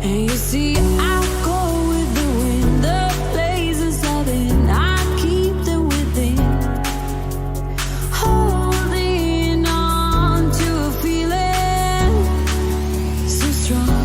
And you see, I go with the wind, the blazes southern, I keep them within, holding on to a feeling so strong.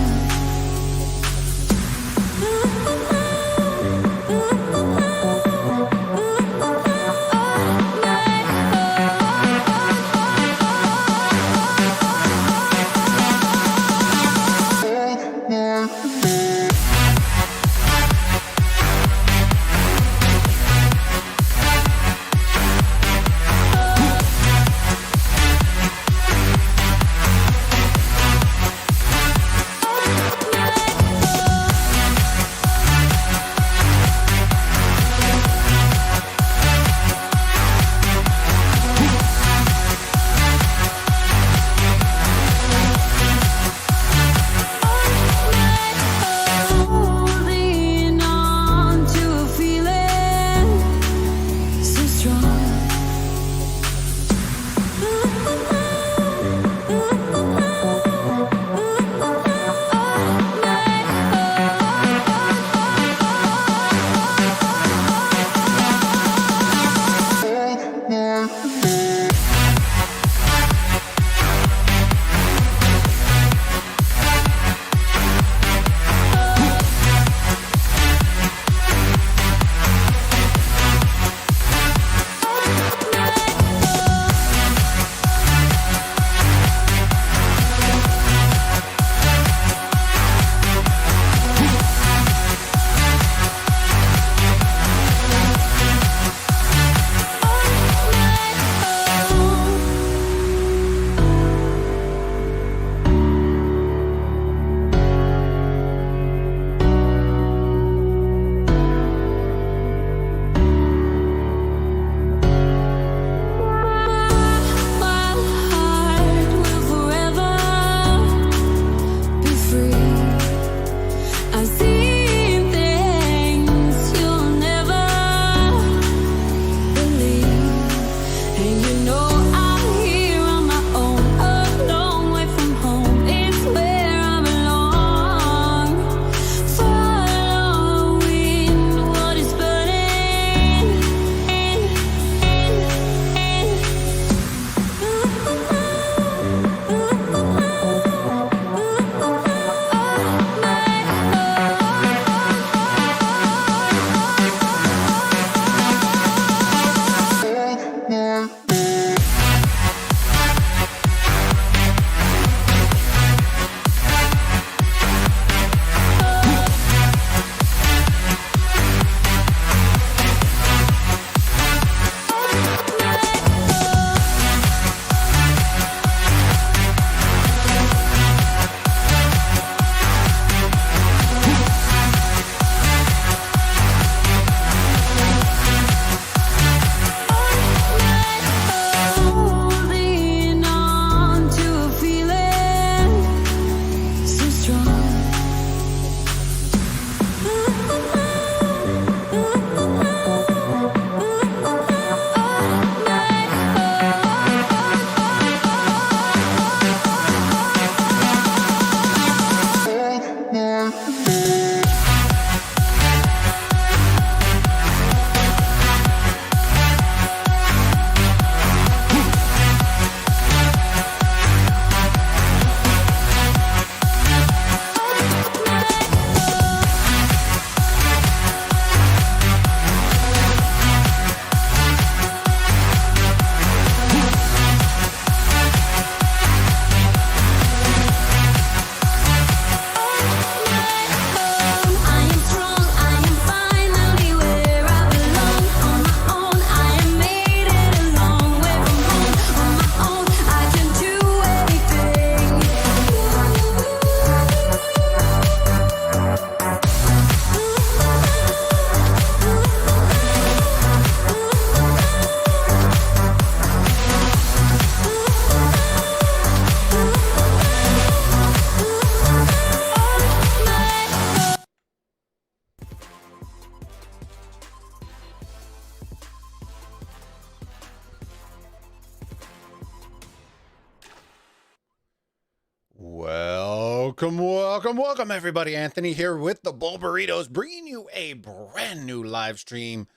Welcome, everybody. Anthony here with the Bulbaritos, bringing you a brand new live stream.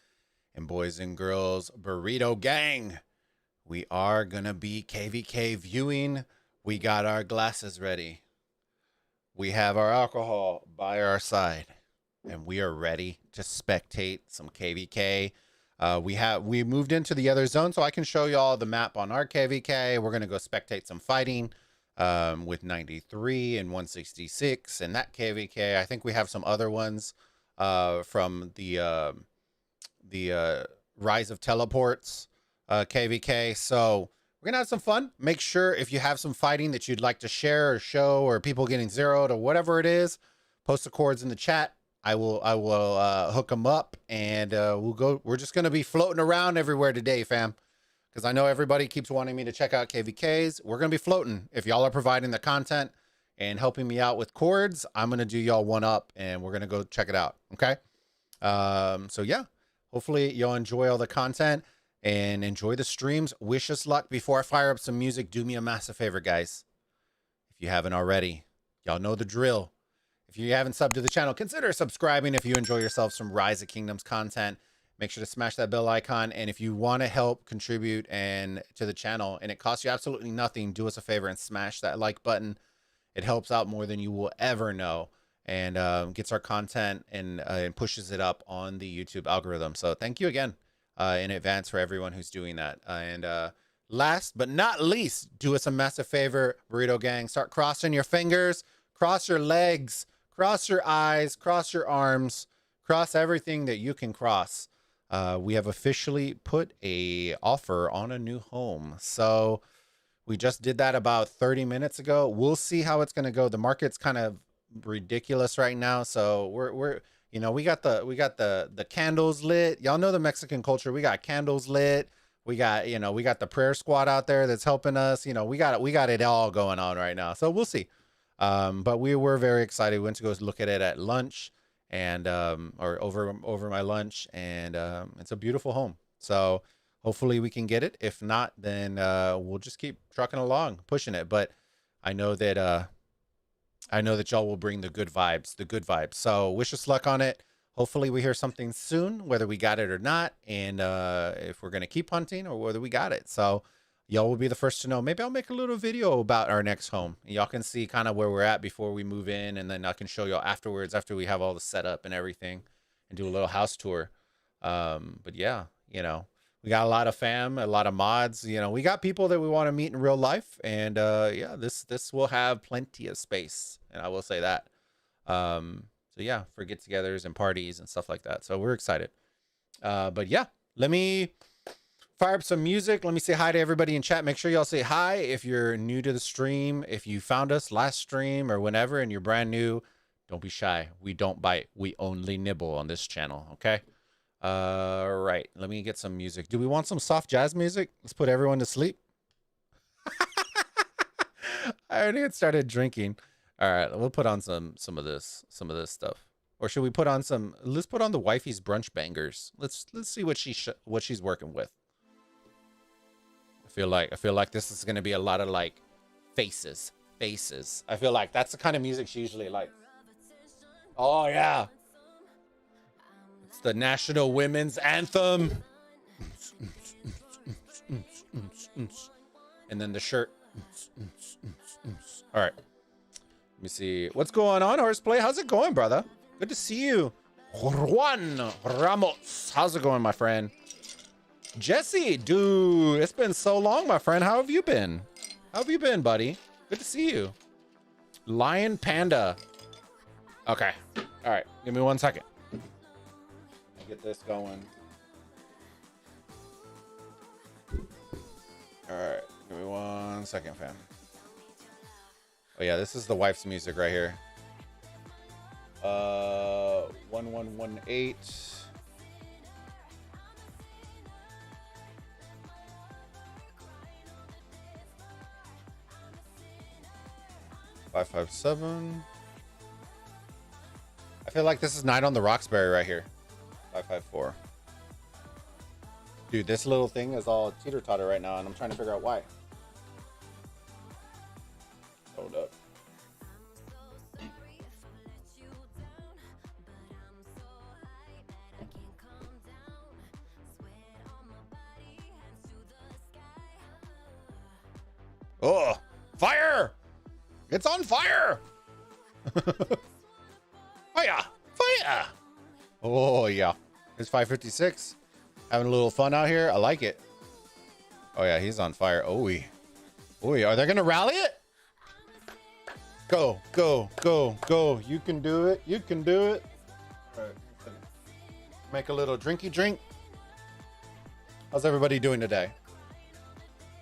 And boys and girls, Burrito Gang, we are going to be KVK viewing. We got our glasses ready. We have our alcohol by our side. And we are ready to spectate some KVK. We moved into the other zone, so I can show you all the map on our KVK. We're going to go spectate some fighting. With 93 and 166 and that KVK. I think we have some other ones from the Rise of Teleports KVK. So we're gonna have some fun. Make sure if you have some fighting that you'd like to share or show, or people getting zeroed or whatever it is, post the chords in the chat. I will hook them up, and we'll go. We're just gonna be floating around everywhere today, fam. Because I know everybody keeps wanting me to check out KVKs. We're going to be floating. If y'all are providing the content and helping me out with chords, I'm going to do y'all one up, and we're going to go check it out. Okay? So, yeah. Hopefully, y'all enjoy all the content and enjoy the streams. Wish us luck. Before I fire up some music, do me a massive favor, guys. If you haven't already, y'all know the drill. If you haven't subbed to the channel, consider subscribing if you enjoy yourself some Rise of Kingdoms content. Make sure to smash that bell icon. And if you want to help contribute and to the channel, and it costs you absolutely nothing, do us a favor and smash that like button. It helps out more than you will ever know, and gets our content and pushes it up on the YouTube algorithm. So thank you again in advance for everyone who's doing that. And last but not least, do us a massive favor, Burrito Gang. Start crossing your fingers, cross your legs, cross your eyes, cross your arms, cross everything that you can cross. We have officially put a offer on a new home. So we just did that about 30 minutes ago. We'll see how it's going to go. The market's kind of ridiculous right now. So we're we got the candles lit. Y'all know the Mexican culture. We got candles lit. We got the prayer squad out there that's helping us. We got it all going on right now. So we'll see. But we were very excited. We went to go look at it at lunch. And or over my lunch, and it's a beautiful home. So hopefully we can get it. If not, then we'll just keep trucking along, pushing it. But I know that y'all will bring the good vibes. So wish us luck on it. Hopefully we hear something soon, whether we got it or not, and if we're gonna keep hunting or whether we got it. So y'all will be the first to know. Maybe I'll make a little video about our next home. Y'all can see kind of where we're at before we move in, and then I can show y'all afterwards, after we have all the setup and everything, and do a little house tour. But yeah, we got a lot of fam, a lot of mods. We got people that we want to meet in real life, and yeah, this will have plenty of space, and I will say that. So yeah, for get-togethers and parties and stuff like that. So we're excited. But yeah, let me fire up some music. Let me say hi to everybody in chat. Make sure y'all say hi if you're new to the stream. If you found us last stream or whenever and you're brand new, don't be shy. We don't bite. We only nibble on this channel, okay? All right. Let me get some music. Do we want some soft jazz music? Let's put everyone to sleep. I already had started drinking. All right. We'll put on some of this stuff. Or should we put on some? Let's put on the wifey's brunch bangers. Let's see what she's working with. I feel like this is going to be a lot of like faces. I feel like that's the kind of music she usually likes. Oh yeah. It's the National Women's Anthem. And then the shirt. All right. Let me see. What's going on, Horseplay? How's it going, brother? Good to see you. Juan Ramos. How's it going, my friend? Jesse, dude, it's been so long, my friend. How have you been? How have you been, buddy? Good to see you. Lion Panda. Okay. All right. Give me 1 second. I'll get this going. All right. Give me 1 second, fam. Oh, yeah. This is the wife's music right here. 1118. 557. I feel like this is Night on the Roxbury right here. 554. Dude, this little thing is all teeter-totter right now, and I'm trying to figure out why. Hold up. Oh, fire! It's on fire! Fire! Fire! Oh, yeah. It's 5:56. Having a little fun out here. I like it. Oh, yeah, he's on fire. Oh, are they going to rally it? Go, go, go, go. You can do it. You can do it. All right. Make a little drinky drink. How's everybody doing today?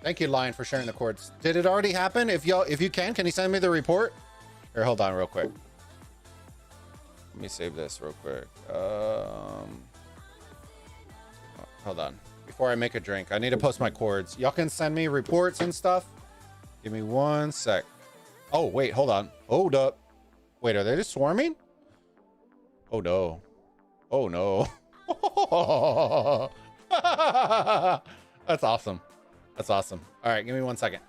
Thank you, Lion, for sharing the chords. Did it already happen? If you can you send me the report? Here, hold on real quick. Let me save this real quick. Hold on. Before I make a drink, I need to post my chords. Y'all can send me reports and stuff. Give me 1 sec. Oh, wait, hold on. Hold up. Wait, are they just swarming? Oh, no. Oh, no. That's awesome. That's awesome. All right, give me 1 second.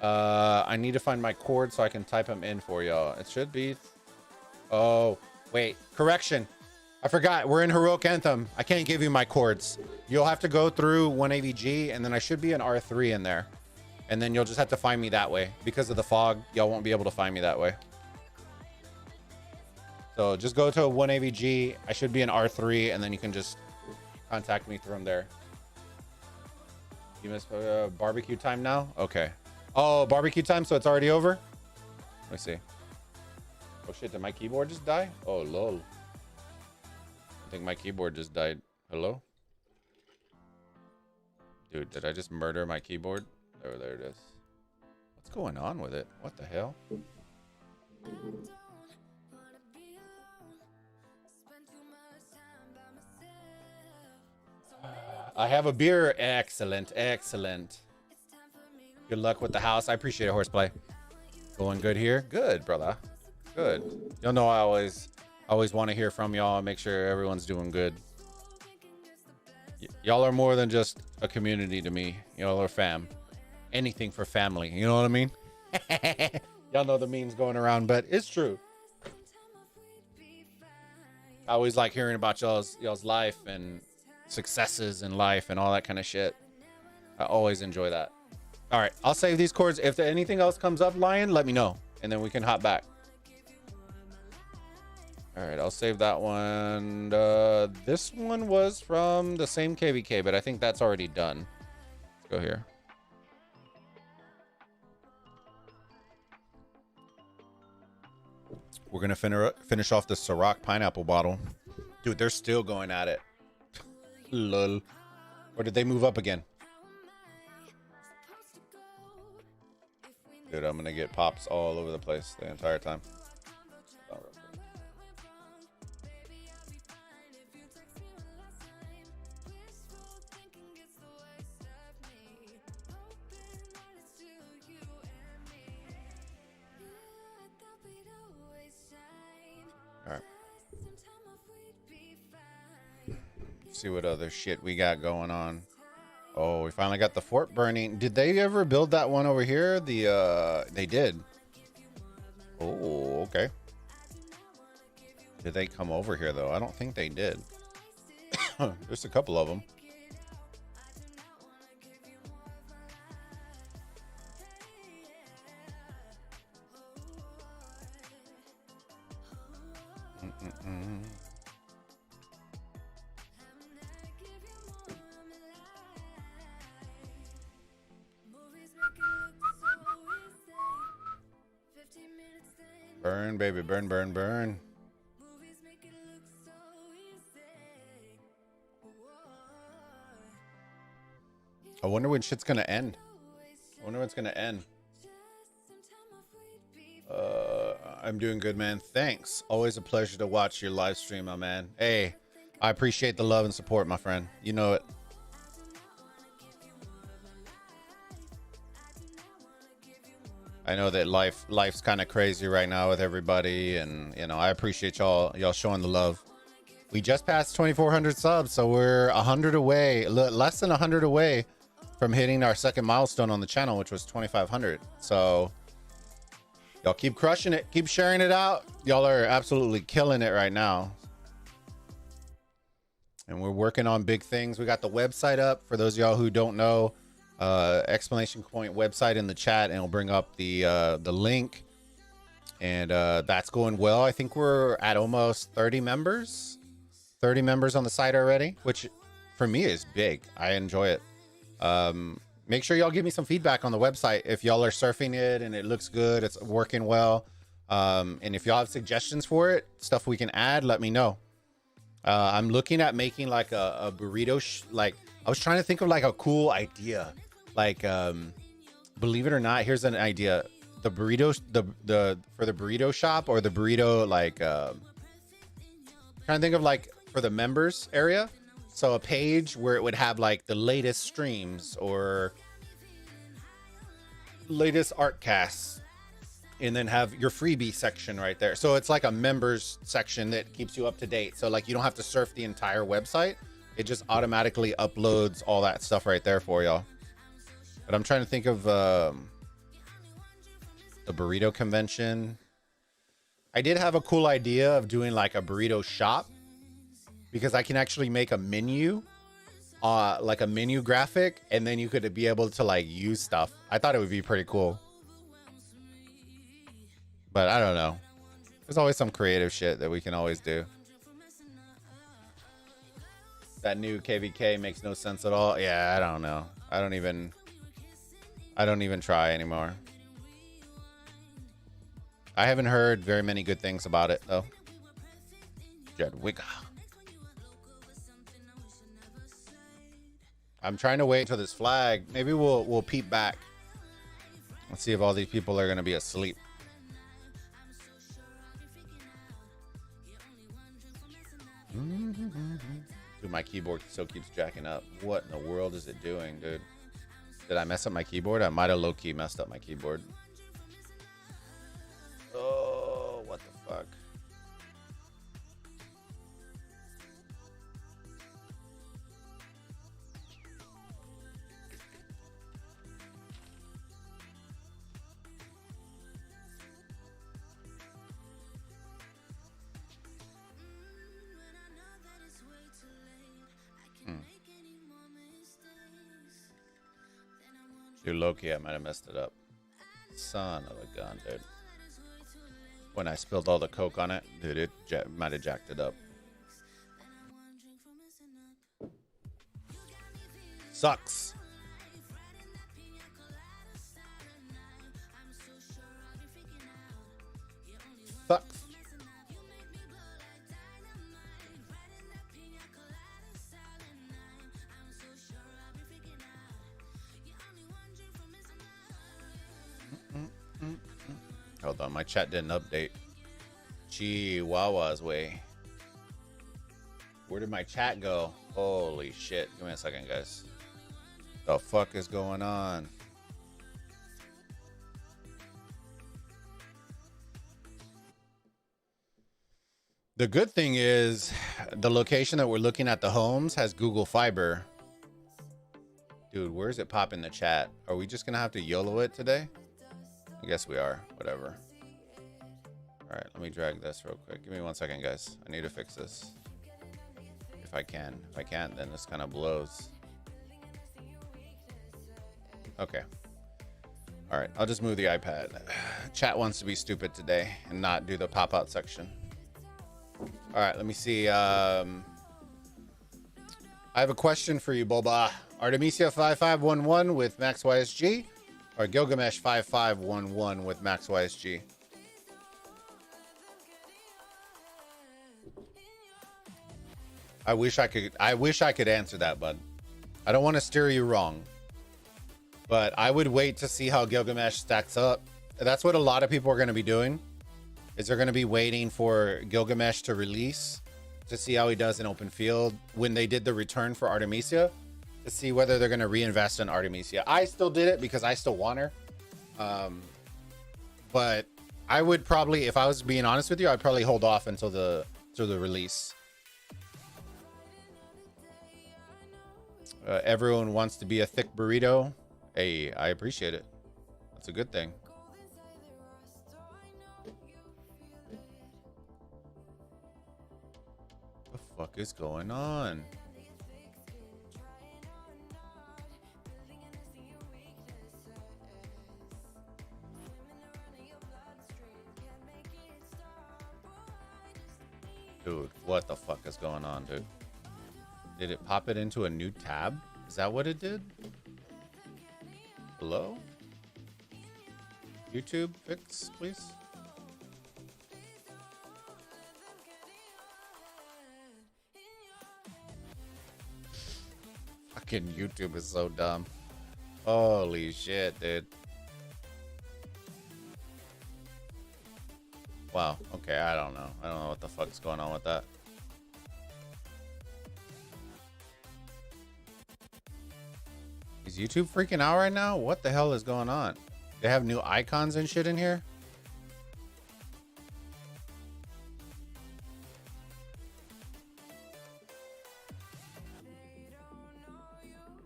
I need to find my chord so I can type them in for y'all. It should be... Oh, wait. Correction. I forgot. We're in Heroic Anthem. I can't give you my chords. You'll have to go through 1AVG, and then I should be an R3 in there. And then you'll just have to find me that way. Because of the fog, y'all won't be able to find me that way. So just go to 1AVG. I should be an R3, and then you can just contact me from there. You missed barbecue time now? Okay. Oh, barbecue time, so it's already over? Let me see. Oh shit, did my keyboard just die? Oh, lol. I think my keyboard just died. Hello? Dude, did I just murder my keyboard? Oh, there it is. What's going on with it? What the hell? I have a beer. Excellent, excellent. Good luck with the house. I appreciate it, Horseplay. Going good here? Good, brother. Good. You'll know I always want to hear from y'all and make sure everyone's doing good. Y'all are more than just a community to me. Y'all are fam. Anything for family. You know what I mean? Y'all know the memes going around, but it's true. I always like hearing about y'all's life and successes in life and all that kind of shit. I always enjoy that. All right, I'll save these chords. If anything else comes up, Lion, let me know, and then we can hop back. All right, I'll save that one. This one was from the same KVK, but I think that's already done. Let's go here. We're gonna finish off the Ciroc pineapple bottle. Dude, they're still going at it. Lol. Or did they move up again? Dude, I'm gonna get pops all over the place the entire time. All right. See what other shit we got going on. Oh, we finally got the fort burning. Did they ever build that one over here? They did. Oh, okay. Did they come over here though? I don't think they did. There's a couple of them. Burn, baby, burn, burn, burn. I wonder when shit's gonna end. I wonder when it's gonna end. I'm doing good, man. Thanks. Always a pleasure to watch your live stream, my man. Hey, I appreciate the love and support, my friend. You know it. I know that life's kind of crazy right now with everybody, and you know, I appreciate y'all showing the love. We just passed 2,400 subs, so we're 100 away, less than 100 away from hitting our second milestone on the channel, which was 2,500. So y'all keep crushing it, keep sharing it out. Y'all are absolutely killing it right now. And we're working on big things. We got the website up for those of y'all who don't know. exclamation point website in the chat, and it'll bring up the link. And that's going well. I think we're at almost 30 members. 30 members on the site already, which for me is big. I enjoy it. Make sure y'all give me some feedback on the website if y'all are surfing it and it looks good, it's working well. And if y'all have suggestions for it, stuff we can add, let me know. I'm looking at making like a burrito. Like I was trying to think of like a cool idea. Like, believe it or not, here's an idea. The burritos, for the burrito shop, or the burrito, like, trying to think of like for the members area. So a page where it would have like the latest streams or latest art casts, and then have your freebie section right there. So it's like a members section that keeps you up to date. So like you don't have to surf the entire website. It just automatically uploads all that stuff right there for y'all. But I'm trying to think of the burrito convention. I did have a cool idea of doing like a burrito shop, because I can actually make a menu, like a menu graphic, and then you could be able to like use stuff. I thought it would be pretty cool. But I don't know. There's always some creative shit that we can always do. That new KVK makes no sense at all. Yeah, I don't know. I don't even try anymore. I haven't heard very many good things about it though. Jedwigga. I'm trying to wait until this flag. Maybe we'll peep back. Let's see if all these people are gonna be asleep. Dude, my keyboard still keeps jacking up. What in the world is it doing, dude? Did I mess up my keyboard? I might have low-key messed up my keyboard. Oh, what the fuck? Dude, low-key, I might have messed it up. Son of a gun, dude. When I spilled all the Coke on it, dude, it might have jacked it up. Sucks. Sucks. Hold on, my chat didn't update. Chihuahua's way. Where did my chat go? Holy shit. Give me a second, guys. The fuck is going on? The good thing is the location that we're looking at, the homes, has Google Fiber. Dude, where's it pop in the chat? Are we just gonna have to YOLO it today? I guess we are. Whatever. All right, let me drag this real quick. Give me 1 second, guys. I need to fix this. If I can. If I can't, then this kind of blows. Okay. All right, I'll just move the iPad. Chat wants to be stupid today and not do the pop-out section. All right, let me see. I have a question for you, Bulba. Artemisia 5511 with Max YSG, or Gilgamesh 5511 with Max YSG? I wish I could answer that, bud. I don't want to steer you wrong, but I would wait to see how Gilgamesh stacks up. That's what a lot of people are going to be doing. Is they're going to be waiting for Gilgamesh to release to see how he does in open field when they did the return for Artemisia, to see whether they're going to reinvest in Artemisia. I still did it because I still want her. But I would probably, if I was being honest with you, I'd probably hold off until the release. Everyone wants to be a thick burrito. Hey, I appreciate it. That's a good thing. What the fuck is going on? Dude, what the fuck is going on, dude? Did it pop it into a new tab? Is that what it did? Hello? YouTube fix, please. Fucking YouTube is so dumb. Holy shit, dude. Wow. Okay, I don't know. I don't know what the fuck's going on with that. Is YouTube freaking out right now? What the hell is going on? They have new icons and shit in here?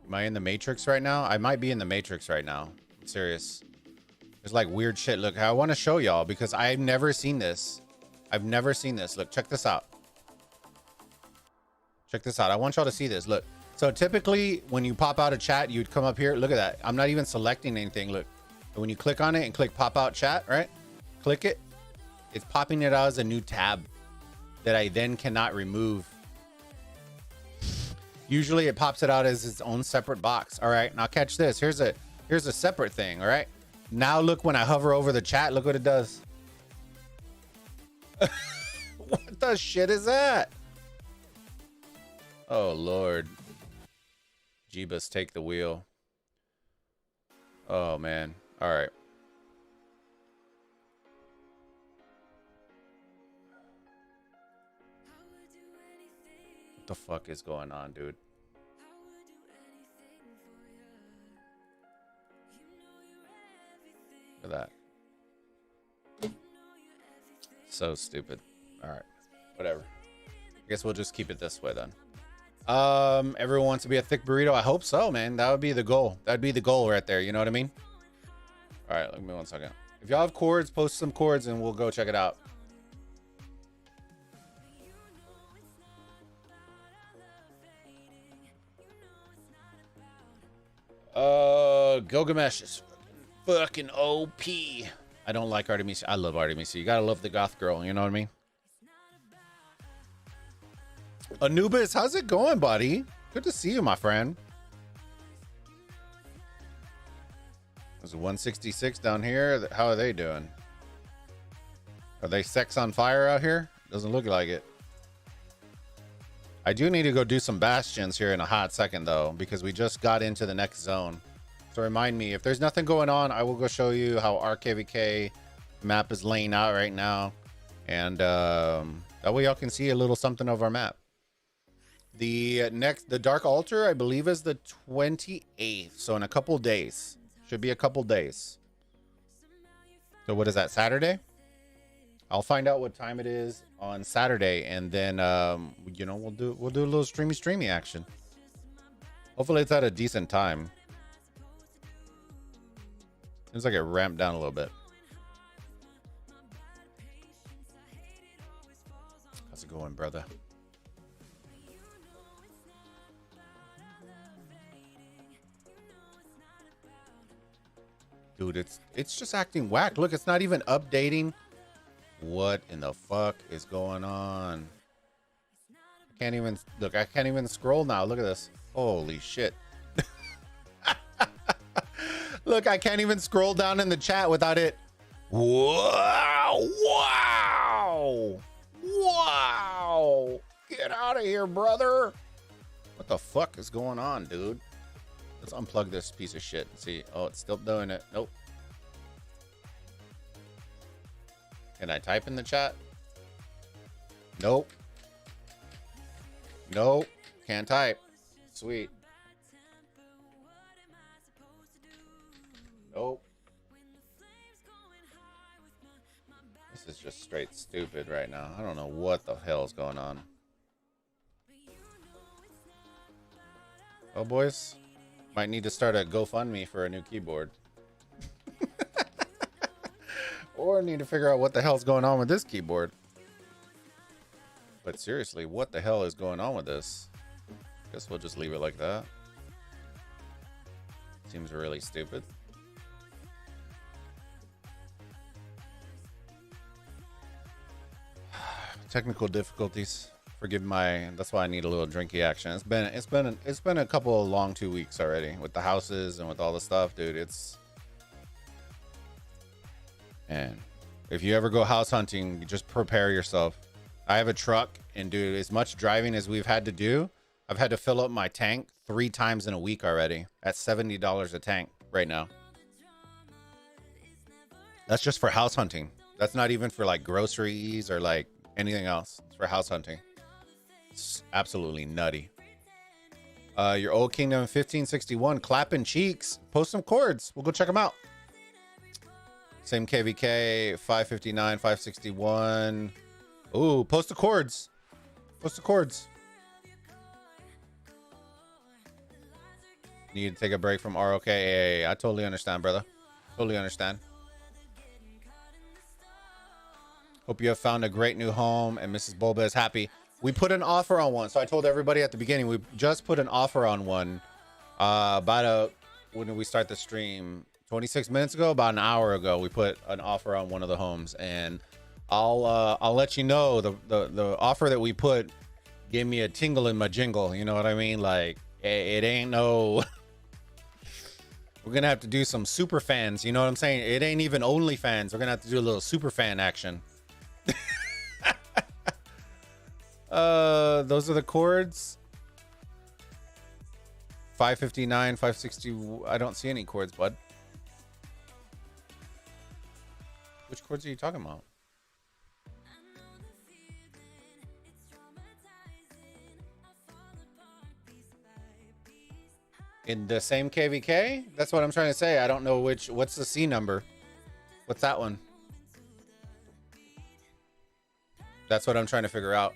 Am I in the Matrix right now? I might be in the Matrix right now. I'm serious. There's like weird shit. Look, I want to show y'all because I've never seen this. I've never seen this. Look, check this out. Check this out. I want y'all to see this. Look. So typically when you pop out a chat, you'd come up here. Look at that. I'm not even selecting anything. Look. And when you click on it and click pop out chat, right? Click it. It's popping it out as a new tab that I then cannot remove. Usually it pops it out as its own separate box. All right. Now catch this. Here's a separate thing. All right. Now look, when I hover over the chat, look what it does. What the shit is that? Oh, Lord. Jeebus, take the wheel. Oh, man. All right. What the fuck is going on, dude? Look at that. So stupid. All right. Whatever. I guess we'll just keep it this way then. Everyone wants to be a thick burrito. I hope so, man. That would be the goal. That'd be the goal right there. You know what I mean? All right. Let me 1 second. If y'all have chords, post some chords and we'll go check it out. Gilgamesh is fucking OP. I don't like Artemisia. I love Artemisia. You gotta love the goth girl. You know what I mean? Anubis, how's it going, buddy? Good to see you, my friend. There's a 166 down here. How are they doing? Are they sex on fire out here? Doesn't look like it. I do need to go do some bastions here in a hot second, though, because we just got into the next zone. So remind me, if there's nothing going on, I will go show you how our KVK map is laying out right now. And that way y'all can see a little something of our map. The Dark Altar, I believe, is the 28th. So in a couple days. Should be a couple days. So what is that, Saturday? I'll find out what time it is on Saturday, and then you know, we'll do a little streamy action. Hopefully it's at a decent time. Seems like it ramped down a little bit. How's it going, brother? Dude, it's just acting whack. Look, it's not even updating. What in the fuck is going on? I can't even look. I can't even scroll now. Look at this. Holy shit. Look, I can't even scroll down in the chat without it. Wow. Wow. Wow. Get out of here, brother. What the fuck is going on, dude? Let's unplug this piece of shit and see. Oh, it's still doing it. Nope. Can I type in the chat? Nope. Nope. Can't type. Sweet. Nope. This is just straight stupid right now. I don't know what the hell is going on. Oh, boys. Might need to start a GoFundMe for a new keyboard. Or need to figure out what the hell's going on with this keyboard. But seriously, what the hell is going on with this? Guess we'll just leave it like that. Seems really stupid. Technical difficulties. Forgive my. That's why I need a little drinky action. It's been a couple of long 2 weeks already with the houses and with all the stuff, dude. And if you ever go house hunting, just prepare yourself. I have a truck, and dude, as much driving as we've had to do, I've had to fill up my tank 3 times in a week already at $70 a tank right now. That's just for house hunting. That's not even for like groceries or like anything else. It's for house hunting. It's absolutely nutty. Your Old Kingdom 1561, clapping cheeks. Post some chords. We'll go check them out. Same KVK, 559, 561. Ooh, post the chords. Post the chords. Need to take a break from ROK. Hey, I totally understand, brother. Totally understand. Hope you have found a great new home and Mrs. Bulba is happy. We put an offer on one. So I told everybody at the beginning, we just put an offer on one. When did we start the stream? 26 minutes ago, about an hour ago, we put an offer on one of the homes, and I'll let you know the offer that we put gave me a tingle in my jingle. You know what I mean? Like it ain't no. We're gonna have to do some super fans. You know what I'm saying? It ain't even only fans. We're gonna have to do a little super fan action. Those are the chords. 559, 560. I don't see any chords, bud. Which chords are you talking about? In the same KVK? That's what I'm trying to say. I don't know what's the C number? What's that one? That's what I'm trying to figure out.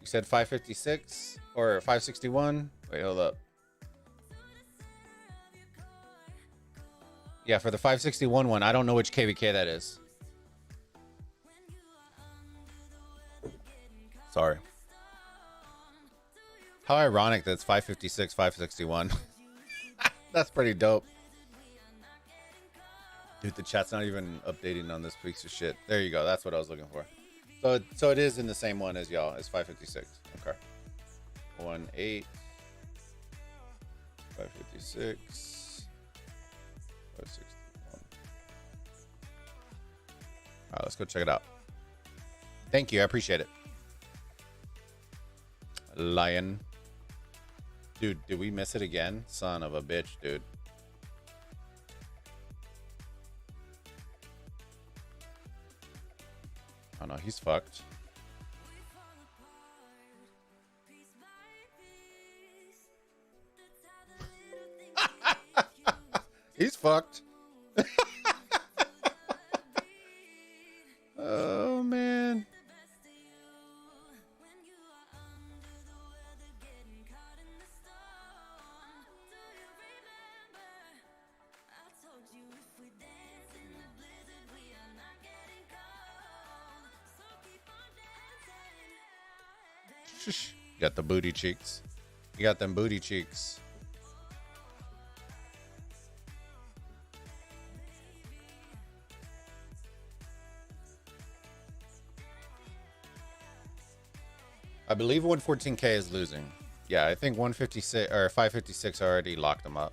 You said 556 or 561? Wait, hold up. Yeah, for the 561 one, I don't know which KVK that is. Sorry. How ironic that it's 556, 561. That's pretty dope. Dude, the chat's not even updating on this piece of shit. There you go. That's what I was looking for. So it is in the same one as y'all. It's 556. Okay. 18. 556. 561. All right, let's go check it out. Thank you. I appreciate it. Lion. Dude, did we miss it again? Son of a bitch, dude. Oh no, he's fucked. He's fucked. Oh man. You got the booty cheeks. You got them booty cheeks. I believe 114K is losing. Yeah, I think 156 or 556 already locked them up.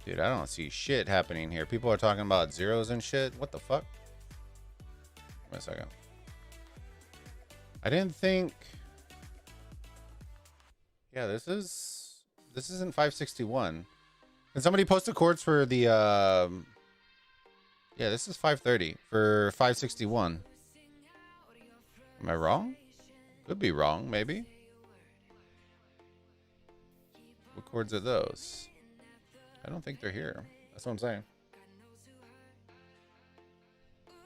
Dude, I don't see shit happening here. People are talking about zeros and shit. What the fuck? Wait a second. I didn't think. Yeah, this isn't 561. Can somebody post the chords for the yeah, this is 530 for 561. Am I wrong? Could be wrong, maybe. What chords are those? I don't think they're here. That's what I'm saying.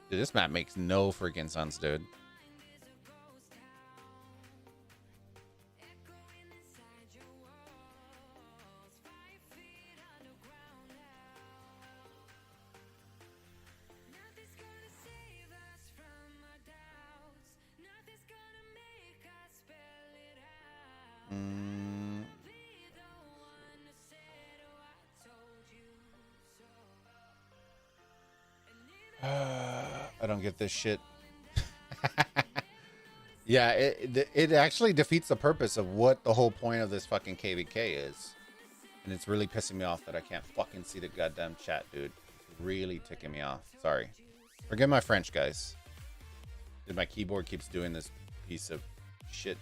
Dude, this map makes no freaking sense, dude. I don't get this shit. Yeah, it actually defeats the purpose of what the whole point of this fucking KVK is. And it's really pissing me off that I can't fucking see the goddamn chat, dude. It's really ticking me off. Sorry. Forgive my French, guys. Dude, my keyboard keeps doing this piece of shit.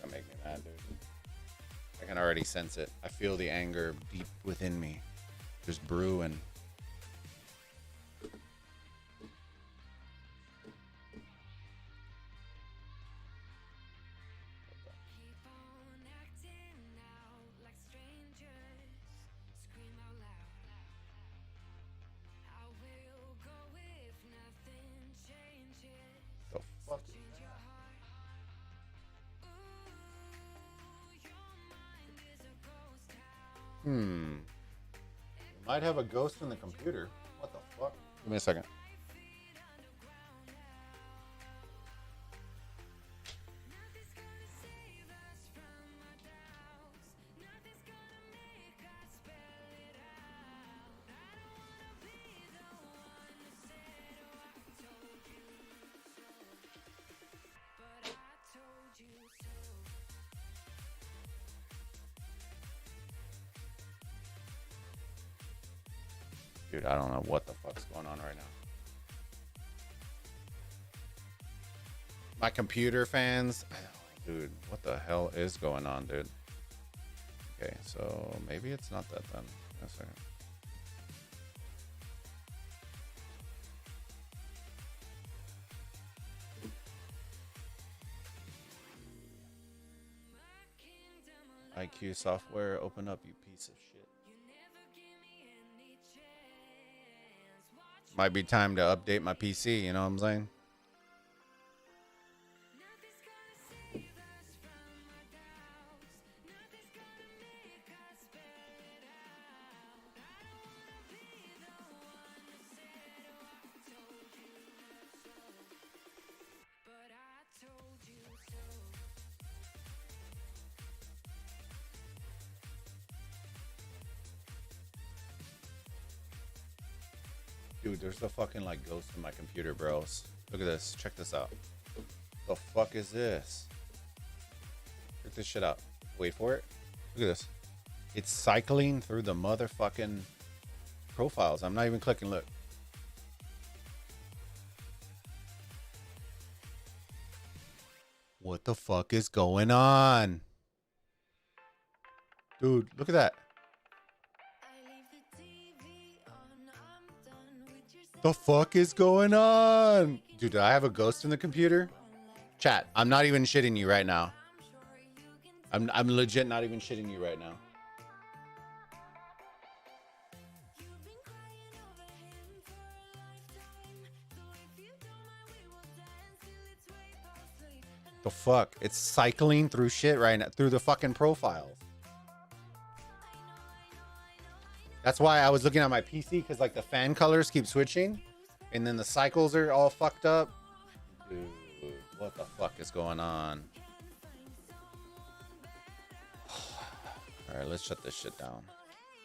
That make me mad, dude. I can already sense it. I feel the anger deep within me, just brewing. The fuck is that? Might have a ghost in the computer. What the fuck? Give me a second. Dude, I don't know what the fuck's going on right now. My computer fans, dude, what the hell is going on, dude? Okay, so maybe it's not that then. Wait a second. IQ software, open up, you piece of shit. Might be time to update my PC, you know what I'm saying? Dude, there's the fucking like ghost in my computer, bros. Look at this. Check this out. The fuck is this? Check this shit out. Wait for it. Look at this. It's cycling through the motherfucking profiles. I'm not even clicking. Look. What the fuck is going on? Dude, look at that. The fuck is going on? Dude, do I have a ghost in the computer? Chat, I'm not even shitting you right now. I'm legit not even shitting you right now. The fuck? It's cycling through shit right now, through the fucking profiles. That's why I was looking at my PC, because like the fan colors keep switching and then the cycles are all fucked up. Dude, what the fuck is going on? All right, let's shut this shit down,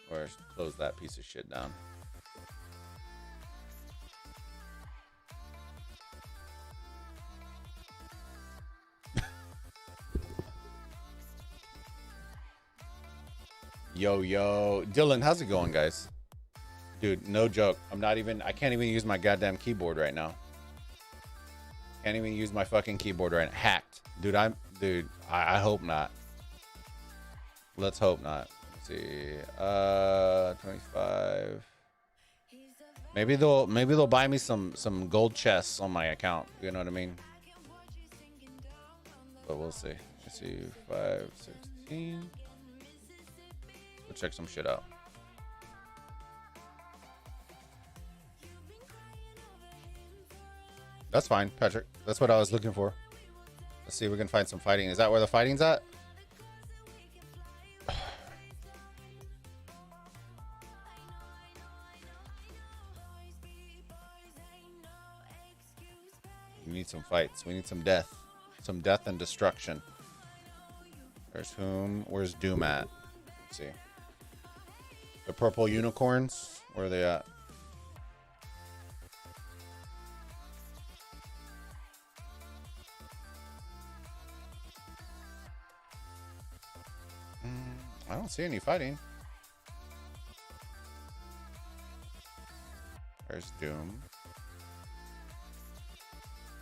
or close that piece of shit down. Yo, Dylan, how's it going, guys? Dude, no joke. I can't even use my goddamn keyboard right now. Can't even use my fucking keyboard right now. Hacked. Dude, I hope not. Let's hope not. Let's see. 25. Maybe they'll buy me some gold chests on my account. You know what I mean? But we'll see. Let's see. 5, 16. Let's check some shit out. That's fine, Patrick. That's what I was looking for. Let's see if we can find some fighting. Is that where the fighting's at? We need some fights. We need some death. Some death and destruction. There's whom. Where's Doom at? Let's see. The purple unicorns. Where are they at? I don't see any fighting. There's Doom.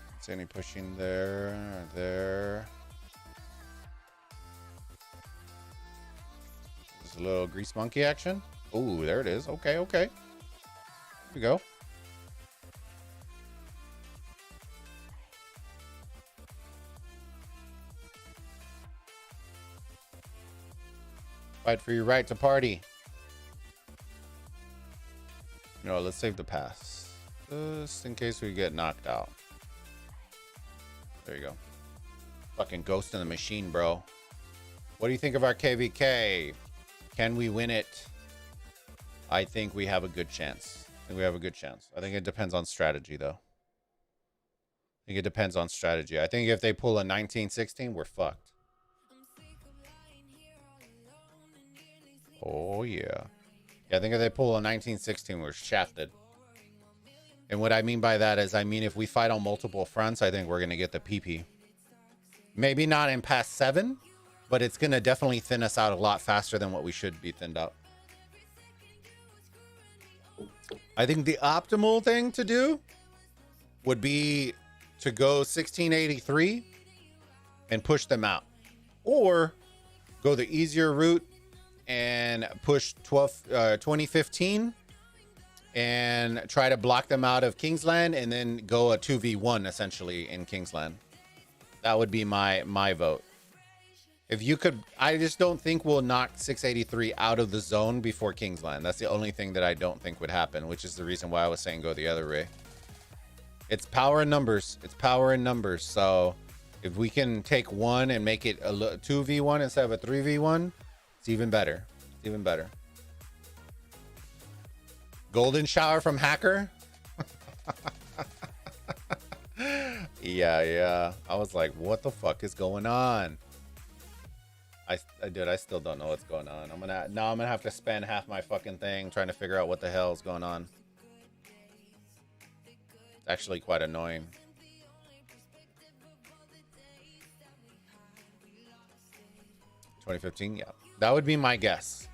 Don't see any pushing there or there. There's a little grease monkey action. Oh, there it is. Okay, okay. Here we go. Fight for your right to party. No, let's save the pass. Just in case we get knocked out. There you go. Fucking ghost in the machine, bro. What do you think of our KVK? Can we win it? I think we have a good chance. I think it depends on strategy, though. I think it depends on strategy. I think if they pull a 1916, we're fucked. Oh, yeah. Yeah, I think if they pull a 1916, we're shafted. And what I mean by that is, I mean, if we fight on multiple fronts, I think we're going to get the PP. Maybe not in past 7, but it's going to definitely thin us out a lot faster than what we should be thinned out. I think the optimal thing to do would be to go 1683 and push them out. Or go the easier route and push 2015 and try to block them out of Kingsland and then go a 2v1 essentially in Kingsland. That would be my vote. If you could, I just don't think we'll knock 683 out of the zone before Kingsland. That's the only thing that I don't think would happen, which is the reason why I was saying go the other way. It's power in numbers. It's power in numbers. So if we can take one and make it a 2v1 instead of a 3v1, it's even better. It's even better. Golden shower from Hacker. Yeah. I was like, what the fuck is going on? I still don't know what's going on. I'm gonna have to spend half my fucking thing trying to figure out what the hell is going on. It's actually quite annoying. $2015, yeah. That would be my guess.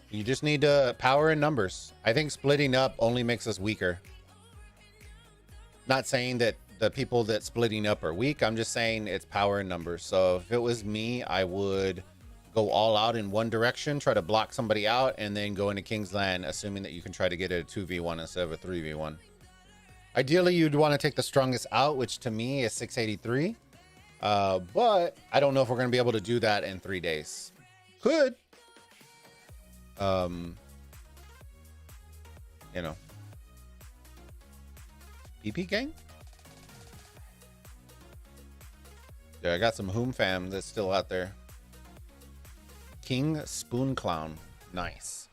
You just need to power in numbers. I think splitting up only makes us weaker. Not saying that the people that splitting up are weak. I'm just saying it's power in numbers. So if it was me, I would go all out in one direction, try to block somebody out, and then go into Kingsland, assuming that you can try to get a 2v1 instead of a 3v1. Ideally, you'd want to take the strongest out, which to me is 683. But I don't know if we're going to be able to do that in 3 days. Could. You know. PP gang? Yeah, I got some Whom fam that's still out there. King Spoon Clown. Nice.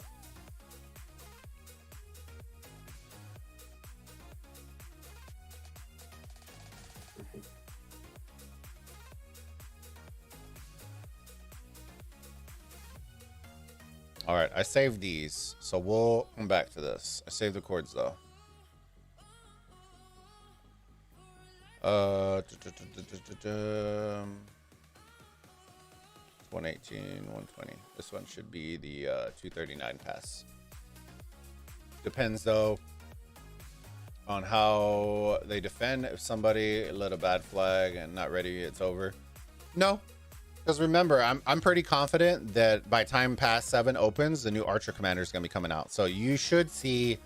All right, I saved these, so we'll come back to this. I saved the chords though. 118, 120. This one should be the 239 pass. Depends though on how they defend. If somebody lit a bad flag and not ready, it's over. No, because remember, I'm pretty confident that by time pass 7 opens, the new Archer Commander is going to be coming out. So you should see,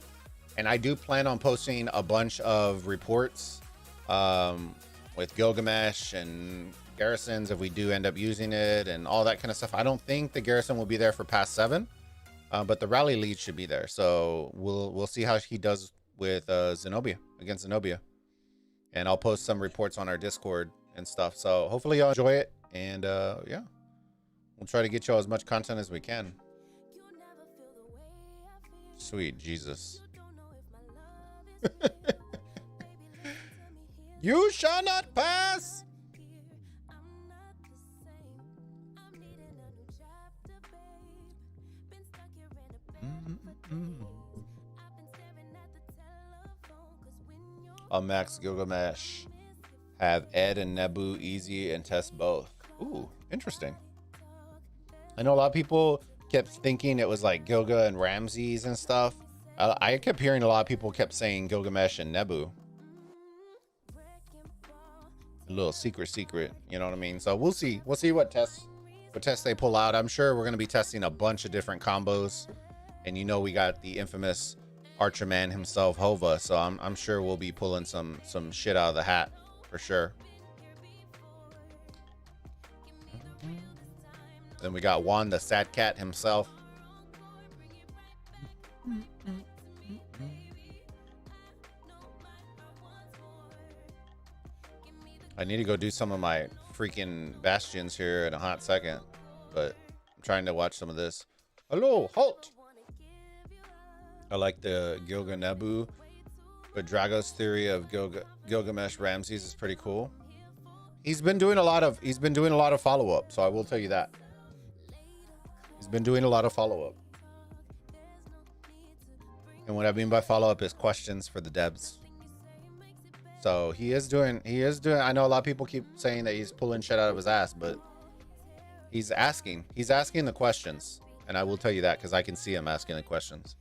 and I do plan on posting a bunch of reports with Gilgamesh and garrisons if we do end up using it and all that kind of stuff. I don't think the garrison will be there for pass 7, but the rally lead should be there. So we'll see how he does with Zenobia, against Zenobia. And I'll post some reports on our Discord and stuff. So hopefully y'all enjoy it. And yeah, we'll try to get y'all as much content as we can. Sweet Jesus. You shall not pass. On Max Gilgamesh, have Ed and Nebu easy and test both. Ooh, interesting. I know a lot of people kept thinking it was like Gilga and Ramses and stuff. I kept hearing a lot of people kept saying Gilgamesh and Nebu. A little secret, you know what I mean? So we'll see. We'll see what tests they pull out. I'm sure we're gonna be testing a bunch of different combos, and you know we got the infamous Archer Man himself, Hova. So I'm sure we'll be pulling some shit out of the hat for sure. Then we got Juan, the Sad Cat himself. I need to go do some of my freaking bastions here in a hot second, but I'm trying to watch some of this. Hello, halt! I like the Gilga Nebu, but Drago's theory of Gilgamesh Ramses is pretty cool. He's been doing a lot of follow-up, so I will tell you that. He's been doing a lot of follow-up. And what I mean by follow-up is questions for the devs. So he is doing, I know a lot of people keep saying that he's pulling shit out of his ass, but he's asking the questions. And I will tell you that because I can see him asking the questions.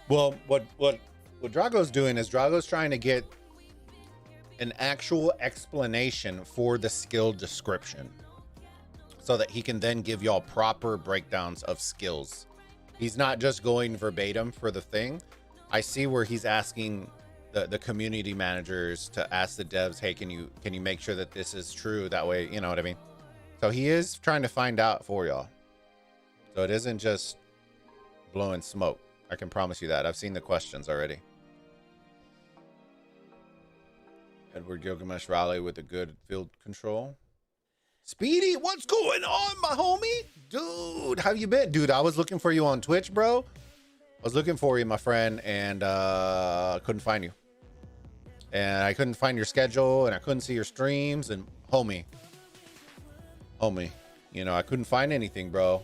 Well, what Drago's doing is Drago's trying to get an actual explanation for the skill description so that he can then give y'all proper breakdowns of skills. He's not just going verbatim for the thing. I see where he's asking the community managers to ask the devs, hey, can you make sure that this is true? That way, you know what I mean? So he is trying to find out for y'all. So it isn't just blowing smoke. I can promise you that. I've seen the questions already. Edward Gilgamesh Raleigh with a good field control. Speedy, what's going on, my homie? Dude, how you been? Dude, I was looking for you on Twitch, bro. I was looking for you, my friend, and I couldn't find you. And I couldn't find your schedule, and I couldn't see your streams, and homie, you know, I couldn't find anything, bro.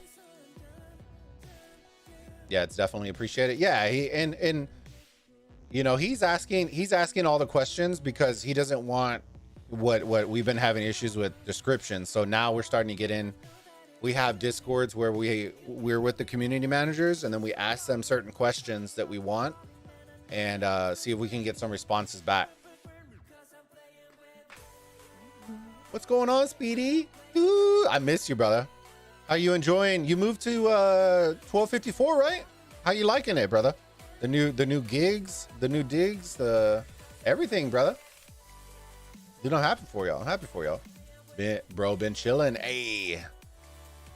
Yeah, it's definitely appreciated. Yeah, and you know, he's asking all the questions because he doesn't want what we've been having issues with descriptions. So now we're starting to get in. We have Discords where we're with the community managers, and then we ask them certain questions that we want, and see if we can get some responses back. What's going on, Speedy? Ooh, I miss you, brother. How you enjoying? You moved to 1254, right? How you liking it, brother? The new gigs, the new digs, the everything, brother. Dude, I'm happy for y'all. I'm happy for y'all. Been chilling. Hey,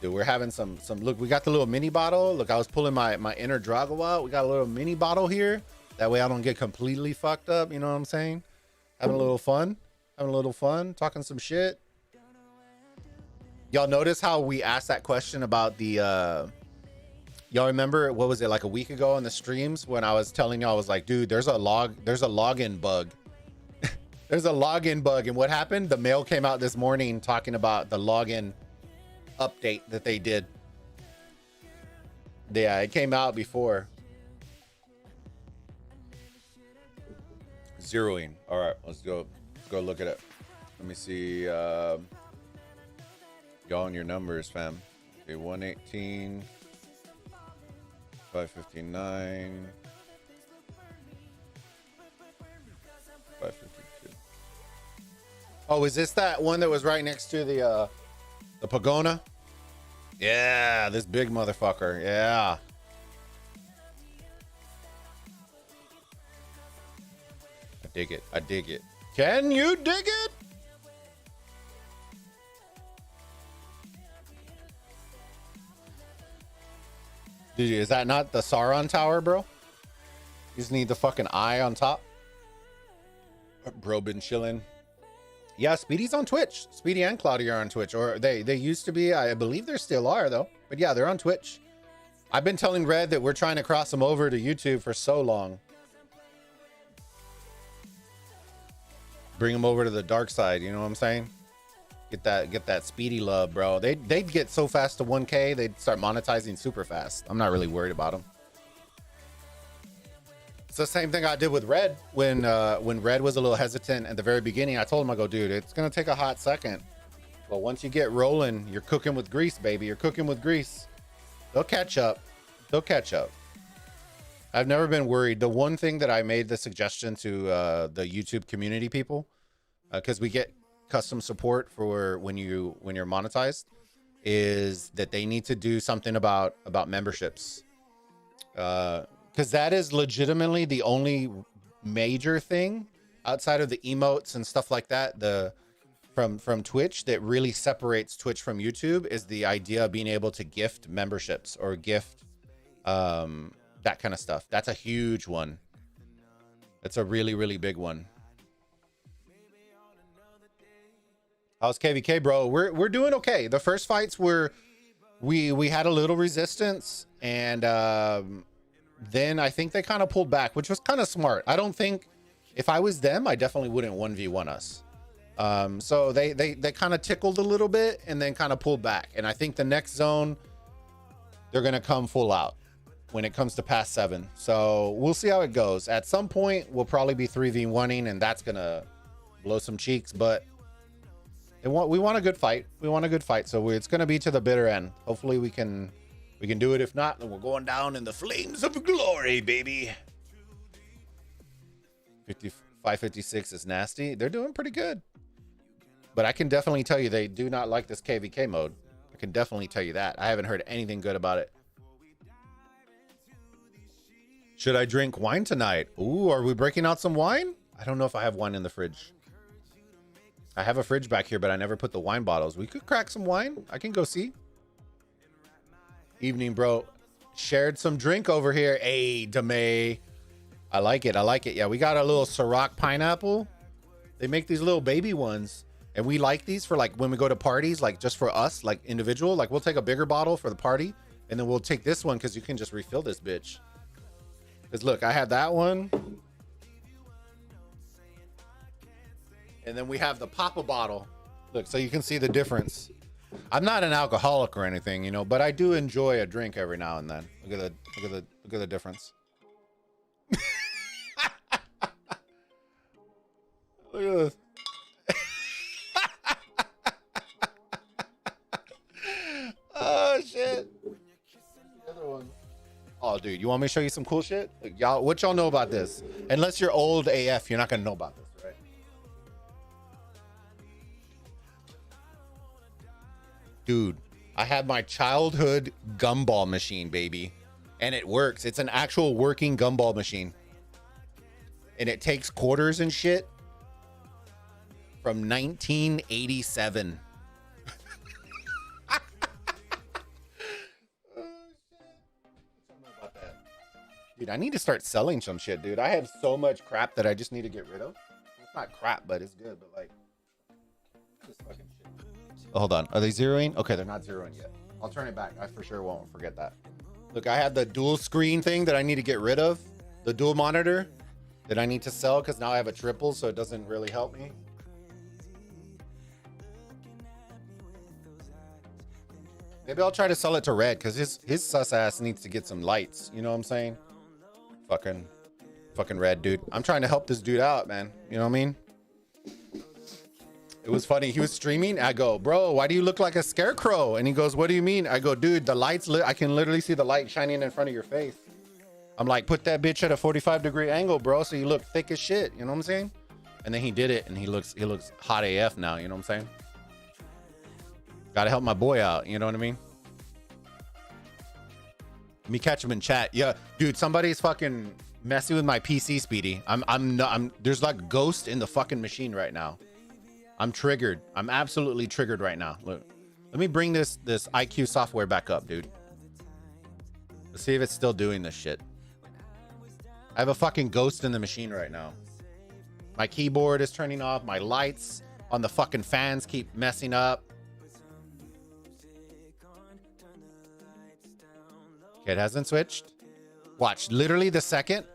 dude, we're having some look. We got the little mini bottle. Look, I was pulling my inner Drago out. We got a little mini bottle here. That way I don't get completely fucked up. You know what I'm saying? Having a little fun. Talking some shit. Y'all notice how we asked that question about the y'all remember, what was it, like a week ago on the streams when I was telling y'all, I was like, dude, there's a login bug. There's a login bug. And what happened? The mail came out this morning talking about the login update that they did. Yeah, it came out before. Zeroing. All right, let's go look at it. Let me see. Y'all and your numbers, fam. Okay, 118, 559, 552. Oh, is this that one that was right next to the Pagona? Yeah, this big motherfucker. Yeah. I dig it. Can you dig it? Dude, is that not the Sauron Tower, bro? You just need the fucking eye on top. Bro, been chilling. Yeah, Speedy's on Twitch. Speedy and Claudia are on Twitch, or they used to be. I believe they still are, though. But yeah, they're on Twitch. I've been telling Red that we're trying to cross him over to YouTube for so long. Bring him over to the dark side, you know what I'm saying? Get that speedy love, bro. They'd get so fast to 1K, they'd start monetizing super fast. I'm not really worried about them. It's the same thing I did with Red when Red was a little hesitant at the very beginning. I told him, I go, dude, it's gonna take a hot second, but once you get rolling, you're cooking with grease, baby. You're cooking with grease. They'll catch up. They'll catch up. I've never been worried. The one thing that I made the suggestion to the YouTube community people, because we get custom support for when you're monetized, is that they need to do something about memberships. Because that is legitimately the only major thing outside of the emotes and stuff like that, from Twitch, that really separates Twitch from YouTube, is the idea of being able to gift memberships or gift that kind of stuff. That's a huge one. That's a really, really big one. How's KVK, bro? We're doing okay. The first fights were we had a little resistance, and then I think they kind of pulled back, which was kind of smart. I don't think, if I was them, I definitely wouldn't 1v1 us. So they kind of tickled a little bit and then kind of pulled back. And I think the next zone, they're going to come full out when it comes to past 7. So we'll see how it goes. At some point, we'll probably be 3v1ing, and that's going to blow some cheeks. But we want a good fight. We want a good fight. So it's going to be to the bitter end. Hopefully we can do it. If not, then we're going down in the flames of glory, baby. 556 is nasty. They're doing pretty good. But I can definitely tell you they do not like this KVK mode. I can definitely tell you that. I haven't heard anything good about it. Should I drink wine tonight? Ooh, are we breaking out some wine? I don't know if I have wine in the fridge. I have a fridge back here, but I never put the wine bottles. We could crack some wine. I can go see. Evening, bro. Shared some drink over here. Hey, Demay. I like it. I like it. Yeah, we got a little Ciroc pineapple. They make these little baby ones, and we like these for like when we go to parties, like just for us, like individual. Like we'll take a bigger bottle for the party, and then we'll take this one because you can just refill this bitch. Because look, I have that one, and then we have the Papa bottle. Look, so you can see the difference. I'm not an alcoholic or anything, you know, but I do enjoy a drink every now and then. Look at the difference. Look at this. Oh shit. The other one. Oh dude, you want me to show you some cool shit? Like, y'all, what y'all know about this? Unless you're old AF, you're not gonna know about this, right? Dude, I have my childhood gumball machine, baby. And it works. It's an actual working gumball machine. And it takes quarters and shit from 1987. Dude, I need to start selling some shit, dude. I have so much crap that I just need to get rid of. It's not crap, but it's good. But like, this fucking shit. Oh, hold on. Are they zeroing? Okay, they're not zeroing yet. I'll turn it back. I for sure won't forget that. Look, I have the dual screen thing that I need to get rid of. The dual monitor that I need to sell because now I have a triple, so it doesn't really help me. Maybe I'll try to sell it to Red because his sus ass needs to get some lights. You know what I'm saying? Fucking Red, dude. I'm trying to help this dude out, man. You know what I mean? It was funny. He was streaming. I go, bro, why do you look like a scarecrow? And he goes, what do you mean? I go, dude, the lights, I can literally see the light shining in front of your face. I'm like, put that bitch at a 45-degree angle, bro, so you look thick as shit. You know what I'm saying? And then he did it, and he looks hot AF now. You know what I'm saying? Gotta help my boy out. You know what I mean? Let me catch him in chat. Yeah, dude, somebody's fucking messing with my PC, Speedy. There's like a ghost in the fucking machine right now. I'm triggered. I'm absolutely triggered right now. Look, let me bring this IQ software back up, dude. Let's see if it's still doing this shit. I have a fucking ghost in the machine right now. My keyboard is turning off. My lights on the fucking fans keep messing up. Okay, it hasn't switched. Watch, literally the second.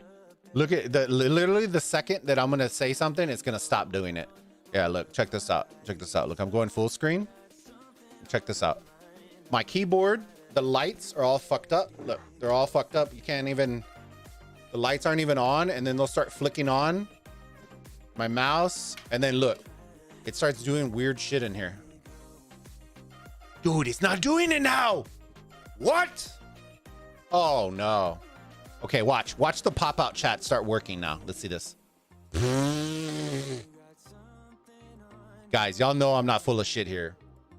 Look at literally the second that I'm gonna say something, it's gonna stop doing it. Yeah, look, check this out. Check this out. Look, I'm going full screen. Check this out. My keyboard, the lights are all fucked up. Look, they're all fucked up. You can't even, the lights aren't even on, and then they'll start flicking on. My mouse, and then look, it starts doing weird shit in here. Dude, it's not doing it now. What? Oh no. Okay, watch the pop-out chat start working now. Let's see this. Guys, y'all know I'm not full of shit here.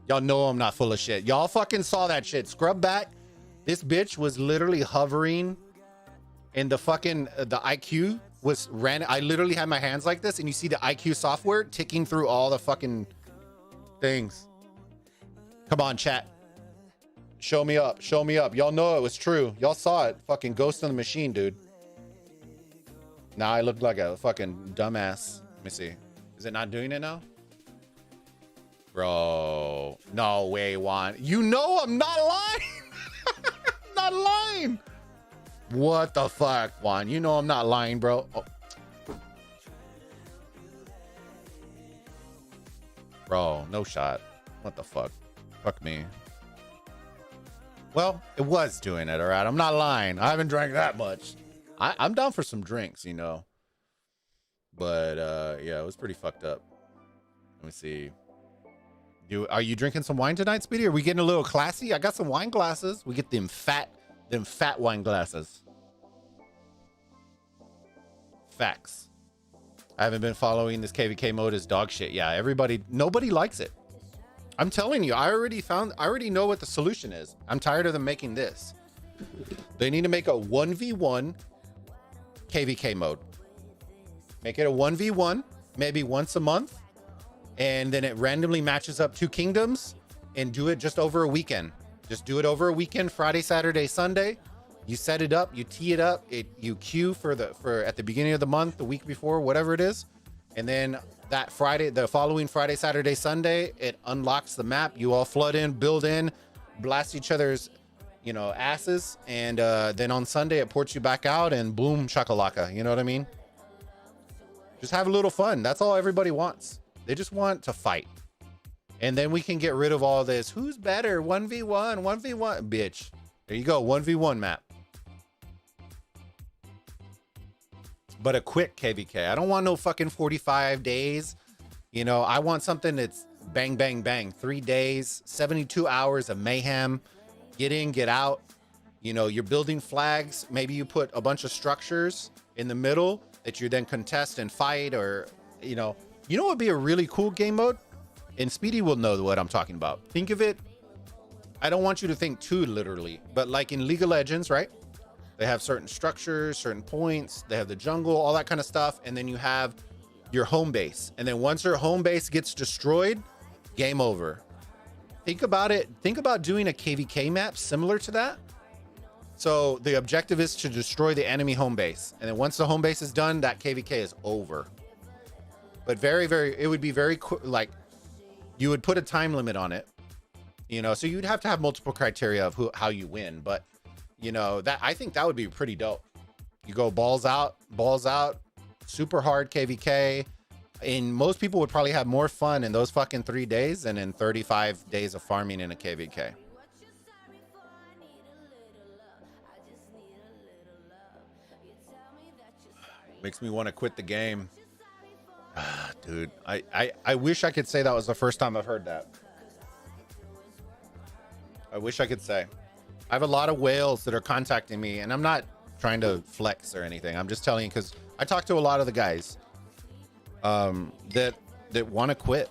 Y'all know I'm not full of shit. Y'all fucking saw that shit. Scrub back. This bitch was literally hovering, and the fucking the IQ was ran. I literally had my hands like this, and you see the IQ software ticking through all the fucking things. Come on, chat. Show me up. Show me up. Y'all know it was true. Y'all saw it. Fucking ghost in the machine, dude. Now I look like a fucking dumbass. Let me see. Is it not doing it now? Bro. No way, Juan. You know I'm not lying. I'm not lying. What the fuck, Juan? You know I'm not lying, bro. Oh. Bro, no shot. What the fuck? Fuck me. Well, it was doing it, all right? I'm not lying. I haven't drank that much. I'm down for some drinks, you know. But, yeah, it was pretty fucked up. Let me see. Are you drinking some wine tonight, Speedy? Are we getting a little classy? I got some wine glasses. We get them fat wine glasses. Facts. I haven't been following this KVK mode as dog shit. Yeah, nobody likes it. I'm telling you, I already know what the solution is. I'm tired of them making this. They need to make a 1v1 KVK mode. Make it a 1v1, maybe once a month. And then it randomly matches up 2 kingdoms and do it just over a weekend. Just do it over a weekend, Friday, Saturday, Sunday. You set it up, you tee it up, you queue for at the beginning of the month, the week before, whatever it is. And then that Friday, the following Friday, Saturday, Sunday, it unlocks the map. You all flood in, build in, blast each other's, you know, asses. And then on Sunday, it ports you back out and boom, shakalaka. You know what I mean? Just have a little fun. That's all everybody wants. They just want to fight. And then we can get rid of all this. Who's better? 1v1, 1v1. Bitch. There you go. 1v1 map. But a quick KVK. I don't want no fucking 45 days. You know, I want something that's bang, bang, bang. 3 days, 72 hours of mayhem. Get in, get out. You know, you're building flags. Maybe you put a bunch of structures in the middle that you then contest and fight, or, you know what would be a really cool game mode? And Speedy will know what I'm talking about. Think of it. I don't want you to think too literally, but like in League of Legends, right? They have certain structures, certain points. They have the jungle, all that kind of stuff. And then you have your home base. And then once your home base gets destroyed, game over. Think about it. Think about doing a KVK map similar to that. So the objective is to destroy the enemy home base. And then once the home base is done, that KVK is over. But it would be very quick. Like, you would put a time limit on it, you know, so you'd have to have multiple criteria of how you win. But, you know, I think that would be pretty dope. You go balls out, super hard KVK. And most people would probably have more fun in those fucking 3 days than in 35 days of farming in a KVK. Makes me want to quit the game. Dude, I wish I could say that was the first time I've heard that. I wish I could say. I have a lot of whales that are contacting me, and I'm not trying to flex or anything. I'm just telling you because I talk to a lot of the guys that want to quit.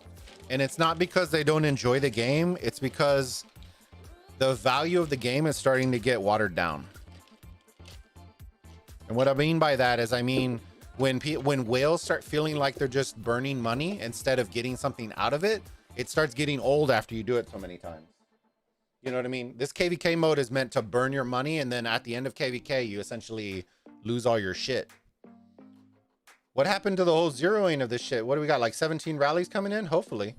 And it's not because they don't enjoy the game. It's because the value of the game is starting to get watered down. And what I mean by that is, I mean, when whales start feeling like they're just burning money instead of getting something out of it, it starts getting old after you do it so many times. You know what I mean? This KVK mode is meant to burn your money, and then at the end of KVK, you essentially lose all your shit. What happened to the whole zeroing of this shit? What do we got? Like 17 rallies coming in? Hopefully.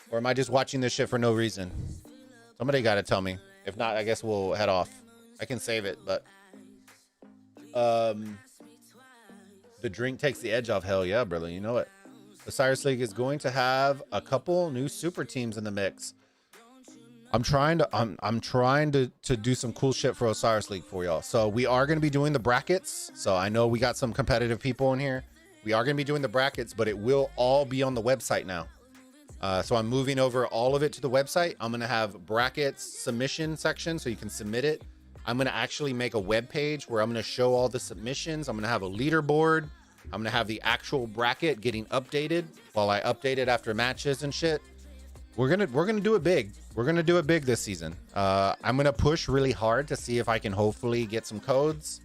Or am I just watching this shit for no reason? Somebody got to tell me. If not, I guess we'll head off. I can save it, but the drink takes the edge off. Hell yeah, brother. You know it. Osiris League is going to have a couple new super teams in the mix. I'm trying to do some cool shit for Osiris League for y'all. So we are going to be doing the brackets. So I know we got some competitive people in here. We are going to be doing the brackets, but it will all be on the website now. So I'm moving over all of it to the website. I'm going to have brackets submission section so you can submit it. I'm going to actually make a web page where I'm going to show all the submissions. I'm going to have a leaderboard. I'm going to have the actual bracket getting updated while I update it after matches and shit. We're going to do it big. We're going to do it big this season. I'm going to push really hard to see if I can hopefully get some codes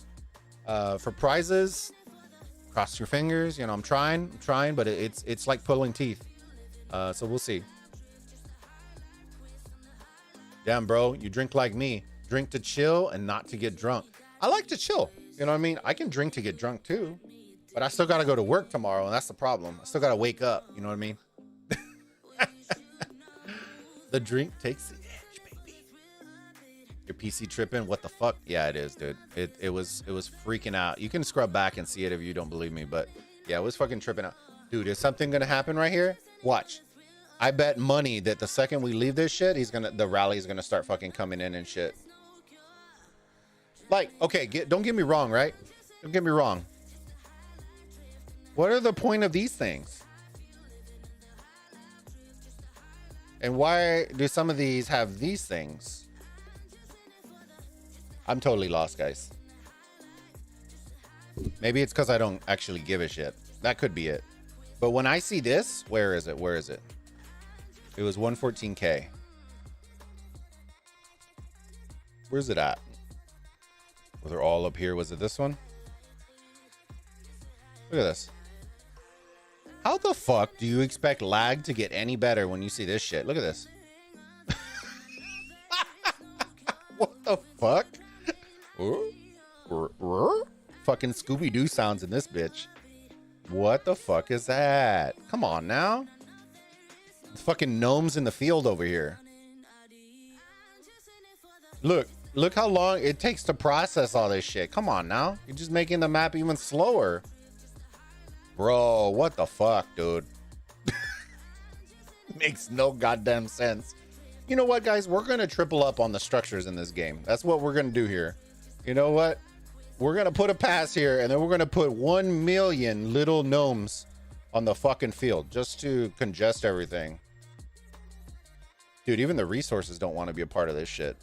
for prizes. Cross your fingers. You know, I'm trying, but it's like pulling teeth. So we'll see. Damn, bro, you drink like me. Drink to chill and not to get drunk. I like to chill. You know what I mean? I can drink to get drunk too, but I still got to go to work tomorrow, and that's the problem. I still got to wake up. You know what I mean? The drink takes the edge, baby. Your PC tripping? What the fuck? Yeah, it is, dude. It was freaking out. You can scrub back and see it if you don't believe me, but yeah, it was fucking tripping out. Dude, is something gonna happen right here? Watch. I bet money that the second we leave this shit, the rally's gonna start fucking coming in and shit. Like, okay, don't get me wrong, right? Don't get me wrong. What are the point of these things? And why do some of these have these things? I'm totally lost, guys. Maybe it's because I don't actually give a shit. That could be it. But when I see this, where is it? Where is it? It was 114K. Where's it at? Were they all up here? Was it this one? Look at this. How the fuck do you expect lag to get any better when you see this shit? Look at this. What the fuck? Fucking Scooby-Doo sounds in this bitch. What the fuck is that? Come on now. It's fucking gnomes in the field over here. Look how long it takes to process all this shit. Come on now. You're just making the map even slower. Bro, what the fuck, dude? Makes no goddamn sense. You know what, guys? We're going to triple up on the structures in this game. That's what we're going to do here. You know what? We're going to put a pass here, and then we're going to put 1 million little gnomes on the fucking field just to congest everything. Dude, even the resources don't want to be a part of this shit.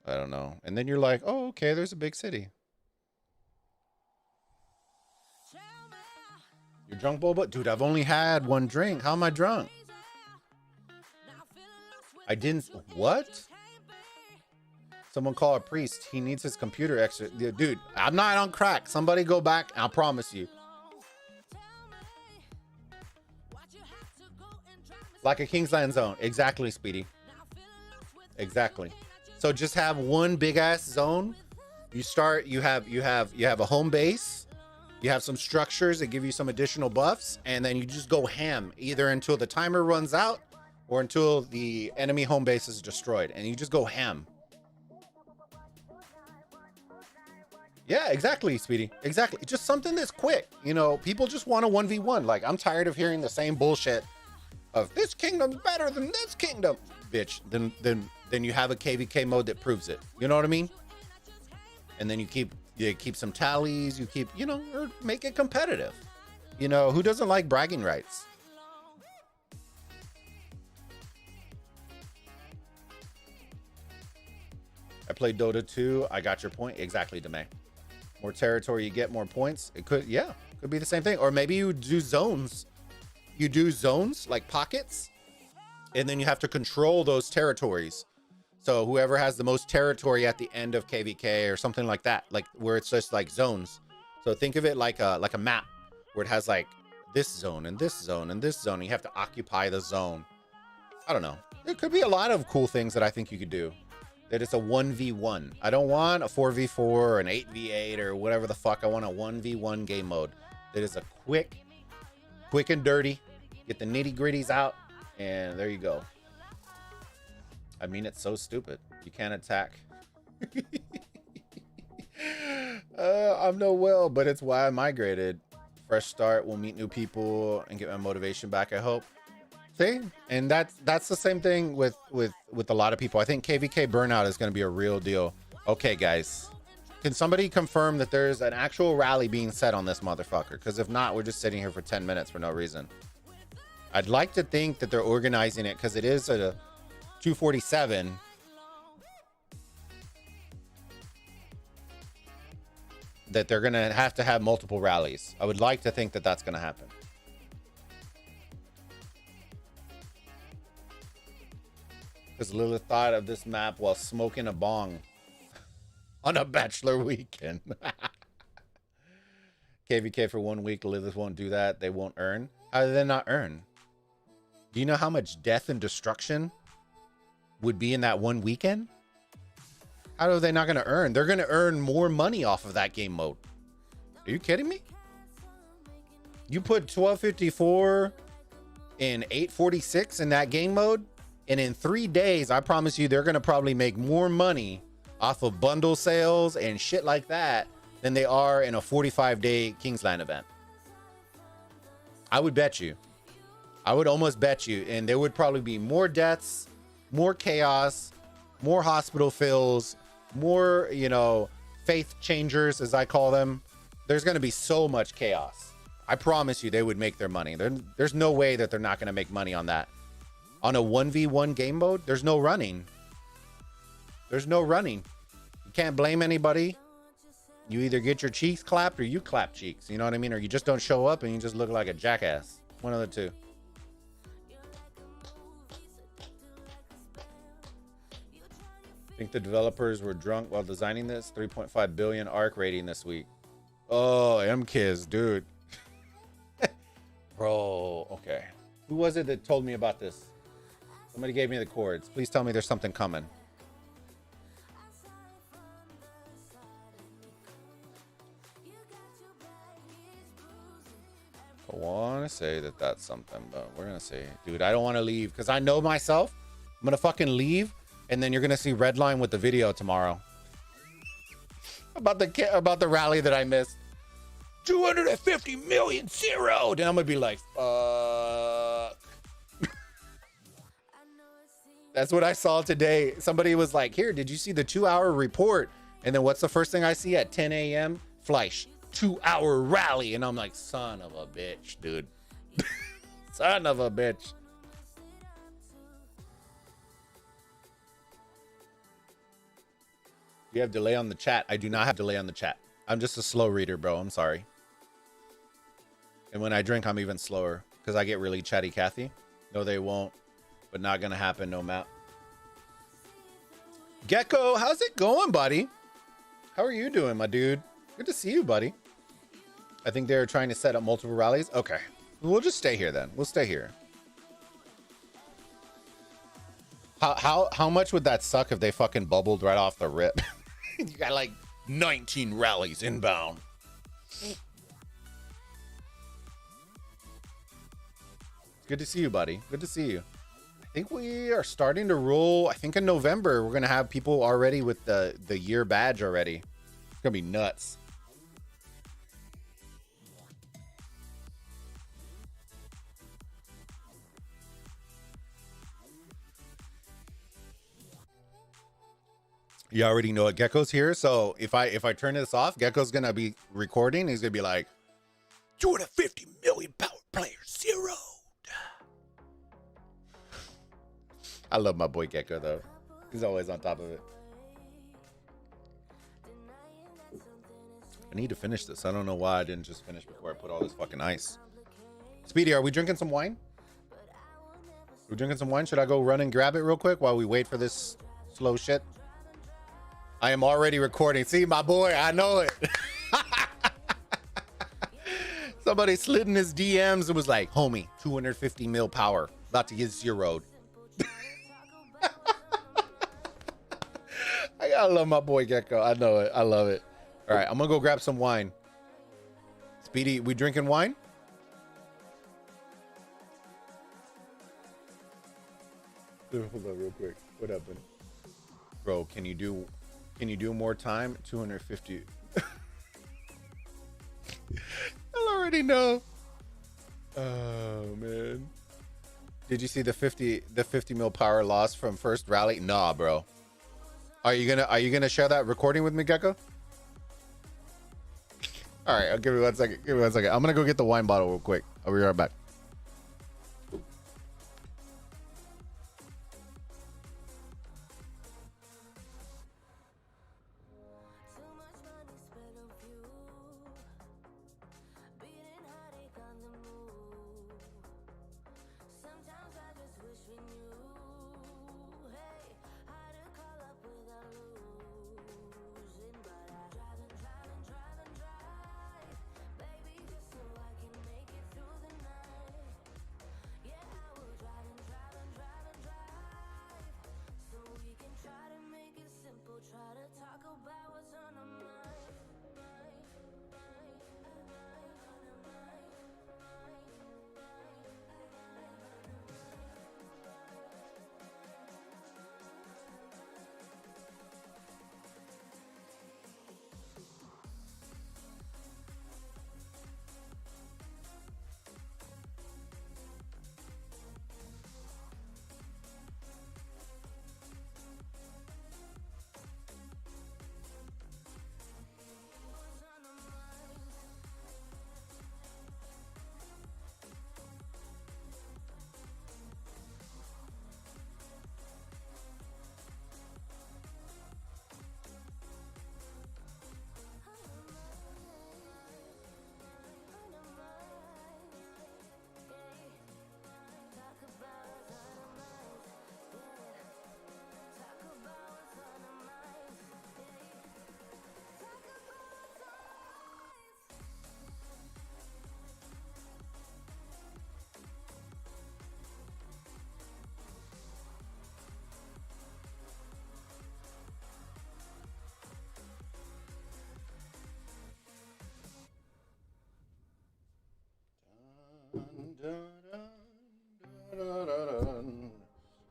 I don't know. And then you're like, oh, okay, there's a big city. You're drunk, Bulba? Dude, I've only had one drink. How am I drunk? I didn't... What? Someone call a priest. He needs his computer extra. Dude, I'm not on crack. Somebody go back. I'll promise you. Like a Kingsland zone. Exactly, Speedy. Exactly. So just have one big ass zone. You start, you have a home base. You have some structures that give you some additional buffs, and then you just go ham either until the timer runs out or until the enemy home base is destroyed, and you just go ham. Yeah, exactly, Speedy. Exactly. Just something that's quick. You know, people just want a 1v1. Like, I'm tired of hearing the same bullshit of this kingdom's better than this kingdom. Bitch, then you have a KVK mode that proves it. You know what I mean? And then you keep some tallies, you keep, you know, or make it competitive. You know, who doesn't like bragging rights? I played Dota 2. I got your point. Exactly, Demay. More territory you get, more points. It could, yeah, could be the same thing. Or maybe you do zones. You do zones, like pockets, and then you have to control those territories. So whoever has the most territory at the end of KVK or something like that, like where it's just like zones. So think of it like a map where it has like this zone and this zone and this zone. And you have to occupy the zone. I don't know. There could be a lot of cool things that I think you could do. That it's a 1v1. I don't want a 4v4 or an 8v8 or whatever the fuck. I want a 1v1 game mode. That is a quick and dirty. Get the nitty gritties out, and there you go. I mean, it's so stupid. You can't attack. I'm no Will, but it's why I migrated. Fresh start, we'll meet new people and get my motivation back, I hope. See? And that's the same thing with a lot of people. I think KVK burnout is going to be a real deal. Okay, guys. Can somebody confirm that there's an actual rally being set on this motherfucker? Because if not, we're just sitting here for 10 minutes for no reason. I'd like to think that they're organizing it because it is at a 247. That they're going to have multiple rallies. I would like to think that that's going to happen. Because Lilith thought of this map while smoking a bong on a bachelor weekend. KVK for 1 week. Lilith won't do that. They won't earn. How do they not earn? Do you know how much death and destruction would be in that 1 weekend? How are they not going to earn? They're going to earn more money off of that game mode. Are you kidding me? You put 1254 and 846 in that game mode, and in 3 days, I promise you, they're going to probably make more money off of bundle sales and shit like that than they are in a 45-day Kingsland event. I would bet you. I would almost bet you. And there would probably be more deaths, more chaos, more hospital fills, more, you know, faith changers, as I call them. There's going to be so much chaos. I promise you they would make their money. There's no way that they're not going to make money on that. On a 1v1 game mode, there's no running. There's no running. You can't blame anybody. You either get your cheeks clapped or you clap cheeks. You know what I mean? Or you just don't show up and you just look like a jackass. One of the two. Think the developers were drunk while designing this? 3.5 billion ARC rating this week. Oh, M-Kiz, dude. Bro, okay. Who was it that told me about this? Somebody gave me the chords. Please tell me there's something coming. I want to say that that's something, but we're going to see. Dude, I don't want to leave because I know myself. I'm going to fucking leave. And then you're going to see Redline with the video tomorrow. About the rally that I missed. 250 million zeroed. And I'm going to be like, fuck. That's what I saw today. Somebody was like, here, did you see the 2-hour report? And then what's the first thing I see at 10 a.m.? Fleisch, 2-hour rally. And I'm like, son of a bitch, dude. Son of a bitch. You have delay on the chat. I do not have delay on the chat. I'm just a slow reader, bro. I'm sorry. And when I drink, I'm even slower because I get really chatty Cathy. No, they won't. But not going to happen, no map. Gecko, how's it going, buddy? How are you doing, my dude? Good to see you, buddy. I think they're trying to set up multiple rallies. Okay. We'll just stay here then. We'll stay here. How much would that suck if they fucking bubbled right off the rip? You got like 19 rallies inbound. Good to see you, buddy. Good to see you. I think we are starting to roll. I think in November, we're going to have people already with the year badge already. It's going to be nuts. You already know it. Gecko's here, so if I turn this off, Gecko's gonna be recording. He's gonna be like, 250 million power players, zero. I love my boy Gecko though. He's always on top of it. I need to finish this. I don't know why I didn't just finish before I put all this fucking ice. Speedy, are we drinking some wine? We're drinking some wine. Should I go run and grab it real quick while we wait for this slow shit? I am already recording. See, my boy, I know it. Somebody slid in his DMs and was like, homie, 250 mil power. About to get zeroed. I gotta love my boy Gecko. I know it. I love it. All right, I'm gonna go grab some wine. Speedy, we drinking wine? Hold on real quick. What happened? Bro, can you do more time? 250. I already know. Oh man. Did you see the 50 mil power loss from first rally? Nah, bro. Are you gonna share that recording with me, Gecko? All right, give me 1 second. Give me 1 second. I'm gonna go get the wine bottle real quick. I'll be right back.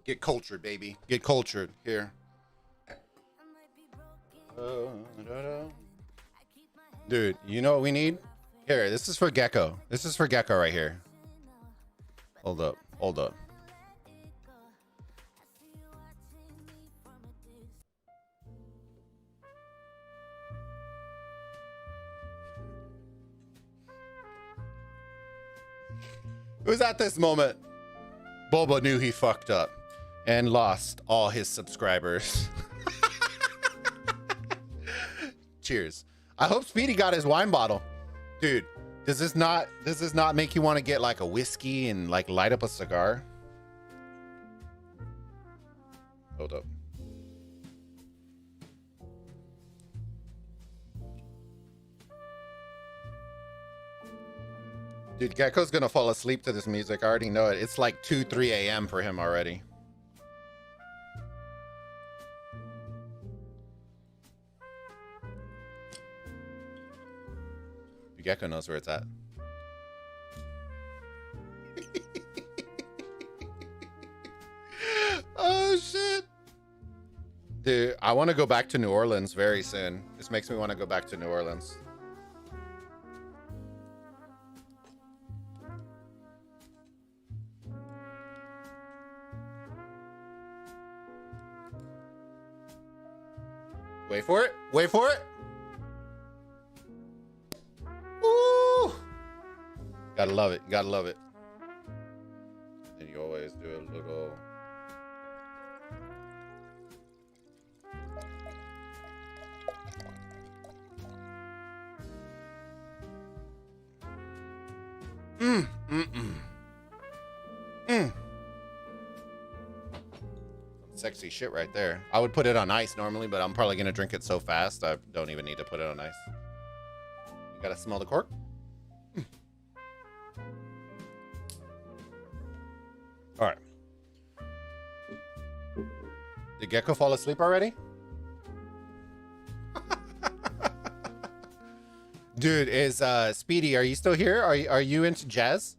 Get cultured, baby. Get cultured. Here. Dude, you know what we need? Here, this is for Gecko. This is for Gecko right here. Hold up. Hold up. It was at this moment Bulba knew he fucked up and lost all his subscribers. Cheers. I hope Speedy got his wine bottle. Dude, does this not make you want to get like a whiskey and like light up a cigar? Hold up. Dude, Gecko's gonna fall asleep to this music. I already know it. It's like 2, 3 a.m. for him already. Gecko knows where it's at. Oh shit. Dude, I want to go back to New Orleans very soon. This makes me want to go back to New Orleans. Wait for it. Wait for it. Ooh. Gotta love it. Gotta love it. And you always do a little. Sexy shit right there. I would put it on ice normally, but I'm probably gonna drink it so fast I don't even need to put it on ice. You gotta smell the cork. All right. Did Gecko fall asleep already? Dude, is Speedy, are you still here? Are you into jazz?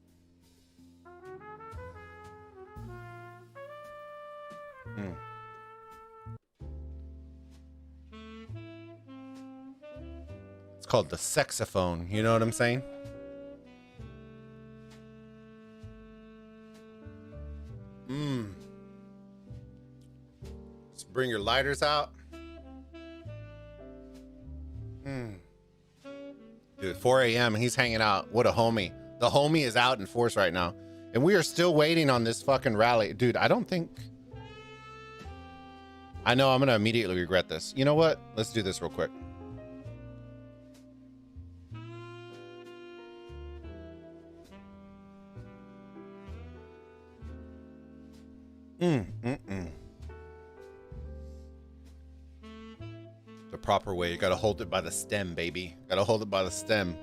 called the saxophone. You know what I'm saying? Let's bring your lighters out. Dude, 4 a.m. He's hanging out. What a homie. The homie is out in force right now. And we are still waiting on this fucking rally. Dude, I don't think... I know I'm going to immediately regret this. You know what? Let's do this real quick. The proper way. You got to hold it by the stem, baby. Got to hold it by the stem.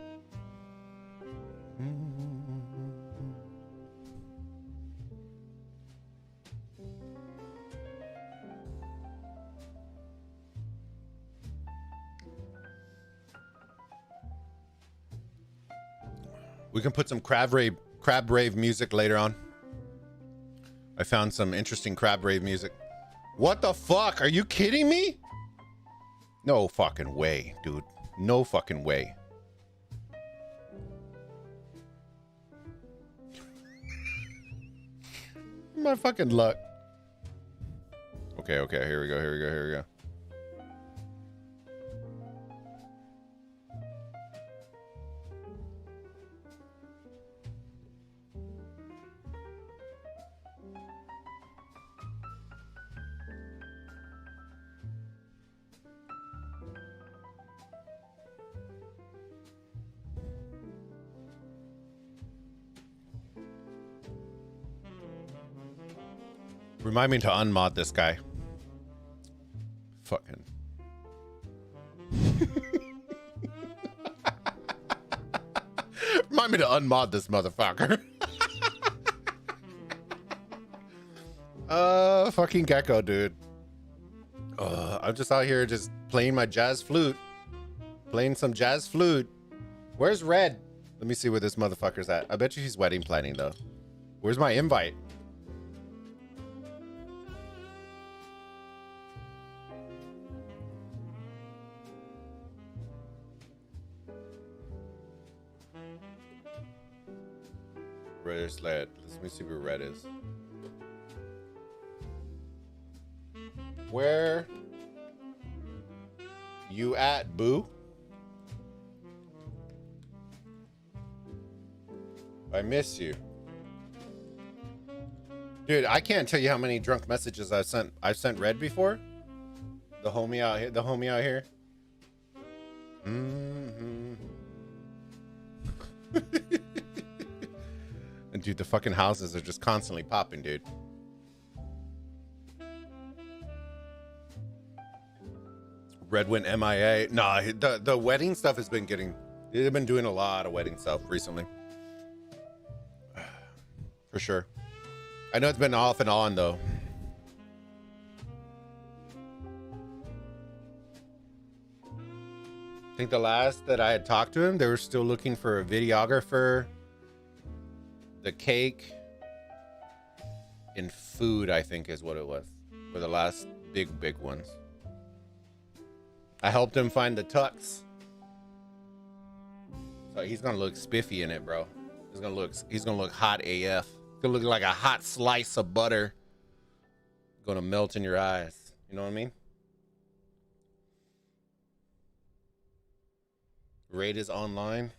We can put some crab rave music later on. I found some interesting crab rave music. What the fuck? Are you kidding me? No fucking way, dude. No fucking way. My fucking luck. Okay, here we go. Remind me to unmod this guy. Fucking. Remind me to unmod this motherfucker. Fucking gecko, dude. I'm just out here just playing my jazz flute. Playing some jazz flute. Where's Red? Let me see where this motherfucker's at. I bet you he's wedding planning, though. Where's my invite? Where's Red? Let me see where Red is. Where you at, boo? I miss you. Dude, I can't tell you how many drunk messages I've sent Red before. The homie out here. And dude, the fucking houses are just constantly popping, dude. Red went MIA. Nah, the wedding stuff has been getting... They've been doing a lot of wedding stuff recently. For sure. I know it's been off and on, though. I think the last that I had talked to him, they were still looking for a videographer, the cake, and food, I think is what it was. For the last big ones. I helped him find the tux. So he's gonna look spiffy in it, bro. He's gonna look hot AF. He's gonna look like a hot slice of butter. Gonna melt in your eyes. You know what I mean? Raid is online.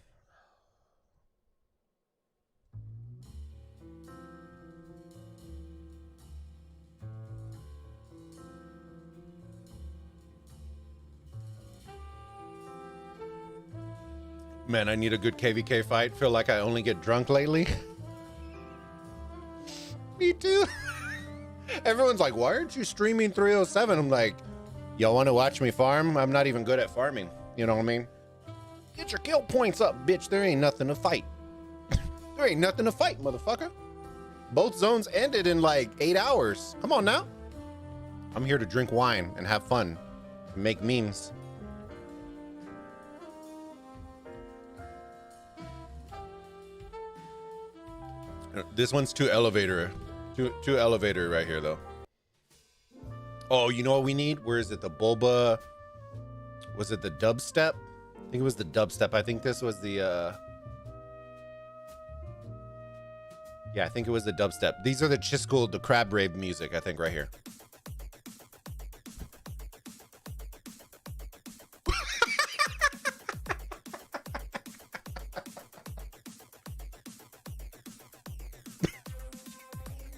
Man, I need a good KVK fight. Feel like I only get drunk lately. Me too. Everyone's like, why aren't you streaming 307? I'm like, y'all want to watch me farm? I'm not even good at farming. You know what I mean? Get your kill points up, bitch. There ain't nothing to fight. There ain't nothing to fight, motherfucker. Both zones ended in like 8 hours. Come on now. I'm here to drink wine and have fun and make memes. This one's too elevator right here, though. Oh, you know what we need? Where is it? The Bulba. Was it the dubstep? think it was the dubstep. I think this was the yeah, I think it was the dubstep. These are the Chisco, the crab rave music, I think, right here.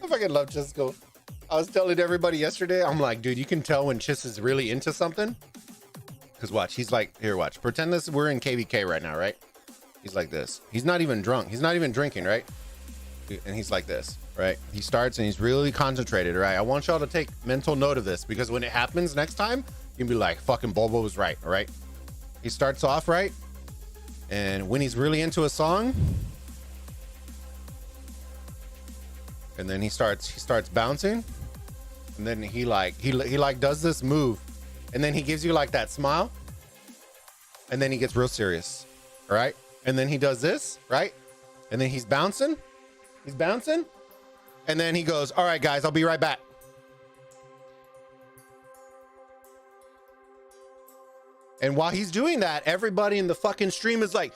I fucking love Chisco. I was telling everybody yesterday, I'm like, dude, you can tell when Chis is really into something. Because watch, he's like, here, watch. Pretend this, we're in KVK right now, right? He's like this. He's not even drunk. He's not even drinking, right? And he's like this, right? He starts and he's really concentrated, right? I want y'all to take mental note of this because when it happens next time, you can be like, fucking Bulba was right, all right? He starts off right. And when he's really into a song, and then he starts bouncing, and then he does this move, and then he gives you like that smile, and then he gets real serious, all right? And then he does this, right? And then he's bouncing, and then he goes, all right, guys, I'll be right back. And while he's doing that, everybody in the fucking stream is like,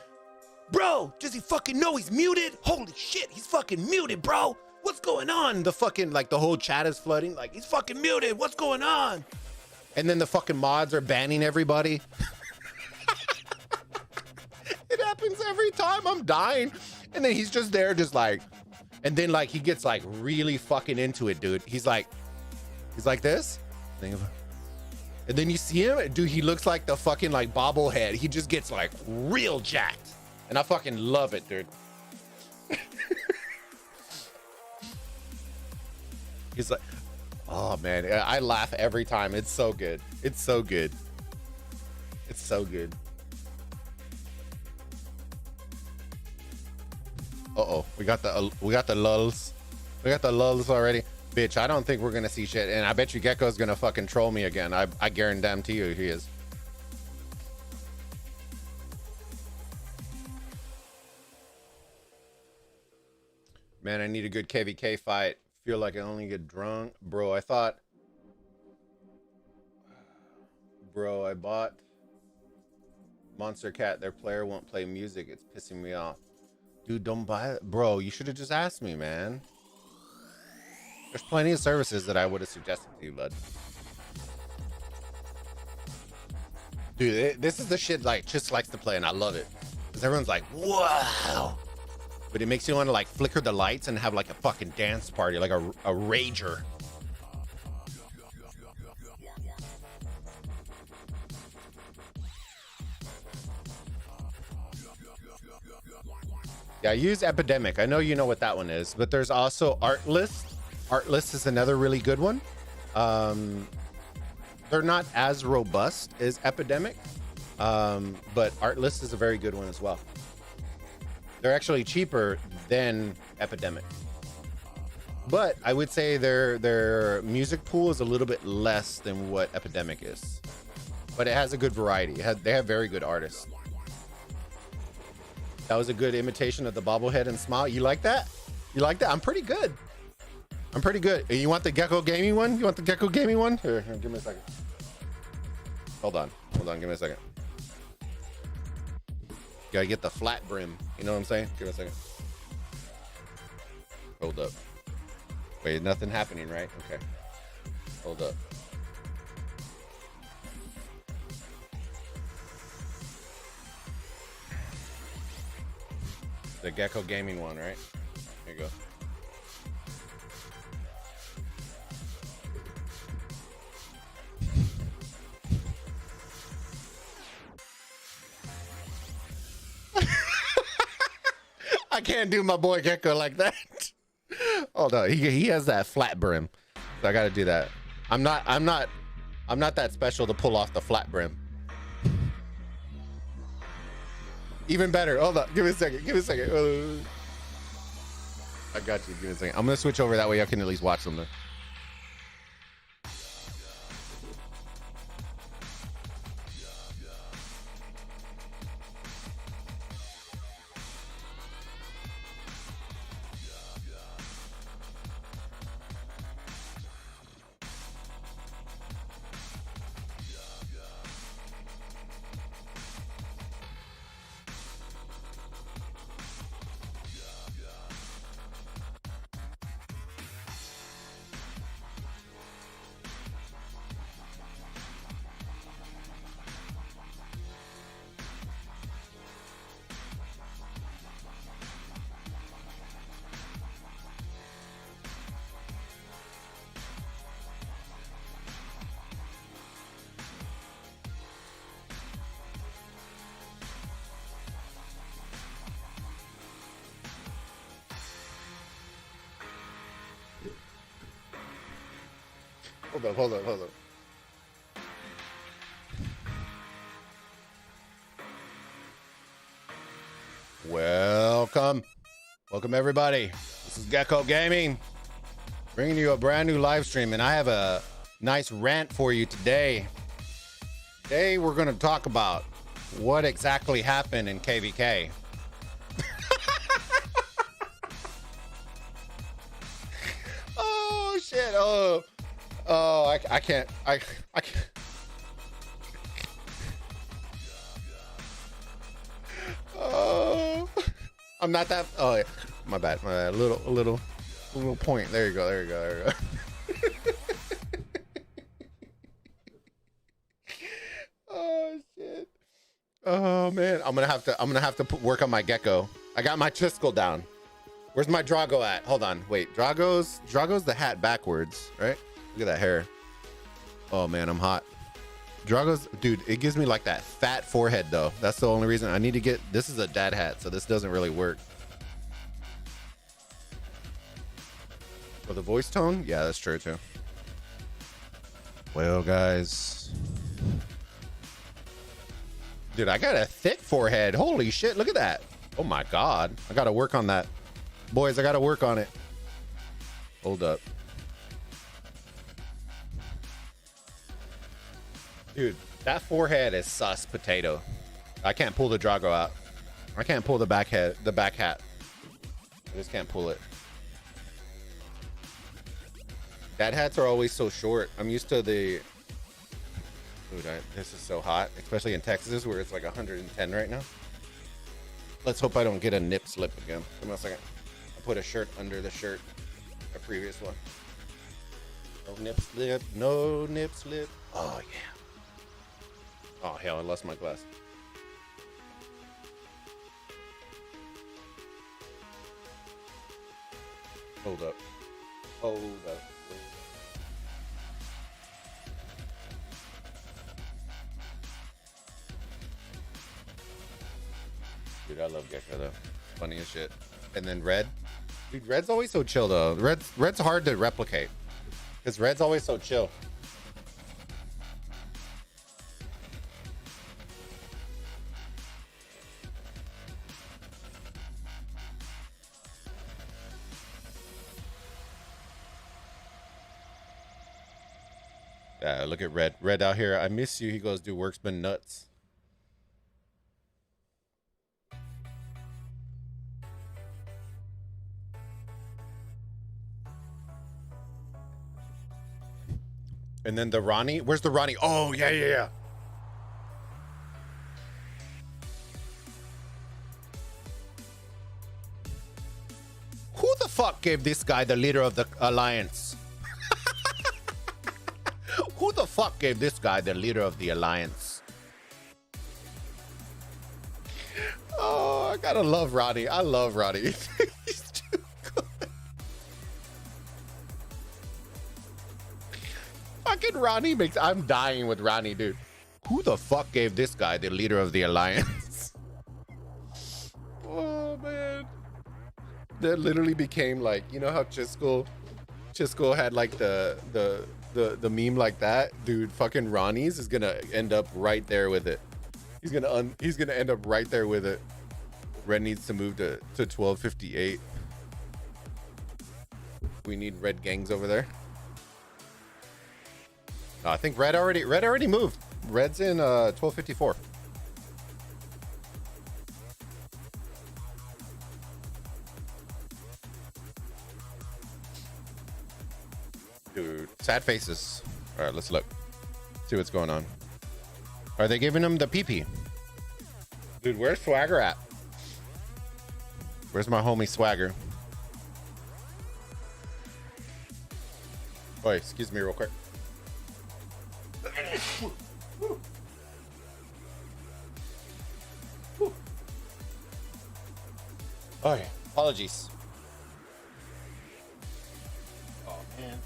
bro, does he fucking know he's muted? Holy shit, he's fucking muted, bro. What's going on? The fucking, like, the whole chat is flooding. Like, he's fucking muted. What's going on? And then the fucking mods are banning everybody. It happens every time. I'm dying. And then he's just there, just like, and then like he gets like really fucking into it, dude. He's like this. And then you see him, dude, he looks like the fucking like bobblehead. He just gets like real jacked. And I fucking love it, dude. He's like, oh man, I laugh every time. It's so good. It's so good. It's so good. Uh-oh, we got the lulls. We got the lulls already. Bitch, I don't think we're gonna see shit. And I bet you Gecko's gonna fucking troll me again. I guarantee you he is. Man, I need a good KVK fight. Feel like I only get drunk. Bro, I bought Monster Cat. Their player won't play music. It's pissing me off. Dude, don't buy it. Bro, you should have just asked me, man. There's plenty of services that I would have suggested to you, bud. Dude, this is the shit like Chis likes to play, and I love it. Because everyone's like, wow. But it makes you want to like flicker the lights and have like a fucking dance party, like a rager. Yeah, use Epidemic. I know you know what that one is, but there's also Artlist. Artlist is another really good one. They're not as robust as Epidemic, but Artlist is a very good one as well. They're actually cheaper than Epidemic, but I would say their music pool is a little bit less than what Epidemic is, but it has a good variety. They have very good artists. That was a good imitation of the bobblehead and smile. You like that? You like that? I'm pretty good. I'm pretty good. You want the Gecko Gaming one? You want the Gecko Gaming one? Here, give me a second. Hold on. Give me a second. Gotta get the flat brim. You know what I'm saying? Give me a second. Hold up. Wait, nothing happening, right? Okay. Hold up. The Gecko Gaming one, right? Here you go. I can't do my boy Gecko like that. Hold on, he has that flat brim, so I got to do that. I'm not that special to pull off the flat brim. Even better. Hold on, give me a second. I got you. Give me a second. I'm gonna switch over that way I can at least watch them. hold up, hold up. Welcome everybody. This is Gecko Gaming, bringing you a brand new live stream, and I have a nice rant for you today. Today we're going to talk about what exactly happened in KVK. Oh shit! I can't. I can't. Oh, I'm not that. Oh, yeah. My bad. My bad. A little point. There you go. There you go. There you go. Oh shit. Oh man, I'm gonna have to work on my gecko. I got my Triskel down. Where's my Drago at? Hold on. Wait, Drago's the hat backwards, right? Look at that hair. Oh man, I'm hot. Drago's, dude, it gives me like that fat forehead though. That's the only reason I need to get, this is a dad hat, so this doesn't really work. For the voice tone? Yeah, that's true too. Well, guys. Dude, I got a thick forehead. Holy shit, look at that. Oh my God. I gotta work on that. Boys, I gotta work on it. Hold up. Dude, that forehead is sus potato. I can't pull the Drago out. I can't pull the back hat. I just can't pull it. Dad hats are always so short. I'm used to the... Dude, this is so hot, especially in Texas where it's like 110 right now. Let's hope I don't get a nip slip again. Give me a second. I put a shirt under the shirt. A previous one. No nip slip. No nip slip. Oh, yeah. Oh, hell, I lost my glass. Hold up. Hold up. Dude, I love Gecko though. Funny as shit. And then Red. Dude, Red's always so chill though. Red's hard to replicate. Because Red's always so chill. Look at Red. Red out here. I miss you. He goes, dude, work's been nuts. And then the Ronnie. Where's the Ronnie? Oh, yeah, yeah, yeah. Who the fuck gave this guy the leader of the alliance? Who the fuck gave this guy the leader of the alliance? Oh, I gotta love Ronnie. I love Ronnie. He's too good. Fucking Ronnie makes... I'm dying with Ronnie, dude. Who the fuck gave this guy the leader of the alliance? Oh, man. That literally became like... You know how Chisco had like the meme like that? Dude, fucking Ronnie's is gonna end up right there with it. He's gonna end up right there with it. Red needs to move to 1258. We need red gangs over there. I think red already moved. Red's in 1254. Dude, sad faces. All right, let's look. See what's going on. Are they giving him the PP? Dude, where's Swagger at? Where's my homie Swagger? Oh, excuse me real quick. Oh, apologies. Oh, man.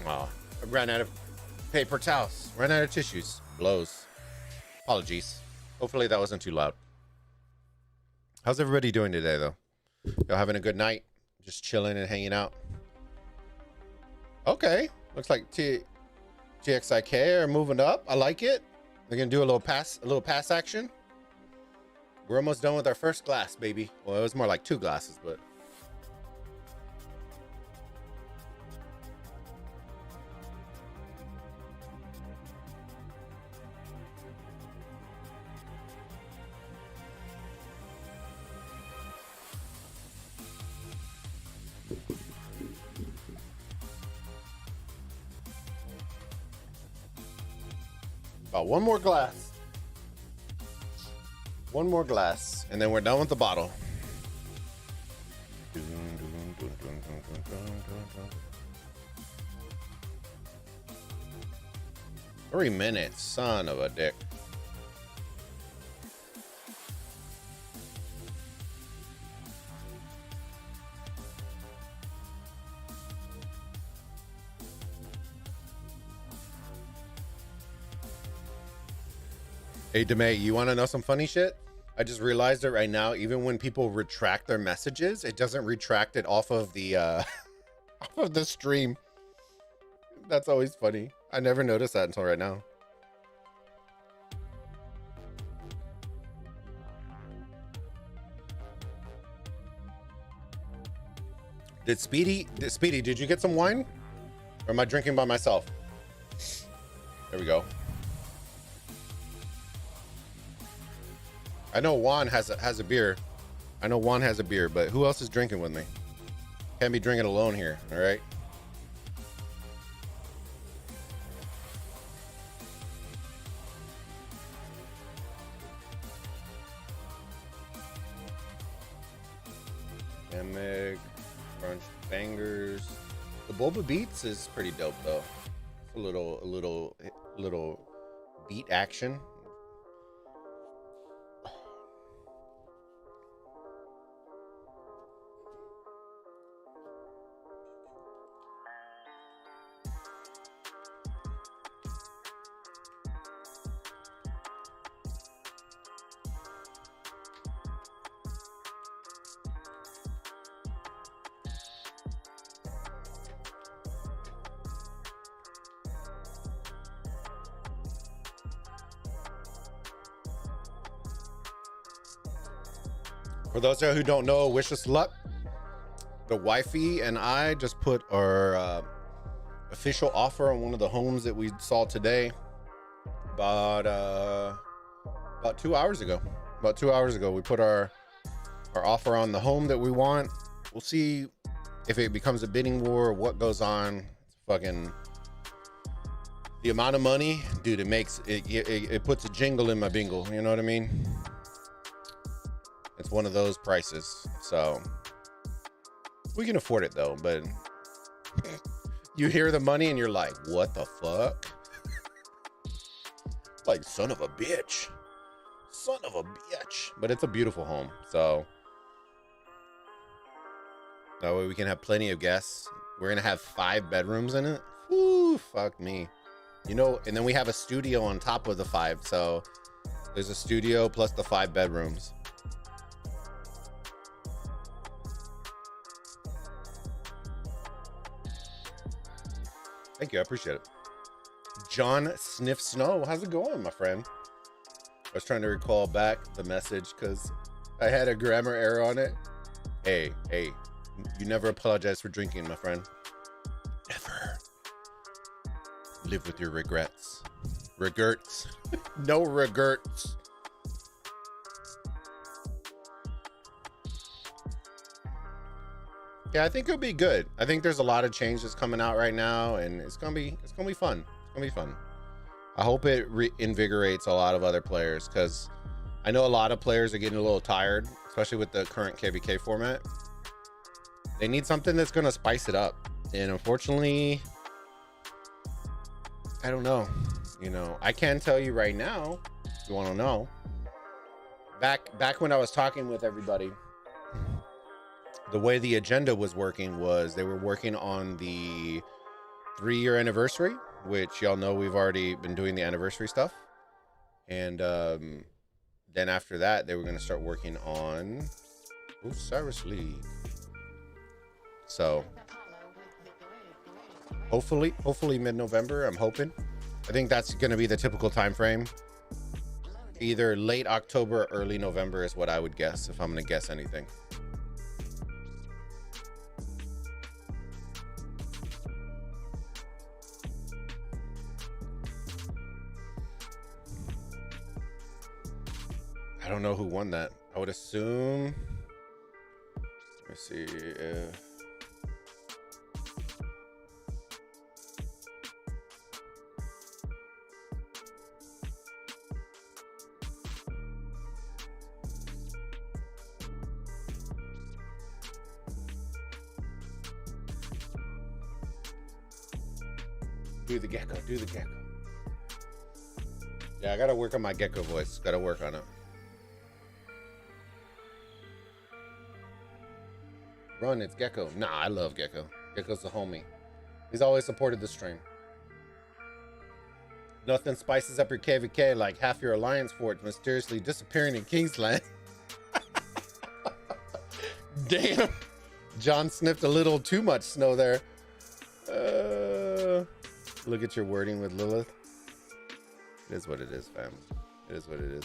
Oh, I ran out of paper towels. Ran out of tissues. Blows. Apologies. Hopefully that wasn't too loud. How's everybody doing today, though? Y'all having a good night? Just chilling and hanging out. Okay, looks like TXIK are moving up. I like it. They're gonna do a little pass action. We're almost done with our first glass, baby. Well, it was more like 2 glasses, but about one more glass. One more glass, and then we're done with the bottle. 3 minutes, son of a dick. Hey, Demay, you want to know some funny shit? I just realized it right now. Even when people retract their messages, it doesn't retract it off of the off of the stream. That's always funny. I never noticed that until right now. Speedy, did you get some wine? Or am I drinking by myself? There we go. I know Juan has a beer. I know Juan has a beer, but who else is drinking with me? Can't be drinking alone here, all right? Meg, crunch bangers. The Bulba beats is pretty dope though. It's a little beat action. For those of you who don't know, wish us luck. The wifey and I just put our official offer on one of the homes that we saw today about 2 hours ago. About 2 hours ago, we put our offer on the home that we want. We'll see if it becomes a bidding war or what goes on. It's fucking the amount of money, dude. It makes it puts a jingle in my bingle. You know what I mean? It's one of those prices, so we can afford it though. But you hear the money and you're like, what the fuck? Like, son of a bitch. But it's a beautiful home, so that way we can have plenty of guests. We're gonna have 5 bedrooms in it. Woo, fuck me. You know, and then we have a studio on top of the 5, so there's a studio plus the 5 bedrooms. Thank you, I appreciate it. John Sniff Snow, how's it going, my friend? I was trying to recall back the message because I had a grammar error on it. Hey, you never apologize for drinking, my friend. Never. Live with your regrets. Regrets. No regrets. Yeah, I think it'll be good. I think there's a lot of changes coming out right now, and it's gonna be fun. It's gonna be fun. I hope it reinvigorates a lot of other players, because I know a lot of players are getting a little tired, especially with the current KVK format. They need something that's gonna spice it up, and unfortunately, I don't know. You know, I can tell you right now, if you want to know. Back when I was talking with everybody, the way the agenda was working was they were working on the 3-year anniversary, which y'all know we've already been doing the anniversary stuff. And then after that, they were going to start working on Osiris League. So hopefully mid-November, I'm hoping. I think that's going to be the typical time frame. Either late October or early November is what I would guess, if I'm going to guess anything. I don't know who won that. I would assume. Let me see. Do the gecko. Do the gecko. Yeah, I gotta work on my gecko voice. Gotta work on it. Run, it's Gecko. Nah, I love Gecko. Gecko's the homie. He's always supported the stream. Nothing spices up your KVK like half your alliance fort mysteriously disappearing in Kingsland. Damn. John sniffed a little too much snow there. Look at your wording with Lilith. It is what it is, fam. It is what it is.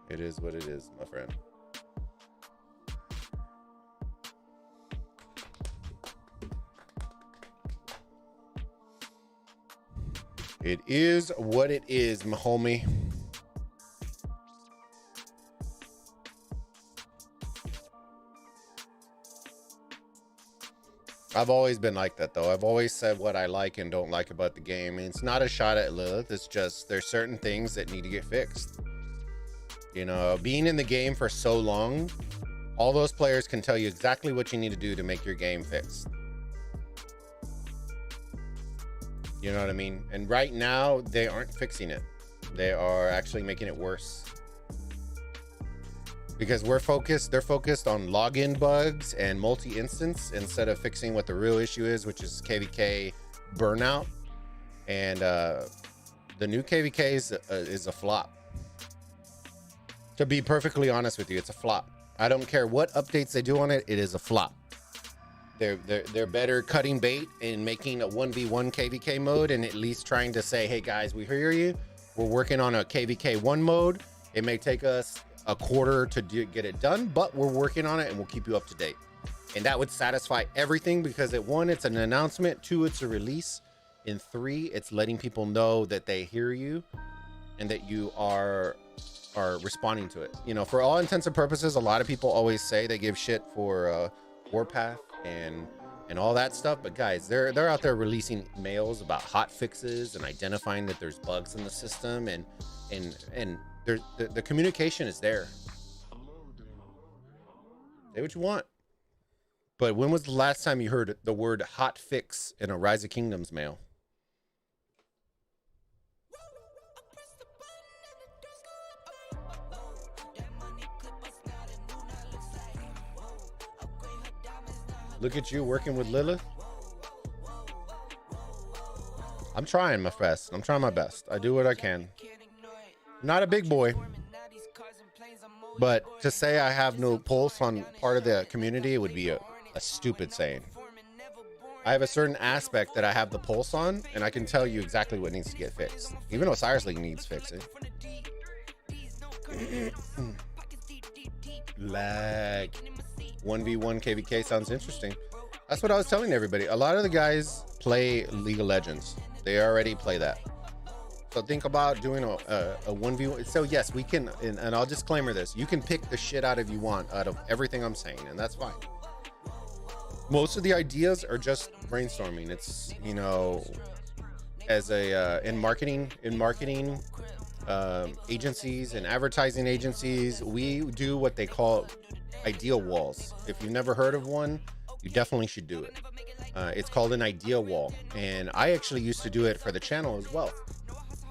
It is what it is, my friend. It is what it is, my homie. I've always been like that, though. I've always said what I like and don't like about the game. And it's not a shot at Lilith. It's just there's certain things that need to get fixed. You know, being in the game for so long, all those players can tell you exactly what you need to do to make your game fixed. You know what I mean? And right now, they aren't fixing it. They are actually making it worse. Because they're focused on login bugs and multi-instance instead of fixing what the real issue is, which is KVK burnout. And the new KVK is a flop. To be perfectly honest with you, it's a flop. I don't care what updates they do on it, it is a flop. They're better cutting bait and making a 1v1 KVK mode and at least trying to say, hey guys, we hear you. We're working on a KVK 1 mode. It may take us a quarter to get it done, but we're working on it and we'll keep you up to date. And that would satisfy everything because at 1, it's an announcement, 2, it's a release, in 3, it's letting people know that they hear you and that you are responding to it. You know, for all intents and purposes, a lot of people always say they give shit for Warpath and all that stuff, but guys, they're out there releasing mails about hot fixes and identifying that there's bugs in the system, and the communication is there. Say what you want, but when was the last time you heard the word hot fix in a Rise of Kingdoms mail? Look at you working with Lilith. I'm trying my best. I'm trying my best. I do what I can. Not a big boy, but to say I have no pulse on part of the community would be a stupid saying. I have a certain aspect that I have the pulse on, and I can tell you exactly what needs to get fixed. Even though Osiris League needs fixing. Lag. 1v1 KVK sounds interesting. That's what I was telling everybody. A lot of the guys play League of Legends. They already play that. So think about doing a 1v1. So yes, we can, and I'll disclaimer this. You can pick the shit out of you want out of everything I'm saying, and that's fine. Most of the ideas are just brainstorming. It's, you know, as a in marketing agencies and advertising agencies, we do what they call idea walls. If you've never heard of one, you definitely should do it. It's called an idea wall, and I actually used to do it for the channel as well.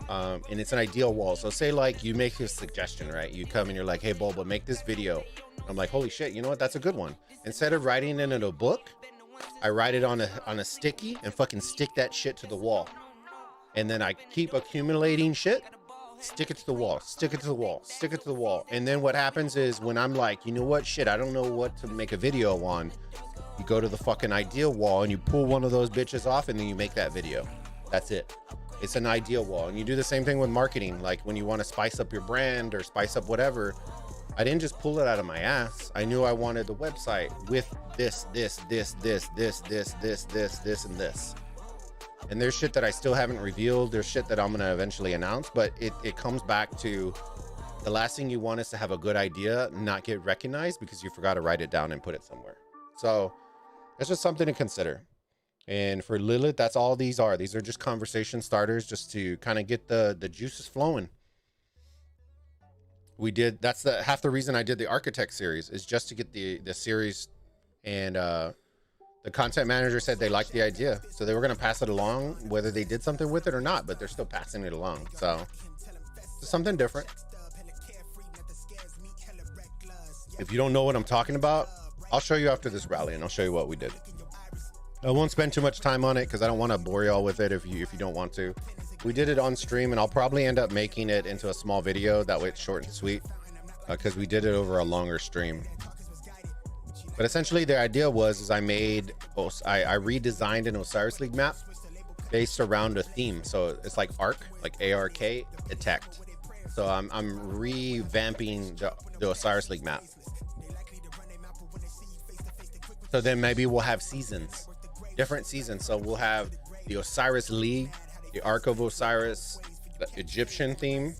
And it's an idea wall. So say like you make a suggestion, right? You come and you're like, hey Bulba, make this video. I'm like, holy shit, you know what? That's a good one. Instead of writing it in a book, I write it on a sticky and fucking stick that shit to the wall. And then I keep accumulating shit stick it to the wall, stick it to the wall, stick it to the wall. And then what happens is when I'm like, you know what, shit, I don't know what to make a video on, you go to the fucking idea wall and you pull one of those bitches off and then you make that video. That's it. It's an idea wall. And you do the same thing with marketing. Like when you want to spice up your brand or spice up whatever, I didn't just pull it out of my ass. I knew I wanted the website with this, and this. And there's shit that I still haven't revealed. There's shit that I'm going to eventually announce, but it comes back to the last thing you want is to have a good idea, not get recognized because you forgot to write it down and put it somewhere. So it's just something to consider. And for Lilith, that's all these are. These are just conversation starters just to kind of get the juices flowing. That's half the reason I did the architect series is just to get the series. And the content manager said they liked the idea, so they were going to pass it along whether they did something with it or not, but they're still passing it along. So it's something different. If you don't know what I'm talking about, I'll show you after this rally and I'll show you what we did. I won't spend too much time on it because I don't want to bore y'all with it if you don't want to. We did it on stream, and I'll probably end up making it into a small video. That way it's short and sweet because we did it over a longer stream. But essentially the idea was I redesigned an Osiris League map based around a theme. So it's like ARK, like ARK, attacked. So I'm revamping the Osiris League map. So then maybe we'll have seasons, different seasons. So we'll have the Osiris League, the Ark of Osiris, the Egyptian theme.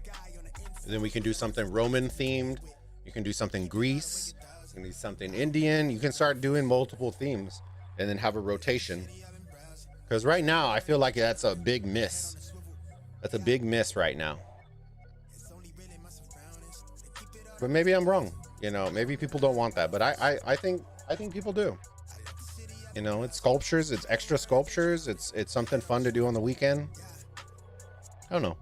And then we can do something Roman themed. You can do something Greece. You can do something Indian. You can start doing multiple themes and then have a rotation. Because right now, I feel like that's a big miss. That's a big miss right now. But maybe I'm wrong. You know, maybe people don't want that. But I think people do. You know, it's sculptures, it's extra sculptures, it's something fun to do on the weekend. I don't know.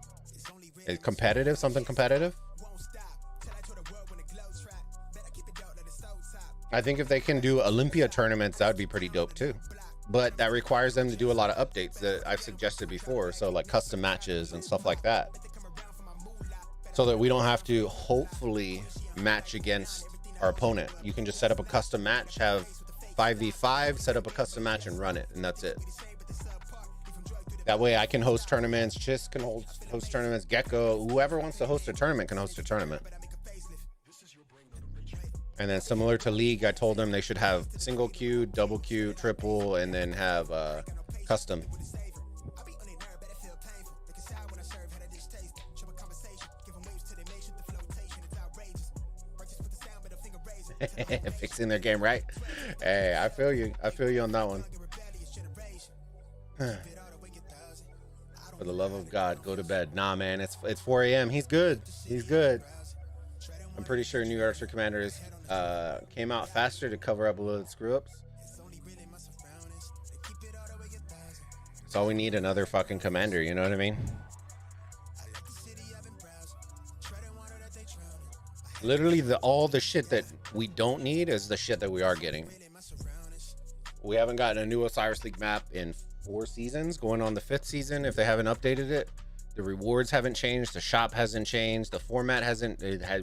It's competitive, something competitive. I think if they can do Olympia tournaments, that would be pretty dope too. But that requires them to do a lot of updates that I've suggested before. So like custom matches and stuff like that. So that we don't have to hopefully match against our opponent. You can just set up a custom match, have 5v5, set up a custom match and run it, and that's it. That way I can host tournaments, Chiss can host tournaments, Gecko, whoever wants to host a tournament can host a tournament. And then similar to League, I told them they should have single queue, double queue, triple, and then have custom. Fixing their game, right? Hey, I feel you on that one. For the love of God, go to bed. Nah, man, it's 4 a.m. He's good. I'm pretty sure New York's Commanders came out faster to cover up a little screw ups. So we need another fucking commander, you know what I mean? Literally all the shit that we don't need is the shit that we are getting. We haven't gotten a new Osiris League map in 4 seasons, going on the 5th season if they haven't updated it. The rewards haven't changed, the shop hasn't changed, the format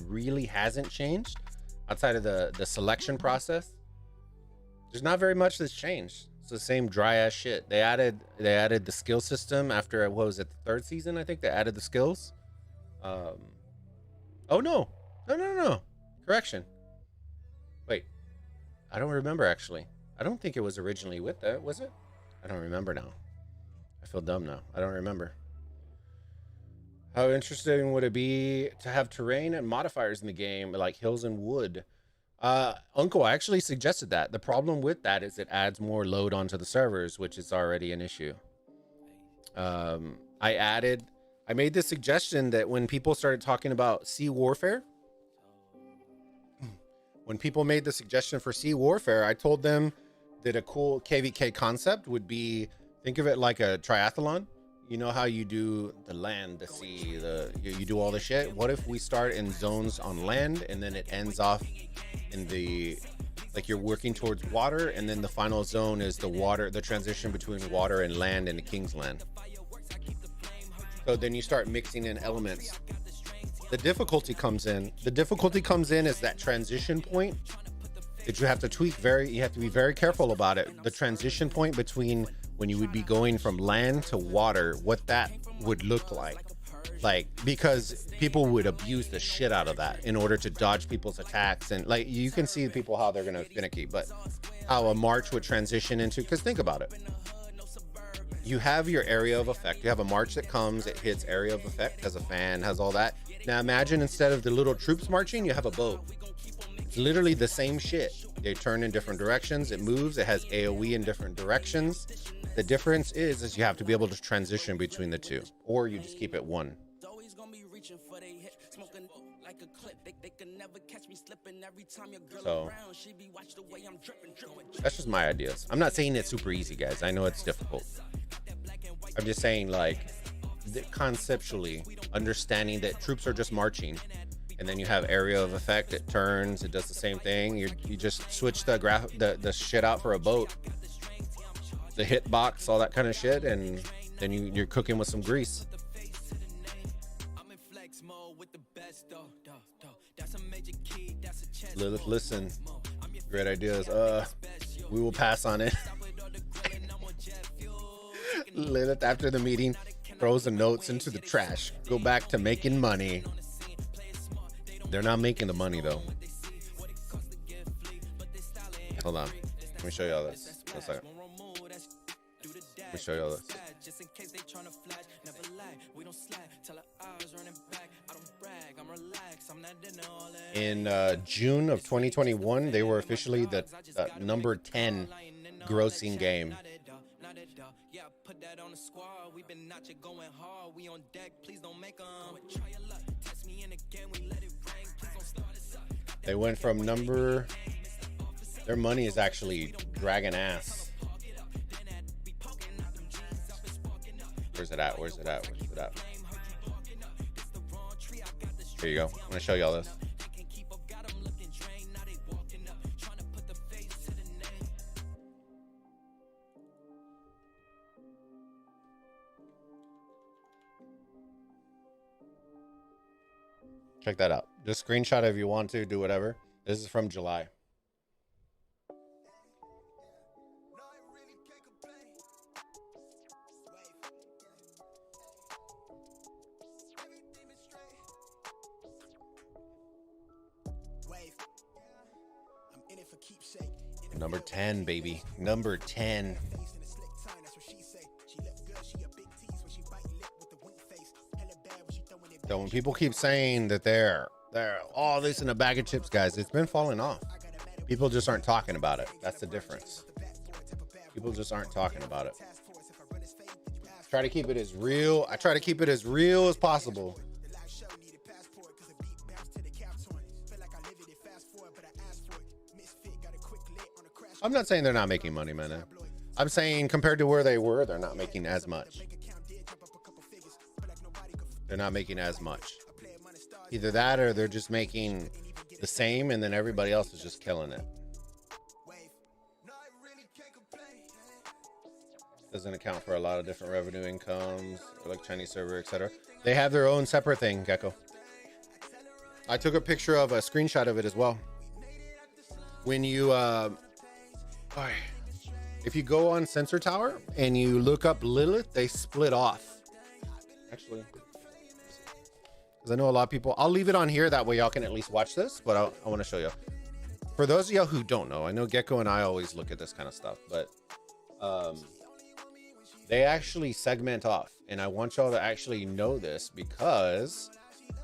really hasn't changed outside of the selection process. There's not very much that's changed. It's the same dry ass shit. They added the skill system after, what was it, the 3rd season? I think they added the skills. Oh no. No. Correction. Wait. I don't remember, actually. I don't think it was originally with that, was it? I don't remember now. I feel dumb now. I don't remember. How interesting would it be to have terrain and modifiers in the game, like hills and wood? Uncle, I actually suggested that. The problem with that is it adds more load onto the servers, which is already an issue. I made this suggestion that when people started talking about sea warfare, when people made the suggestion for sea warfare, I told them that a cool KVK concept would be, think of it like a triathlon. You know how you do the land, the sea, you do all the shit. What if we start in zones on land and then it ends off in like you're working towards water, and then the final zone is the transition between water and land in the King's Land. So then you start mixing in elements The difficulty comes in. The difficulty comes in is that transition point that you have to tweak you have to be very careful about it. The transition point between when you would be going from land to water, what that would look like. Like, because people would abuse the shit out of that in order to dodge people's attacks. And like, you can see people how they're going to finicky, but how a march would transition into, because think about it. You have your area of effect. You have a march that comes, it hits area of effect, has a fan, has all that. Now imagine instead of the little troops marching, you have a boat. It's literally the same shit. They turn in different directions. It moves. It has AoE in different directions. The difference is you have to be able to transition between the two, or you just keep it one. So that's just my ideas. I'm not saying it's super easy, guys. I know it's difficult. I'm just saying, like, conceptually understanding that troops are just marching, and then you have area of effect. It turns. It does the same thing. You just switch the shit out for a boat, the hitbox, all that kind of shit, and then you're cooking with some grease. Lilith, listen, great ideas. We will pass on it. Lilith, after the meeting, throws the notes into the trash. Go back to making money. They're not making the money though. Hold on. Let me show y'all this. One second. Let me show y'all this. In June of 2021, they were officially the number 10 grossing game. They went from their money is actually dragging ass. Where's it at? Where's it at? Where's it at? Here you go. I'm gonna show y'all this. Check that out. Just screenshot it if you want to, do whatever. This is from July. Number 10, baby. Number 10. So when people keep saying that they're all this in a bag of chips, guys, it's been falling off. People just aren't talking about it. That's the difference. People just aren't talking about it. Try to keep it as real. I try to keep it as real as possible. I'm not saying they're not making money, man. I'm saying compared to where they were, they're not making as much. They're not making as much. Either that or they're just making the same and then everybody else is just killing it. Doesn't account for a lot of different revenue incomes, like Chinese server, etc. They have their own separate thing, Gecko. I took a picture of a screenshot of it as well. When you, if you go on Sensor Tower and you look up Lilith, they split off. Actually, because I know a lot of people, I'll leave it on here. That way y'all can at least watch this, but I want to show you. For those of y'all who don't know, I know Gecko and I always look at this kind of stuff, but they actually segment off. And I want y'all to actually know this, because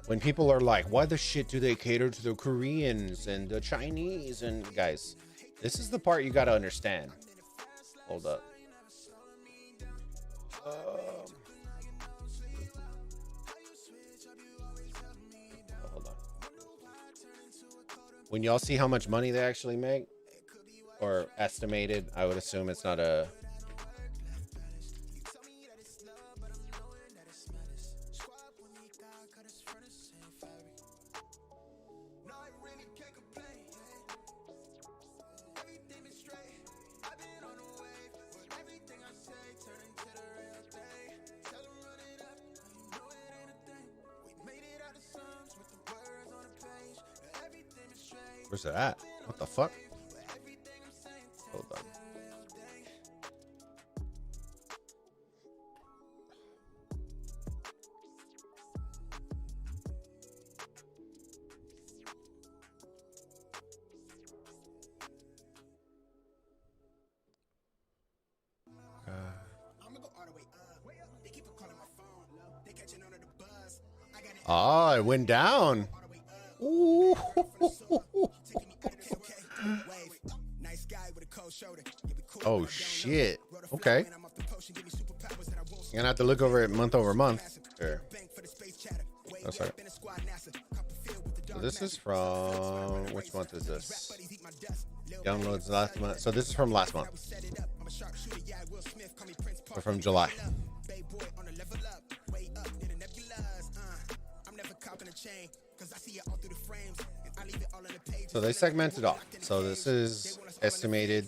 when people are like, why the shit do they cater to the Koreans and the Chinese? And guys, this is the part you got to understand. Hold up. Hold on. When y'all see how much money they actually make, or estimated, I would assume it's not a... Where's it at? What the fuck? Hold on. Oh, it went down. Ooh. Oh shit. Okay. You're gonna have to look over it month over month. Here. Oh, sorry. So this is from which month is this? Downloads last month. So this is from last month. Or from July. So they segmented off. So this is estimated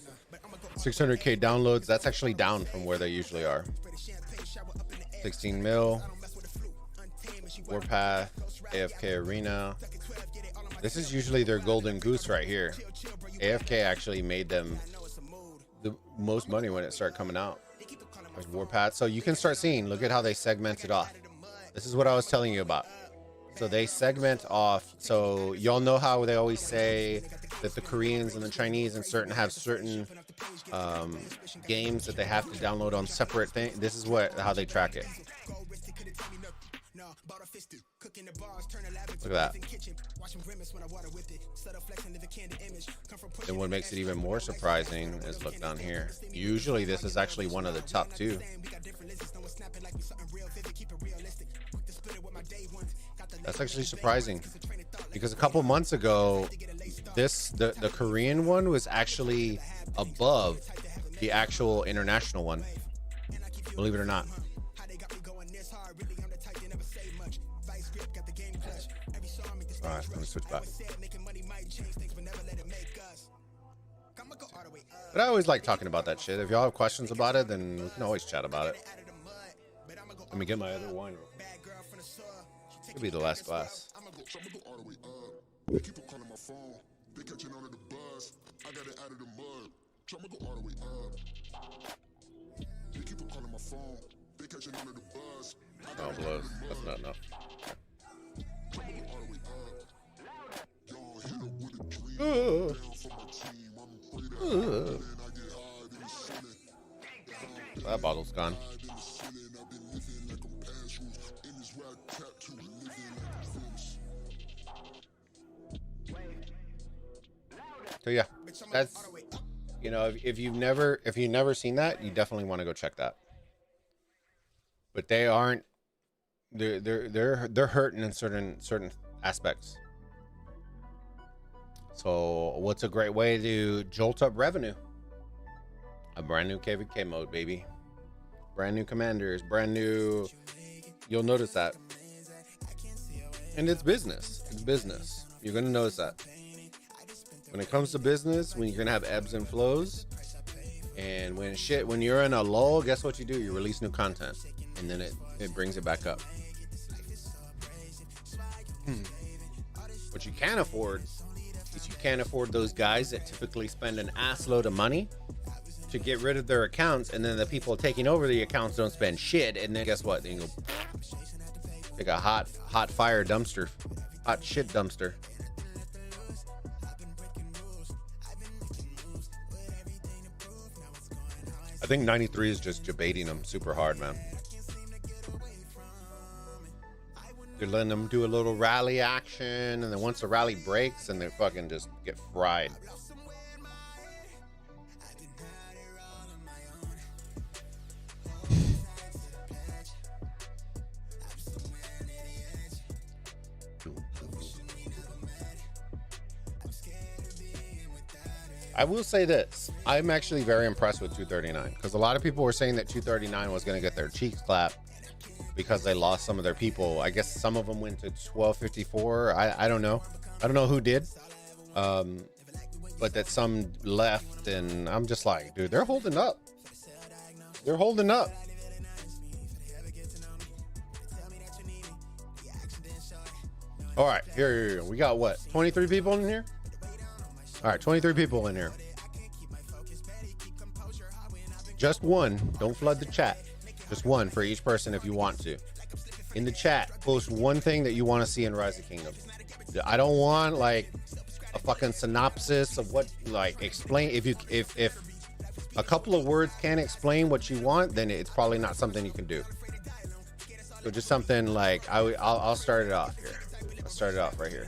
600K downloads. That's actually down from where they usually are. 16 mil. Warpath, AFK Arena. This is usually their golden goose right here. AFK actually made them the most money when it started coming out. There's Warpath. So you can start seeing, look at how they segmented off. This is what I was telling you about. So they segment off. So y'all know how they always say that the Koreans and the Chinese and certain have certain games that they have to download on separate things. This is how they track it. Look at that. And what makes it even more surprising is look down here. Usually this is actually one of the top two. That's actually surprising because a couple months ago, the Korean one was actually above the actual international one. Believe it or not. All right, let me switch back. But I always like talking about that shit. If y'all have questions about it, then we can always chat about it. Let me get my other wine. It'll be the last glass. Oh, blood. That's not enough. That bottle's gone. So yeah, that's, you know, if you've never seen that, you definitely want to go check that. But they aren't, they're hurting in certain aspects. So what's a great way to jolt up revenue? A brand new KVK mode, baby. Brand new commanders, brand new. You'll notice that. And it's business. It's business. You're going to notice that. When it comes to business, when you're going to have ebbs and flows, and when you're in a lull, guess what you do? You release new content, and then it brings it back up. What you can't afford is you can't afford those guys that typically spend an ass load of money to get rid of their accounts, and then the people taking over the accounts don't spend shit, and then guess what? Then you go like a hot fire dumpster, hot shit dumpster. I think 93 is just debating them super hard, man. They're letting them do a little rally action, and then once the rally breaks, and they fucking just get fried. I will say this. I'm actually very impressed with 239 because a lot of people were saying that 239 was going to get their cheeks clapped because they lost some of their people. I guess some of them went to 1254. I don't know. I don't know who did. But that some left, and I'm just like, dude, they're holding up. They're holding up. All right, here. We got what? 23 people in here? All right, 23 people in here. Just one. Don't flood the chat. Just one for each person if you want to. In the chat, post one thing that you want to see in Rise of Kingdoms. I don't want like a fucking synopsis of what, like, explain. If a couple of words can't explain what you want, then it's probably not something you can do. So just something like, I'll start it off here. I'll start it off right here.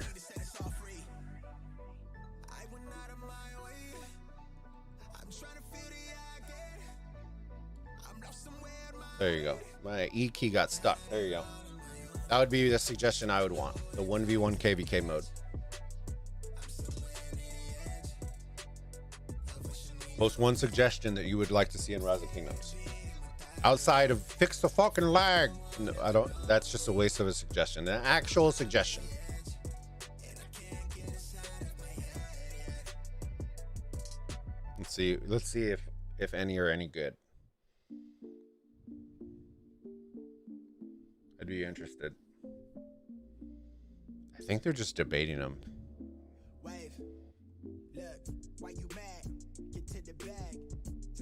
There you go. My E key got stuck. There you go. That would be the suggestion I would want. The 1v1 KVK mode. Post one suggestion that you would like to see in Rise of Kingdoms. Outside of fix the fucking lag. No, I don't. That's just a waste of a suggestion. An actual suggestion. Let's see. Let's see if any are any good. I'd be interested. I think they're just debating them. Wave. Look, why you mad? Get to the bag.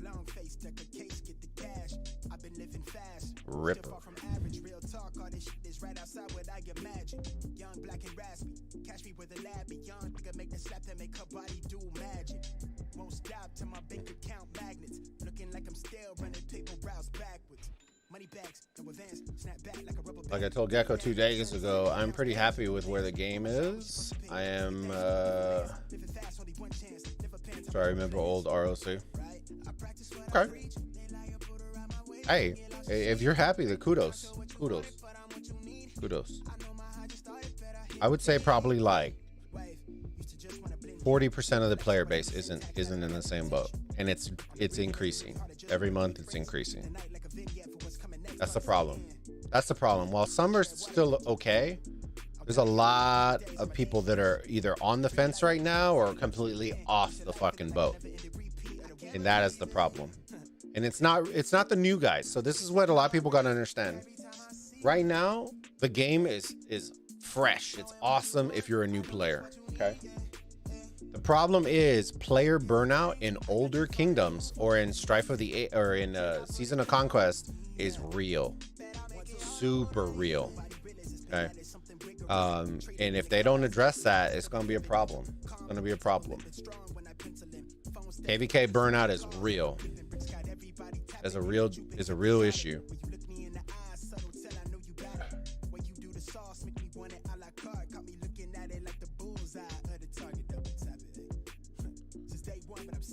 Long face, duck a case, get the cash. I've been living fast. Ripper. Far from average, real talk. All this shit is right outside what I imagine. Young, black, and raspy. Catch me with a labby. Young, nigga make the slap that make her body do magic. Won't stop to my bank account magnets. Looking like I'm still running paper routes backwards. Money bags, no advance, snap back like a rubber band. Like I told Gecko 2 days ago, I'm pretty happy with where the game is. I am, sorry, I remember old ROC. Okay. Hey, if you're happy, then kudos. I would say probably like 40% of the player base isn't in the same boat, and it's increasing every month. It's increasing. That's the problem. That's the problem. While some are still okay, there's a lot of people that are either on the fence right now or completely off the fucking boat, and that is the problem. And it's not the new guys. So this is what a lot of people got to understand. Right now, the game is fresh. It's awesome if you're a new player. Okay. The problem is player burnout in older kingdoms or in Strife of the Eight or in Season of Conquest is real, super real. Okay. And if they don't address that, it's going to be a problem. It's going to be a problem. KVK burnout is real. Is a real issue.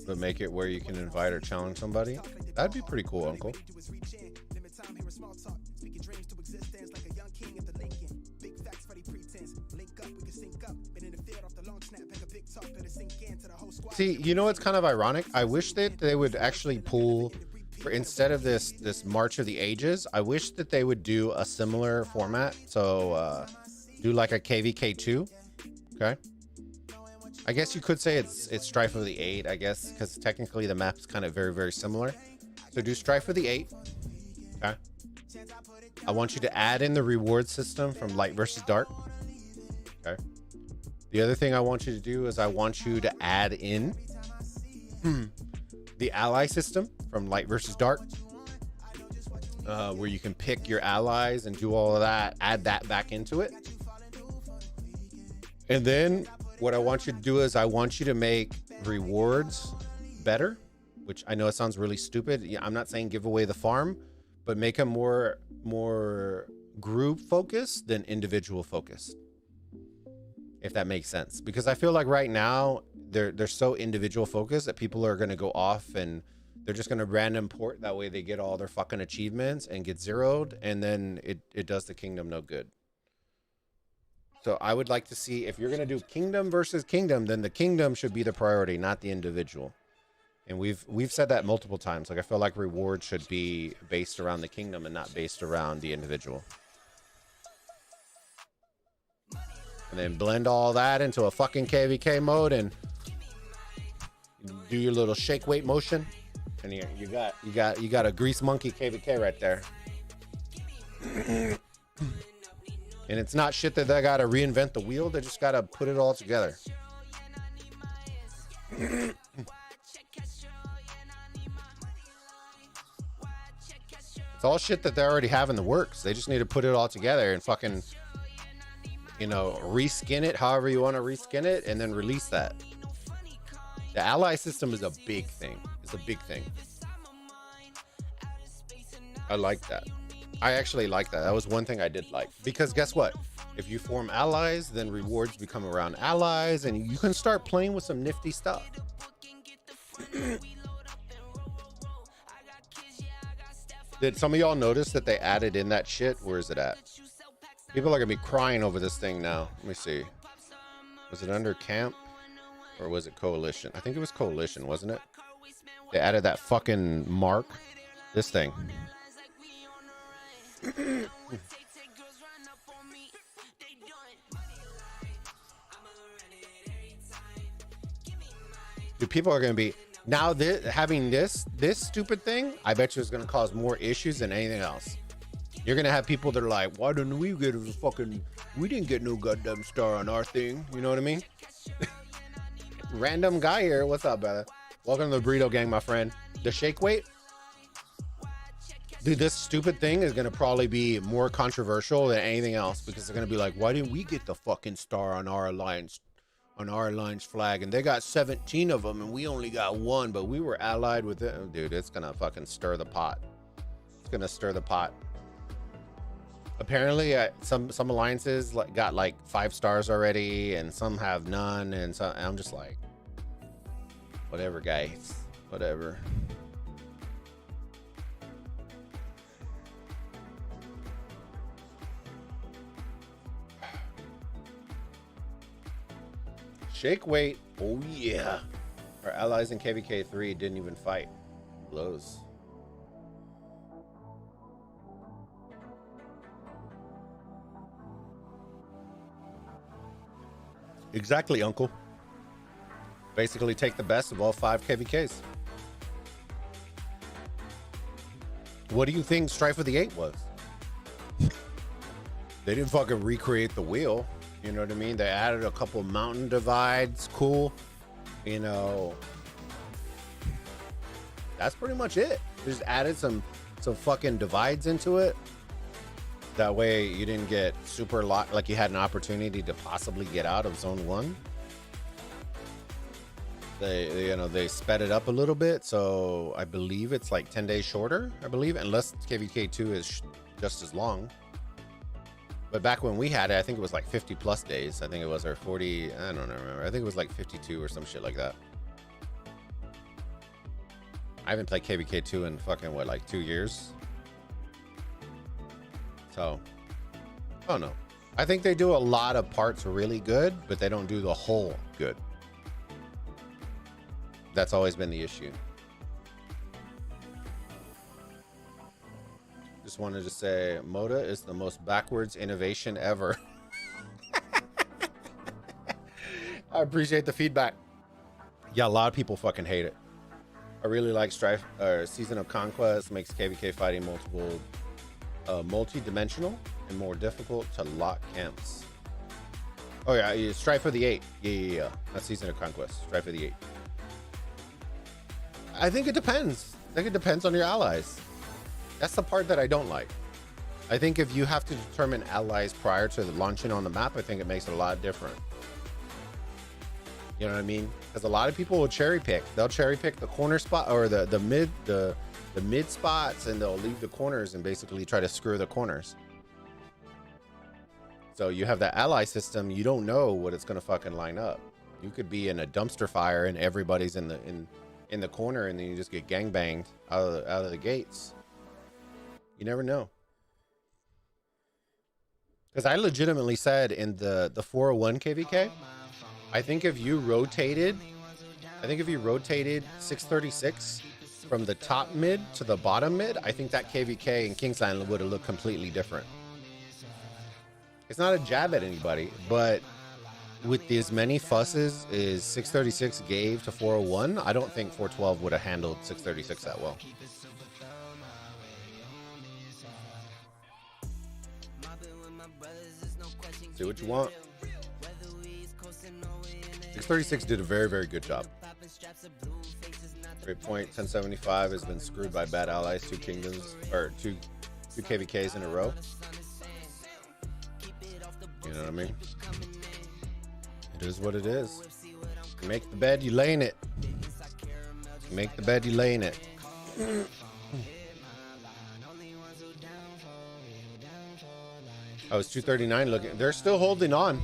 But make it where you can invite or challenge somebody. That'd be pretty cool, Uncle. See, you know what's kind of ironic? I wish that they would actually pull, instead of this March of the Ages, I wish that they would do a similar format. So do like a KVK 2. Okay. I guess you could say it's Strife of the 8, I guess, because technically the map's kind of very, very similar. So do Strife of the 8. Okay. I want you to add in the reward system from Light versus Dark. Okay. The other thing I want you to do is I want you to add in the ally system from Light versus Dark, where you can pick your allies and do all of that, add that back into it. And then what I want you to do is I want you to make rewards better, which I know it sounds really stupid. Yeah, I'm not saying give away the farm, but make them more group focused than individual focused, if that makes sense. Because I feel like right now they're so individual focused that people are going to go off and they're just going to random port. That way they get all their fucking achievements and get zeroed, and then it does the kingdom no good. So I would like to see, if you're going to do kingdom versus kingdom, then the kingdom should be the priority, not the individual. And we've said that multiple times. Like, I feel like rewards should be based around the kingdom and not based around the individual. And then blend all that into a fucking KVK mode and do your little shake weight motion. And you got a grease monkey KVK right there. And it's not shit that they gotta reinvent the wheel. They just gotta put it all together. It's all shit that they already have in the works. They just need to put it all together and fucking, you know, reskin it however you want to reskin it and then release that. The ally system is a big thing. It's a big thing. I like that. I actually like that. That was one thing I did like. Because guess what? If you form allies, then rewards become around allies, and you can start playing with some nifty stuff. Did some of y'all notice that they added in that shit? Where is it at? People are gonna be crying over this thing now. Let me see. Was it under camp? Or was it coalition? I think it was coalition, wasn't it? They added that fucking mark. This thing. Dude, people are going to be now having this stupid thing. I bet you is going to cause more issues than anything else. You're going to have people that are like, why didn't we get we didn't get no goddamn star on our thing. You know what I mean? Random guy here. What's up, brother? Welcome to the Burrito Gang, my friend. The shake weight. Dude, this stupid thing is going to probably be more controversial than anything else because they're going to be like, why didn't we get the fucking star on our alliance flag? And they got 17 of them and we only got one, but we were allied with it. Oh, dude, it's going to fucking stir the pot. It's going to stir the pot. Apparently, some alliances got like 5 stars already and some have none. And so I'm just like, whatever, guys, whatever. Shake weight. Oh yeah. Our allies in KVK 3 didn't even fight. Blows. Exactly, uncle. Basically take the best of all 5 KVKs. What do you think Strife of the 8 was? They didn't fucking recreate the wheel. You know what I mean? They added a couple mountain divides. Cool. You know, that's pretty much it. Just added some fucking divides into it. That way you didn't get super locked, like you had an opportunity to possibly get out of zone 1. They sped it up a little bit. So I believe it's like 10 days shorter, I believe, unless KVK 2 is just as long. But back when we had it, I think it was like 50 plus days. I think it was our 40. I don't remember. I think it was like 52 or some shit like that. I haven't played KVK 2 in fucking what, like 2 years. So, I don't know. I think they do a lot of parts really good, but they don't do the whole good. That's always been the issue. Just wanted to say Moda is the most backwards innovation ever. I appreciate the feedback. Yeah, a lot of people fucking hate it. I really like Strife Season of Conquest. Makes KVK fighting multi-dimensional and more difficult to lock camps. Oh yeah, Strife of the 8. Yeah. Not Season of Conquest. Strife of the 8. I think it depends. I think it depends on your allies. That's the part that I don't like. I think if you have to determine allies prior to launching on the map, I think it makes it a lot different. You know what I mean? Because a lot of people will cherry pick. They'll cherry pick the corner spot or the mid spots, and they'll leave the corners and basically try to screw the corners. So you have that ally system. You don't know what it's gonna fucking line up. You could be in a dumpster fire and everybody's in the corner, and then you just get gangbanged out of the gates. You never know. Because I legitimately said in the 401 KVK, I think if you rotated 636 from the top mid to the bottom mid, I think that KVK in Kingsland would have looked completely different. It's not a jab at anybody, but with as many fusses as 636 gave to 401, I don't think 412 would have handled 636 that well. See what you want. 636 did a very, very good job. Great point. 1075 has been screwed by bad allies. Two kingdoms or two KVKs in a row. You know what I mean? It is what it is. You make the bed, you lay in it. You make the bed, you lay in it. I was 239 looking. They're still holding on.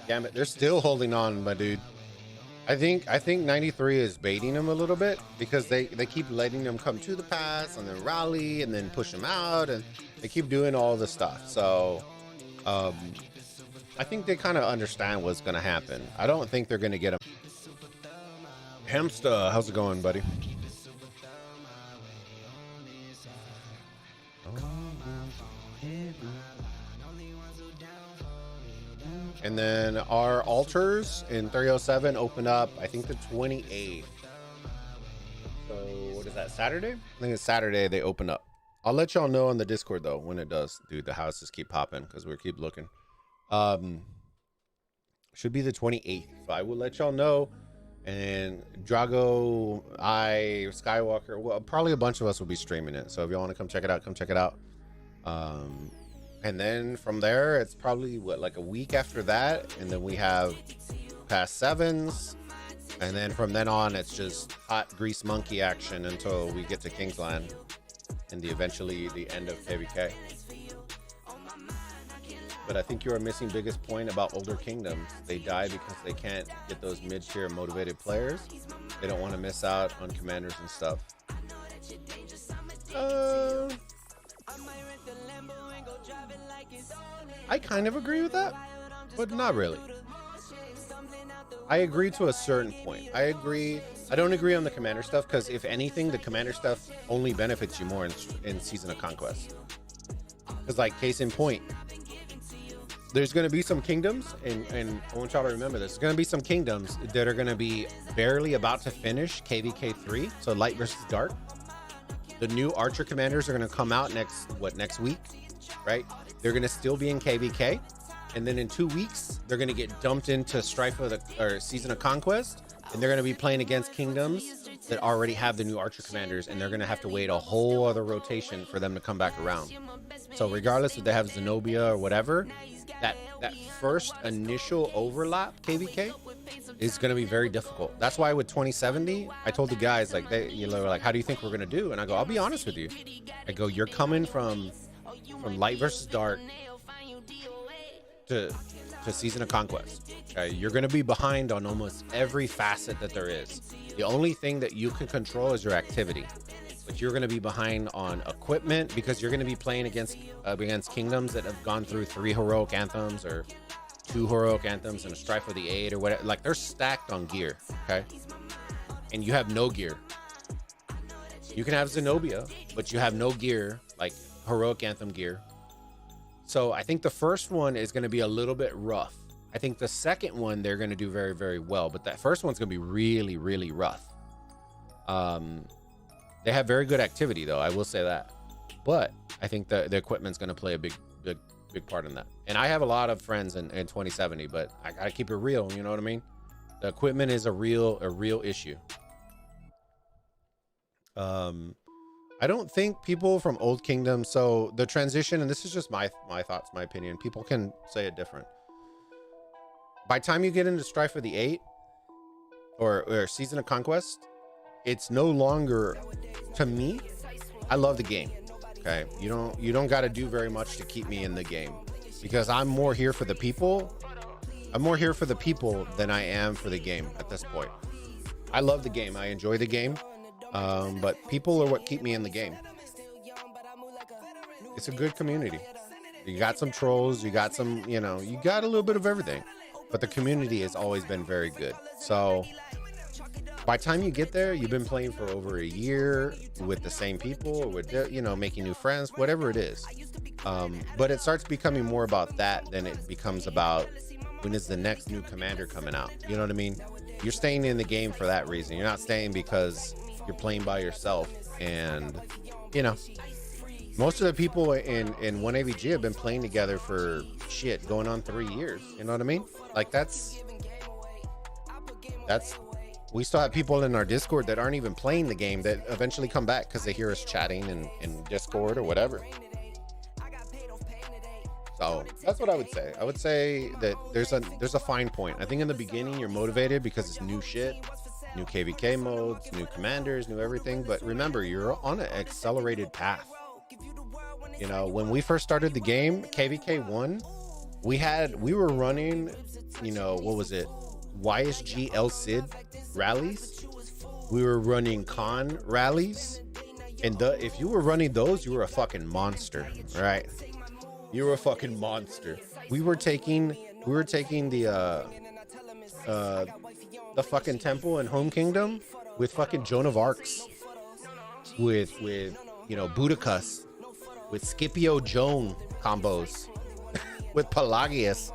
Damn it, they're still holding on, my dude. I think 93 is baiting them a little bit because they keep letting them come to the pass and then rally and then push them out, and they keep doing all the stuff. So I think they kind of understand what's going to happen. I don't think they're going to get them. Hamster, how's it going, buddy? And then our altars in 307 open up, I think the 28th. So what is that, Saturday? I think it's Saturday they open up. I'll let y'all know on the Discord though when it does. Dude, the houses keep popping because we keep looking. Should be the 28th. So I will let y'all know. And Drago, Skywalker, well, probably a bunch of us will be streaming it. So if y'all want to come check it out, come check it out. And then from there, it's probably what, like a week after that, and then we have past sevens, and then from then on, it's just hot grease monkey action until we get to Kingsland, and eventually the end of KVK. But I think you are missing biggest point about older kingdoms. They die because they can't get those mid-tier motivated players. They don't want to miss out on commanders and stuff. I kind of agree with that, but not really. I agree to a certain point. I don't agree on the commander stuff because if anything, the commander stuff only benefits you more in Season of Conquest. Because like case in point, there's going to be some kingdoms, and I want y'all to remember this. There's going to be some kingdoms that are going to be barely about to finish KVK 3, so light versus dark. The new archer commanders are going to come out next week, right? They're going to still be in KVK, and then in 2 weeks they're going to get dumped into Strife of or Season of Conquest, and they're going to be playing against kingdoms that already have the new archer commanders, and they're going to have to wait a whole other rotation for them to come back around. So regardless if they have Zenobia or whatever, that first initial overlap KVK is going to be very difficult. That's why with 2070, I told the guys, like, they were like, how do you think we're going to do? And I go, I'll be honest with you. I go, you're coming from light versus dark to Season of Conquest. Okay? You're going to be behind on almost every facet that there is. The only thing that you can control is your activity. But you're going to be behind on equipment because you're going to be playing against kingdoms that have gone through 3 heroic anthems or 2 heroic anthems and a Strife of the 8 or whatever. Like, they're stacked on gear, okay? And you have no gear. You can have Zenobia, but you have no gear, like heroic anthem gear. So I think the first one is going to be a little bit rough. I think the second one they're going to do very, very well, but that first one's going to be really, really rough. They have very good activity, though. I will say that. But I think the equipment's going to play a big part in that. And I have a lot of friends in 2070, but I got to keep it real. You know what I mean? The equipment is a real issue. I don't think people from Old Kingdom. So the transition, and this is just my thoughts, my opinion. People can say it different. By the time you get into Strife of the 8 or Season of Conquest, it's no longer, to me, I love the game. Okay, you don't got to do very much to keep me in the game because I'm more here for the people. I'm more here for the people than I am for the game at this point. I love the game. I enjoy the game. But people are what keep me in the game. It's a good community. You got some trolls, you got some, you got a little bit of everything, but the community has always been very good. So by the time you get there, you've been playing for over a year with the same people, or with, making new friends, whatever it is. But it starts becoming more about that than it becomes about when is the next new commander coming out. You know what I mean? You're staying in the game for that reason. You're not staying because you're playing by yourself. And, most of the people in 1AVG have been playing together for going on 3 years. You know what I mean? Like that's We still have people in our Discord that aren't even playing the game that eventually come back because they hear us chatting in Discord or whatever. So that's what I would say. I would say that there's a fine point. I think in the beginning you're motivated because it's new shit, new KVK modes, new commanders, new everything. But remember, you're on an accelerated path. You know, when we first started the game, KVK 1, we were running, you know, what was it? YSG El Cid rallies. We were running con rallies. And if you were running those, you were a fucking monster, right? You were a fucking monster. We were taking the fucking temple and home kingdom with fucking Joan of Arcs, with you know, Budicus, with Scipio Joan combos, with Pelagius.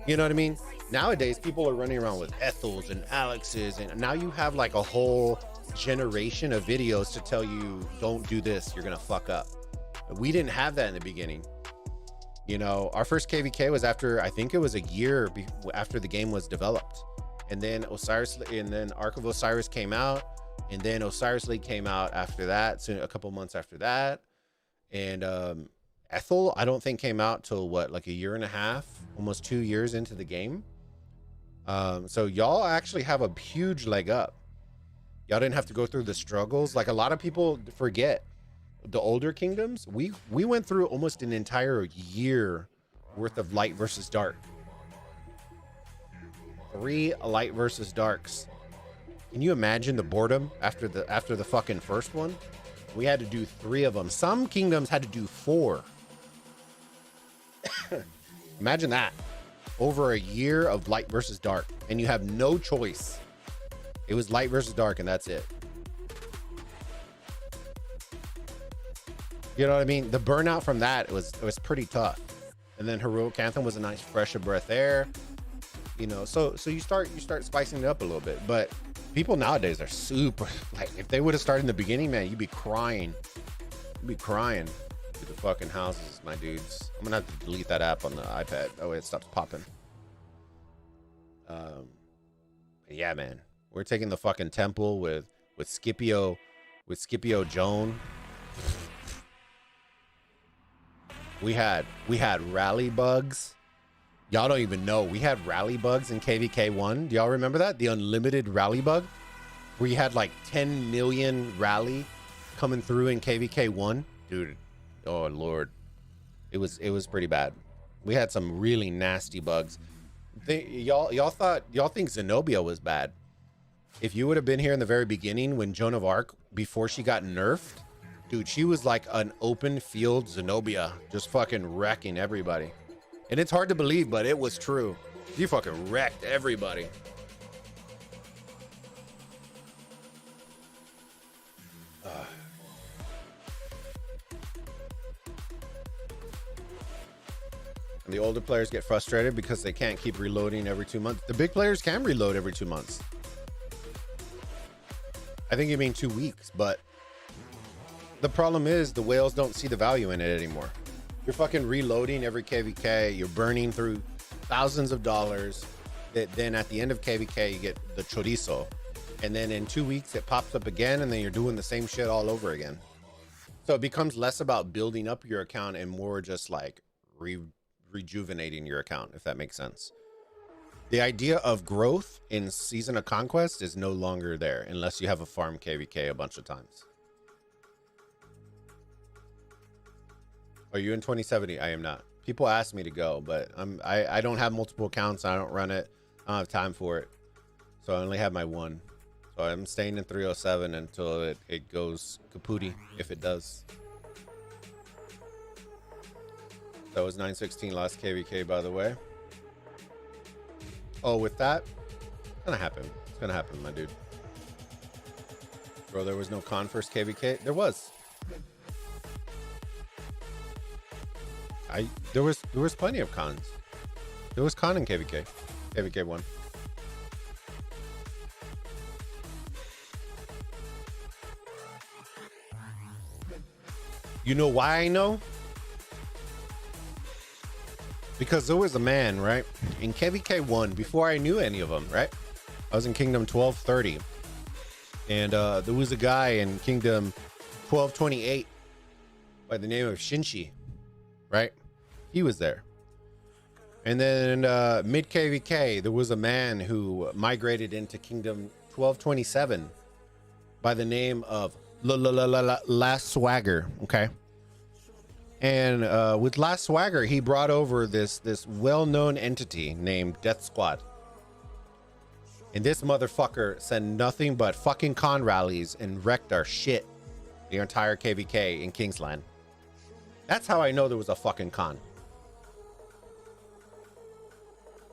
You know what I mean? Nowadays, people are running around with Ethels and Alexes, and now you have like a whole generation of videos to tell you, don't do this, you're gonna fuck up. We didn't have that in the beginning. You know, our first KVK was after, I think it was a year after the game was developed. And then Ark of Osiris came out, and then Osiris League came out after that, so a couple months after that. And Ethel, I don't think came out till what, like a year and a half, almost 2 years into the game. So y'all actually have a huge leg up. Y'all didn't have to go through the struggles. Like a lot of people forget the older kingdoms. We went through almost an entire year worth of light versus dark. 3 light versus darks. Can you imagine the boredom after the fucking first one? We had to do 3 of them. Some kingdoms had to do 4. Imagine that. Over a year of light versus dark, and you have no choice. It was light versus dark, and that's it. You know what I mean? The burnout from that was pretty tough. And then Heroic Anthem was a nice fresh of breath air. You know, so you start spicing it up a little bit. But people nowadays are super, like, if they would have started in the beginning, man, you'd be crying. You'd be crying to the fucking houses, my dudes. I'm gonna have to delete that app on the iPad. Oh, it stops popping. Yeah, man. We're taking the fucking temple with Scipio Joan. We had rally bugs. Y'all don't even know. We had rally bugs in KVK 1. Do y'all remember that? The unlimited rally bug? Where you had like 10 million rally coming through in KVK 1. Dude, oh Lord. It was pretty bad. We had some really nasty bugs. Y'all think Zenobia was bad. If you would have been here in the very beginning when Joan of Arc, before she got nerfed, dude, she was like an open field Zenobia, just fucking wrecking everybody. And it's hard to believe, but it was true. She fucking wrecked everybody. And the older players get frustrated because they can't keep reloading every 2 months. The big players can reload every 2 months. I think you mean 2 weeks, but the problem is the whales don't see the value in it anymore. You're fucking reloading every KVK. You're burning through thousands of dollars. That then at the end of KVK, you get the chorizo. And then in 2 weeks, it pops up again, and then you're doing the same shit all over again. So it becomes less about building up your account and more just like rejuvenating your account, if that makes sense. The idea of growth in Season of Conquest is no longer there unless you have a farm KVK a bunch of times. Are you in 2070? I am not. People ask me to go, but I don't have multiple accounts. I don't run it. I don't have time for it. So I only have my one. So I'm staying in 307 until it goes kapooty, if it does. That was 916 last KVK, by the way. Oh, with that, it's gonna happen. It's gonna happen, my dude. Bro, there was no con first KVK. There was. There was plenty of cons. There was con in KVK. KVK 1. You know why I know? Because there was a man, right? In KVK 1, before I knew any of them, right? I was in Kingdom 1230, and there was a guy in Kingdom 1228 by the name of Shinshi, right? He was there. And then mid KVK, there was a man who migrated into Kingdom 1227 by the name of Last Swagger. Okay. And with Last Swagger, he brought over this well-known entity named Death Squad. And this motherfucker said nothing but fucking con rallies and wrecked our shit, the entire KVK in Kingsland. That's how I know there was a fucking con.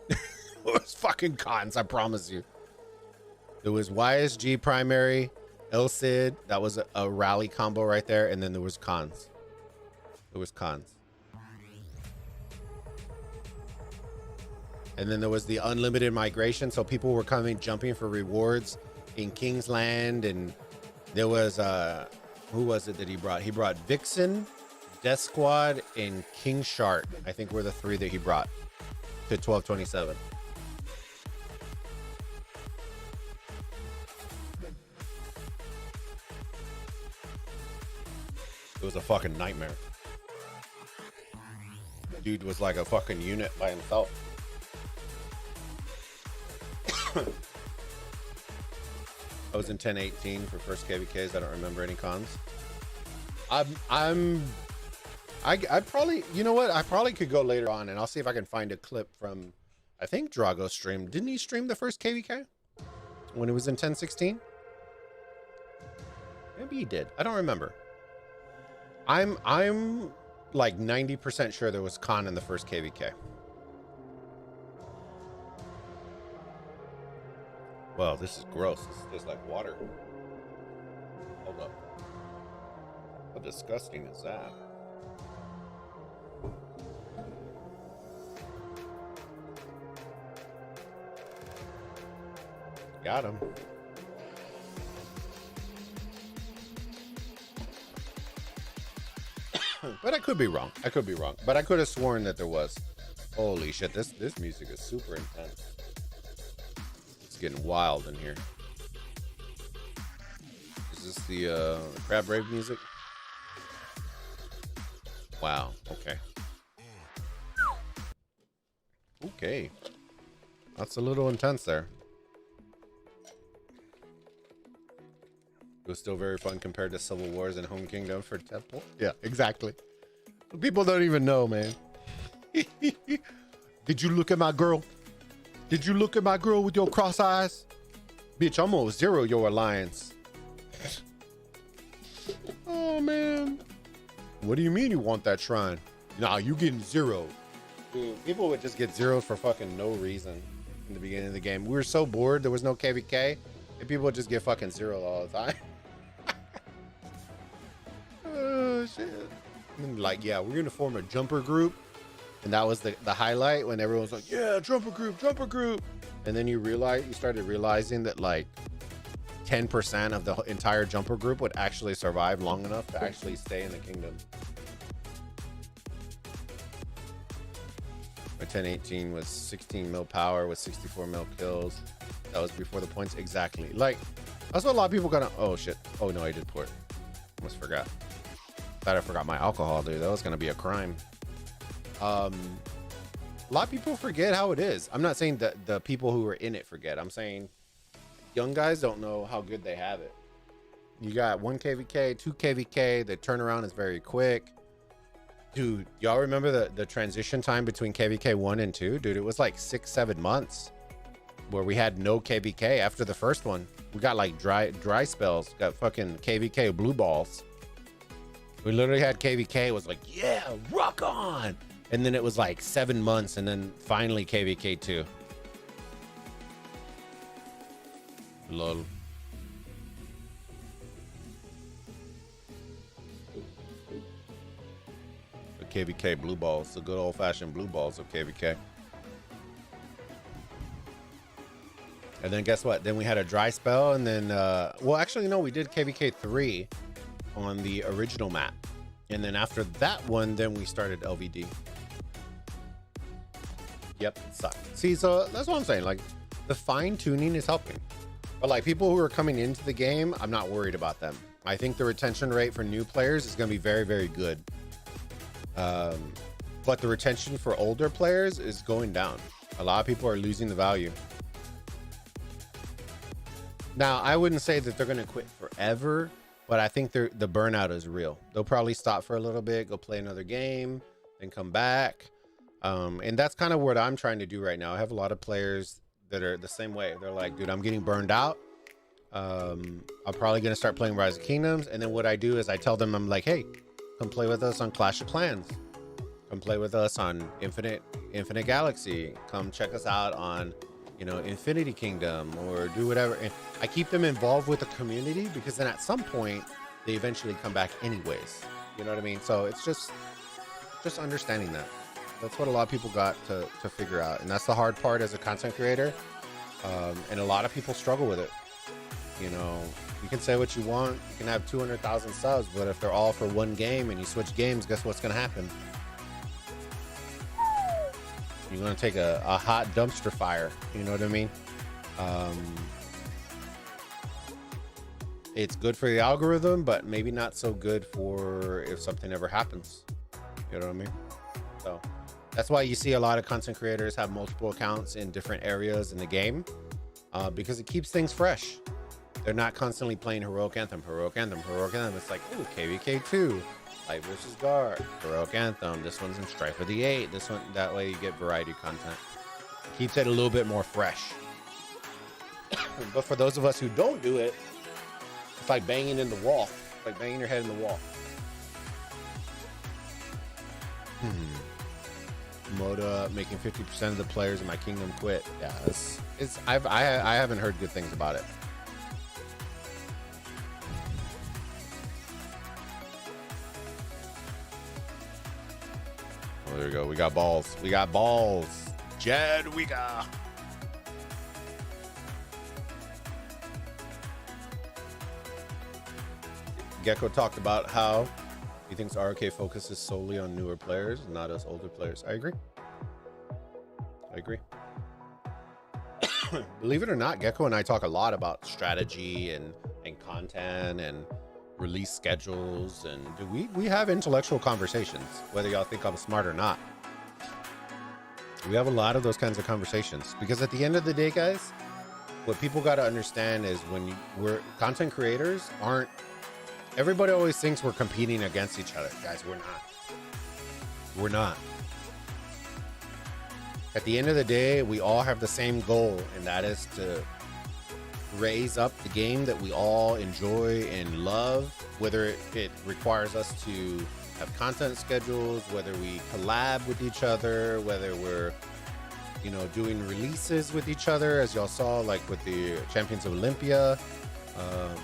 It was fucking cons, I promise you. There was YSG primary, El Cid, that was a rally combo right there, and then there was cons. There was cons. And then there was the unlimited migration, so people were jumping for rewards in Kingsland, and there was who was it that he brought? He brought Vixen, Death Squad, and King Shark. I think were the three that he brought to 1227. It was a fucking nightmare. Dude was like a fucking unit by himself. I was in 1018 for first KVKs. I don't remember any cons. I probably, you know what? I probably could go later on, and I'll see if I can find a clip from, I think Drago streamed. Didn't he stream the first KVK when it was in 1016? Maybe he did. I don't remember. I'm like 90% sure there was con in the first KVK. Well, this is gross. This tastes like water. Hold up. How disgusting is that? Got him. But I could be wrong. I could be wrong. But I could have sworn that there was. Holy shit, this music is super intense. It's getting wild in here. Is this the Crab Rave music? Wow, okay. Okay. That's a little intense there. It was still very fun compared to Civil Wars and Home Kingdom for Temple. Yeah, exactly. People don't even know, man. Did you look at my girl? Did you look at my girl with your cross eyes? Bitch, I'm gonna zero your alliance. Oh, man. What do you mean you want that shrine? Nah, you getting zeroed. Dude, people would just get zeros for fucking no reason in the beginning of the game. We were so bored. There was no KVK. And people would just get fucking zeroed all the time. Oh, shit. And like, yeah, we're going to form a jumper group. And that was the highlight when everyone was like, yeah, jumper group, jumper group. And then you started realizing that like 10% of the entire jumper group would actually survive long enough to actually stay in the kingdom. My 1018 was 16 mil power with 64 mil kills. That was before the points. Exactly. Like, that's what a lot of people gonna. Oh shit. Oh no, I did port. Almost forgot. Thought I forgot my alcohol, dude. That was gonna be a crime. A lot of people forget how it is. I'm not saying that the people who are in it forget. I'm saying young guys don't know how good they have it. You got 1 KVK, 2 KVK. The turnaround is very quick. Dude, y'all remember the transition time between KVK 1 and 2? Dude, it was like 6-7 months where we had no KVK after the first one. We got like dry spells. Got fucking KVK blue balls. We literally had KVK. It was like, yeah, rock on. And then it was like 7 months, and then finally KVK 2. Lol. The KVK blue balls, the good old-fashioned blue balls of KVK. And then guess what? Then we had a dry spell, and then well, actually no, we did KVK 3 on the original map. And then after that one, then we started LVD. Yep, it sucked. See, so that's what I'm saying. Like, the fine tuning is helping. But like people who are coming into the game, I'm not worried about them. I think the retention rate for new players is going to be very, very good. But the retention for older players is going down. A lot of people are losing the value. Now, I wouldn't say that they're going to quit forever, but I think the burnout is real. They'll probably stop for a little bit, go play another game, then come back. And that's kind of what I'm trying to do right now. I have a lot of players that are the same way. They're like, dude, I'm getting burned out. I'm probably going to start playing Rise of Kingdoms. And then what I do is I tell them, I'm like, hey, come play with us on Clash of Clans. Come play with us on Infinite Galaxy. Come check us out on, you know, Infinity Kingdom, or do whatever. And I keep them involved with the community, because then at some point they eventually come back anyways. You know what I mean? So it's just understanding that. That's what a lot of people got to figure out. And that's the hard part as a content creator. And a lot of people struggle with it. You know, you can say what you want. You can have 200,000 subs, but if they're all for one game and you switch games, guess what's going to happen? You're going to take a hot dumpster fire. You know what I mean? It's good for the algorithm, but maybe not so good for if something ever happens. You know what I mean? So that's why you see a lot of content creators have multiple accounts in different areas in the game, because it keeps things fresh. They're not constantly playing Heroic Anthem. It's like, oh, KVK 2, Light versus Guard, Heroic Anthem. This one's in Strife of the 8. This one, that way you get variety content. Keeps it a little bit more fresh. But for those of us who don't do it, it's like banging in the wall. It's like banging your head in the wall. Moda making 50% of the players in my kingdom quit. Yeah, I haven't heard good things about it. Oh, there we go. We got balls. We got balls. Jed, we got. Gecko talked about how he thinks RK focuses solely on newer players, not us older players. I agree. Believe it or not, Gecko and I talk a lot about strategy and content and release schedules, and we have intellectual conversations, whether y'all think I'm smart or not. We have a lot of those kinds of conversations, because at the end of the day, guys, what people got to understand is we're content creators aren't. Everybody always thinks we're competing against each other. Guys, we're not. We're not. At the end of the day, we all have the same goal, and that is to raise up the game that we all enjoy and love, whether it requires us to have content schedules, whether we collab with each other, whether we're, you know, doing releases with each other, as y'all saw, like with the Champions of Olympia.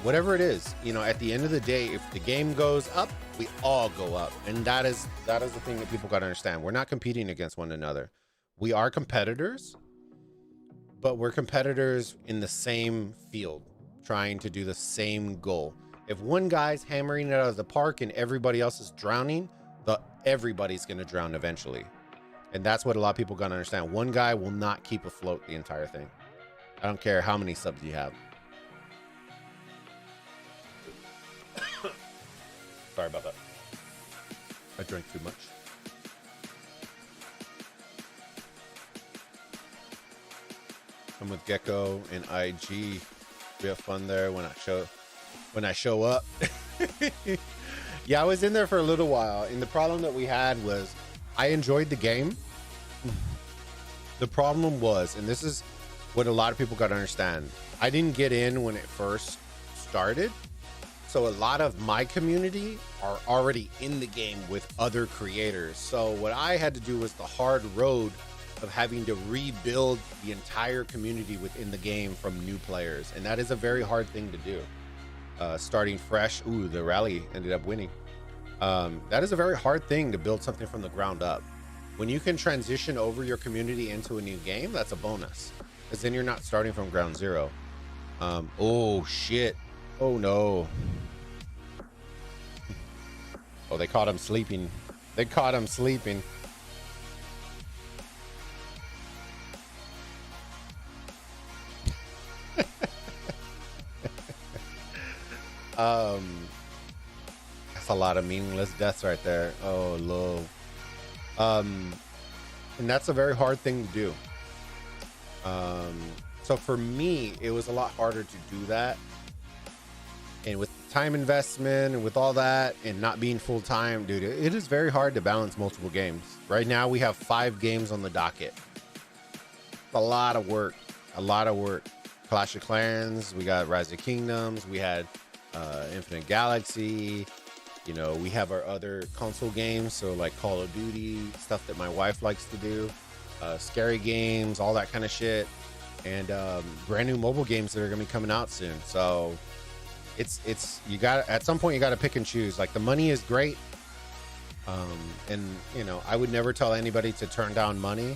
Whatever it is, you know, at the end of the day, if the game goes up, we all go up. And that is the thing that people got to understand. We're not competing against one another. We are competitors, but we're competitors in the same field, trying to do the same goal. If one guy's hammering it out of the park and everybody else is drowning, everybody's going to drown eventually. And that's what a lot of people got to understand. One guy will not keep afloat the entire thing. I don't care how many subs you have. Sorry about that. I drank too much. I'm with Gecko and IG. We have fun there when I show up. Yeah, I was in there for a little while, and the problem that we had was I enjoyed the game. The problem was, and this is what a lot of people got to understand, I didn't get in when it first started. So a lot of my community are already in the game with other creators. So what I had to do was the hard road of having to rebuild the entire community within the game from new players. And that is a very hard thing to do. Starting fresh. Ooh, the rally ended up winning. That is a very hard thing to build something from the ground up. When you can transition over your community into a new game, that's a bonus. Because then you're not starting from ground zero. Oh, shit. Oh, no. Oh, they caught him sleeping. They caught him sleeping. That's a lot of meaningless deaths right there. Oh, low. And that's a very hard thing to do. So for me, it was a lot harder to do that. And with time investment and with all that and not being full time, dude, it is very hard to balance multiple games. Right now, we have 5 games on the docket. It's a lot of work. A lot of work. Clash of Clans. We got Rise of Kingdoms. We had Infinite Galaxy. You know, we have our other console games. So like Call of Duty, stuff that my wife likes to do. Scary games, all that kind of shit. And brand new mobile games that are going to be coming out soon. So it's you got at some point you got to pick and choose. Like the money is great, and you know I would never tell anybody to turn down money,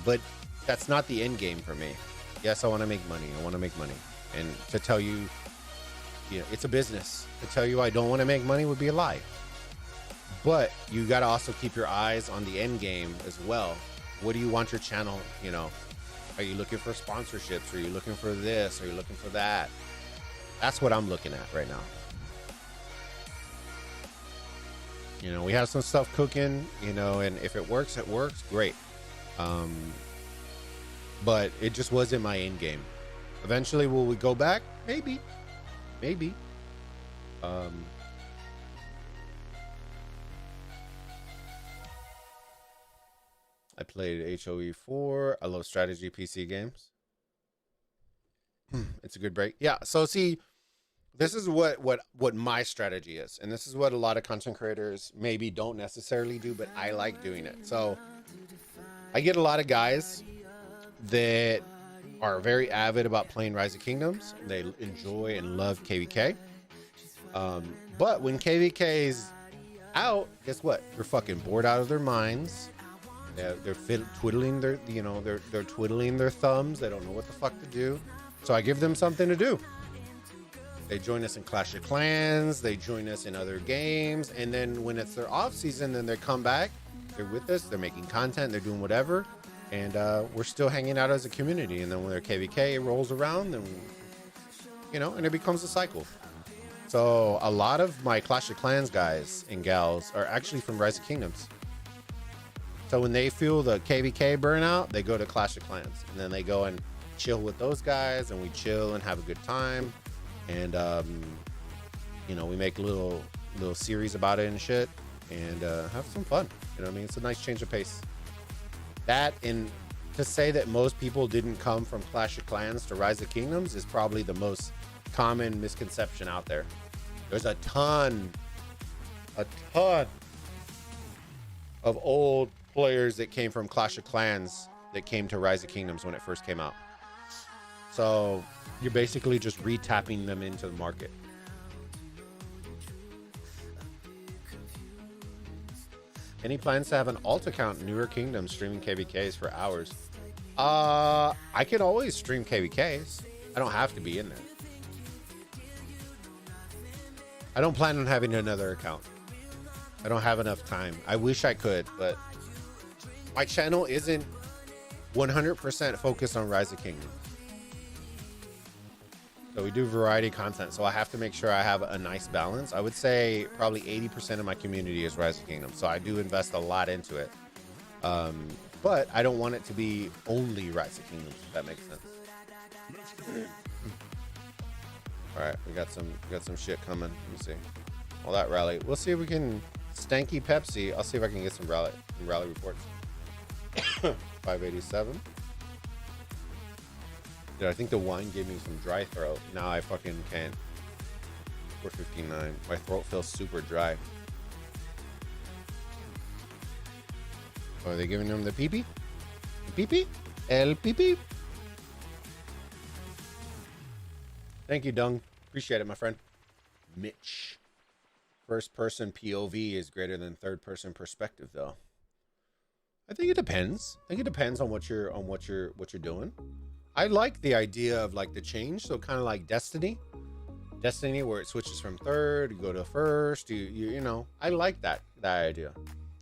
but that's not the end game for me. Yes, I want to make money. I want to make money, and to tell you, you know, it's a business. To tell you I don't want to make money would be a lie. But you got to also keep your eyes on the end game as well. What do you want your channel? You know, are you looking for sponsorships? Are you looking for this? Are you looking for that? That's what I'm looking at right now. You know, we have some stuff cooking, you know, and if it works, great. But it just wasn't my end game. Eventually, will we go back? Maybe. I played HOE 4. I love strategy PC games. It's a good break. Yeah. So see, this is what my strategy is, and this is what a lot of content creators maybe don't necessarily do, but I like doing it. So I get a lot of guys that are very avid about playing Rise of Kingdoms. They enjoy and love KVK. But when KVK is out, guess what? They're fucking bored out of their minds. They're twiddling their, you know, they're twiddling their thumbs. They don't know what the fuck to do. So I give them something to do. They join us in Clash of Clans. They join us in other games. And then when it's their off season, then they come back. They're with us. They're making content. They're doing whatever. And we're still hanging out as a community. And then when their KVK rolls around, then, you know, and it becomes a cycle. So a lot of my Clash of Clans guys and gals are actually from Rise of Kingdoms. So when they feel the KVK burnout, they go to Clash of Clans. And then they go and chill with those guys, and we chill and have a good time. And you know, we make little series about it and shit, and have some fun. You know what I mean? It's a nice change of pace. That, and to say that most people didn't come from Clash of Clans to Rise of Kingdoms is probably the most common misconception out there. There's a ton of old players that came from Clash of Clans that came to Rise of Kingdoms when it first came out. So you're basically just re-tapping them into the market. Any plans to have an alt account in newer kingdoms streaming KVKs for hours? I can always stream KVKs. I don't have to be in there. I don't plan on having another account. I don't have enough time. I wish I could, but my channel isn't 100% focused on Rise of Kingdoms. So we do variety content, so I have to make sure I have a nice balance. I would say probably 80% of my community is Rise of Kingdoms, so I do invest a lot into it. But I don't want it to be only Rise of Kingdoms, if that makes sense. All right, we got some shit coming. Let me see. All that rally. We'll see if we can stanky Pepsi. I'll see if I can get some rally reports. 587. Dude, I think the wine gave me some dry throat. Now I fucking can't. 459. My throat feels super dry. Oh, are they giving them the pee-pee? The pee-pee? El pee-pee? Thank you, Dung. Appreciate it, my friend. Mitch. First person POV is greater than third person perspective, though. I think it depends. I think it depends on what you're doing. I like the idea of like the change, so kind of like Destiny, where it switches from third, you go to first. You know, I like that idea.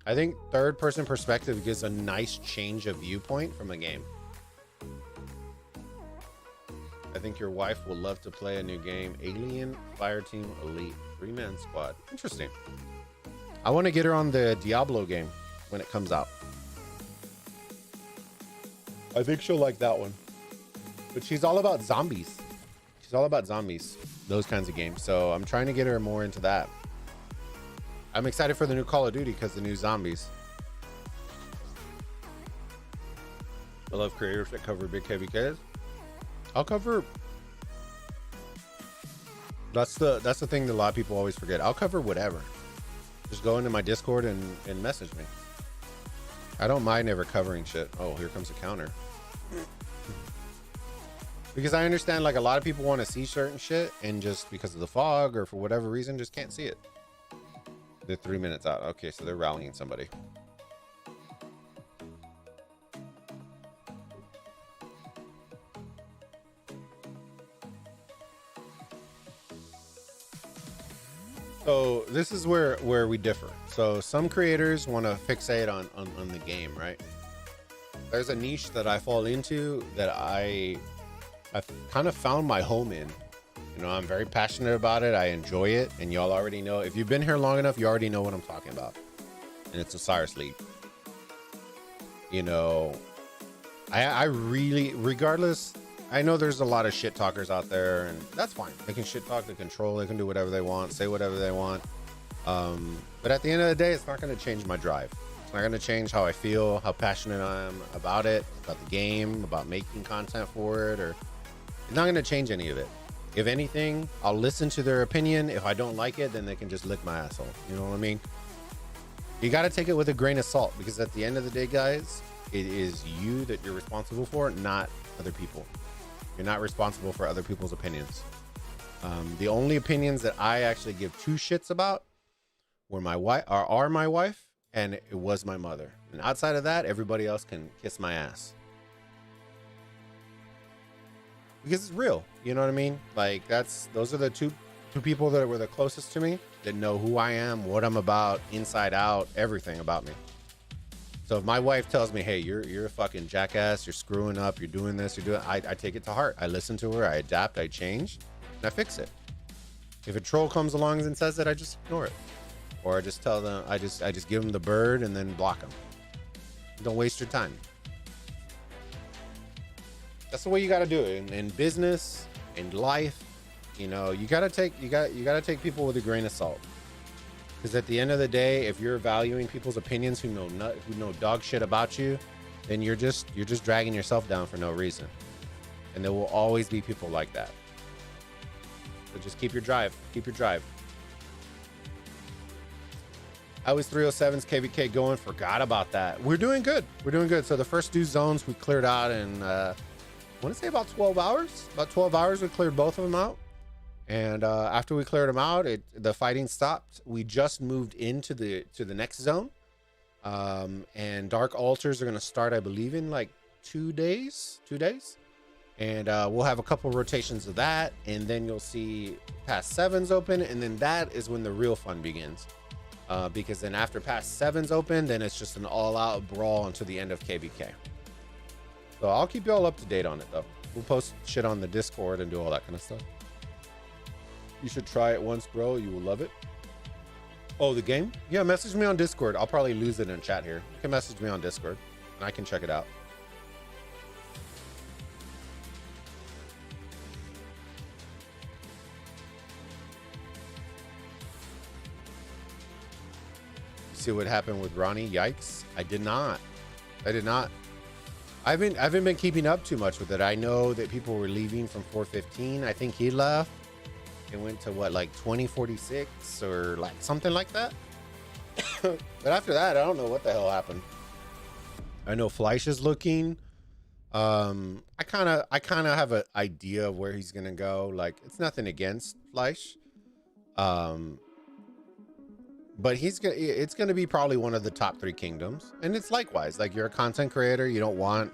I think third person perspective gives a nice change of viewpoint from the game. I think your wife will love to play a new game, Alien Fireteam Elite 3-man squad. Interesting. I want to get her on the Diablo game when it comes out. I think she'll like that one. But she's all about zombies. She's all about zombies, those kinds of games. So I'm trying to get her more into that. I'm excited for the new Call of Duty because the new zombies. I love creators that cover big KVKs. I'll cover. That's the thing that a lot of people always forget. I'll cover whatever. Just go into my Discord and message me. I don't mind ever covering shit. Oh, here comes a counter. Because I understand, like, a lot of people want to see certain shit, and just because of the fog or for whatever reason, just can't see it. They're 3 minutes out. Okay, so they're rallying somebody. So this is where we differ. So some creators want to fixate on the game, right? There's a niche that I fall into that I've kind of found my home in. You know, I'm very passionate about it. I enjoy it. And y'all already know, if you've been here long enough, you already know what I'm talking about. And it's Osiris League. You know, I really, regardless, I know there's a lot of shit talkers out there, and that's fine. They can shit talk, they control, they can do whatever they want, say whatever they want. But at the end of the day, it's not going to change my drive. It's not going to change how I feel, how passionate I am about it, about the game, about making content for it, or it's not going to change any of it. If anything, I'll listen to their opinion. If I don't like it, then they can just lick my asshole. You know what I mean? You got to take it with a grain of salt, because at the end of the day, guys, it is you that you're responsible for, not other people. You're not responsible for other people's opinions. The only opinions that I actually give two shits about were my wife, are my wife, and it was my mother. And outside of that, everybody else can kiss my ass. Because it's real, you know what I mean? Like, those are the two people that were the closest to me, that know who I am, what I'm about, inside out, everything about me. So if my wife tells me, hey, you're a fucking jackass, you're screwing up, you're doing this, I take it to heart. I listen to her, I adapt, I change, and I fix it. If a troll comes along and says it, I just ignore it. Or I just tell them, I just give them the bird and then block them. Don't waste your time. That's the way you got to do it in business, in life. You know, you got to take people with a grain of salt. Because at the end of the day, if you're valuing people's opinions who know dog shit about you, then you're just dragging yourself down for no reason. And there will always be people like that. So just keep your drive. Keep your drive. I was 307's KVK going. Forgot about that. We're doing good. We're doing good. So the first two zones we cleared out in, I want to say about 12 hours. About 12 hours, we cleared both of them out. And after we cleared them out, the fighting stopped. We just moved into the next zone. And Dark Altars are going to start, I believe, in like 2 days. 2 days. And we'll have a couple rotations of that. And then you'll see Past 7's open. And then that is when the real fun begins. Because then after Past 7's open, then it's just an all-out brawl until the end of KVK. So I'll keep you all up to date on it, though. We'll post shit on the Discord and do all that kind of stuff. You should try it once, bro. You will love it. Oh, the game? Yeah, message me on Discord. I'll probably lose it in chat here. You can message me on Discord, and I can check it out. See what happened with Ronnie? Yikes. I did not. I haven't been keeping up too much with it. I know that people were leaving from 415. I think he left. It went to what, like 2046 or like something like that. But after that, I don't know what the hell happened. I know Fleisch is looking. I kind of have an idea of where he's gonna go. Like, it's nothing against Fleisch. But it's gonna be probably one of the top 3 kingdoms. And it's likewise, like, you're a content creator, you don't want.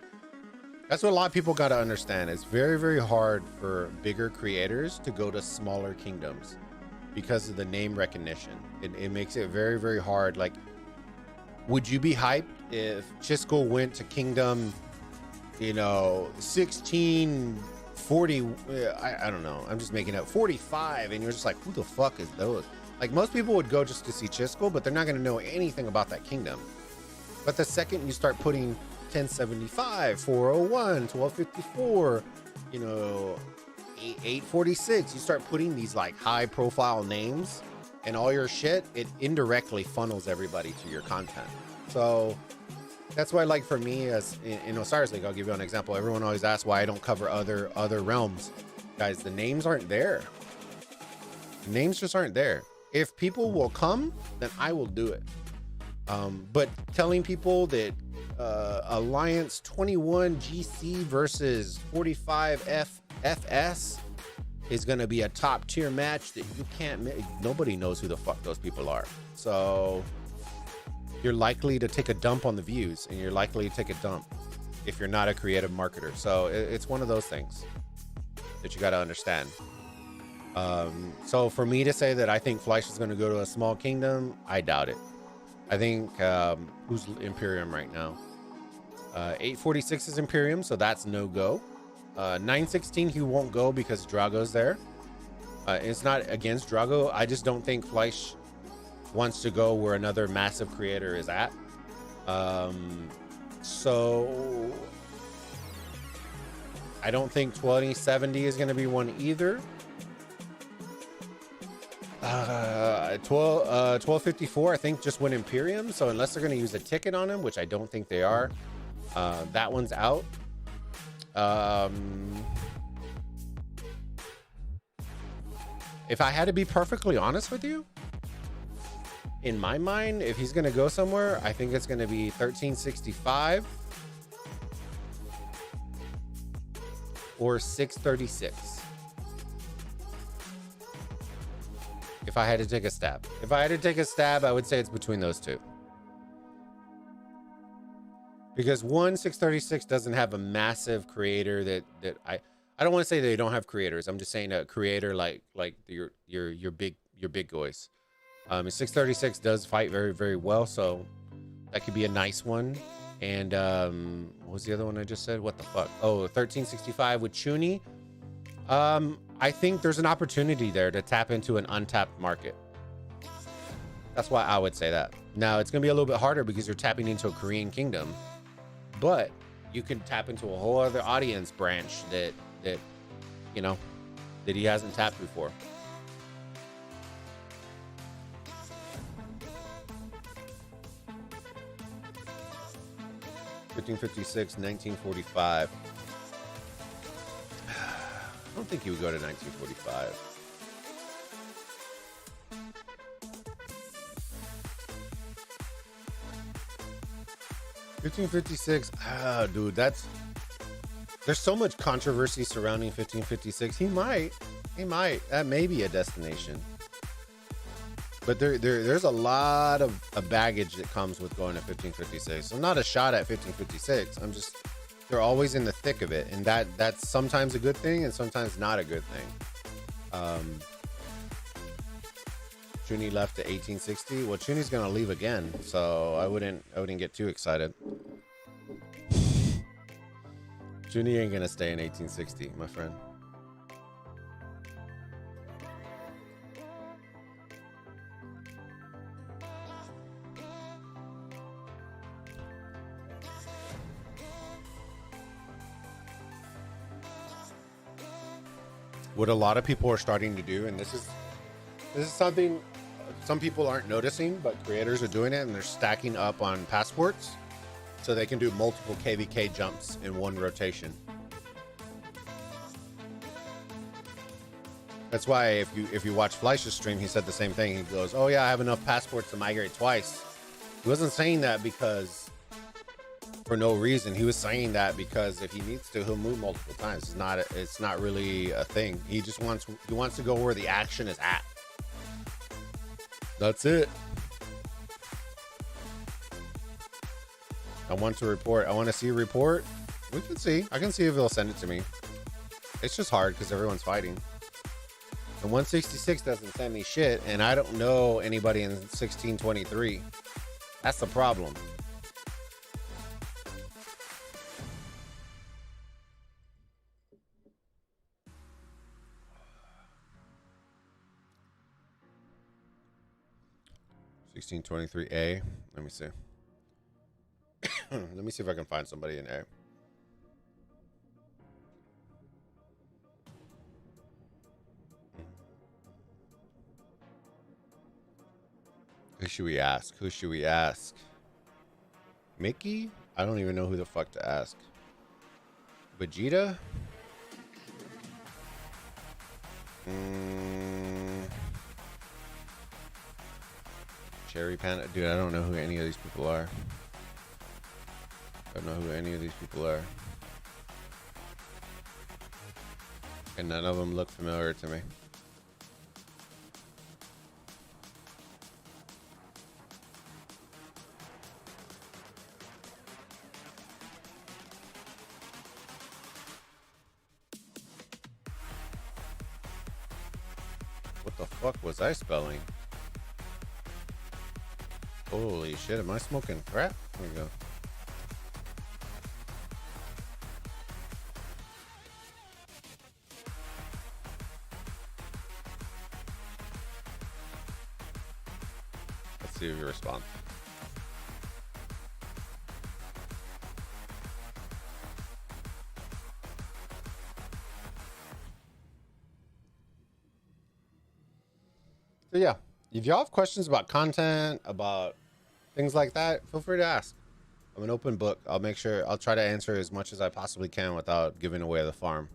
That's what a lot of people got to understand. It's very, very hard for bigger creators to go to smaller kingdoms because of the name recognition. It makes it very, very hard. Like, would you be hyped if Chisco went to kingdom, 16 40, I don't know, I'm just making up 45, and you're just like, who the fuck is those? Like, most people would go just to see Chisco, but they're not going to know anything about that kingdom. But the second you start putting 1075, 401, 1254, you know, 846, you start putting these like high profile names and all your shit, it indirectly funnels everybody to your content. So that's why, like, for me, as in Osiris League, I'll give you an example. Everyone always asks why I don't cover other realms. Guys, the names aren't there. The names just aren't there. If people will come, then I will do it. But telling people that Alliance 21 GC versus 45 FS is going to be a top tier match that you can't make, nobody knows who the fuck those people are. So you're likely to take a dump on the views, and you're likely to take a dump if you're not a creative marketer. So it's one of those things that you got to understand. So for me to say that I think Fleisch is going to go to a small kingdom, I doubt it. I think who's Imperium right now? 846 is Imperium, so that's no go. 916 he won't go because Drago's there. It's not against Drago. I just don't think Fleisch wants to go where another massive creator is at. So I don't think 2070 is going to be one either. 1254 I think just went Imperium, so unless they're going to use a ticket on him, which I don't think they are, that one's out. If I had to be perfectly honest with you, in my mind, if he's going to go somewhere, I think it's going to be 1365 or 636. If I had to take a stab. If I had to take a stab, I would say it's between those two. Because 636 doesn't have a massive creator that I don't want to say they don't have creators. I'm just saying a creator like your big boys. 636 does fight very, very well, so that could be a nice one. And what was the other one I just said? What the fuck? Oh, 1365 with Chuni. I think there's an opportunity there to tap into an untapped market. That's why I would say that. Now, it's going to be a little bit harder because you're tapping into a Korean kingdom, but you can tap into a whole other audience branch that you know, that he hasn't tapped before. (1556, 1945). I don't think he would go to 1945. (1556). Dude, there's so much controversy surrounding 1556. He might. That may be a destination. But there's a lot of baggage that comes with going to 1556. So not a shot at 1556. They're always in the thick of it, and that's sometimes a good thing and sometimes not a good thing. Chuni left at 1860. Well, Chuni's gonna leave again, so I wouldn't get too excited. Chuni ain't gonna stay in 1860, my friend. What a lot of people are starting to do, and this is something some people aren't noticing, but creators are doing it, and they're stacking up on passports so they can do multiple KVK jumps in one rotation. That's why if you watch Fleisch's stream, he said the same thing. He goes, "Oh yeah, I have enough passports to migrate twice." He wasn't saying that because for no reason. He was saying that because if he needs to, he'll move multiple times. It's not really a thing. He just wants to go where the action is at. That's it. I want to report. I want to see a report. We can see. I can see if he'll send it to me. It's just hard because everyone's fighting. And 166 doesn't send me shit, and I don't know anybody in 1623. That's the problem. 1623A. Let me see. Let me see if I can find somebody in A. Who should we ask? Who should we ask? Mickey? I don't even know who the fuck to ask. Vegeta? Cherry Panda? Dude, I don't know who any of these people are. I don't know who any of these people are. And none of them look familiar to me. What the fuck was I spelling? Holy shit, am I smoking crap? There we go. Let's see if you respond. So yeah, if y'all have questions about content, about things like that, feel free to ask. I'm an open book. I'll make sure I'll try to answer as much as I possibly can without giving away the farm.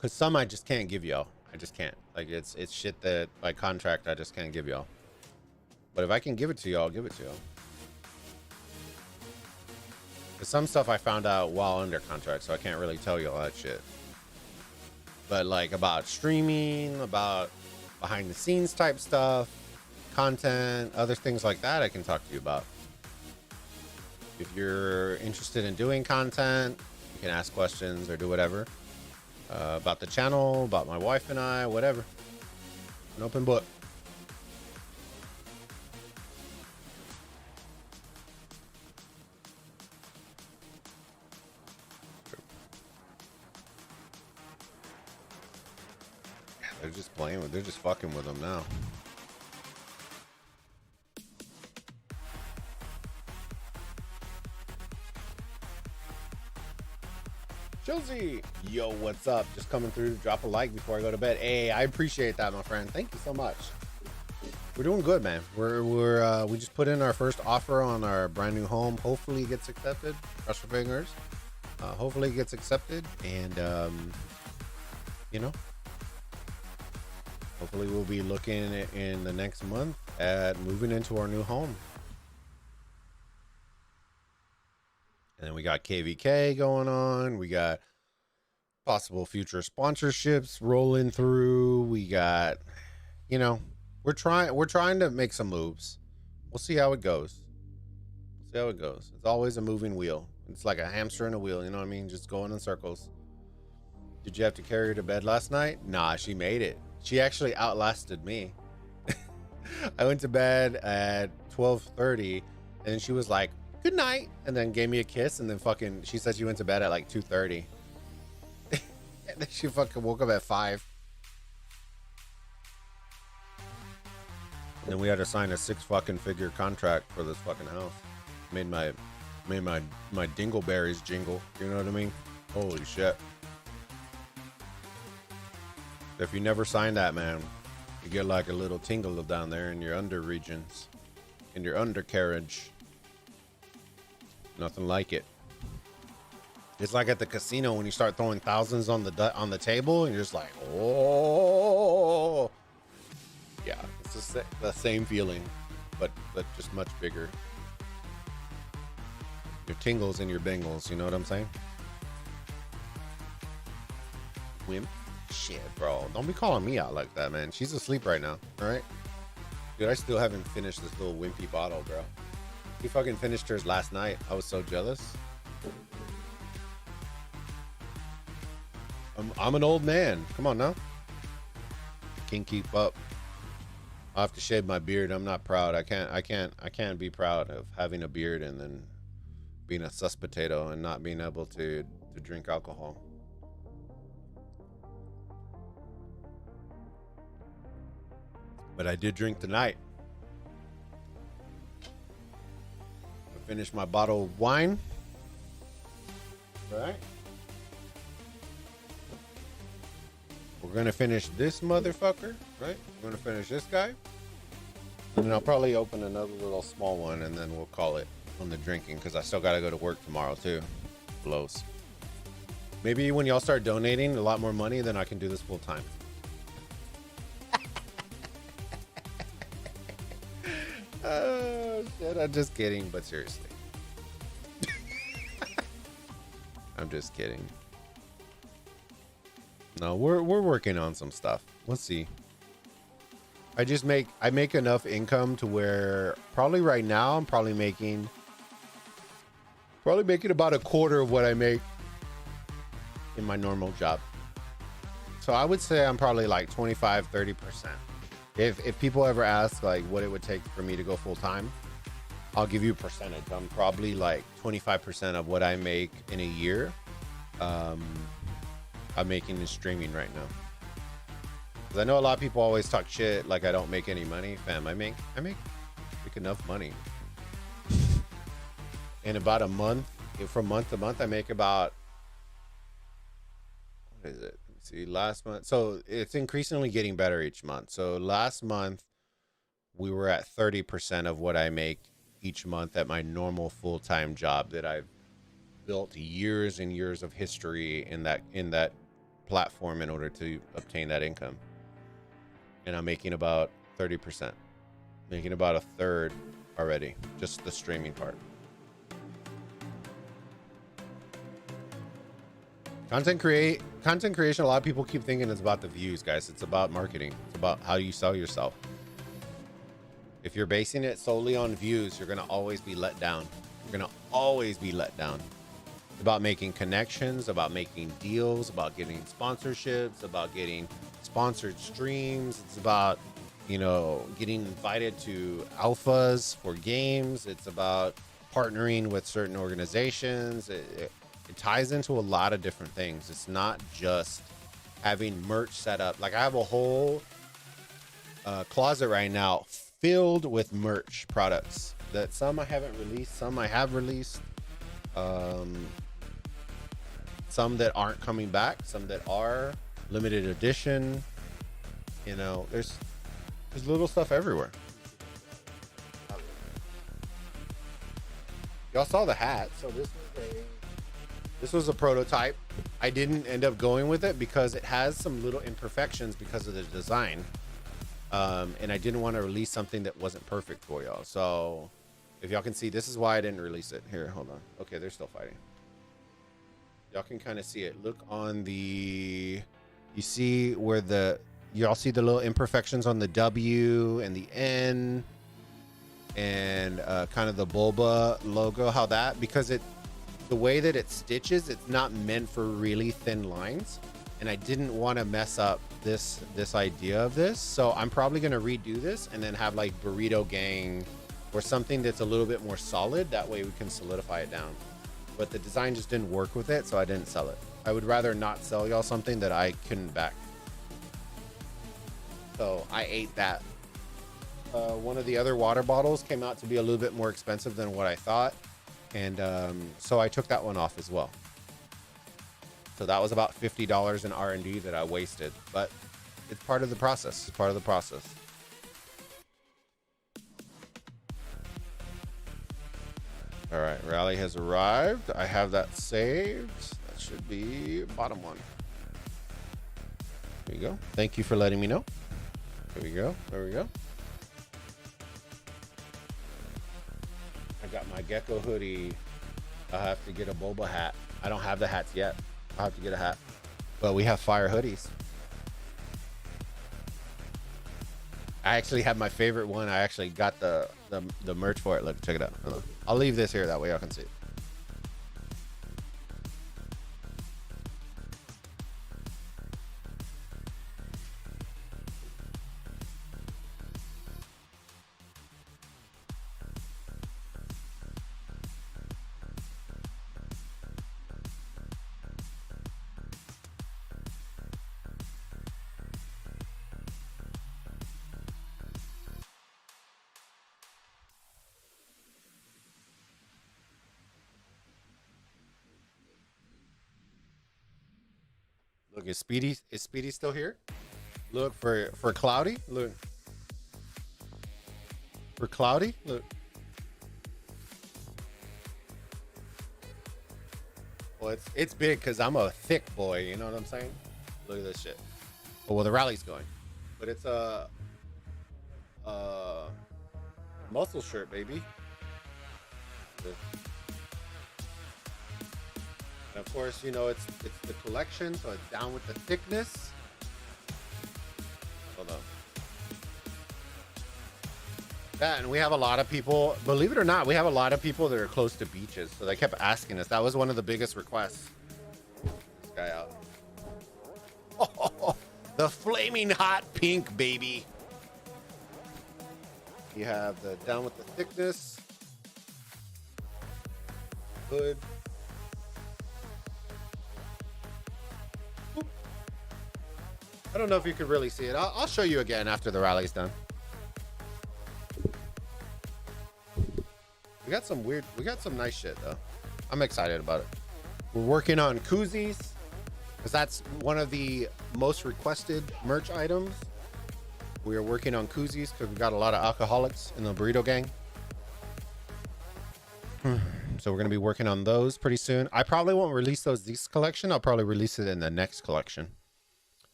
Cause some I just can't give y'all. I just can't. Like it's shit that by contract I just can't give y'all. But if I can give it to y'all, I'll give it to y'all. Cause some stuff I found out while under contract, so I can't really tell you all that shit. But like about streaming, about behind the scenes type stuff, content, other things like that, I can talk to you about. If you're interested in doing content, you can ask questions or do whatever. About the channel, about my wife and I, whatever. An open book. Yeah, they're just playing with, they're just fucking with them now. Josie, yo, what's up? Just coming through. Drop a like before I go to bed. Hey, I appreciate that, my friend. Thank you so much. We're doing good, man. We just put in our first offer on our brand new home. Hopefully, it gets accepted. Cross your fingers. Hopefully, it gets accepted, and you know, hopefully, we'll be looking in the next month at moving into our new home. And then we got KVK going on. We got possible future sponsorships rolling through. We got, you know, we're trying to make some moves. We'll see how it goes. We'll see how it goes. It's always a moving wheel. It's like a hamster in a wheel, you know what I mean? Just going in circles. Did you have to carry her to bed last night? Nah, she made it. She actually outlasted me. I went to bed at 12:30 and she was like, good night, and then gave me a kiss, and then fucking she said she went to bed at like 2:30. And then she fucking woke up at 5. And then we had to sign a 6 fucking figure contract for this fucking house. Made my dingleberries jingle, you know what I mean? Holy shit. If you never signed that, man, you get like a little tingle down there in your under regions, in your undercarriage. Nothing like it. It's like at the casino when you start throwing thousands on the table and you're just like, oh, yeah, it's the same feeling, but just much bigger. Your tingles and your bangles, you know what I'm saying? Wimp, shit, bro, don't be calling me out like that, man. She's asleep right now, all right? Dude, I still haven't finished this little wimpy bottle, bro. He fucking finished hers last night. I was so jealous. I'm an old man. Come on now. Can't keep up. I have to shave my beard. I'm not proud. I can't be proud of having a beard and then being a sus potato and not being able to drink alcohol. But I did drink tonight. finish my bottle of wine. All right. We're gonna finish this motherfucker, right? We're gonna finish this guy. And then I'll probably open another little small one and then we'll call it on the drinking because I still gotta go to work tomorrow too. Blows. Maybe when y'all start donating a lot more money, then I can do this full time. Oh shit, I'm just kidding, but seriously. I'm just kidding. No, we're working on some stuff. Let's see. I make enough income to where probably right now I'm probably making about a quarter of what I make in my normal job. So I would say I'm probably like 25-30%. If people ever ask like what it would take for me to go full time, I'll give you a percentage. I'm probably like 25% of what I make in a year. I'm making in streaming right now. Because I know a lot of people always talk shit like I don't make any money. Fam, I make enough money. In about a month, from month to month, I make about, what is it? Let's see, last month. So it's increasingly getting better each month. So last month, we were at 30% of what I make each month at my normal full-time job that I've built years and years of history in that platform in order to obtain that income. And I'm making about 30%, making about a third already, just the streaming part. Content creation, a lot of people keep thinking it's about the views, guys. It's about marketing. It's about how you sell yourself. If you're basing it solely on views, you're going to always be let down. You're going to always be let down. It's about making connections, about making deals, about getting sponsorships, about getting sponsored streams. It's about, getting invited to alphas for games. It's about partnering with certain organizations. It ties into a lot of different things. It's not just having merch set up. Like I have a whole closet right now filled with merch products that some I haven't released, some I have released, some that aren't coming back, some that are limited edition. There's little stuff everywhere. Y'all saw the hat. So this was a prototype. I didn't end up going with it because it has some little imperfections because of the design. And I didn't want to release something that wasn't perfect for y'all. So if y'all can see, this is why I didn't release it. Here, hold on. Okay, they're still fighting. Y'all can kind of see it. Look on you see where y'all see the little imperfections on the W and the N and kind of the Bulba logo, because the way that it stitches, it's not meant for really thin lines. And I didn't want to mess up this idea of this. So I'm probably going to redo this and then have like Burrito Gang or something that's a little bit more solid. That way we can solidify it down. But the design just didn't work with it, so I didn't sell it. I would rather not sell y'all something that I couldn't back. So I ate that. One of the other water bottles came out to be a little bit more expensive than what I thought. And so I took that one off as well. So that was about $50 in R&D that I wasted, but it's part of the process. It's part of the process. All right, rally has arrived. I have that saved. That should be bottom one. There you go. Thank you for letting me know. There we go. There we go. I got my gecko hoodie. I have to get a Bulba hat. I don't have the hats yet. I'll have to get a hat. But we have fire hoodies. I actually have my favorite one. I actually got the merch for it. Look, check it out. I'll leave this here. That way y'all can see it. Look, is Speedy still here? Look for Cloudy. Look for Cloudy. Look. Well, it's big because I'm a thick boy. You know what I'm saying? Look at this shit. Oh, well, the rally's going, but it's a muscle shirt, baby. And of course, you know, it's the collection, so it's down with the thickness. Hold on. That, and we have a lot of people, believe it or not, we have a lot of people that are close to beaches. So they kept asking us. That was one of the biggest requests. This guy out. Oh, the flaming hot pink, baby. You have the down with the thickness. Hood. I don't know if you could really see it. I'll show you again after the rally's done. We got some nice shit though. I'm excited about it. We're working on koozies because that's one of the most requested merch items. We are working on koozies because we got a lot of alcoholics in the burrito gang. So we're going to be working on those pretty soon. I probably won't release this collection. I'll probably release it in the next collection.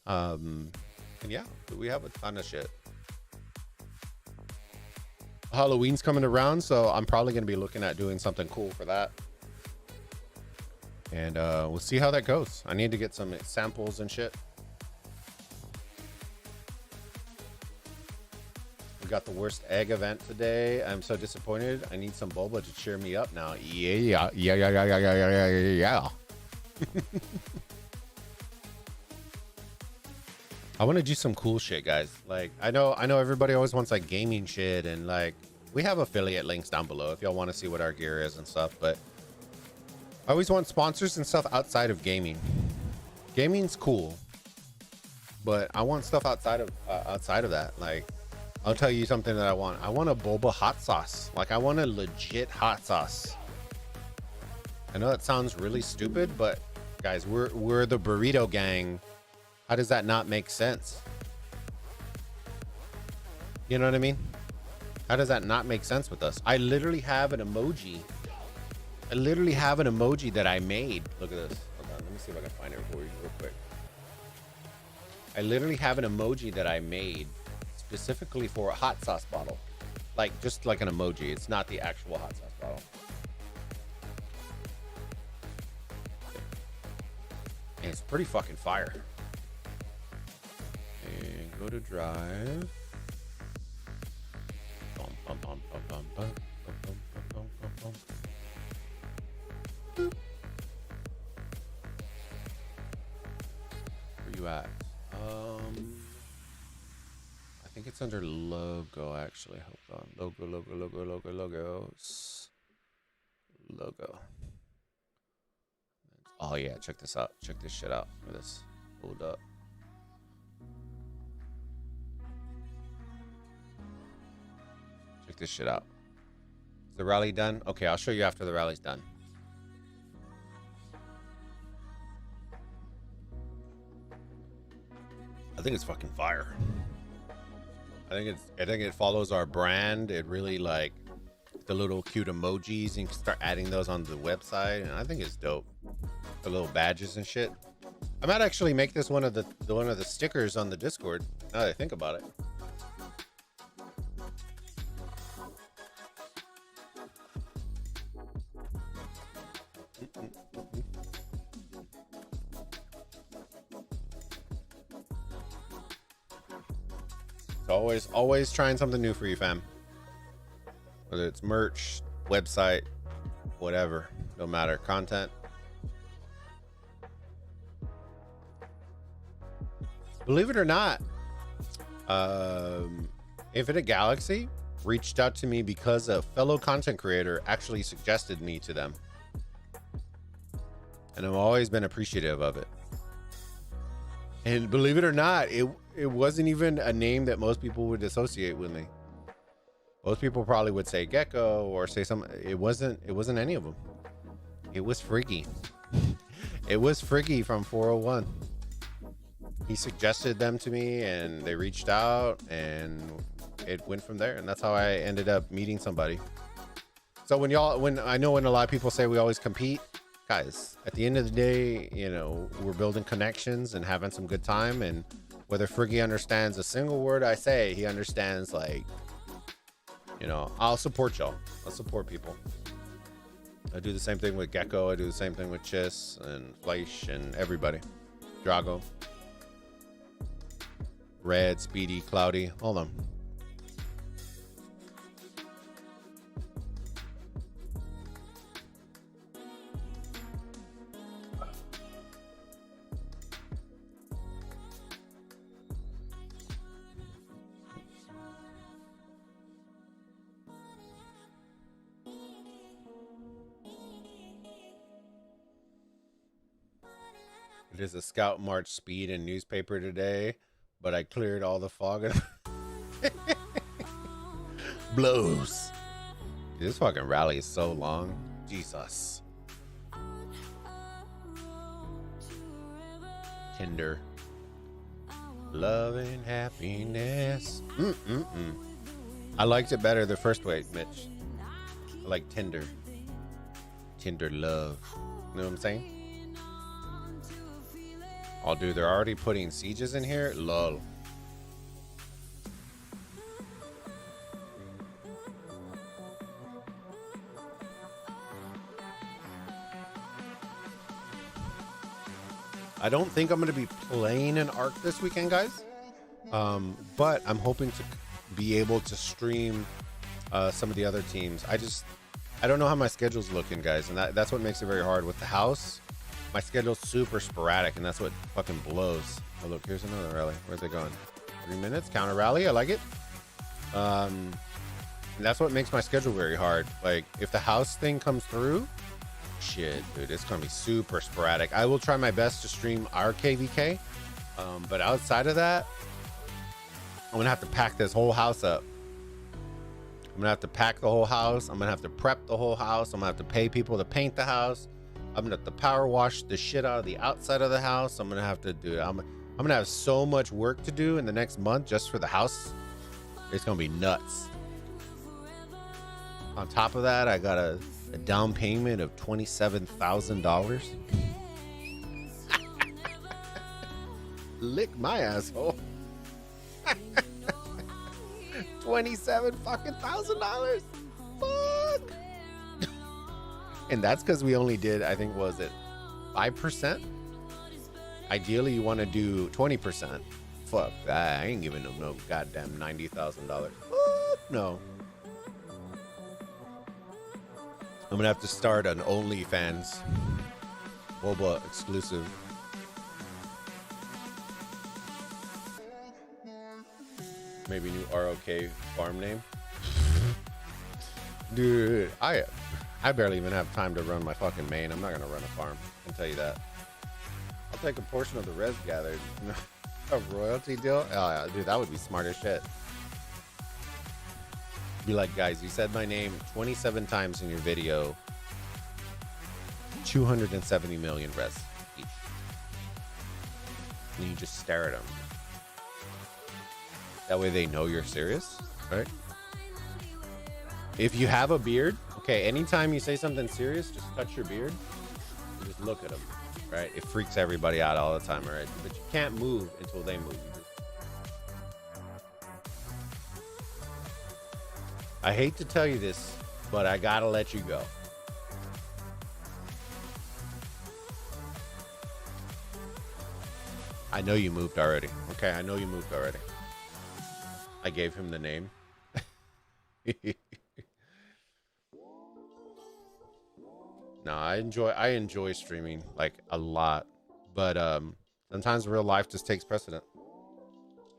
And yeah, we have a ton of shit. Halloween's coming around, so I'm probably going to be looking at doing something cool for that. And we'll see how that goes. I need to get some samples and shit. We got the worst egg event today. I'm so disappointed. I need some Bulba to cheer me up now. Yeah. I want to do some cool shit, guys. Like, I know everybody always wants like gaming shit, and like we have affiliate links down below if y'all want to see what our gear is and stuff. But I always want sponsors and stuff outside of gaming. Gaming's cool, but I want stuff outside of that. Like, I'll tell you something that I want. I want a Bulba hot sauce. Like, I want a legit hot sauce. I know that sounds really stupid, but guys, we're the burrito gang. How does that not make sense? You know what I mean? How does that not make sense with us? I literally have an emoji. I literally have an emoji that I made. Look at this. Hold on. Let me see if I can find it for you real quick. I literally have an emoji that I made specifically for a hot sauce bottle. Like, just like an emoji. It's not the actual hot sauce bottle. And it's pretty fucking fire. And go to drive. Bum, bum, bum, bum, bum, bum, bum, bum, bum, bum, bum. Boop. Where you at? I think it's under logo, actually. Hold on. Logos. Logo. Oh yeah, check this out. Check this shit out. Look at this. Hold up. Check this shit out. Is the rally done? Okay, I'll show you after the rally's done. I think it's fucking fire. I think it follows our brand. It really, like, the little cute emojis, and you can start adding those on the website, and I think it's dope. The little badges and shit. I might actually make this one of the stickers on the Discord, now that I think about it. So always trying something new for you, fam. Whether it's merch, website, whatever, no matter, content. Believe it or not, Infinite Galaxy reached out to me because a fellow content creator actually suggested me to them. And I've always been appreciative of it. And believe it or not, it wasn't even a name that most people would associate with me. Most people probably would say Gecko or say something. It wasn't any of them. It was Freaky. It was Freaky from 401. he suggested them to me, and they reached out, and it went from there. And that's how I ended up meeting somebody. So when I know when a lot of people say we always compete, guys, at the end of the day, you know, we're building connections and having some good time. And whether Friggy understands a single word I say, he understands, like, you know, I'll support y'all. I'll support people. I do the same thing with Gecko. I do the same thing with Chiss and Fleisch and everybody. Drago. Red, Speedy, Cloudy. Hold on. It is a Scout March speed and newspaper today, but I cleared all the fog. Blows. Dude, this fucking rally is so long. Jesus. Tinder. Love and happiness. I liked it better the first way, Mitch. I like Tinder. Tinder love. You know what I'm saying? Oh, dude, they're already putting sieges in here? Lol. I don't think I'm going to be playing an ARC this weekend, guys. But I'm hoping to be able to stream some of the other teams. I don't know how my schedule's looking, guys. And that's what makes it very hard with the house. My schedule's super sporadic, and that's what fucking blows. Oh, look, here's another rally. Where's it going? 3 minutes, counter rally. I like it. And that's what makes my schedule very hard. Like, if the house thing comes through, shit, dude, it's gonna be super sporadic. I will try my best to stream our KVK, but outside of that, I'm gonna have to pack this whole house up. I'm gonna have to pack the whole house. I'm gonna have to prep the whole house. I'm gonna have to pay people to paint the house. I'm gonna have to power wash the shit out of the outside of the house. I'm gonna have to do. I'm gonna have so much work to do in the next month just for the house. It's gonna be nuts. On top of that, I got a down payment of $27,000. Lick my asshole. $27,000. Fuck. And that's because we only did, I think, was it 5%? Ideally, you want to do 20%. Fuck that. I ain't giving them no goddamn $90,000. No. I'm going to have to start an OnlyFans. Bulba exclusive. Maybe new ROK farm name. Dude, I barely even have time to run my fucking main. I'm not gonna run a farm. I can tell you that. I'll take a portion of the res gathered. A royalty deal? Oh yeah, dude, that would be smart as shit. Be like, guys, you said my name 27 times in your video. 270 million res each. And you just stare at them. That way they know you're serious, right? If you have a beard, okay, anytime you say something serious, just touch your beard and just look at them, right? It freaks everybody out all the time, all right? But you can't move until they move. I hate to tell you this, but I gotta let you go. I know you moved already. Okay, I know you moved already. I gave him the name. No, I enjoy streaming like a lot, but sometimes real life just takes precedent.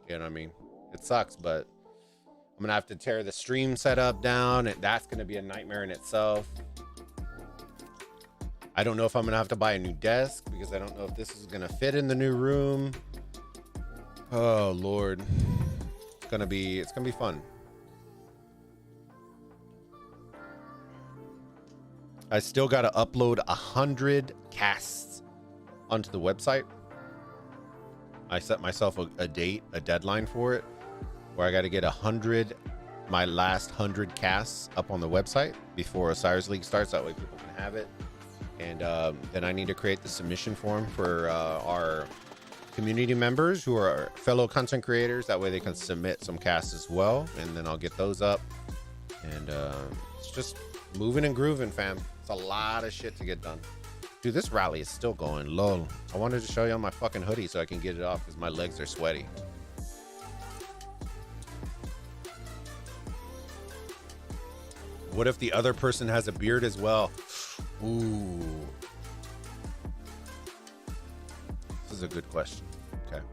You know what I mean? It sucks, but I'm gonna have to tear the stream setup down, and that's gonna be a nightmare in itself. I don't know if I'm gonna have to buy a new desk because I don't know if this is gonna fit in the new room. Oh Lord, it's gonna be fun. I still got to upload 100 casts onto the website. I set myself a deadline for it, where I got to get my last 100 casts up on the website before Osiris League starts. That way people can have it. And then I need to create the submission form for our community members who are fellow content creators. That way they can submit some casts as well. And then I'll get those up. And it's just moving and grooving, fam. It's a lot of shit to get done. Dude, this rally is still going. Lol. I wanted to show you on my fucking hoodie so I can get it off because my legs are sweaty. What if the other person has a beard as well? Ooh. This is a good question. Okay.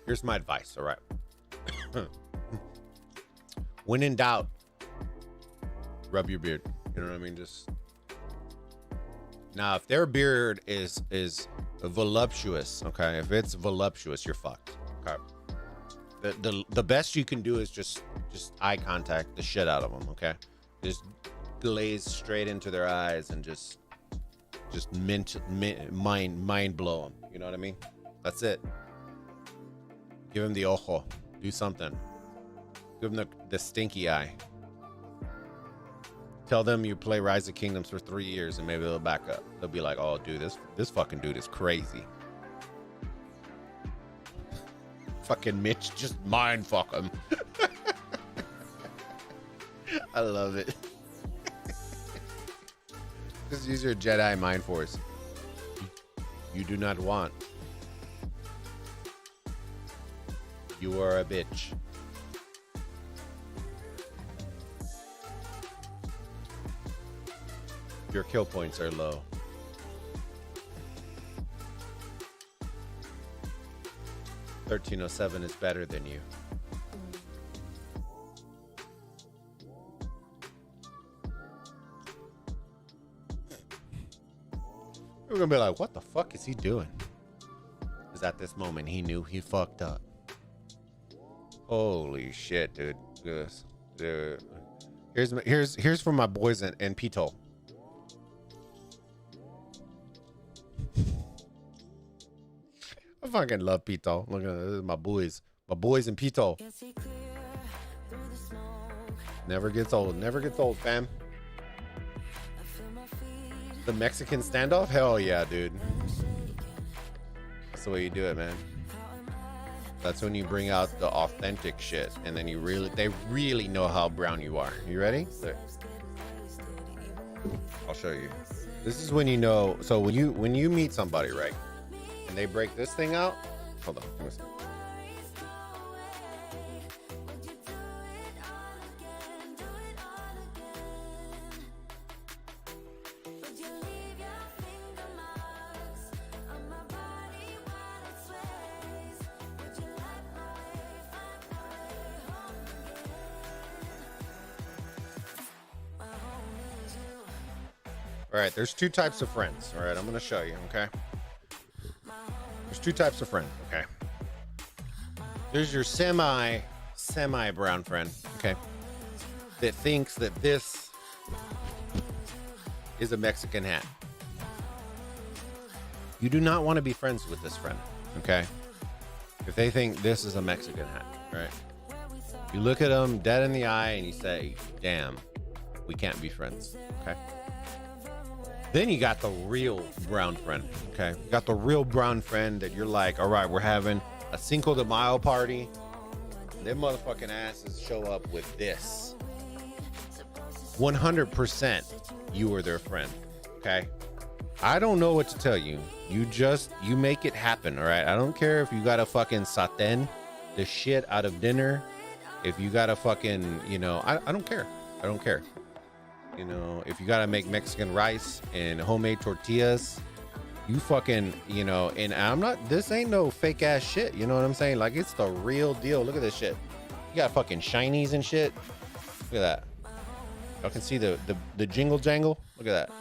Here's my advice, all right? When in doubt, rub your beard. You know what I mean? Just now, if their beard is voluptuous, okay? If it's voluptuous, you're fucked. Okay. The best you can do is just eye contact the shit out of them, okay? Just glaze straight into their eyes and just mind blow them. You know what I mean? That's it. Give them the ojo. Do something. Give them the stinky eye. Tell them you play Rise of Kingdoms for 3 years and maybe they'll back up. They'll be like, oh, dude, this fucking dude is crazy. Fucking Mitch, just mind fuck him. I love it. Just use your Jedi mind force. You do not want. You are a bitch. Your kill points are low. $13.07 is better than you. We're gonna be like, what the fuck is he doing? Because at this moment he knew he fucked up. Holy shit, dude. Yes. Dude. Here's for my boys in Pito. I fucking love Pito. Look at this, my boys. My boys in Pito. Never gets old. Never gets old, fam. The Mexican standoff? Hell yeah, dude. That's the way you do it, man. That's when you bring out the authentic shit, and then they really know how brown you are. You ready? There. I'll show you. This is when you know. So when you meet somebody, right, and they break this thing out. Hold on. Give me a second. All right, there's two types of friends. All right, I'm going to show you, okay? There's two types of friends, okay? There's your semi brown friend, okay? That thinks that this is a Mexican hat. You do not want to be friends with this friend, okay? If they think this is a Mexican hat, right? You look at them dead in the eye and you say, damn, we can't be friends, okay? Then you got the real brown friend, okay? You got the real brown friend that you're like, all right, we're having a Cinco de Mayo party. Them motherfucking asses show up with this. 100% you are their friend, okay? I don't know what to tell you. You make it happen, all right? I don't care if you got to fucking sartén the shit out of dinner. If you got to fucking, I don't care. I don't care. If you gotta make Mexican rice and homemade tortillas, you fucking, and I'm not, this ain't no fake ass shit. You know what I'm saying? Like, it's the real deal. Look at this shit. You got fucking shinies and shit. Look at that. Y'all can see the jingle jangle. Look at that.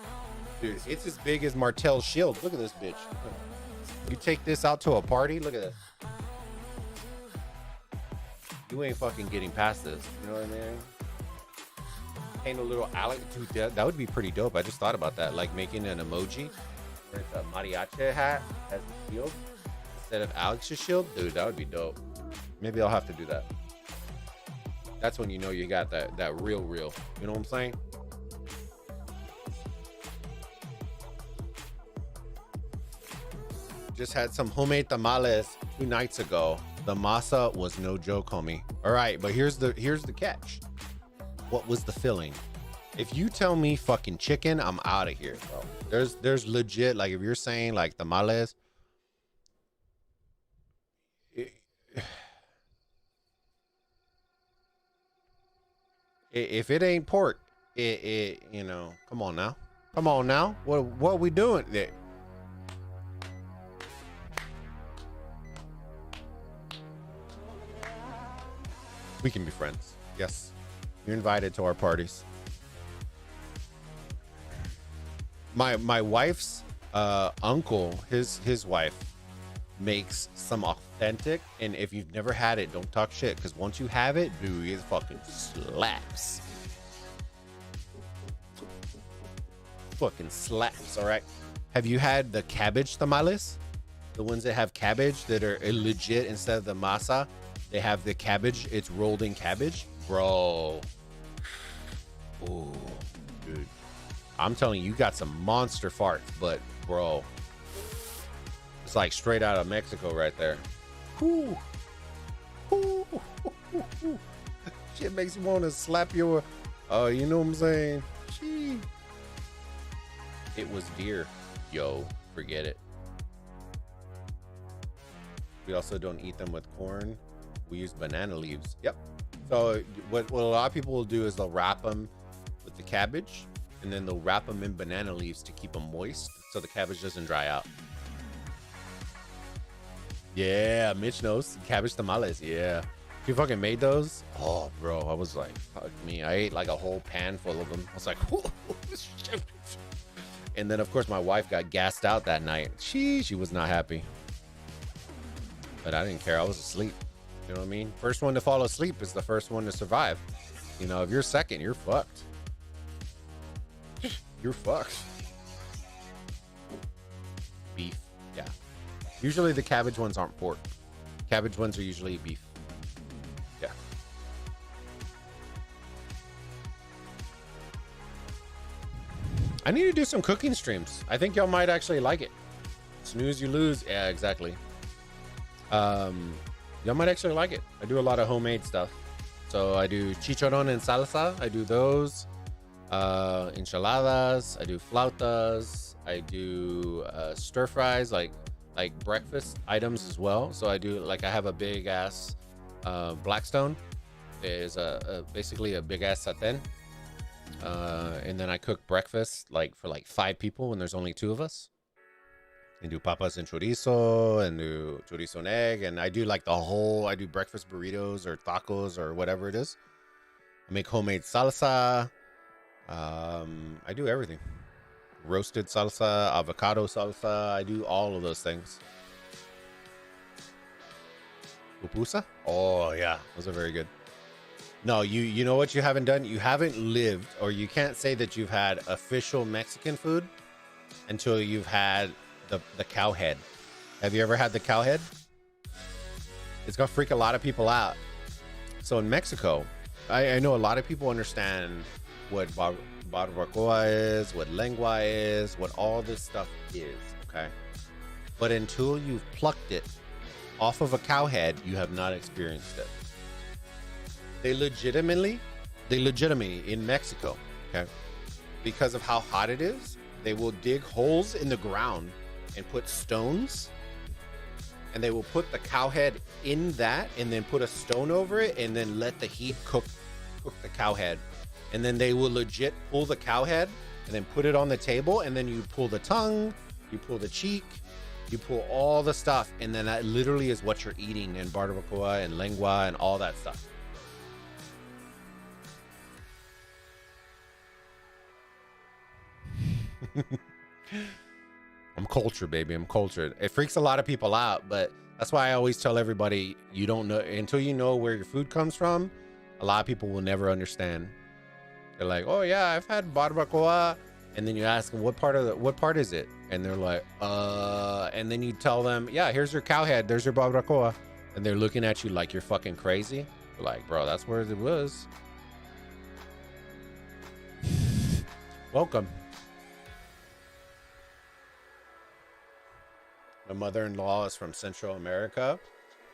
Dude, it's as big as Martell's shield. Look at this bitch. You take this out to a party. Look at this. You ain't fucking getting past this. You know what I mean? Paint a little Alex, dude, that would be pretty dope. I just thought about that, like making an emoji where it's a mariachi hat as the shield. instead of Alex's shield, dude, that would be dope. Maybe I'll have to do that. That's when you know you got that real. You know what I'm saying? Just had some homemade tamales 2 nights ago. The masa was no joke, homie. All right, but here's the catch. What was the filling? If you tell me fucking chicken, I'm out of here, bro. There's legit, like, if you're saying like tamales, if it ain't pork, you know, come on now. What are we doing there? We can be friends. Yes. You're invited to our parties. My wife's uncle, his wife makes some authentic, and if you've never had it, don't talk shit, because once you have it, dude, it fucking slaps. Fucking slaps. All right. Have you had the cabbage tamales? The ones that have cabbage that are legit, instead of the masa, they have the cabbage. It's rolled in cabbage, bro. Oh, dude. I'm telling you, you got some monster farts, but bro, it's like straight out of Mexico right there. Whoo. Whoo. Shit makes you want to slap your, you know what I'm saying? Gee. It was deer. Yo, forget it. We also don't eat them with corn. We use banana leaves. Yep. So what a lot of people will do is they'll wrap them with the cabbage, and then they'll wrap them in banana leaves to keep them moist so the cabbage doesn't dry out. Yeah, Mitch knows. Cabbage tamales. Yeah. You fucking made those? Oh, bro. I was like, fuck me. I ate like a whole pan full of them. I was like, shit. And then, of course, my wife got gassed out that night. She was not happy. But I didn't care. I was asleep. You know what I mean? First one to fall asleep is the first one to survive. You know, if you're second, you're fucked. You're fucked. Beef. Yeah. Usually the cabbage ones aren't pork. Cabbage ones are usually beef. Yeah. I need to do some cooking streams. I think y'all might actually like it. Snooze, you lose. Yeah, exactly. Y'all might actually like it. I do a lot of homemade stuff. So I do chicharron and salsa. I do those. Enchiladas. I do flautas. I do stir fries, like breakfast items as well. So I do, like, I have a big ass Blackstone. Is basically a big ass sartén. And then I cook breakfast like for like 5 people when there's only 2 of us. And do papas and chorizo, and do chorizo and egg, and I do like I do breakfast burritos or tacos or whatever it is. I make homemade salsa. I do everything. Roasted salsa, avocado salsa. I do all of those things. Pupusa? Oh yeah, those are very good. No, you know what you haven't done? You haven't lived, or you can't say that you've had official Mexican food until you've had the cow head. Have you ever had the cow head? It's gonna freak a lot of people out. So in Mexico, I know a lot of people understand what barbacoa is, what lengua is, what all this stuff is, okay? But until you've plucked it off of a cow head, you have not experienced it. They legitimately in Mexico, okay, because of how hot it is, they will dig holes in the ground and put stones, and they will put the cow head in that, and then put a stone over it, and then let the heat cook the cow head. And then they will legit pull the cow head and then put it on the table, and then you pull the tongue, you pull the cheek, you pull all the stuff, and then that literally is what you're eating in barbacoa and lengua and all that stuff. I'm cultured, baby. I'm cultured. It freaks a lot of people out, but that's why I always tell everybody, you don't know until you know where your food comes from. A lot of people will never understand. They're like, oh yeah, I've had barbacoa, And then you ask them, what part is it? And they're like, and then you tell them, yeah, here's your cow head, there's your barbacoa. And they're looking at you like you're fucking crazy. You're like, bro, that's where it was. Welcome. My mother-in-law is from Central America.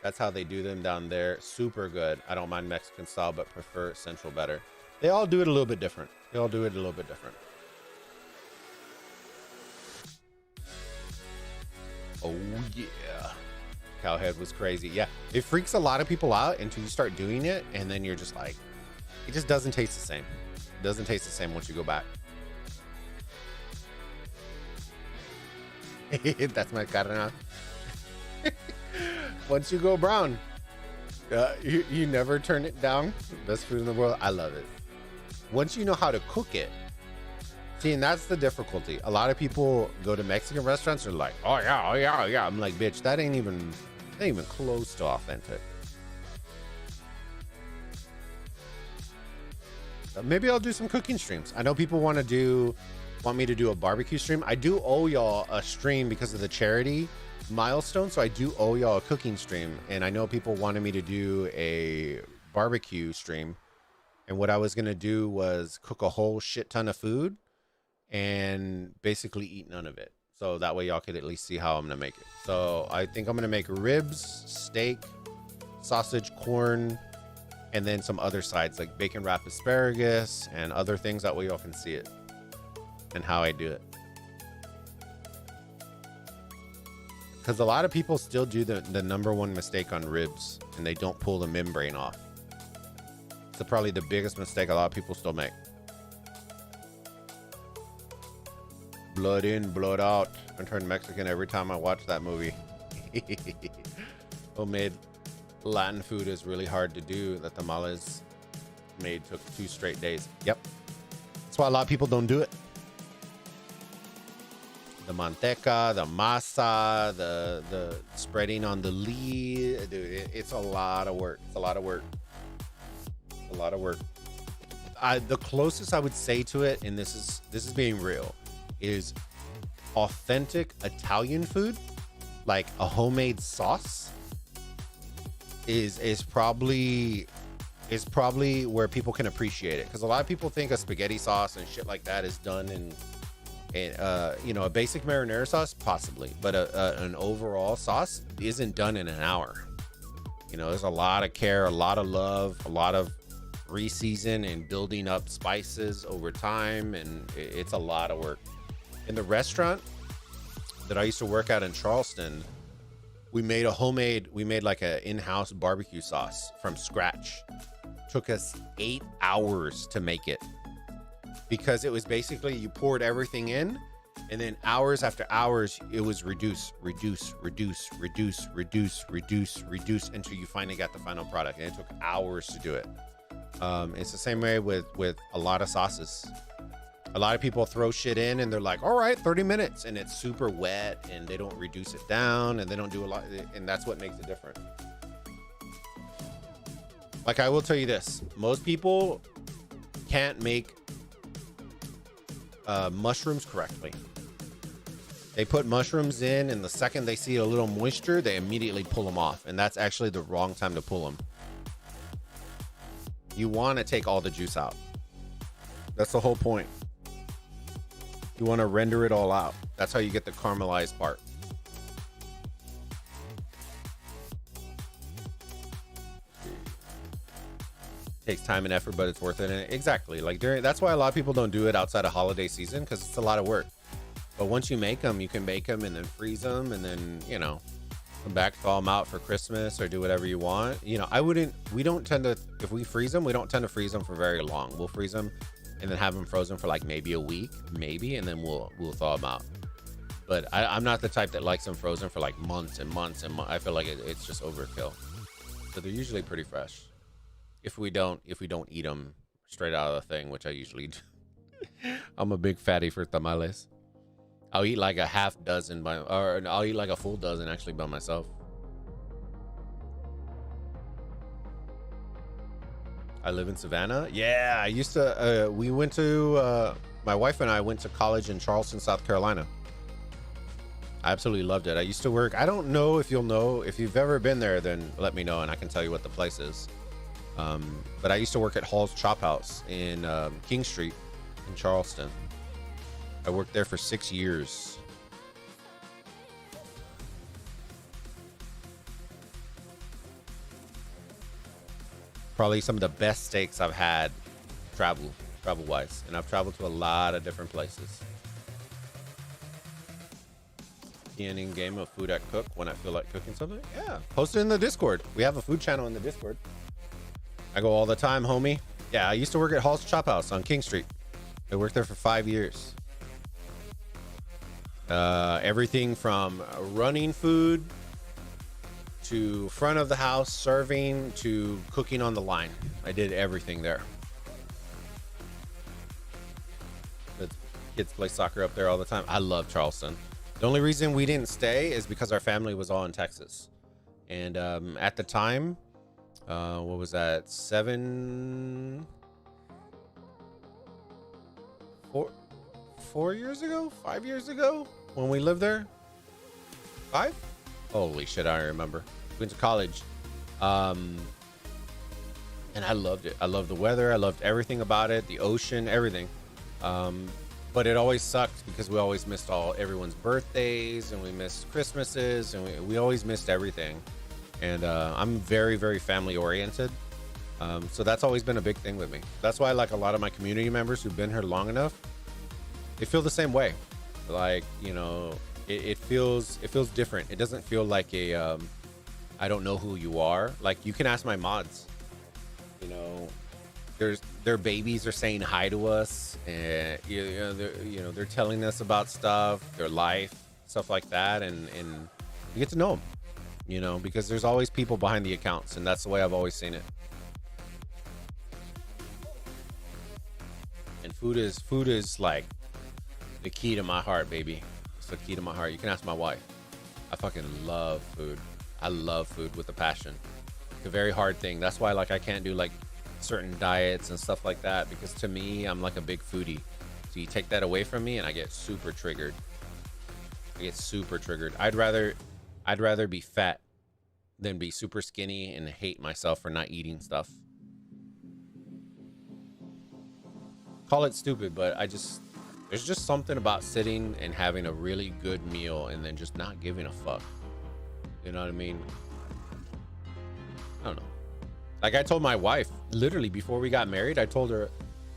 That's how they do them down there. Super good. I don't mind Mexican style, but prefer Central better. They all do it a little bit different. Oh yeah. Cowhead was crazy. Yeah. It freaks a lot of people out until you start doing it. And then you're just like, it just doesn't taste the same. It doesn't taste the same once you go back. That's my carnal. Once you go brown, you never turn it down. Best food in the world. I love it. Once you know how to cook it. See, and that's the difficulty. A lot of people go to Mexican restaurants and are like, oh yeah. I'm like, bitch, that ain't even close to authentic. Maybe I'll do some cooking streams. I know people want me to do a barbecue stream. I do owe y'all a stream because of the charity milestone, so I do owe y'all a cooking stream. And I know people wanted me to do a barbecue stream, and what I was gonna do was cook a whole shit ton of food and basically eat none of it, so that way y'all could at least see how I'm gonna make it. So I think I'm gonna make ribs, steak, sausage, corn, and then some other sides like bacon wrapped asparagus and other things. That way y'all can see it and how I do it. Because a lot of people still do the number one mistake on ribs, and they don't pull the membrane off. It's probably the biggest mistake a lot of people still make. Blood in, blood out. I turn Mexican every time I watch that movie. Homemade Latin food is really hard to do. The tamales made took 2 straight days. Yep. That's why a lot of people don't do it. The manteca, the masa, the spreading on the lead. Dude, it's a lot of work. It's a lot of work. A lot of work. The closest I would say to it, and this is being real, is authentic Italian food, like a homemade sauce, is probably where people can appreciate it. Because a lot of people think a spaghetti sauce and shit like that is done in a basic marinara sauce, possibly, but an overall sauce isn't done in an hour. There's a lot of care, a lot of love, a lot of re-season and building up spices over time, and it's a lot of work. In the restaurant that I used to work at in Charleston, we made like an in-house barbecue sauce from scratch. Took us 8 hours to make it, because it was basically you poured everything in, and then hours after hours it was reduce until you finally got the final product, and it took hours to do it. It's the same way with a lot of sauces. A lot of people throw shit in and they're like, all right, 30 minutes, and it's super wet, and they don't reduce it down, and they don't do a lot, and that's what makes it different. Like, I will tell you this, most people can't make mushrooms correctly. They put mushrooms in, and the second they see a little moisture, they immediately pull them off, and that's actually the wrong time to pull them. You want to take all the juice out. That's the whole point. You want to render it all out. That's how you get the caramelized part. Takes time and effort, but it's worth it. And exactly, like that's why a lot of people don't do it outside of holiday season, because it's a lot of work. But once you make them, you can make them and then freeze them, and then come back, thaw them out for Christmas, or do whatever you want. We don't tend to, if we freeze them, we don't tend to freeze them for very long. We'll freeze them and then have them frozen for like maybe a week, and then we'll thaw them out. But I'm not the type that likes them frozen for like months and months and months. I feel like it's just overkill. So they're usually pretty fresh. If we don't eat them straight out of the thing, which I usually do. I'm a big fatty for tamales. I'll eat like a half dozen I'll eat like a full dozen actually by myself. I live in Savannah. Yeah, I used to. We went to My wife and I went to college in Charleston, South Carolina. I absolutely loved it. I used to work. I don't know if you'll know. If you've ever been there, then let me know and I can tell you what the place is. But I used to work at Hall's Chop House in King Street in Charleston. I worked there for 6 years. Probably some of the best steaks I've had travel wise, and I've traveled to a lot of different places. In game of food I cook when I feel like cooking something. Yeah, post it in the Discord. We have a food channel in the Discord. I go all the time, homie. Yeah, I used to work at Hall's Chop House on King Street. I worked there for 5 years. Everything from running food to front of the house, serving, to cooking on the line. I did everything there. The kids play soccer up there all the time. I love Charleston. The only reason we didn't stay is because our family was all in Texas. And at the time, what was that? 4 years ago? 5 years ago? When we lived there? 5? Holy shit, I don't remember. Went to college. And I loved it. I loved the weather. I loved everything about it. The ocean, everything. But it always sucked because we always missed everyone's birthdays, and we missed Christmases, and we always missed everything. And I'm very, very family oriented. So that's always been a big thing with me. That's why, like, a lot of my community members who've been here long enough, they feel the same way. Like, you know, it feels different. It doesn't feel like a I don't know who you are. Like, you can ask my mods, you know, their babies are saying hi to us, and they're telling us about stuff, their life, stuff like that, and you get to know them, you know, because there's always people behind the accounts, and that's the way I've always seen it. And food is like the key to my heart, baby. It's the key to my heart. You can ask my wife. I fucking love food. I love food with a passion. It's a very hard thing. That's why, like, I can't do like certain diets and stuff like that, because to me, I'm like a big foodie. So you take that away from me and I get super triggered. I'd rather be fat than be super skinny and hate myself for not eating stuff. Call it stupid, but there's just something about sitting and having a really good meal and then just not giving a fuck. You know what I mean? I don't know. Like, I told my wife, literally before we got married, I told her,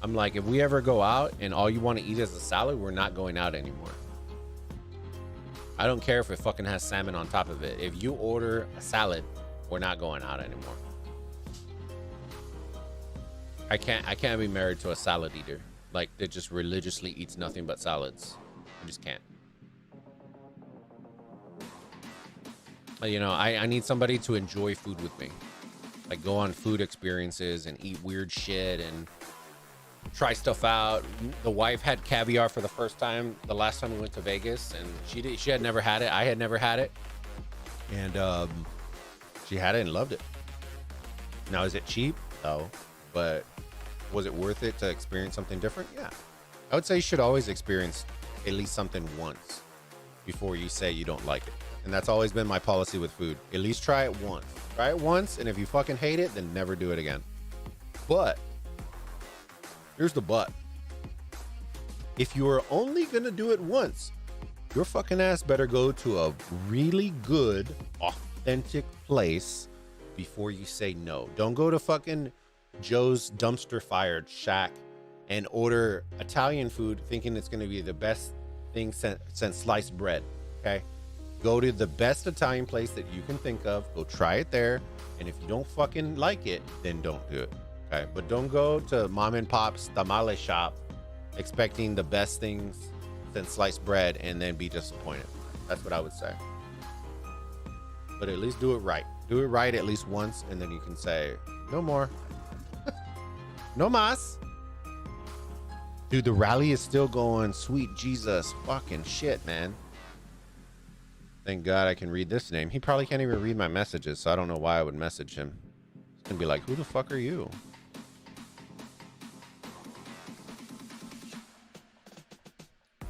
I'm like, if we ever go out and all you want to eat is a salad, we're not going out anymore. I don't care if it fucking has salmon on top of it. If you order a salad, we're not going out anymore. I can't be married to a salad eater, like, that just religiously eats nothing but salads. I just can't. You know, I need somebody to enjoy food with me. Like, go on food experiences and eat weird shit and try stuff out. The wife had caviar for the first time the last time we went to Vegas, and she had never had it. I had never had it. And she had it and loved it. Now, is it cheap? No. But was it worth it to experience something different? Yeah. I would say you should always experience at least something once before you say you don't like it. And that's always been my policy with food. At least try it once. Try it once, and if you fucking hate it, then never do it again. But here's the but. If you are only gonna do it once, your fucking ass better go to a really good, authentic place before you say no. Don't go to fucking Joe's Dumpster Fired Shack and order Italian food thinking it's gonna be the best thing since sliced bread. Okay? Go to the best Italian place that you can think of. Go try it there. And if you don't fucking like it, then don't do it. Okay? But don't go to mom and pop's tamale shop expecting the best things since sliced bread and then be disappointed. That's what I would say. But at least do it right. Do it right at least once, and then you can say, no more. No mas. Dude, the rally is still going. Sweet Jesus. Fucking shit, man. Thank God I can read this name. He probably can't even read my messages, so I don't know why I would message him. He's gonna be like, who the fuck are you?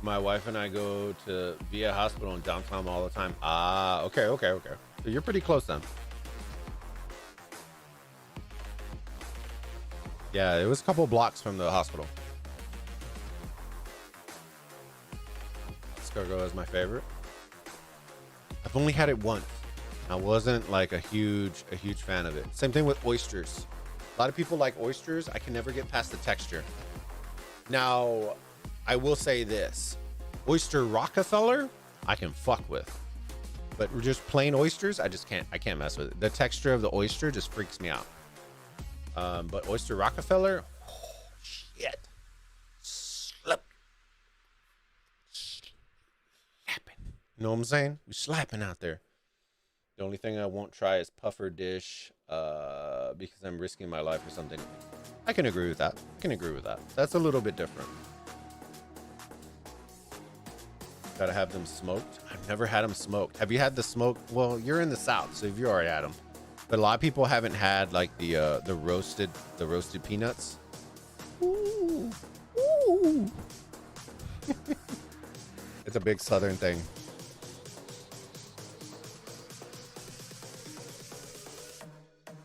My wife and I go to VA Hospital in downtown all the time. Ah, okay. So you're pretty close then. Yeah, it was a couple blocks from the hospital. Escargot is my favorite. I've only had it once. I wasn't like a huge fan of it. Same thing with oysters. A lot of people like oysters. I can never get past the texture. Now, I will say this. Oyster Rockefeller, I can fuck with. But just plain oysters, I can't mess with it. The texture of the oyster just freaks me out. But Oyster Rockefeller, oh, shit. Slapping. You know what I'm saying? We're slapping out there. The only thing I won't try is puffer dish because I'm risking my life or something. I can agree with that. That's a little bit different. Gotta have them smoked. I've never had them smoked. Have you had the smoked? Well, you're in the South, so you already had them. But a lot of people haven't had like the roasted peanuts. Ooh. Ooh. It's a big Southern thing.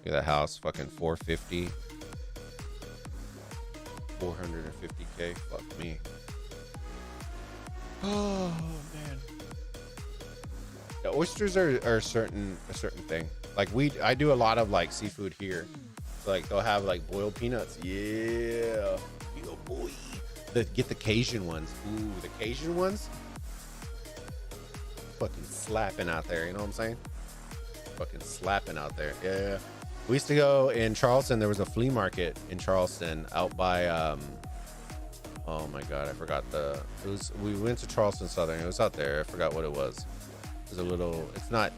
Look at that house, fucking 450. 450K. Fuck me. Oh man. The oysters are a certain thing. Like I do a lot of like seafood here. So like they'll have like boiled peanuts. Yeah. Yo boy. Get the Cajun ones. Ooh, the Cajun ones. Fucking slapping out there, you know what I'm saying? Fucking slapping out there. Yeah. We used to go in Charleston. There was a flea market in Charleston out by oh my god, I forgot we went to Charleston Southern. It was out there. I forgot what it was. It was it's not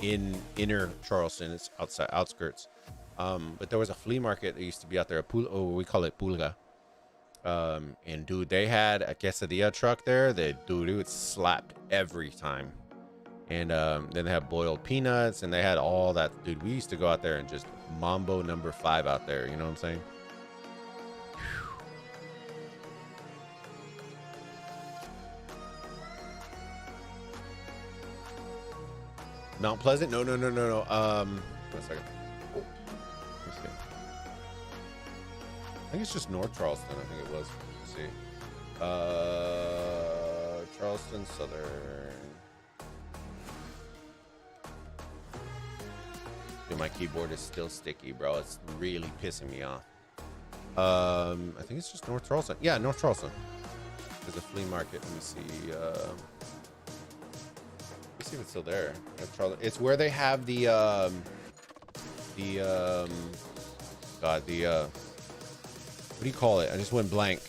in inner Charleston, it's outside outskirts. But there was a flea market that used to be out there, we call it Pulga. And dude, they had a quesadilla truck there. It slapped every time. And then they had boiled peanuts and they had all that. Dude, we used to go out there and just Mambo number 5 out there, you know what I'm saying? Mount Pleasant? No. 1 second. Oh, let me see. I think it's just North Charleston. I think it was. Let's see. Charleston Southern. Dude, my keyboard is still sticky, bro. It's really pissing me off. I think it's just North Charleston. Yeah, North Charleston. There's a flea market. Let me see. Let's see if it's still there. It's where they have what do you call it? I just went blank.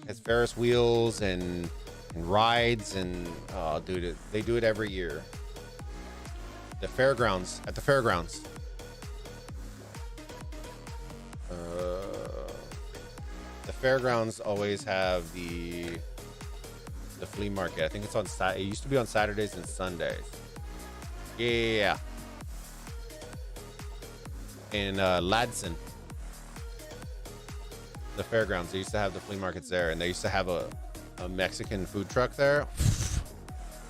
It's Ferris wheels and rides and oh dude, they do it every year. At the fairgrounds. The fairgrounds always have the flea market. I think it's it used to be on Saturdays and Sundays. Yeah. In Ladson, the fairgrounds, they used to have the flea markets there, and they used to have a Mexican food truck there.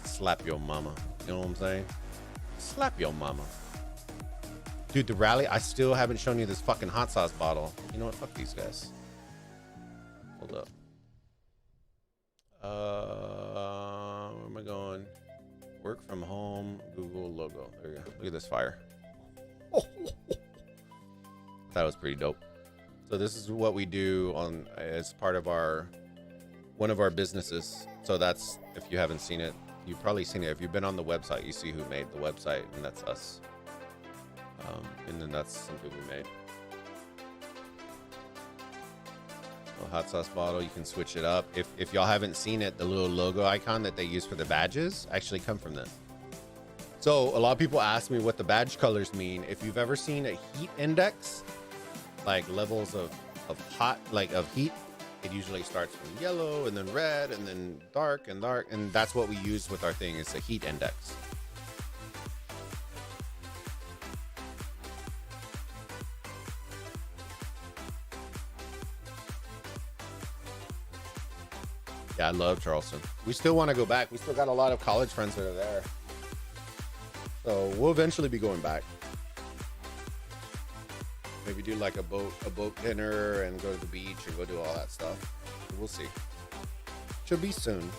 Slap your mama. You know what I'm saying? Slap your mama. Dude, the rally, I still haven't shown you this fucking hot sauce bottle. You know what? Fuck these guys. Hold up. Where am I going? Work from home, Google logo. There we go. Look at this fire. That was pretty dope. So this is what we do as part of one of our businesses. So that's, if you haven't seen it, you've probably seen it. If you've been on the website, you see who made the website, and that's us. And then that's something we made. A hot sauce bottle, you can switch it up. If y'all haven't seen it, the little logo icon that they use for the badges actually come from this. So a lot of people ask me what the badge colors mean. If you've ever seen a heat index, like levels of hot, like of heat, it usually starts from yellow and then red and then dark, and that's what we use with our thing. It's a heat index. Yeah, I love Charleston. We still want to go back. We still got a lot of college friends that are there. So we'll eventually be going back. Maybe do like a boat dinner and go to the beach and go do all that stuff. We'll see. Should be soon.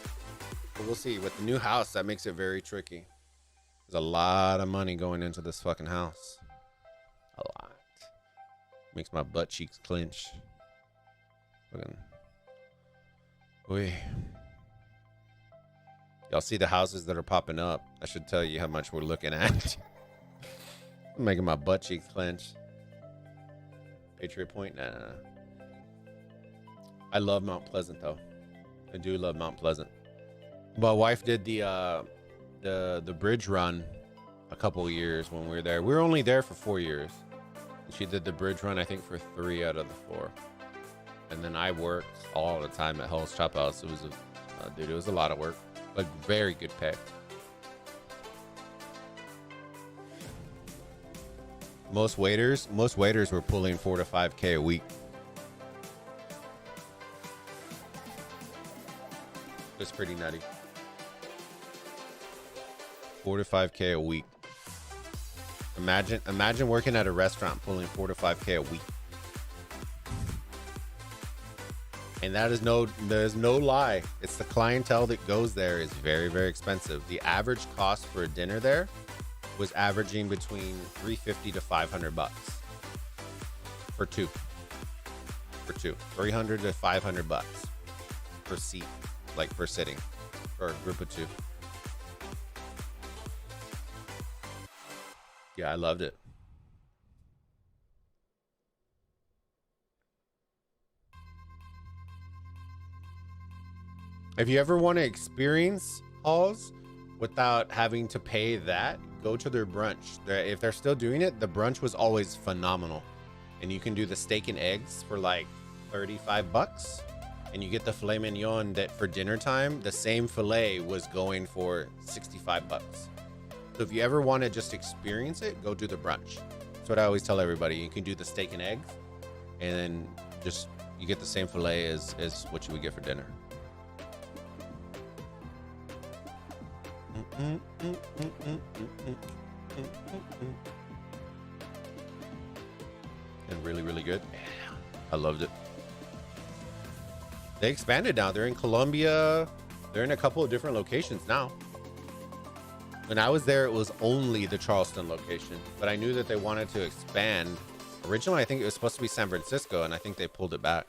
But we'll see. With the new house, that makes it very tricky. There's a lot of money going into this fucking house. A lot. Makes my butt cheeks clench. Fucking. Oy. Y'all see the houses that are popping up? I should tell you how much we're looking at. Making my butt cheeks clench. Patriot Point? Nah. I love Mount Pleasant though. I do love Mount Pleasant. My wife did the bridge run a couple of years when we were there. We were only there for 4 years. She did the bridge run, I think, for 3 out of the 4. And then I worked all the time at Hell's Chop House. It was dude, it was a lot of work, but very good pay. Most waiters were pulling 4 to 5K a week. It's pretty nutty. 4 to 5K a week. Imagine working at a restaurant pulling 4 to 5K a week. And there's no lie. It's the clientele that goes there is very, very expensive. The average cost for a dinner there was averaging between $350 to $500 for two. 300 to $500 per seat, like per sitting, for a group of 2. Yeah, I loved it. If you ever want to experience halls without having to pay that, go to their brunch. If they're still doing it, the brunch was always phenomenal. And you can do the steak and eggs for like $35. And you get the filet mignon that for dinner time, the same filet was going for $65. So if you ever want to just experience it, go do the brunch. That's what I always tell everybody. You can do the steak and eggs, and then just you get the same filet as what you would get for dinner. And really, really good. I loved it. They expanded now. They're in Colombia. They're in a couple of different locations now. When I was there, it was only the Charleston location, but I knew that they wanted to expand. Originally, I think it was supposed to be San Francisco, and I think they pulled it back.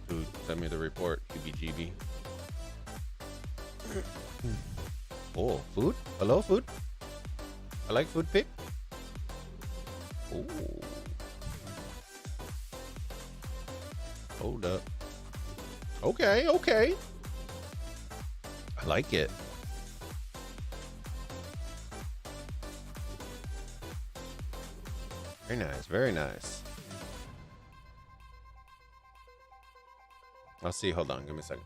Dude, send me the report, QBGB. Oh, food? Hello, food? I like food pick. Oh. Hold up. Okay, okay. I like it. Very nice, very nice. I'll see. Hold on. Give me a second.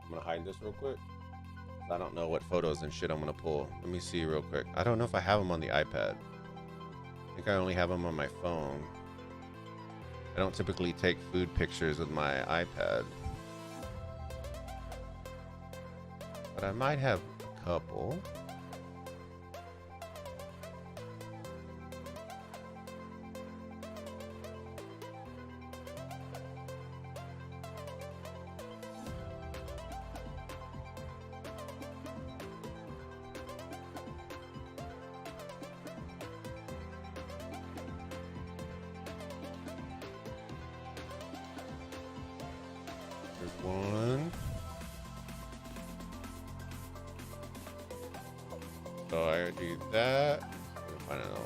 I'm gonna hide this real quick. I don't know what photos and shit I'm gonna pull. Let me see real quick. I don't know if I have them on the iPad. I think I only have them on my phone. I don't typically take food pictures with my iPad. But I might have a couple. There's one. So I do that. I don't know.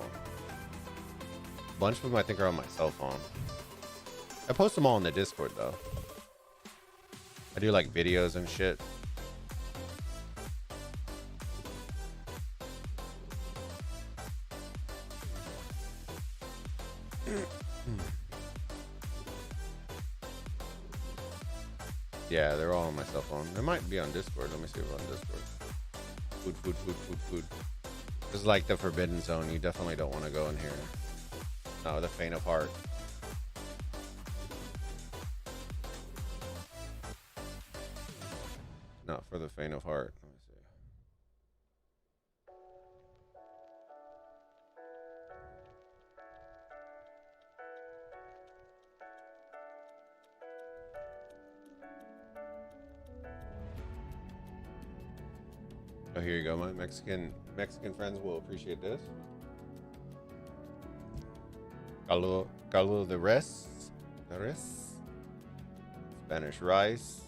A bunch of them I think are on my cell phone. I post them all in the Discord though. I do like videos and shit. Yeah, they're all on my cell phone. They might be on Discord. Let me see if it's on Discord. Food. This is like the forbidden zone. You definitely don't want to go in here. No, the faint of heart. for the faint of heart. Let me see. Oh, here you go. My Mexican friends will appreciate this. Caldo de res. Spanish rice.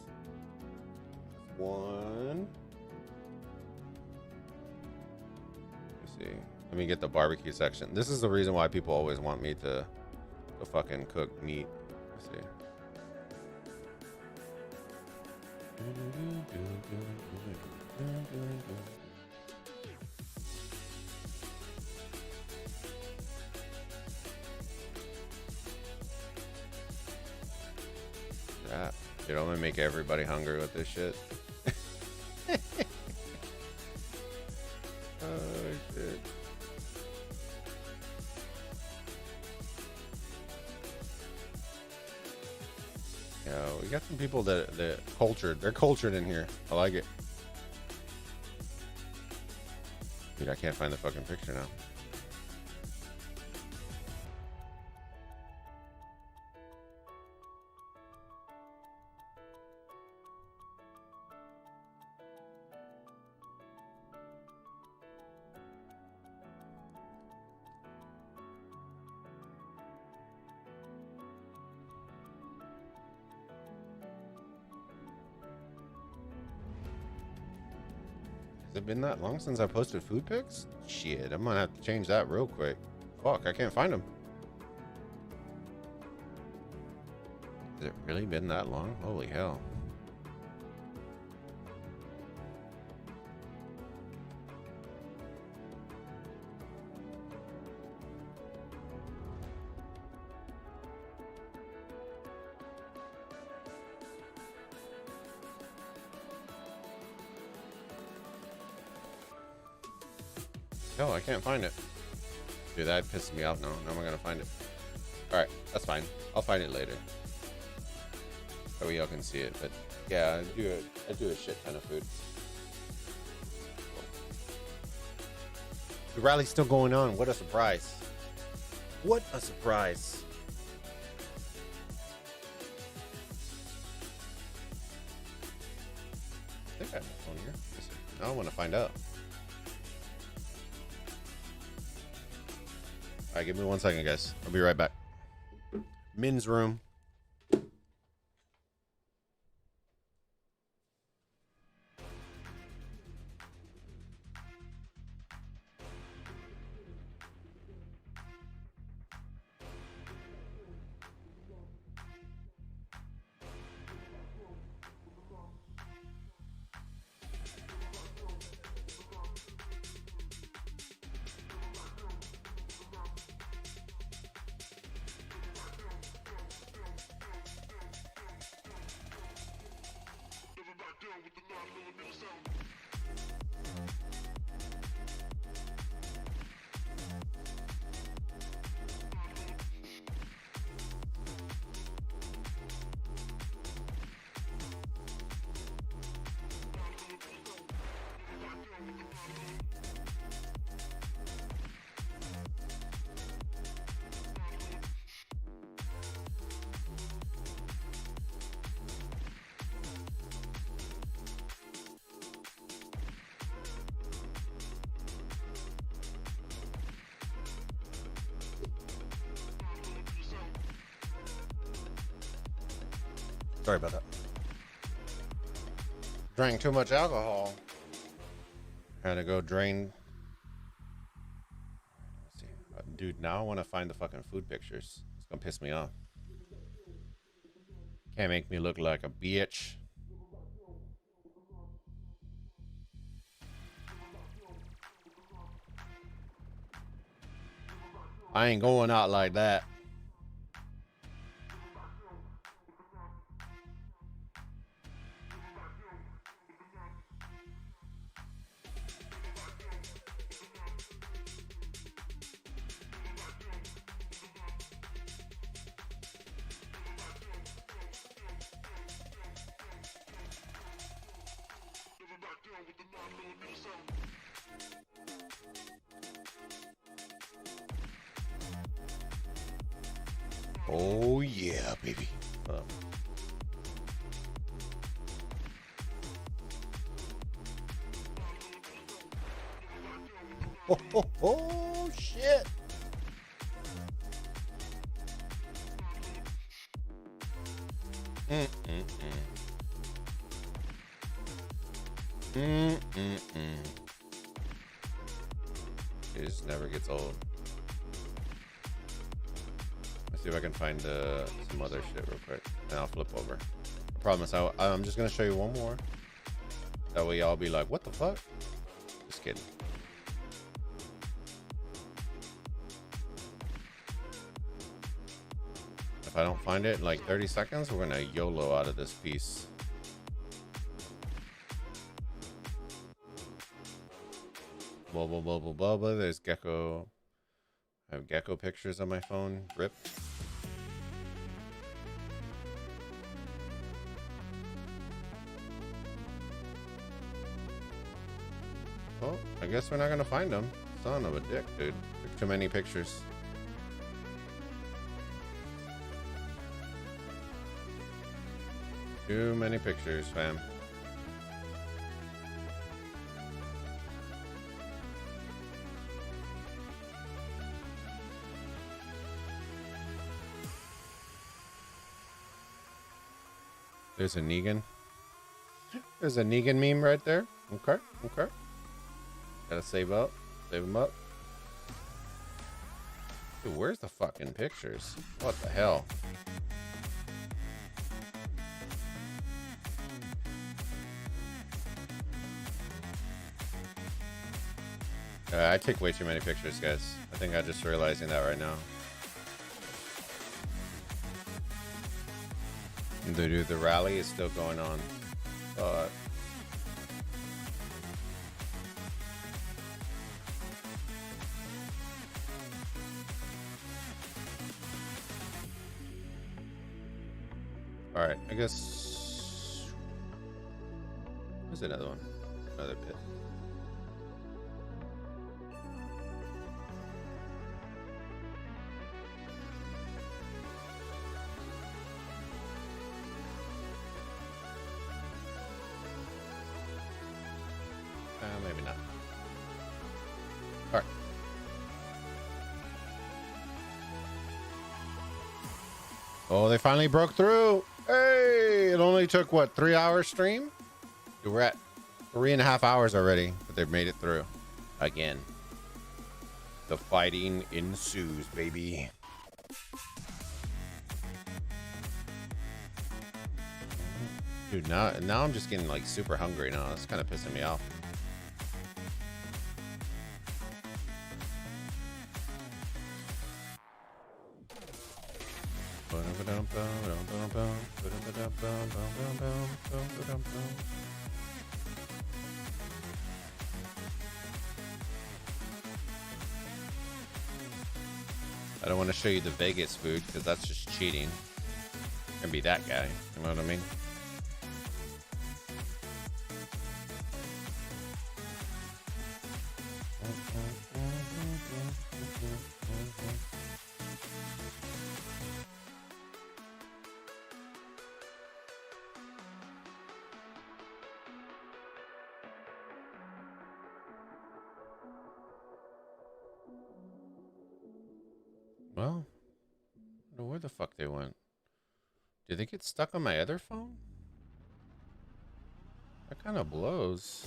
One. Let me see. Let me get the barbecue section. This is the reason why people always want me to fucking cook meat. Let's see. Yeah, dude, I'm gonna make everybody hungry with this shit. Oh shit. Yeah, we got some people that cultured. They're cultured in here. I like it. Dude, I can't find the fucking picture now. Has it been that long since I posted food pics? Shit, I'm gonna have to change that real quick. Fuck, I can't find them. Has it really been that long? Holy hell. No, I can't find it. Dude, that pisses me off now. Now I'm gonna find it. Alright, that's fine. I'll find it later. That way y'all can see it. But yeah, I do a shit ton of food. The rally's still going on. What a surprise. What a surprise. I think I have my phone here. Now I want to find out. All right, give me 1 second, guys. I'll be right back. Men's room. Sorry about that. Drank too much alcohol. Had to go drain. Let's see. Dude, now I want to find the fucking food pictures. It's gonna piss me off. Can't make me look like a bitch. I ain't going out like that. Oh yeah, baby. Oh shit. It just never gets old. Let's see if I can find some other shit real quick, and I'll flip over. I promise I'm just gonna show you one more. That way y'all be like, what the fuck? Just kidding. If I don't find it in like 30 seconds, we're gonna YOLO out of this piece. Bulba. There's gecko. I have gecko pictures on my phone. Rip. Well, I guess we're not gonna find them. Son of a dick, dude. Took too many pictures. Too many pictures, fam. There's a Negan. There's a Negan meme right there. Okay. Gotta save up. Save them up. Dude, where's the fucking pictures? What the hell? I take way too many pictures, guys. I think I'm just realizing that right now. Dude, the rally is still going on. All right, I guess. Where's another one? Another pit. Maybe not. All right. Oh, they finally broke through. Hey, it only took what, 3 hours stream? We're at 3.5 hours already, but they've made it through again. The fighting ensues, baby. Dude, now I'm just getting like super hungry now. It's kind of pissing me off. I don't want to show you the Vegas food because that's just cheating. Gonna be that guy. You know what I mean? Well, I don't know where the fuck they went. Did they get stuck on my other phone? That kind of blows.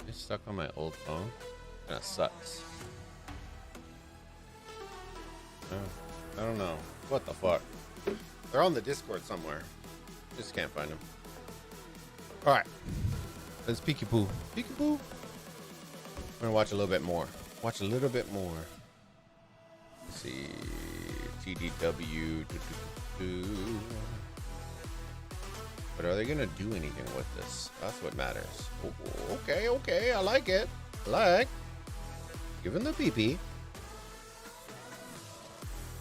They stuck on my old phone? That sucks. I don't know. What the fuck? They're on the Discord somewhere. Just can't find them. All right, let's peekaboo. Peekaboo. I'm gonna watch a little bit more. Watch a little bit more. Let's see, TDW. But are they gonna do anything with this? That's what matters. Oh, okay, I like it. Give him the PP.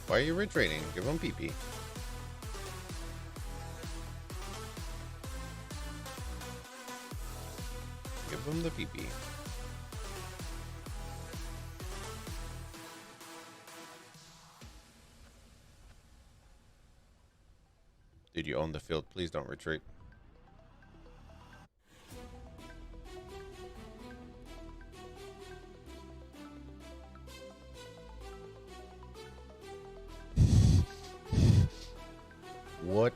Why are you retreating? Give him PP. him the pee-pee. Did you own the field? Please don't retreat. What?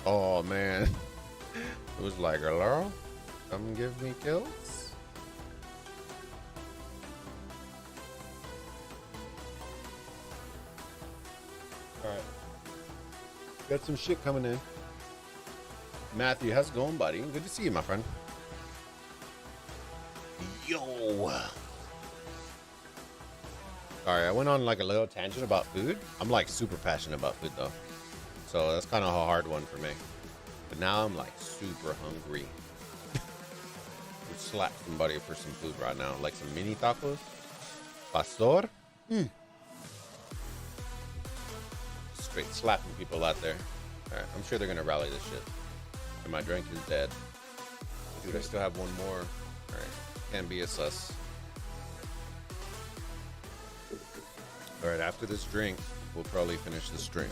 Oh man. It was like, hello? Come give me kills? Alright. Got some shit coming in. Matthew, how's it going, buddy? Good to see you, my friend. Yo. Sorry, I went on like a little tangent about food. I'm like super passionate about food though. So that's kind of a hard one for me. But now I'm like super hungry. Would slap somebody for some food right now. Like some mini tacos. Pastor. Straight slapping people out there. Alright, I'm sure they're gonna rally this shit. And my drink is dead. Dude, I still have one more. Alright. Can't be a sus. Alright, after this drink, we'll probably finish the stream.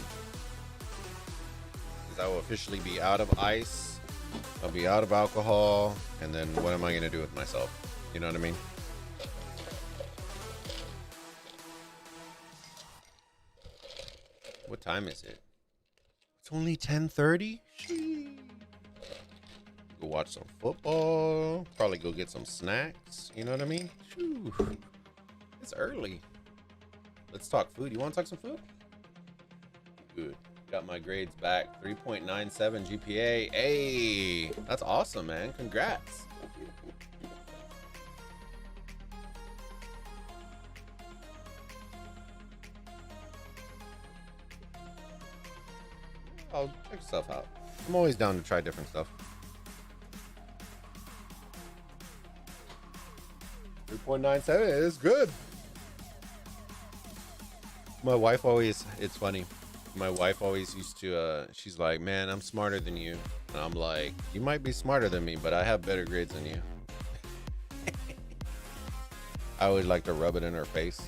Because I will officially be out of ice. I'll be out of alcohol. And then what am I going to do with myself? You know what I mean? What time is it? It's only 10:30? Go watch some football. Probably go get some snacks. You know what I mean? Whew. It's early. Let's talk food. You want to talk some food? Good. Got my grades back. 3.97 GPA. Hey, that's awesome, man. Congrats. I'll check stuff out. I'm always down to try different stuff. 3.97 is good. My wife always, it's funny. My wife always used to, she's like, man, I'm smarter than you. And I'm like, you might be smarter than me, but I have better grades than you. I always like to rub it in her face.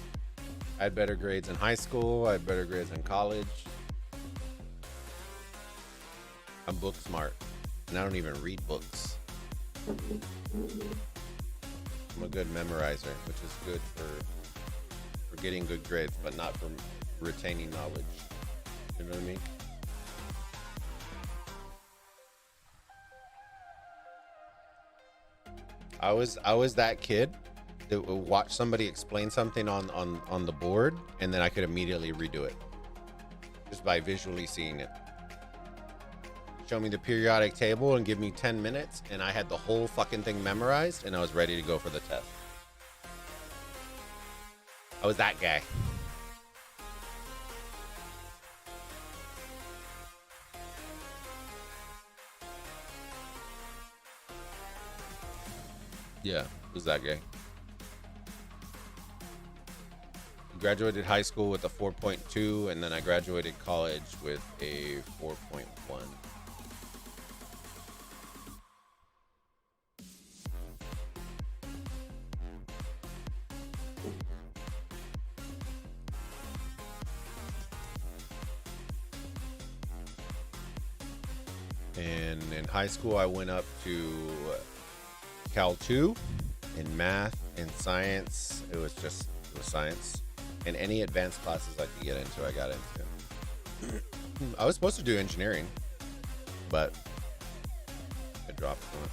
I had better grades in high school. I had better grades in college. I'm book smart. And I don't even read books. I'm a good memorizer, which is good for getting good grades, but not for retaining knowledge. You know what I mean? I was that kid that would watch somebody explain something on the board, and then I could immediately redo it just by visually seeing it. Show me the periodic table and give me 10 minutes, and I had the whole fucking thing memorized, and I was ready to go for the test. I was that guy. Yeah, was that guy. Graduated high school with a 4.2, and then I graduated college with a 4.1. And in high school, I went up to Cal 2 in math and science. It was science. And any advanced classes I could get into, I got into. I was supposed to do engineering, but I dropped one.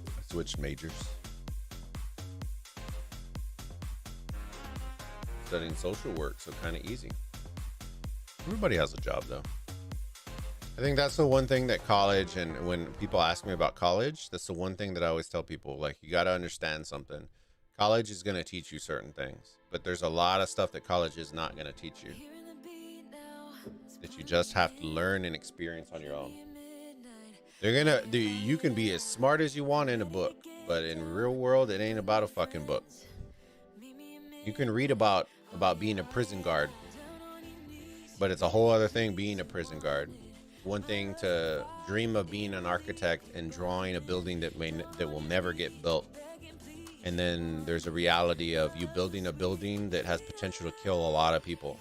I switched majors. Studying social work, so kind of easy. Everybody has a job, though. I think that's the one thing that college, and when people ask me about college, that's the one thing that I always tell people, like, you got to understand something. College is going to teach you certain things, but there's a lot of stuff that college is not going to teach you, that you just have to learn and experience on your own. You can be as smart as you want in a book, but in real world, it ain't about a fucking book. You can read about about being a prison guard, but it's a whole other thing being a prison guard. One thing to dream of being an architect and drawing a building that will never get built, and then there's a reality of you building a building that has potential to kill a lot of people.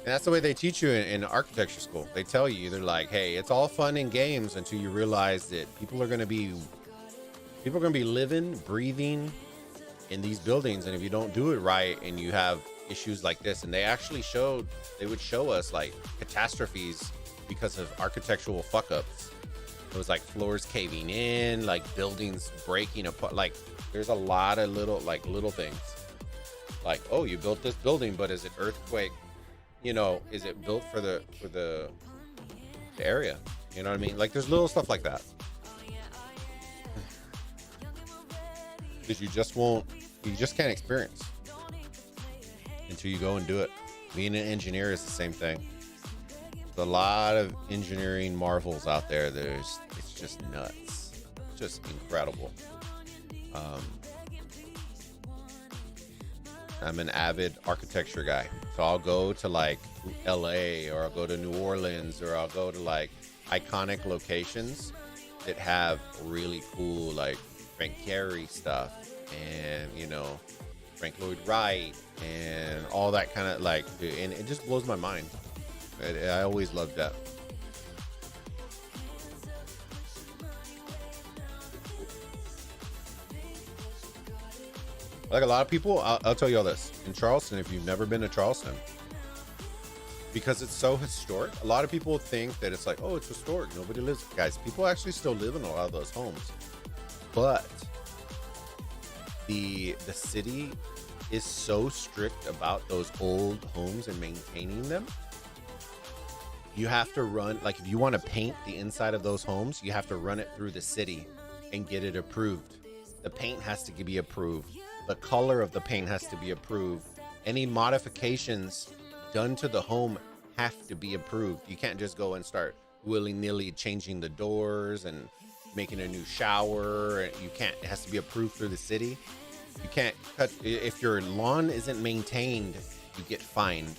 And that's the way they teach you in architecture school. They tell you, they're like, hey, it's all fun and games until you realize that people are going to be living, breathing in these buildings. And if you don't do it right and you have issues like this, and they would show us like catastrophes because of architectural fuck ups. It was like floors caving in, like buildings breaking apart. Like there's a lot of little things. Like, oh, you built this building, but is it earthquake? You know, is it built for the area? You know what I mean? Like there's little stuff like that. Because you just can't experience until you go and do it. Being an engineer is the same thing. There's a lot of engineering marvels out there. It's just nuts. It's just incredible. I'm an avid architecture guy. So I'll go to like LA, or I'll go to New Orleans, or I'll go to like iconic locations that have really cool like Frank Gehry stuff, and you know, Frank Lloyd Wright, and all that kind of like, and it just blows my mind. I always loved that. Like a lot of people, I'll tell you all this. In Charleston, if you've never been to Charleston, because it's so historic, a lot of people think that it's like, oh, it's historic, nobody lives. Guys, people actually still live in a lot of those homes. But the city is so strict about those old homes and maintaining them. You have to run, like if you want to paint the inside of those homes, you have to run it through the city and get it approved. The paint has to be approved. The color of the paint has to be approved. Any modifications done to the home have to be approved. You can't just go and start willy-nilly changing the doors and making a new shower. You can't. It has to be approved through the city. You can't cut. If your lawn isn't maintained, you get fined.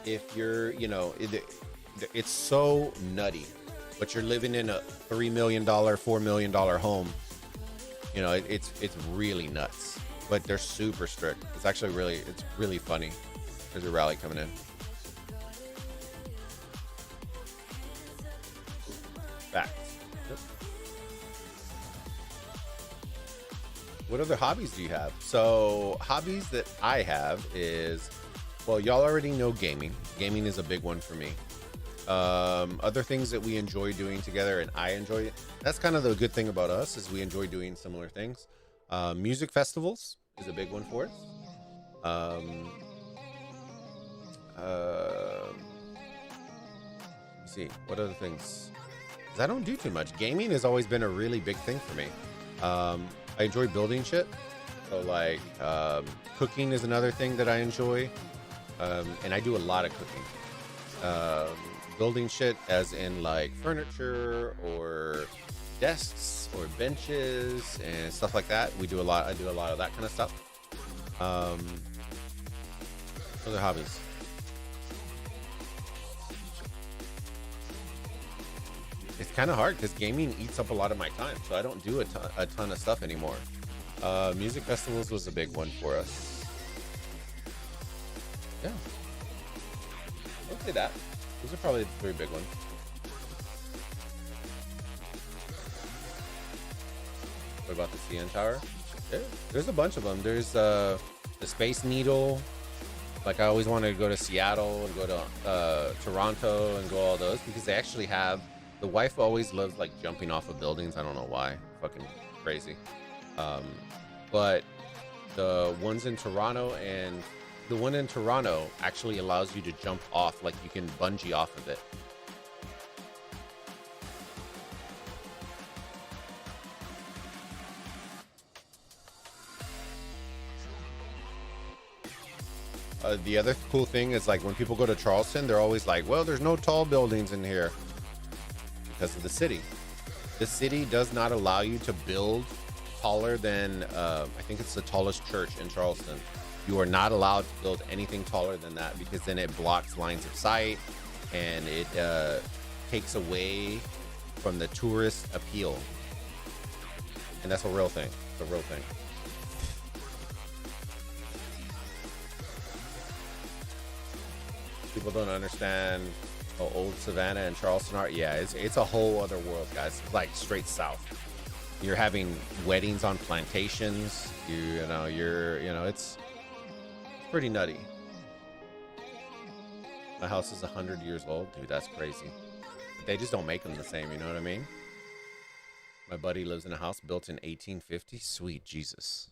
If you're, you know, it's so nutty. But you're living in a $3 million, $4 million home. You know, it's really nuts. But they're super strict. It's actually really funny. There's a rally coming in. Facts. Yep. What other hobbies do you have? So hobbies that I have is, well, y'all already know gaming. Gaming is a big one for me. Other things that we enjoy doing together, and I enjoy it. That's kind of the good thing about us, is we enjoy doing similar things. Music festivals is a big one for us. Let's see, what other things? 'Cause I don't do too much. Gaming has always been a really big thing for me. I enjoy building shit. So like cooking is another thing that I enjoy. And I do a lot of cooking. Building shit as in like furniture or desks or benches and stuff like that. I do a lot of that kind of stuff. Other hobbies. It's kind of hard because gaming eats up a lot of my time, so I don't do a ton of stuff anymore. Music festivals was a big one for us. Yeah, I'd say that. Those are probably the three big ones. What about the CN Tower? Yeah, there's a bunch of them. There's the Space Needle. Like I always wanted to go to Seattle and go to Toronto and go all those because they actually have. The wife always loves like jumping off of buildings. I don't know why. Fucking crazy. But the ones in Toronto and the one in Toronto actually allows you to jump off. Like you can bungee off of it. The other cool thing is like when people go to Charleston, they're always like, well, there's no tall buildings in here because of the city. The city does not allow you to build taller than, I think it's the tallest church in Charleston. You are not allowed to build anything taller than that, because then it blocks lines of sight and it takes away from the tourist appeal. And that's a real thing. It's a real thing. People don't understand how old Savannah and Charleston are. Yeah, it's a whole other world, guys. It's like straight south. You're having weddings on plantations. It's pretty nutty. My house is 100 years old, dude. That's crazy. But they just don't make them the same. You know what I mean? My buddy lives in a house built in 1850. Sweet Jesus.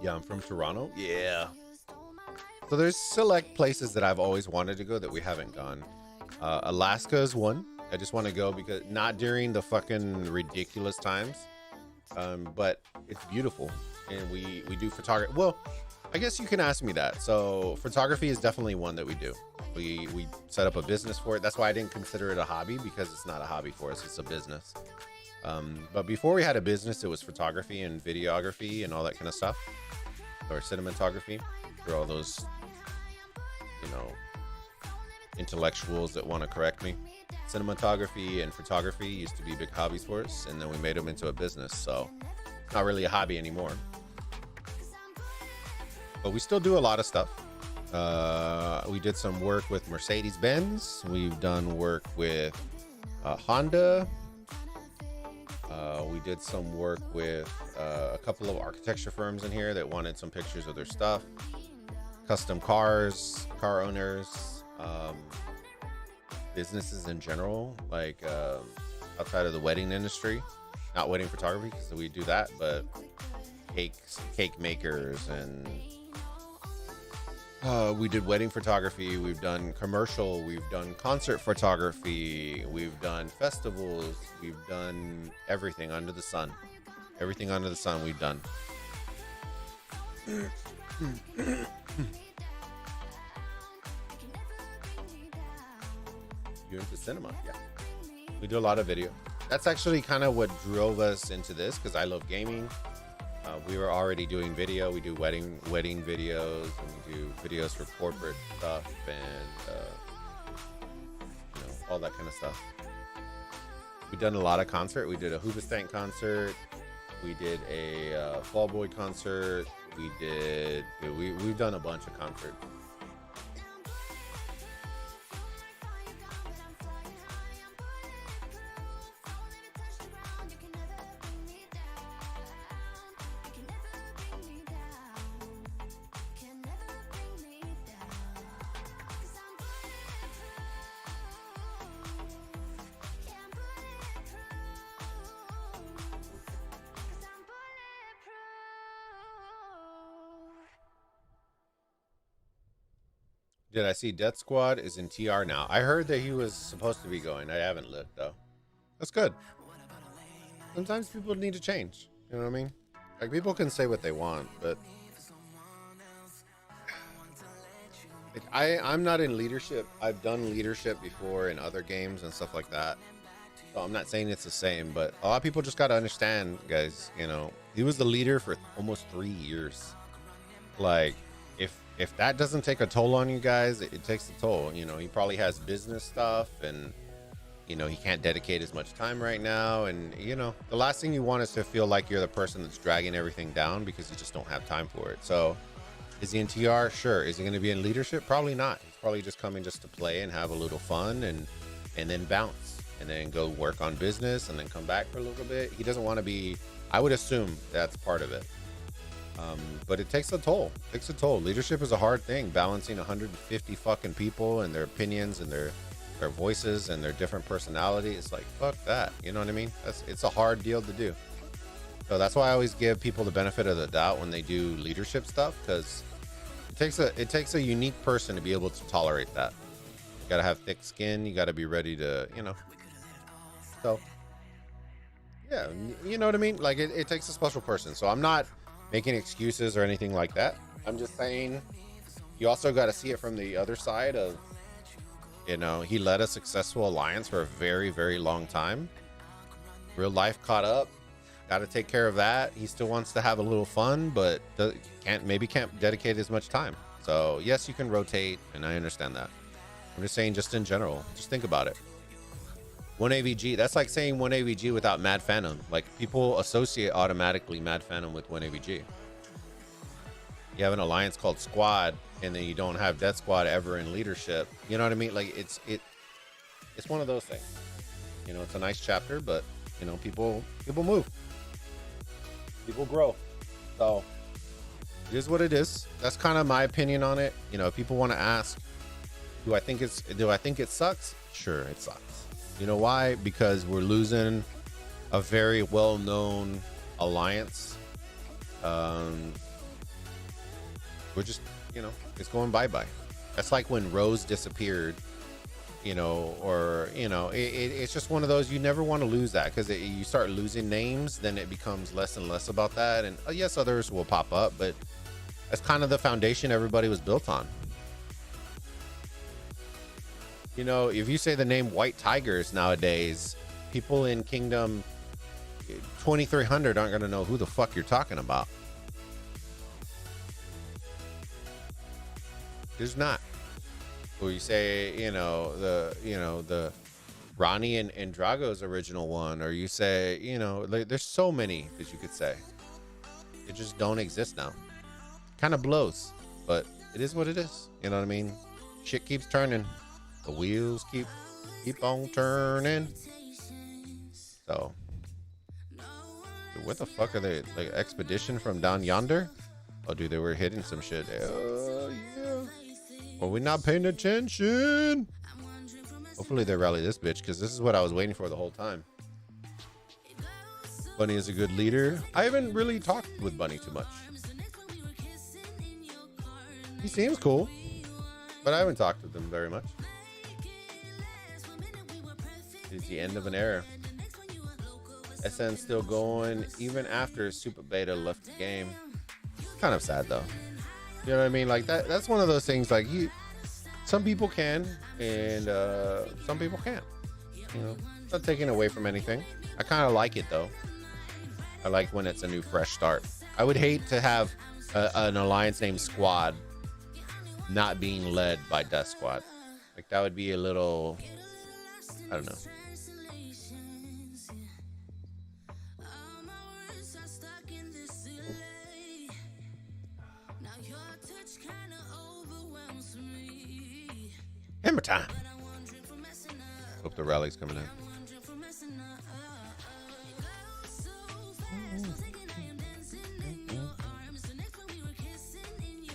Yeah, I'm from Toronto. Yeah. So there's select places that I've always wanted to go that we haven't gone. Alaska is one. I just want to go because not during the fucking ridiculous times. But it's beautiful, and we do photography. Well, I guess you can ask me that. So photography is definitely one that we do. We set up a business for it. That's why I didn't consider it a hobby, because it's not a hobby for us. It's a business. But before we had a business, it was photography and videography and all that kind of stuff, or cinematography, for all those, intellectuals that want to correct me. Cinematography and photography used to be big hobbies for us, and then we made them into a business. So it's not really a hobby anymore. But we still do a lot of stuff. We did some work with Mercedes-Benz. We've done work with Honda. We did some work with a couple of architecture firms in here that wanted some pictures of their stuff. Custom cars, car owners, businesses in general, like outside of the wedding industry. Not wedding photography, because we do that, but cake makers, and we did wedding photography. We've done commercial. We've done concert photography. We've done festivals. We've done everything under the sun. Everything under the sun we've done. You into cinema? Yeah. We do a lot of video. That's actually kind of what drove us into this, because I love gaming. We were already doing video. We do wedding videos, and we do videos for corporate stuff, and all that kind of stuff. We've done a lot of concert. We did a Hoobastank concert. We did a Fall Boy concert. We've done a bunch of concerts. Did I see Death Squad is in TR now? I heard that he was supposed to be going. I haven't looked though. That's good. Sometimes people need to change. You know what I mean? Like, people can say what they want, but I'm not in leadership. I've done leadership before in other games and stuff like that. So I'm not saying it's the same, but a lot of people just got to understand, guys, he was the leader for almost 3 years. Like, if that doesn't take a toll on you guys, it takes a toll. He probably has business stuff, and he can't dedicate as much time right now, and the last thing you want is to feel like you're the person that's dragging everything down because you just don't have time for it. So is he in TR? Sure. Is he going to be in leadership? Probably not. He's probably just coming just to play and have a little fun, and then bounce, and then go work on business, and then come back for a little bit. He doesn't want to be, I would assume that's part of it. But it takes a toll. Leadership is a hard thing. Balancing 150 fucking people and their opinions and their voices and their different personalities. It's like, fuck that. You know what I mean? It's a hard deal to do. So that's why I always give people the benefit of the doubt when they do leadership stuff, because it takes a unique person to be able to tolerate that. You got to have thick skin. You got to be ready to, So, yeah, you know what I mean? Like, it takes a special person. So I'm not making excuses or anything like that. I'm just saying you also got to see it from the other side of, he led a successful alliance for a very, very long time. Real life caught up. got to take care of that. He still wants to have a little fun, but can't dedicate as much time. So yes, you can rotate, and I understand that. I'm just saying, just in general, just think about it. 1 AVG, that's like saying 1 AVG without Mad Phantom. Like, people associate automatically Mad Phantom with 1 AVG. You have an alliance called Squad, and then you don't have Death Squad ever in leadership. You know what I mean? Like, it's one of those things. You know, it's a nice chapter, but you know, people move, people grow. So it is what it is. That's kind of my opinion on it. You know, if people want to ask, do I think it sucks? Sure, it sucks. You know why? Because we're losing a very well-known alliance. We're just, you know, it's going bye-bye. That's like when Rose disappeared, you know, or, you know, it's just one of those, you never want to lose that, because you start losing names, then it becomes less and less about that. And yes, others will pop up, but that's kind of the foundation everybody was built on. You know, if you say the name White Tigers nowadays, people in Kingdom 2300 aren't going to know who the fuck you're talking about. There's not. Or you say, you know, the Ronnie and Drago's original one, or you say, you know, there's so many that you could say. They just don't exist now. Kind of blows, but it is what it is. You know what I mean? Shit keeps turning. The wheels keep on turning. So, dude, what the fuck are they? Like, expedition from down yonder? Oh, dude, they were hitting some shit. Oh, yeah. Well, we're not paying attention. Hopefully they rally this bitch, because this is what I was waiting for the whole time. Bunny is a good leader. I haven't really talked with Bunny too much. He seems cool, but I haven't talked with him very much. It's the end of an era. SN still going even after Super Beta left the game. Kind of sad though. You know what I mean? Like that's one of those things, like, some people can, and some people can't. You know, not taking away from anything. I kind of like it though. I like when it's a new fresh start. I would hate to have an alliance named Squad not being led by Death Squad. Like, that would be a little, I don't know. Hammer time. Hope the rally's coming in.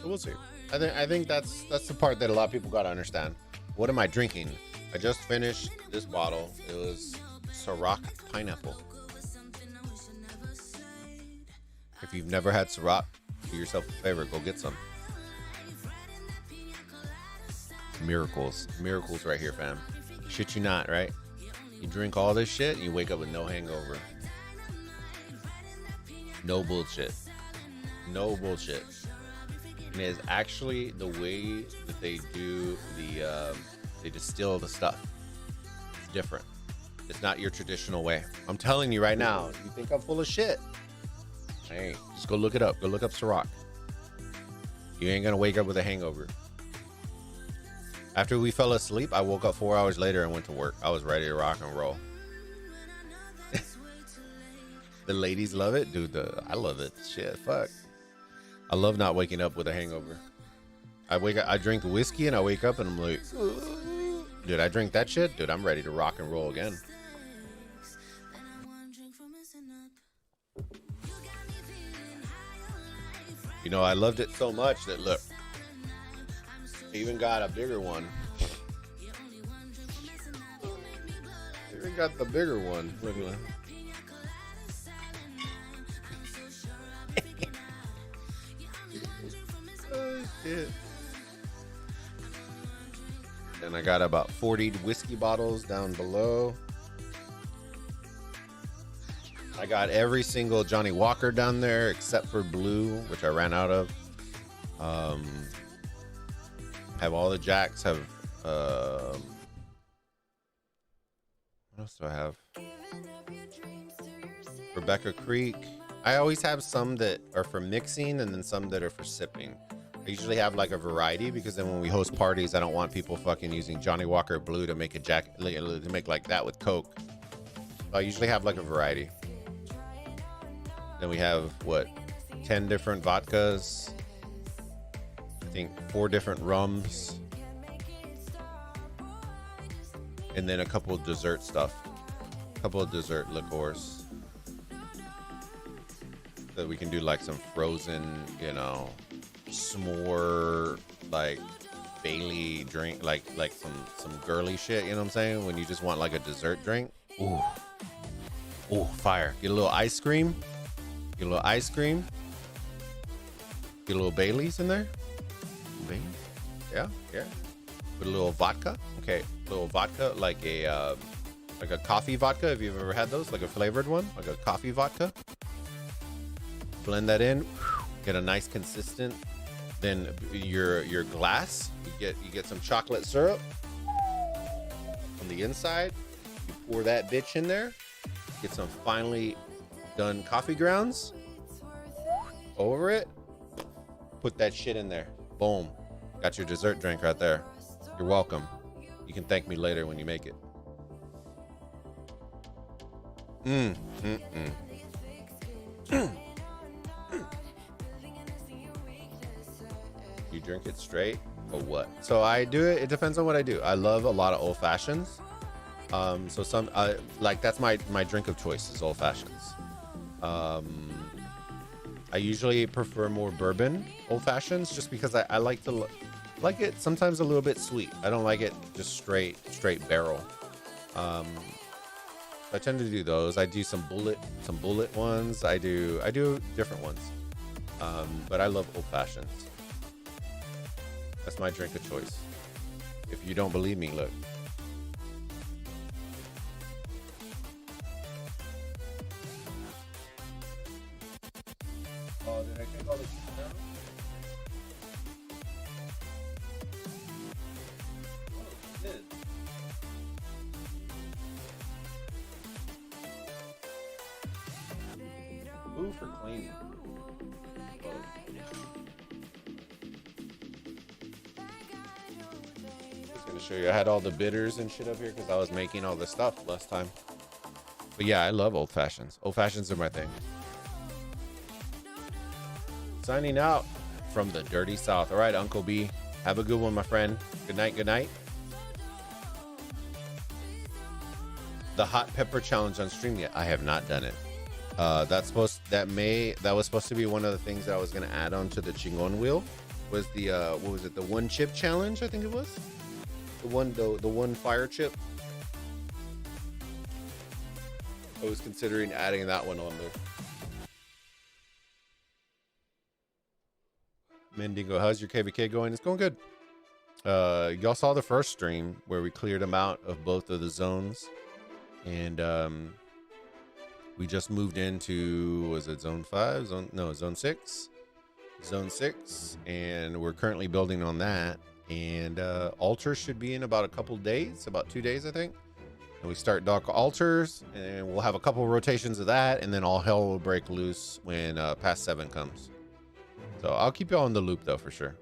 We'll see. I think that's the part that a lot of people got to understand. What am I drinking? I just finished this bottle. It was Ciroc pineapple. If you've never had Ciroc, do yourself a favor, go get some. Miracles right here, fam. Shit you not, right? You drink all this shit and you wake up with no hangover. No bullshit. No bullshit. And it's actually the way that they do they distill the stuff. It's different. It's not your traditional way. I'm telling you right now, you think I'm full of shit? Hey, just go look it up. Go look up Ciroc. You ain't gonna wake up with a hangover. After we fell asleep, I woke up 4 hours later and went to work. I was ready to rock and roll. The ladies love it, dude. I love it. Shit, fuck. I love not waking up with a hangover. I drink whiskey and I wake up and I'm like, dude, I drink that shit, dude, I'm ready to rock and roll again. You know, I loved it so much that, look, I even got a bigger one. I even got the bigger one. Look at that. Oh, shit. And I got about 40 whiskey bottles down below. I got every single Johnny Walker down there except for blue, which I ran out of. Have all the Jacks. Have what else do I have? Rebecca Creek. I always have some that are for mixing and then some that are for sipping. I usually have like a variety because then when we host parties, I don't want people fucking using Johnny Walker Blue to make a to make like that with Coke. So I usually have like a variety. Then we have what, 10 different vodkas. I think 4 different rums. And then a couple of dessert stuff. A couple of dessert liqueurs. So we can do like some frozen, you know, s'more, like Bailey drink, like some girly shit, you know what I'm saying? When you just want like a dessert drink. Ooh. Ooh, fire. Get a little ice cream. Get a little ice cream. Get a little Bailey's in there. Bailey's? Yeah, yeah. Put a little vodka. Okay, a little vodka, like a coffee vodka. If you've ever had those, like a flavored one, like a coffee vodka. Blend that in. Get a nice consistent. Then your glass. You get some chocolate syrup on the inside. You pour that bitch in there. Get some finely done coffee grounds over it. Put that shit in there. Boom. Got your dessert drink right there. You're welcome. You can thank me later when you make it. You drink it straight or what? So I do it. It depends on what I do. I love a lot of old fashions. So some like that's my drink of choice is old fashions. I usually prefer more bourbon old fashions just because I like to like it sometimes a little bit sweet. I don't like it just straight barrel. I tend to do those. I do some bullet ones. I do different ones. But I love old fashions. That's my drink of choice. If you don't believe me, look. Oh, did I take all the shit down? Oh, it did. Ooh, for cleaning. Oh. Just gonna show you. I had all the bitters and shit up here because I was making all the stuff last time. But yeah, I love old fashions. Old fashions are my thing. Signing out from the dirty South. All right, Uncle B. Have a good one, my friend. Good night. Good night. The hot pepper challenge on stream yet? I have not done it. That was supposed to be one of the things that I was gonna add on to the Chingon wheel. Was the what was it? The one chip challenge? I think it was. The one fire chip. I was considering adding that one on there. Mendigo, how's your KVK going? It's going good. Y'all saw the first stream where we cleared them out of both of the zones, and we just moved into, was it zone 5? Zone 6. Zone 6, and we're currently building on that. And altars should be in about a couple days, about 2 days, I think. And we start dark altars, and we'll have a couple rotations of that, and then all hell will break loose when past 7 comes. So I'll keep y'all in the loop though for sure.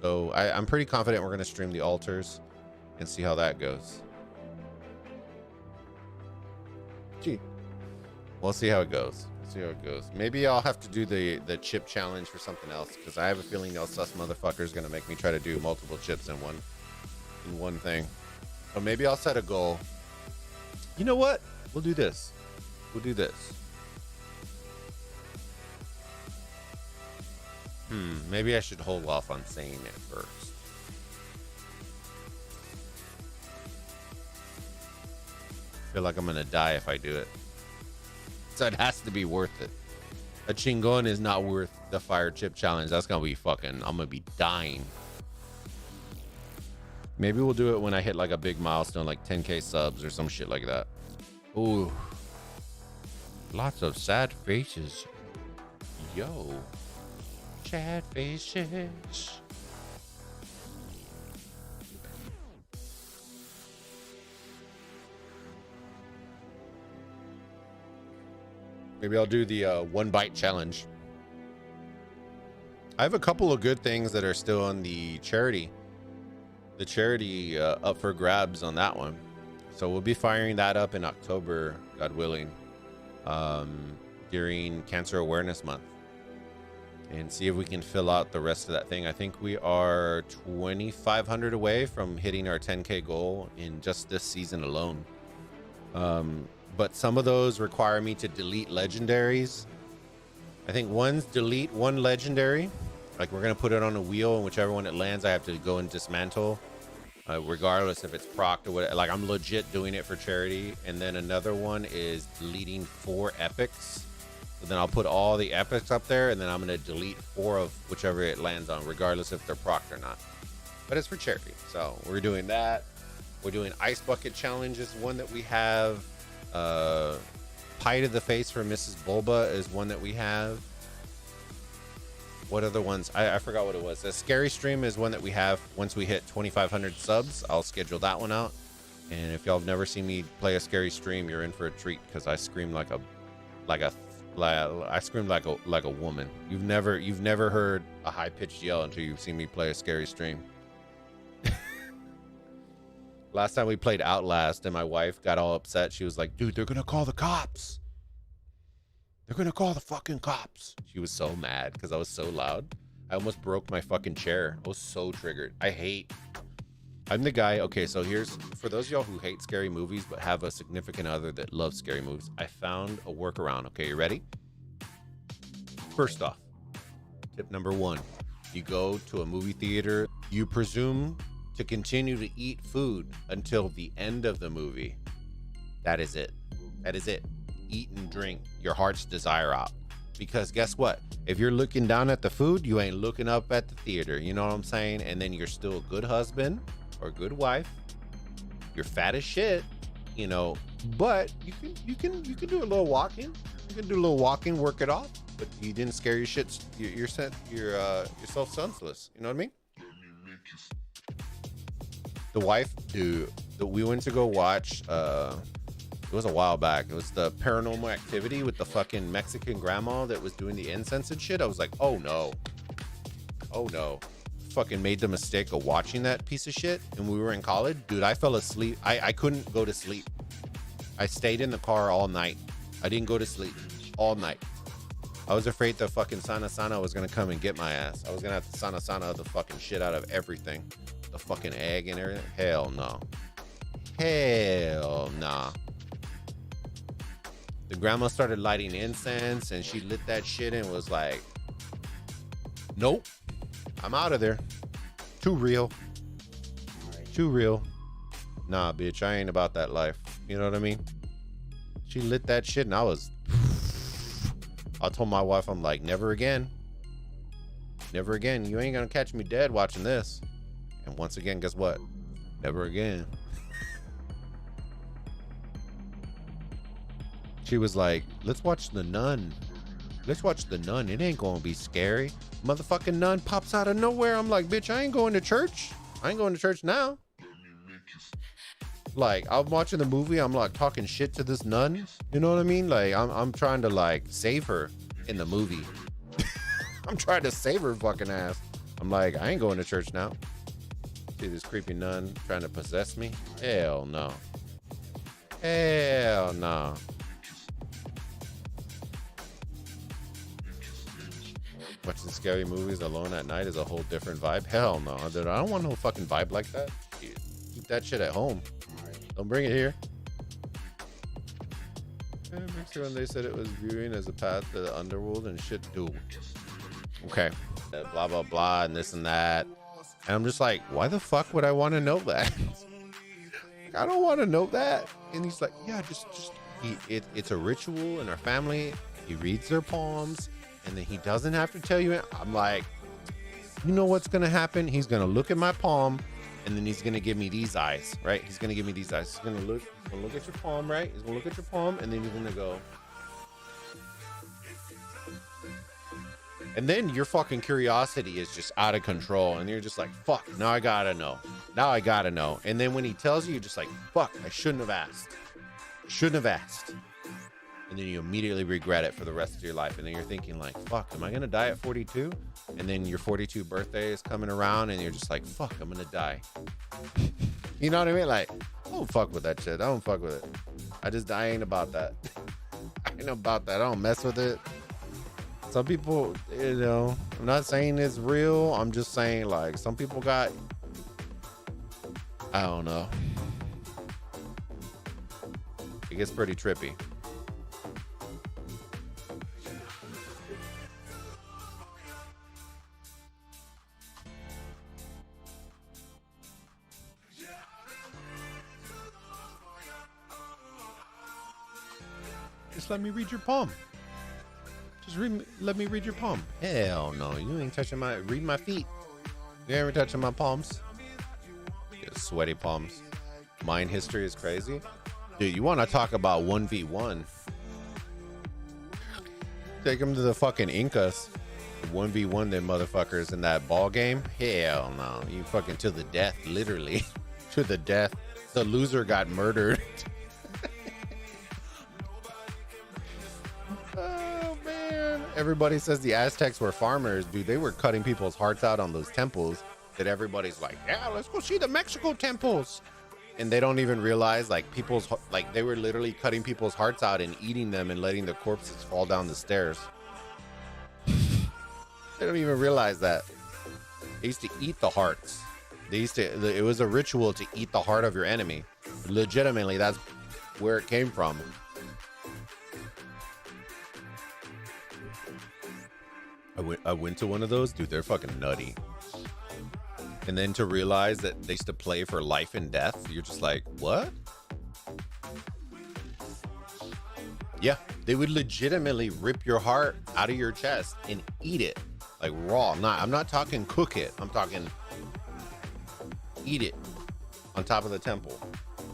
So I'm pretty confident we're gonna stream the altars and see how that goes. Gee, we'll see how it goes. Maybe I'll have to do the chip challenge for something else because I have a feeling y'all sus motherfuckers gonna make me try to do multiple chips in one thing. Or maybe I'll set a goal. You know what? We'll do this. Maybe I should hold off on saying it first. I feel like I'm gonna die if I do it. So it has to be worth it. A Chingon is not worth the fire chip challenge. That's gonna be fucking, I'm gonna be dying. Maybe we'll do it when I hit like a big milestone, like 10K subs or some shit like that. Ooh. Lots of sad faces. Yo. Sad faces. Maybe I'll do the 1 bite challenge. I have a couple of good things that are still on the charity. The charity up for grabs on that one. So we'll be firing that up in October, God willing, during Cancer Awareness Month. And see if we can fill out the rest of that thing. I think we are 2,500 away from hitting our 10K goal in just this season alone. But some of those require me to delete legendaries. I think one's delete 1 legendary. Like we're going to put it on a wheel, and whichever one it lands, I have to go and dismantle, regardless if it's procced or what. Like I'm legit doing it for charity. And then another one is deleting 4 epics. So then I'll put all the epics up there, and then I'm going to delete 4 of whichever it lands on, regardless if they're procced or not. But it's for charity. So we're doing that. We're doing Ice Bucket Challenge is one that we have. Pie to the Face for Mrs. Bulba is one that we have. What other ones? I forgot what it was. The Scary Stream is one that we have. Once we hit 2,500 subs, I'll schedule that one out. And if y'all have never seen me play a scary stream, you're in for a treat, because I scream like a woman. You've never heard a high-pitched yell until you've seen me play a scary stream. Last time we played Outlast and my wife got all upset. She was like, dude, they're gonna call the cops. They're gonna call the fucking cops. She was so mad because I was so loud. I almost broke my fucking chair. I was so triggered. I'm the guy. Okay, so here's, for those of y'all who hate scary movies but have a significant other that loves scary movies, I found a workaround. Okay, you ready? First off, tip number 1, you go to a movie theater, you presume to continue to eat food until the end of the movie. That is it. That is it. Eat and drink your heart's desire out. Because guess what? If you're looking down at the food, you ain't looking up at the theater. You know what I'm saying? And then you're still a good husband or a good wife. You're fat as shit, you know, but you can do a little walking. You can do a little walking, work it off, but you didn't scare yourself senseless. You know what I mean? The wife, dude, we went to go watch, it was a while back. It was the Paranormal Activity with the fucking Mexican grandma that was doing the incense and shit. I was like, oh no. Oh no. Fucking made the mistake of watching that piece of shit. And we were in college. Dude, I fell asleep. I couldn't go to sleep. I stayed in the car all night. I didn't go to sleep all night. I was afraid the fucking Sana was going to come and get my ass. I was going to have to Sana the fucking shit out of everything. The fucking egg and everything. Hell no. Hell nah. The grandma started lighting incense and she lit that shit and was like, nope, I'm out of there. Too real. Too real. Nah, bitch, I ain't about that life. You know what I mean? She lit that shit and I told my wife, I'm like, never again. Never again. You ain't gonna catch me dead watching this. And once again, guess what? Never again. She was like, let's watch The Nun. Let's watch The Nun. It ain't gonna be scary. Motherfucking nun pops out of nowhere. I'm like, bitch, I ain't going to church. I ain't going to church now. Like, I'm watching the movie. I'm like talking shit to this nun. You know what I mean? Like, I'm trying to like save her in the movie. I'm trying to save her fucking ass. I'm like, I ain't going to church now. See this creepy nun trying to possess me? Hell no. Hell no. Watching scary movies alone at night is a whole different vibe. Hell no, dude. I don't want no fucking vibe like that. Keep that shit at home. Don't bring it here. Yeah, makes sure when they said it was viewing as a path to the underworld and shit, dude. Okay. Blah, blah, blah, and this and that. And I'm just like, why the fuck would I want to know that? I don't want to know that. And he's like, yeah, just it's a ritual in our family. He reads their palms. And then he doesn't have to tell you. I'm like, you know what's going to happen? He's going to look at my palm and then he's going to give me these eyes, right? He's going to give me these eyes. He's going to look at your palm, right? He's going to look at your palm and then he's going to go. And then your fucking curiosity is just out of control. And you're just like, fuck, now I got to know. Now I got to know. And then when he tells you, you're just like, fuck, I shouldn't have asked. Shouldn't have asked. and then you immediately regret it for the rest of your life. And then you're thinking like, fuck, am I gonna die at 42? And then your 42 birthday is coming around and you're just like, fuck, I'm gonna die. You know what I mean? Like, I don't fuck with that shit. I don't fuck with it. I ain't about that. I ain't about that. I don't mess with it. Some people, you know, I'm not saying it's real. I'm just saying like some people got, I don't know. It gets pretty trippy. Just let me read your palm. Just let me read your palm. Hell no, you ain't touching read my feet. You ain't touching my palms. Yeah, sweaty palms. Mine history is crazy. Dude, you want to talk about 1v1? Take them to the fucking Incas. 1v1 them motherfuckers in that ball game. Hell no, you fucking to the death, literally. To the death. The loser got murdered. Everybody says the Aztecs were farmers. Dude, they were cutting people's hearts out on those temples that everybody's like, yeah, let's go see the Mexico temples. And they don't even realize like they were literally cutting people's hearts out and eating them and letting the corpses fall down the stairs. They don't even realize that. They used to eat the hearts. It was a ritual to eat the heart of your enemy. Legitimately, that's where it came from. I went to one of those, dude, they're fucking nutty. And then to realize that they used to play for life and death, you're just like, what? Yeah, they would legitimately rip your heart out of your chest and eat it like raw. I'm not talking cook it. I'm talking eat it on top of the temple.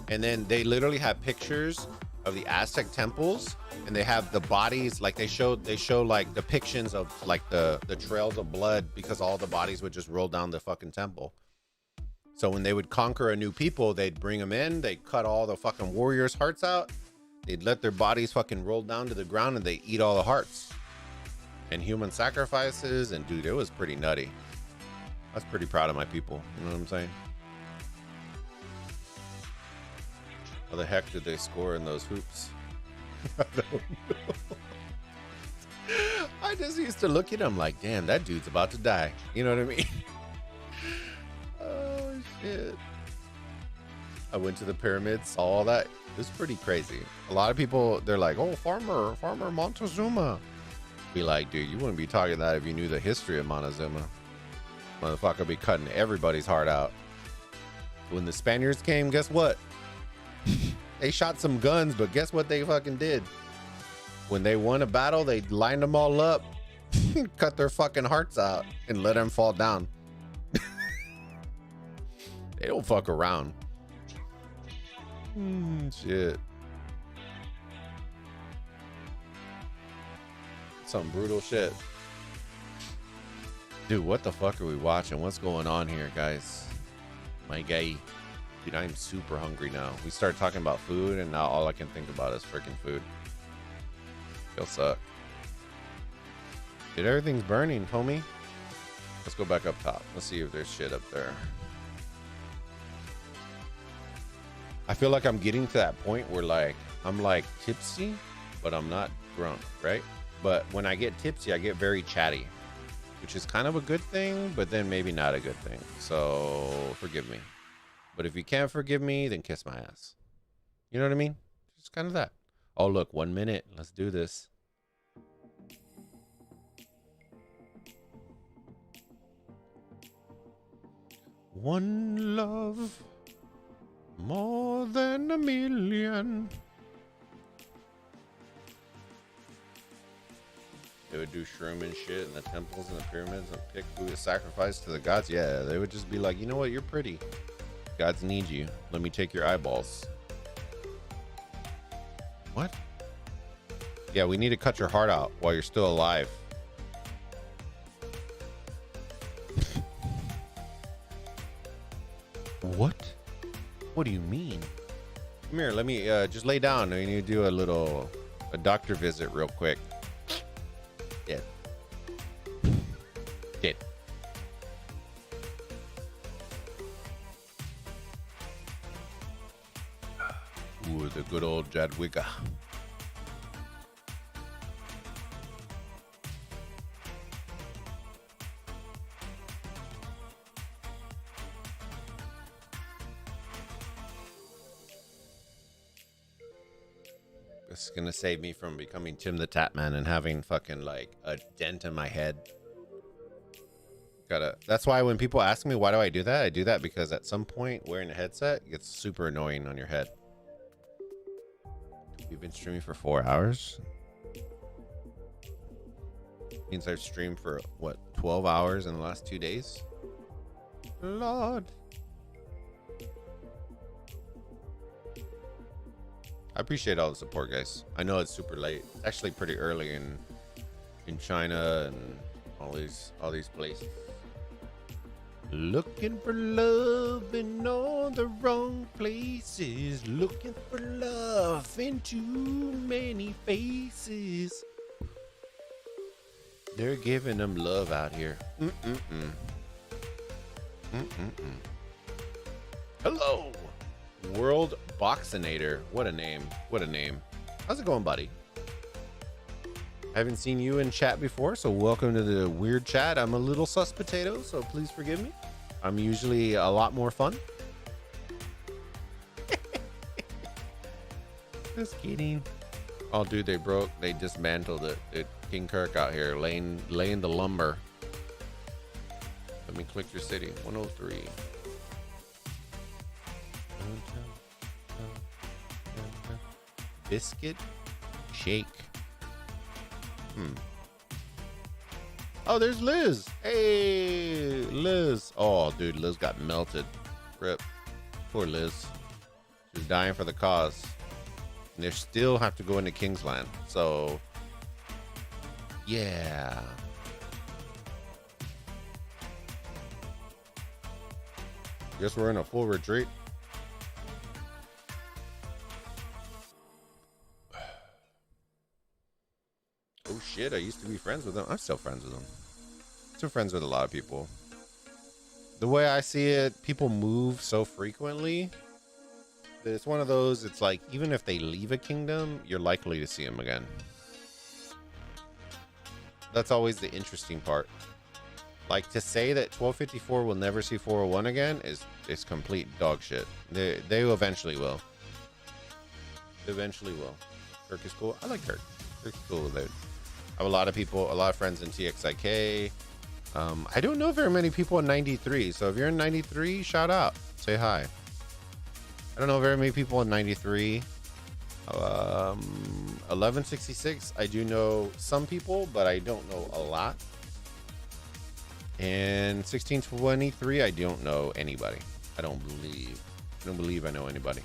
And then they literally have pictures of the Aztec temples, and they have the bodies, like they show like depictions of like the trails of blood, because all the bodies would just roll down the fucking temple. So when they would conquer a new people, they'd bring them in, they'd cut all the fucking warriors' hearts out, they'd let their bodies fucking roll down to the ground, and they eat all the hearts. And human sacrifices, and dude, it was pretty nutty. I was pretty proud of my people, you know what I'm saying? How the heck did they score in those hoops? I don't know. I just used to look at him like, damn, that dude's about to die. You know what I mean? Oh, shit. I went to the pyramids, saw all that. It was pretty crazy. A lot of people, they're like, oh, Farmer Montezuma. Be like, dude, you wouldn't be talking that if you knew the history of Montezuma. Motherfucker be cutting everybody's heart out. When the Spaniards came, guess what? They shot some guns, but guess what they fucking did? When they won a battle, they lined them all up, cut their fucking hearts out, and let them fall down. They don't fuck around. Shit. Some brutal shit. Dude, what the fuck are we watching? What's going on here, guys? My guy. Dude, I'm super hungry now. We started talking about food, and now all I can think about is freaking food. It'll suck. Dude, everything's burning, homie. Let's go back up top. Let's see if there's shit up there. I feel like I'm getting to that point where like I'm like tipsy, but I'm not drunk, right? But when I get tipsy, I get very chatty, which is kind of a good thing, but then maybe not a good thing. So forgive me. But if you can't forgive me, then kiss my ass. You know what I mean? Just kind of that. Oh, look, 1 minute. Let's do this. One love, more than a million. They would do shroom and shit in the temples and the pyramids and pick who to sacrifice to the gods. Yeah, they would just be like, you know what? You're pretty. Gods need you. Let me take your eyeballs. What? Yeah, we need to cut your heart out while you're still alive. What? What do you mean? Come here, let me just lay down. We need to do a a doctor visit real quick. Did. Ooh, the good old Jadwiga. This is gonna save me from becoming Tim the Tap Man and having fucking like a dent in my head. That's why when people ask me why do I do that because at some point wearing a headset gets super annoying on your head. You've been streaming for 4 hours? Means I've streamed for what, 12 hours in the last 2 days? Lord. I appreciate all the support, guys. I know it's super late. It's actually pretty early in China and all these places. Looking for love in all the wrong places. Looking for love in too many faces. They're giving them love out here. Hello, World Boxinator. What a name. What a name. How's it going, buddy? I haven't seen you in chat before, so welcome to the weird chat. I'm a little sus potato, so please forgive me. I'm usually a lot more fun. Just kidding. Oh, dude, they dismantled it. King Kirk out here laying the lumber. Let me click your city. 103. Biscuit shake. Oh, there's Liz. Hey, Liz. Oh, dude, Liz got melted. Rip. Poor Liz. She's dying for the cause. And they still have to go into Kingsland. So, yeah. Guess we're in a full retreat. Oh shit, I used to be friends with them. I'm still friends with them. Still friends with a lot of people. The way I see it, people move so frequently that it's one of those, it's like, even if they leave a kingdom, you're likely to see them again. That's always the interesting part. Like, to say that 1254 will never see 401 again is complete dog shit. They eventually will. They eventually will. Kirk is cool. I like Kirk. Kirk's cool, dude. I have a lot of friends in TXIK. I don't know very many people in 93, so if you're in 93, shout out, say hi. I don't know very many people in 93. 1166, I do know some people, but I don't know a lot. And 1623, I don't know anybody. I don't believe I know anybody.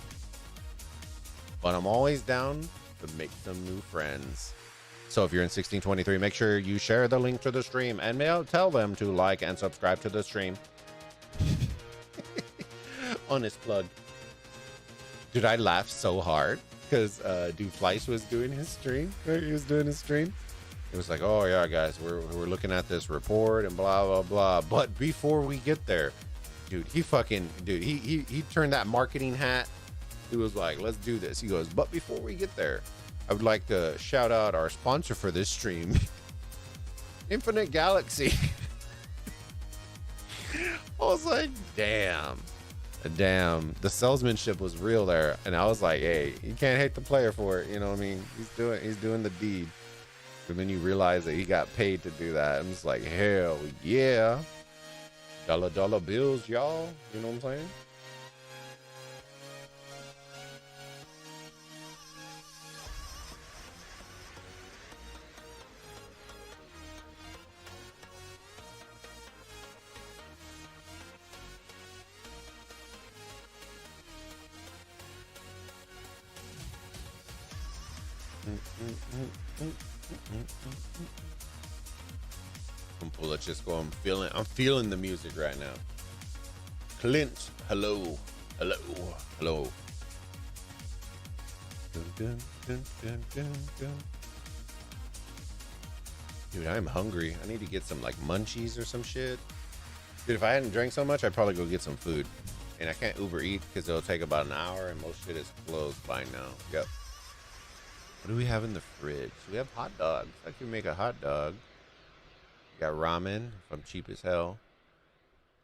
But I'm always down to make some new friends. So if you're in 1623, make sure you share the link to the stream and tell them to like and subscribe to the stream. Honest plug. Dude, I laughed so hard because dude Fleiss was doing his stream. He was doing his stream. It was like, oh yeah, guys, we're looking at this report and blah blah blah. But before we get there, dude, he turned that marketing hat. He was like, let's do this. He goes, but before we get there, I would like to shout out our sponsor for this stream, Infinite Galaxy. I was like, damn, the salesmanship was real there. And I was like, hey, you can't hate the player for it. You know what I mean? He's doing the deed. And then you realize that he got paid to do that. I'm just like, hell yeah. Dollar bills, y'all. You know what I'm saying? Let's just go. I'm feeling the music right now. Clint, hello. Dun, dun, dun, dun. Dude, I'm hungry. I need to get some like munchies or some shit. Dude, if I hadn't drank so much, I'd probably go get some food. And I can't Uber Eat because it'll take about an hour and most shit is closed by now. Yep. What do we have in the fridge? We have hot dogs. I can make a hot dog. We got ramen if I'm cheap as hell.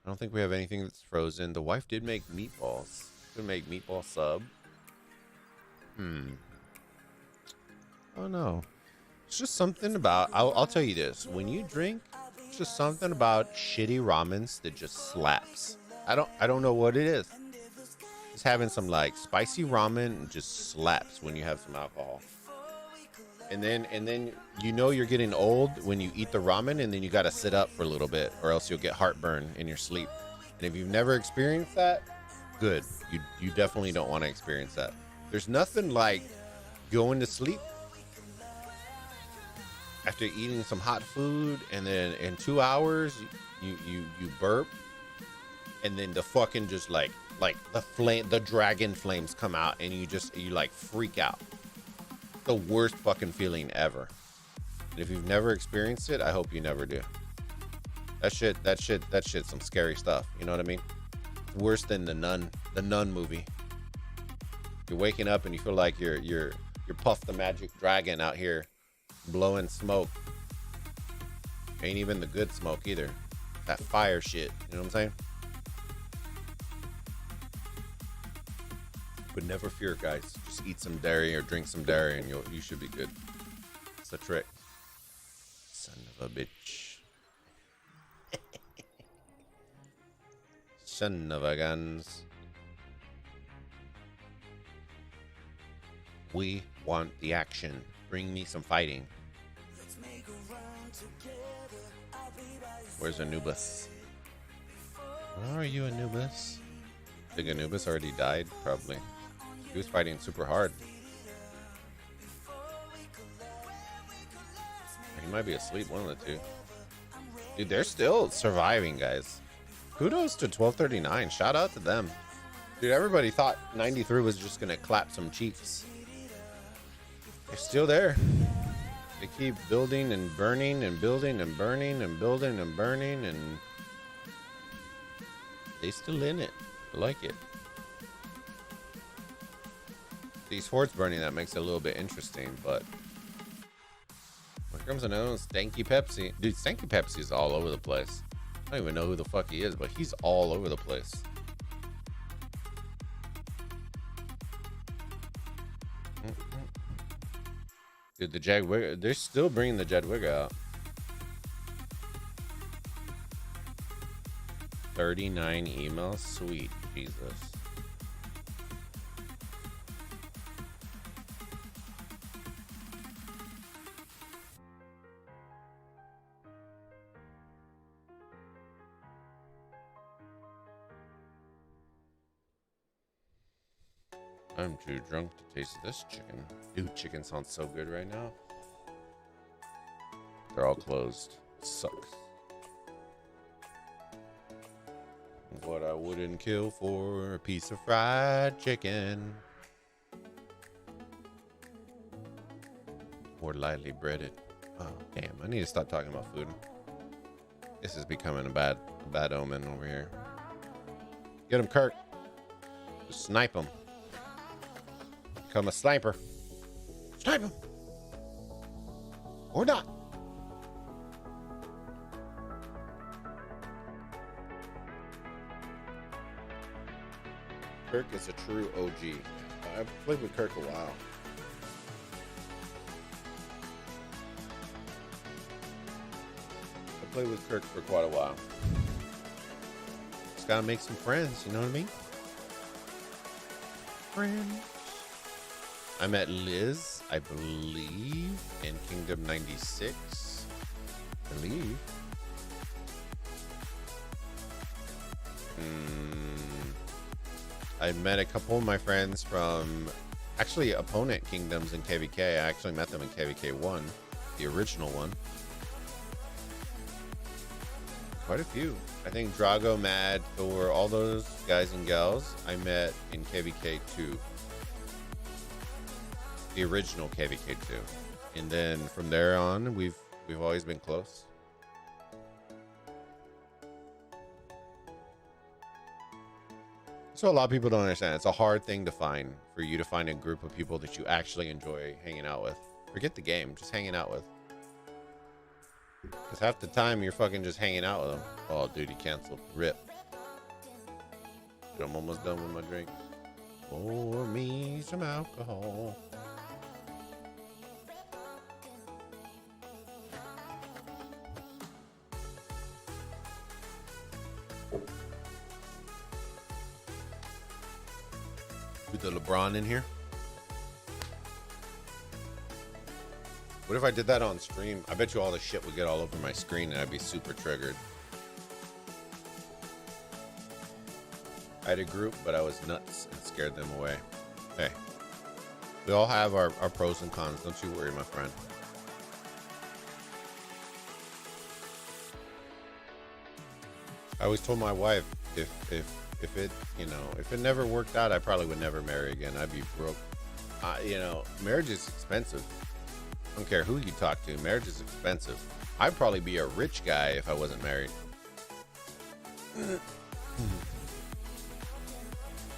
I don't think we have anything that's frozen. The wife did make meatballs. Could make meatball sub. Oh no. It's just something about, I'll tell you this. When you drink, it's just something about shitty ramens that just slaps. I don't know what it is. Just having some like spicy ramen just slaps when you have some alcohol. And then you know you're getting old when you eat the ramen and then you got to sit up for a little bit or else you'll get heartburn in your sleep. And if you've never experienced that, good. You definitely don't want to experience that. There's nothing like going to sleep after eating some hot food and then in 2 hours you burp and then the fucking just like the dragon flames come out and you like freak out. The worst fucking feeling ever. And if you've never experienced it, I hope you never do. That shit's some scary stuff. You know what I mean? It's worse than the Nun movie. You're waking up and you feel like you're Puff the Magic Dragon out here blowing smoke. Ain't even the good smoke either. That fire shit. You know what I'm saying? But never fear, guys. Just eat some dairy or drink some dairy and you should be good. It's a trick. Son of a bitch. Son of a guns. We want the action. Bring me some fighting. Where's Anubis? Where are you, Anubis? I think Anubis already died, probably. He was fighting super hard. He might be asleep, one of the two. Dude, they're still surviving, guys. Kudos to 1239. Shout out to them. Dude, everybody thought 93 was just going to clap some cheeks. They're still there. They keep building and burning and building and burning and building and burning and they still in it. I like it. These forts burning, that makes it a little bit interesting, but here comes another one, Stanky Pepsi. Dude, Stanky Pepsi is all over the place. I don't even know who the fuck he is, but he's all over the place. Dude, the Jadwiga, they're still bringing the Jadwiga out. 39 emails, sweet Jesus. I'm too drunk to taste this chicken. Dude, chicken sounds so good right now. They're all closed. It sucks. What I wouldn't kill for a piece of fried chicken. Or lightly breaded. Oh, damn. I need to stop talking about food. This is becoming a bad omen over here. Get him, Kirk. Just snipe him. Become a sniper. Snipe him. Or not. Kirk is a true OG. I've played with Kirk a while. I played with Kirk for quite a while. Just gotta make some friends, you know what I mean? Friends. I met Liz, I believe, in Kingdom 96. I believe. I met a couple of my friends from actually opponent kingdoms in KVK. I actually met them in KVK 1, the original one. Quite a few. I think Drago, Mad, Thor, all those guys and gals I met in KVK 2. the original KVK 2. And then from there on, we've always been close. So a lot of people don't understand. It's a hard thing to find, for you to find a group of people that you actually enjoy hanging out with. Forget the game, just hanging out with. Because half the time you're fucking just hanging out with them. Oh, dude, he canceled. Rip. I'm almost done with my drink. Pour me some alcohol. Put the LeBron in here. What if I did that on stream? I bet you all the shit would get all over my screen and I'd be super triggered. I had a group, but I was nuts and scared them away. Hey, we all have our pros and cons. Don't you worry, my friend. I always told my wife, if it, you know, if it never worked out, I probably would never marry again. I'd be broke. You know, marriage is expensive. I don't care who you talk to. Marriage is expensive. I'd probably be a rich guy if I wasn't married.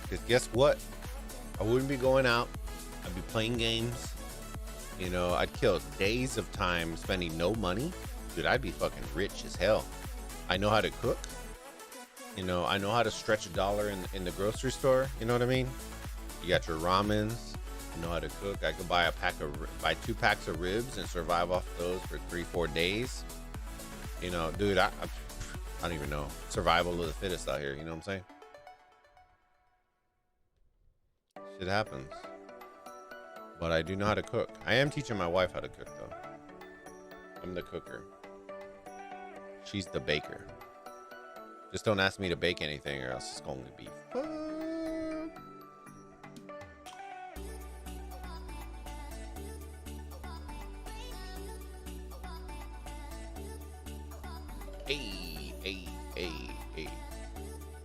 Because guess what? I wouldn't be going out. I'd be playing games. You know, I'd kill days of time spending no money. Dude, I'd be fucking rich as hell. I know how to cook. You know, I know how to stretch a dollar in the grocery store. You know what I mean? You got your ramens. I know how to cook. I could buy 2 packs of ribs and survive off those for 3-4 days. You know, dude, I don't even know. Survival of the fittest out here. You know what I'm saying? Shit happens. But I do know how to cook. I am teaching my wife how to cook, though. I'm the cooker. She's the baker. Just don't ask me to bake anything or else it's going to be fun. Hey.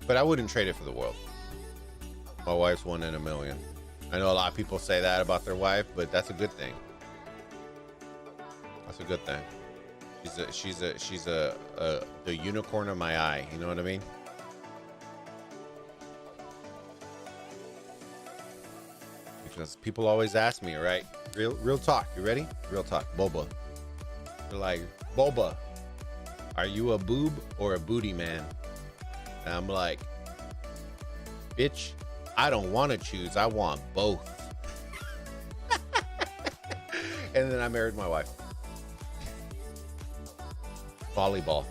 But I wouldn't trade it for the world. My wife's 1 in a million. I know a lot of people say that about their wife, but that's a good thing. That's a good thing. She's the unicorn of my eye. You know what I mean? Because people always ask me, right? Real talk. You ready? Real talk. Bulba. They're like, Bulba, are you a boob or a booty man? And I'm like, bitch, I don't want to choose. I want both. And then I married my wife. Volleyball.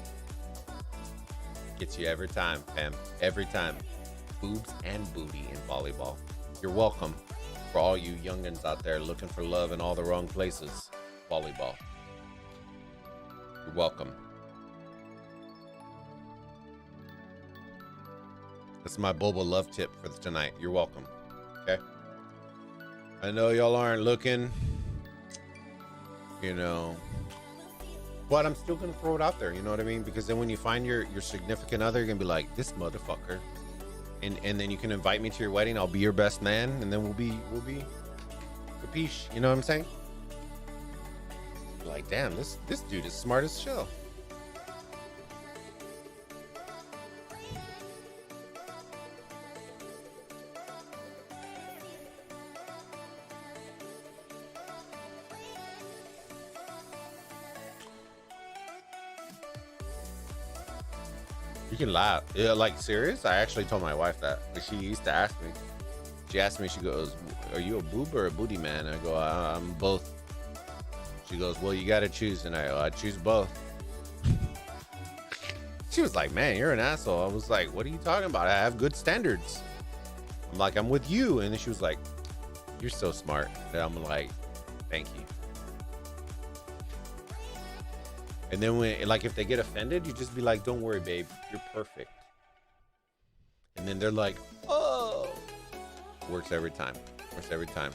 Gets you every time, fam. Every time. Boobs and booty in volleyball. You're welcome. For all you youngins out there looking for love in all the wrong places. Volleyball. You're welcome. That's my Bulba love tip for tonight. You're welcome. Okay? I know y'all aren't looking, you know, but I'm still gonna throw it out there. You know what I mean? Because then when you find your significant other, you're gonna be like, this motherfucker, and then you can invite me to your wedding. I'll be your best man, and then we'll be capiche. You know what I'm saying? Like, damn, this dude is smart as shit. You can laugh. Yeah, like, serious? I actually told my wife that. She used to ask me. She asked me, she goes, are you a boob or a booty man? I go, I'm both. She goes, well, you got to choose. And I go, I choose both. She was like, man, you're an asshole. I was like, what are you talking about? I have good standards. I'm like, I'm with you. And then she was like, you're so smart. And I'm like, thank you. And then when, like, if they get offended, you just be like, don't worry, babe, you're perfect. And then they're like, oh, works every time. Works every time.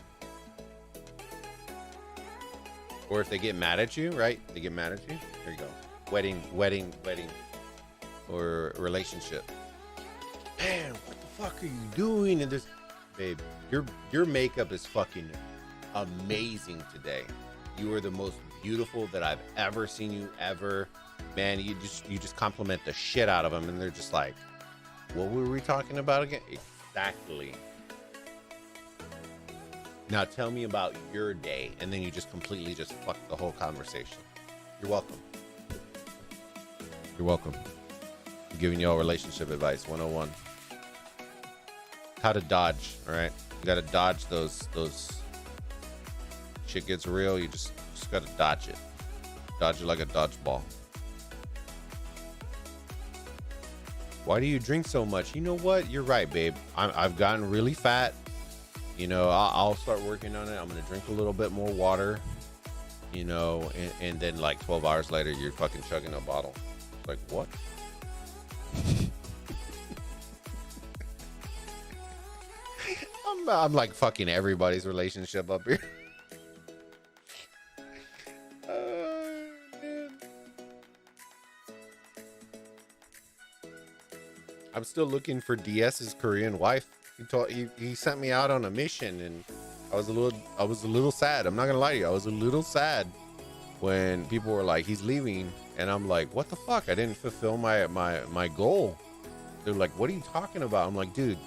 Or if they get mad at you, right? They get mad at you. Here you go. Wedding. Or relationship. Man, what the fuck are you doing? And this, babe, your makeup is fucking amazing today. You are the most beautiful that I've ever seen you ever. Man, you just compliment the shit out of them, and they're just like, what were we talking about again? Exactly. Now tell me about your day, and then you just completely just fuck the whole conversation. You're welcome. You're welcome. I'm giving y'all relationship advice 101. How to dodge, all right? You gotta dodge those shit gets real, you just gotta dodge it. Dodge it like a dodgeball. Why do you drink so much? You know what? You're right, babe. I've gotten really fat. You know, I'll start working on it. I'm gonna drink a little bit more water. You know, and then like 12 hours later, you're fucking chugging a bottle. Like, what? I'm like fucking everybody's relationship up here. Man. I'm still looking for DS's Korean wife. He sent me out on a mission, and I was a little sad. I'm not gonna lie to you. I was a little sad when people were like, he's leaving, and I'm like, what the fuck? I didn't fulfill my goal. They're like, what are you talking about? I'm like, dude,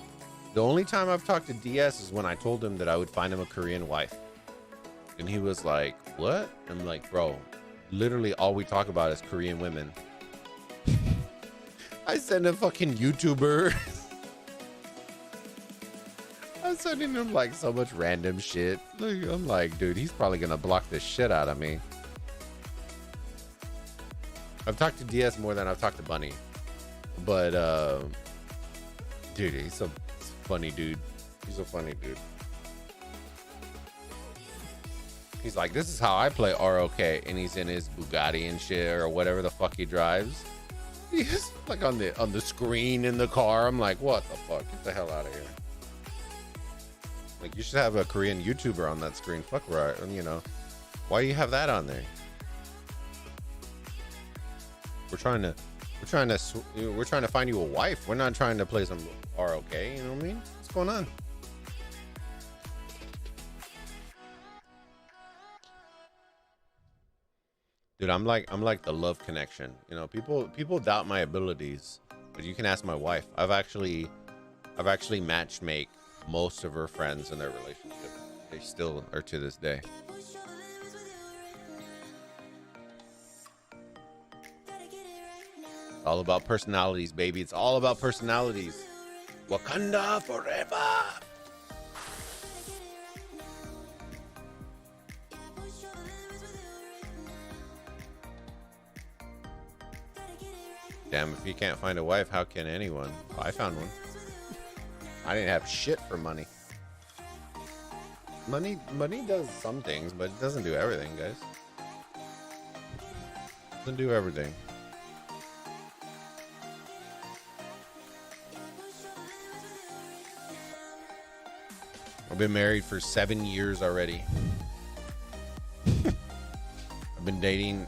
the only time I've talked to DS is when I told him that I would find him a Korean wife. And he was like, what? I'm like, bro, literally all we talk about is Korean women. I send a fucking YouTuber. I'm sending him like so much random shit. I'm like, dude, he's probably gonna block the shit out of me. I've talked to DS more than I've talked to Bunny. But dude, he's a funny dude. He's a funny dude. He's like, this is how I play ROK, and he's in his Bugatti and shit or whatever the fuck he drives. He's like on the screen in the car. I'm like, what the fuck? Get the hell out of here. Like, you should have a Korean YouTuber on that screen. Fuck right, you know. Why do you have that on there? We're trying to find you a wife. We're not trying to play some ROK. You know what I mean? What's going on? Dude, I'm like the love connection. You know, people doubt my abilities, but you can ask my wife. I've actually matchmake most of her friends in their relationship. They still are to this day. All about personalities, baby. It's all about personalities. Wakanda forever. Damn, if you can't find a wife, how can anyone? Oh, I found one. I didn't have shit for money. Money does some things, but it doesn't do everything, guys. Doesn't do everything. I've been married for 7 years already. I've been dating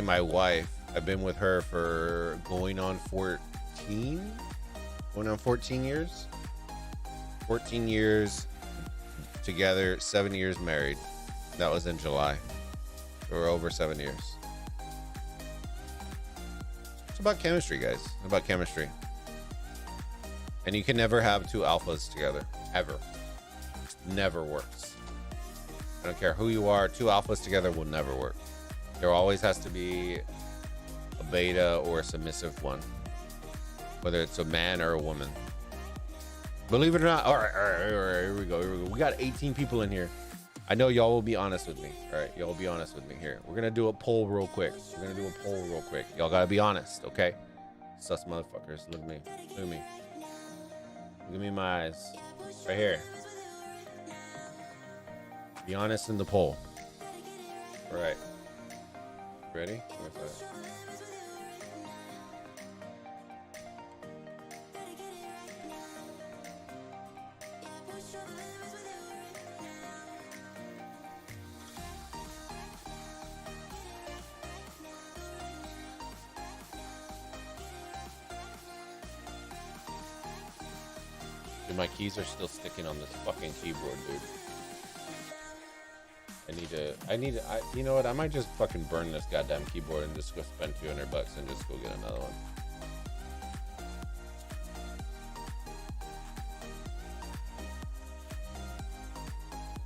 my wife. I've been with her for going on 14 years. 14 years together, 7 years married. That was in July. We're over 7 years. It's about chemistry, guys. It's about chemistry. And you can never have two alphas together, ever. It never works. I don't care who you are, two alphas together will never work. There always has to be a beta or a submissive one, whether it's a man or a woman. Believe it or not. All right, here we go. We got 18 people in here. I know y'all will be honest with me. All right, y'all will be honest with me here. We're gonna do a poll real quick. Y'all gotta be honest, okay? Sus motherfuckers. Look at me. Look at me. Look at me in my eyes. Right here. Be honest in the poll. All right. Ready? Dude, my keys are still sticking on this fucking keyboard, dude. You know what? I might just fucking burn this goddamn keyboard and just go spend $200 and just go get another one.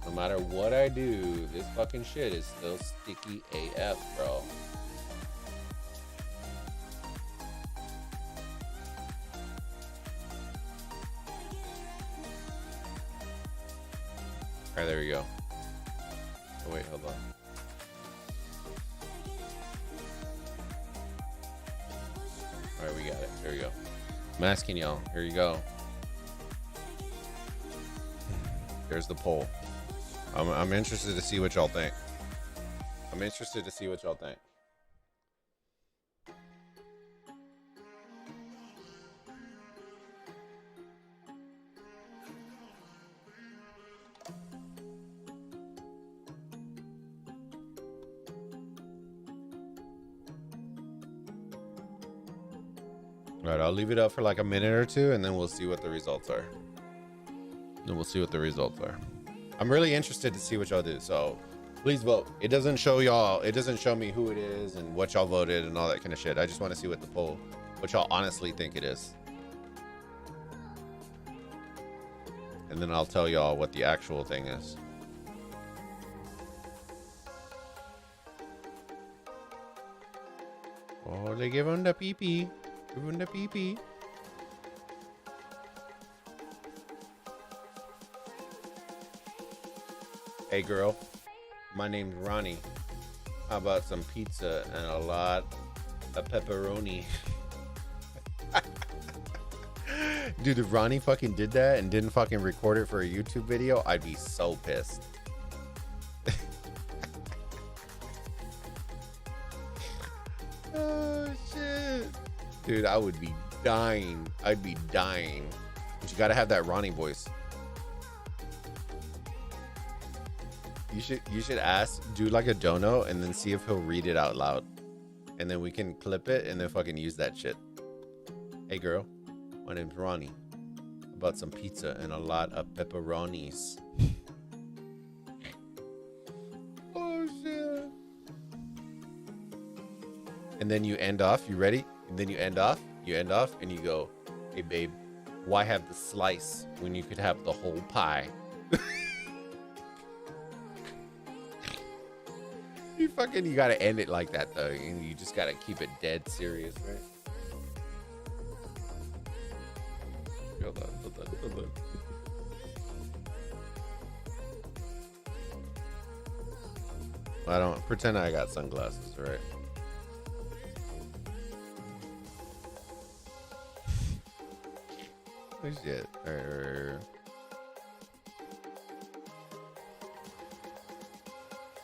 No matter what I do, this fucking shit is still sticky AF, bro. Alright, there we go. Oh, wait, hold on. Alright, we got it. There we go. I'm asking y'all. Here you go. There's the poll. I'm interested to see what y'all think. I'm interested to see what y'all think. All right, I'll leave it up for like a minute or two, and then we'll see what the results are. I'm really interested to see what y'all do, so please vote. It doesn't show me who it is and what y'all voted and all that kind of shit. I just want to see what y'all honestly think it is. And then I'll tell y'all what the actual thing is. Oh, they give him the pee-pee. Give him the pee-pee. Hey girl, my name's Ronnie. How about some pizza and a lot of pepperoni? Dude, if Ronnie fucking did that and didn't fucking record it for a YouTube video, I'd be so pissed. Oh shit. Dude, I would be dying. I'd be dying. But you gotta have that Ronnie voice. You should do like a dono and then see if he'll read it out loud. And then we can clip it and then fucking use that shit. Hey girl, my name's Ronnie. About some pizza and a lot of pepperonis. Oh shit. And then you end off, you ready? And then you end off and you go, hey babe, why have the slice when you could have the whole pie? You gotta end it like that though. You just gotta keep it dead serious, right? Hold on. I don't pretend I got sunglasses, right? Oh shit.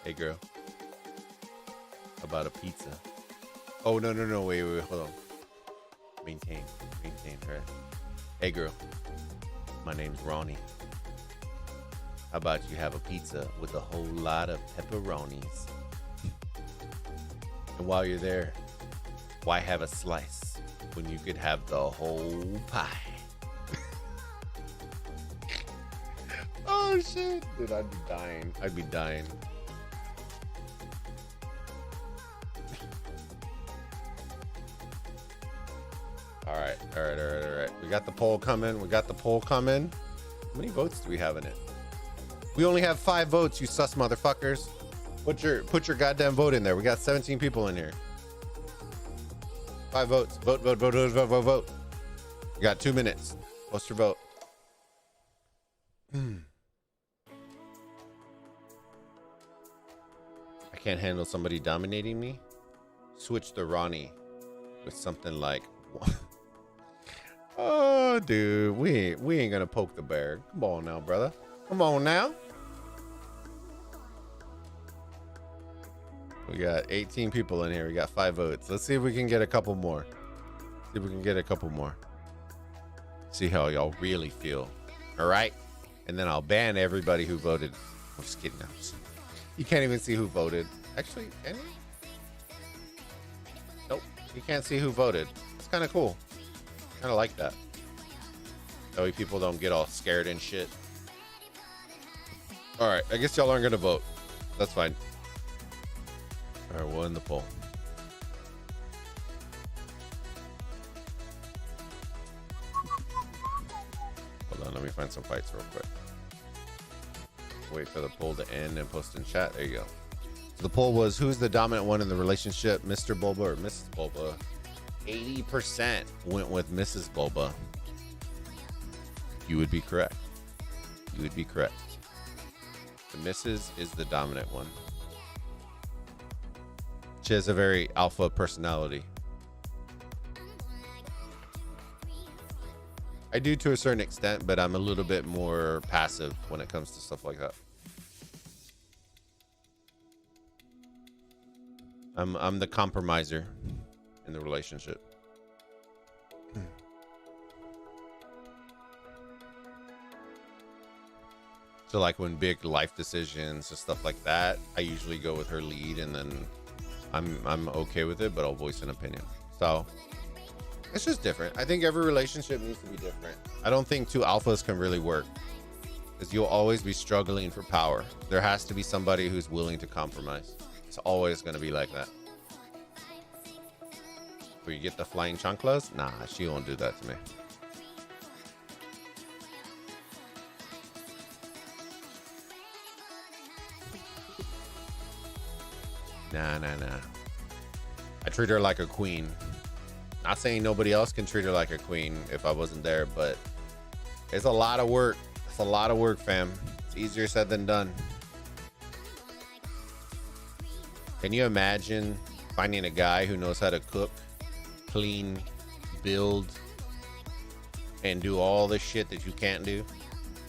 Hey girl. About a pizza. Oh no, wait, hold on. Maintain, right? Hey girl, my name's Ronnie. How about you have a pizza with a whole lot of pepperonis? And while you're there, why have a slice when you could have the whole pie? Oh shit, dude, I'd be dying. All right. We got the poll coming. How many votes do we have in it? We only have 5 votes, you sus motherfuckers. Put your goddamn vote in there. We got 17 people in here. 5 votes. Vote. You got 2 minutes. Post your vote. I can't handle somebody dominating me. Switch the Ronnie with something like... Oh, dude, we ain't gonna poke the bear. Come on now, brother. Come on now. We got 18 people in here. We got 5 votes. Let's see if we can get a couple more. See how y'all really feel. All right. And then I'll ban everybody who voted. I'm just kidding. You can't even see who voted. Actually, can you? Nope. You can't see who voted. It's kind of cool. Kind of like that. That way people don't get all scared and shit. All right. I guess y'all aren't going to vote. That's fine. All right, we'll end the poll. Hold on, let me find some fights real quick. Wait for the poll to end and post in chat. There you go. So the poll was, who's the dominant one in the relationship, Mr. Bulba or Mrs. Bulba? 80% went with Mrs. Bulba. You would be correct. You would be correct. The Mrs. is the dominant one. She has a very alpha personality. I do to a certain extent, but I'm a little bit more passive when it comes to stuff like that. I'm the compromiser in the relationship. So like when big life decisions and stuff like that, I usually go with her lead, and then I'm okay with it, but I'll voice an opinion. So it's just different. I think every relationship needs to be different. I don't think two alphas can really work, because you'll always be struggling for power. There has to be somebody who's willing to compromise. It's always going to be like that. Where you get the flying chanclas? Nah, she won't do that to me. Nah. I treat her like a queen. Not saying nobody else can treat her like a queen if I wasn't there, but it's a lot of work. It's a lot of work, fam. It's easier said than done. Can you imagine finding a guy who knows how to cook, clean, build, and do all the shit that you can't do,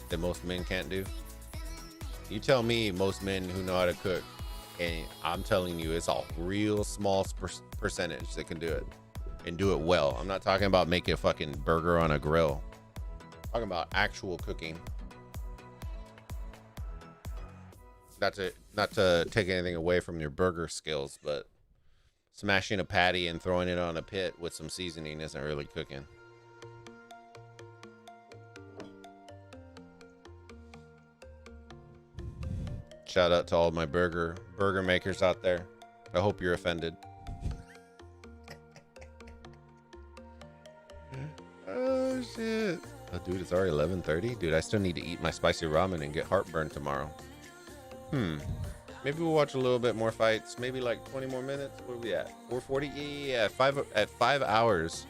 that most men can't do? You tell me most men who know how to cook, and I'm telling you, it's a real small percentage that can do it and do it well. I'm not talking about making a fucking burger on a grill. I'm talking about actual cooking. Not to take anything away from your burger skills, but smashing a patty and throwing it on a pit with some seasoning isn't really cooking. Shout out to all my burger makers out there. I hope you're offended. Oh shit. Oh dude, it's already 11:30. Dude, I still need to eat my spicy ramen and get heartburn tomorrow. Maybe we'll watch a little bit more fights. Maybe like 20 more minutes. Where are we at? 4:40? Yeah. 5 hours.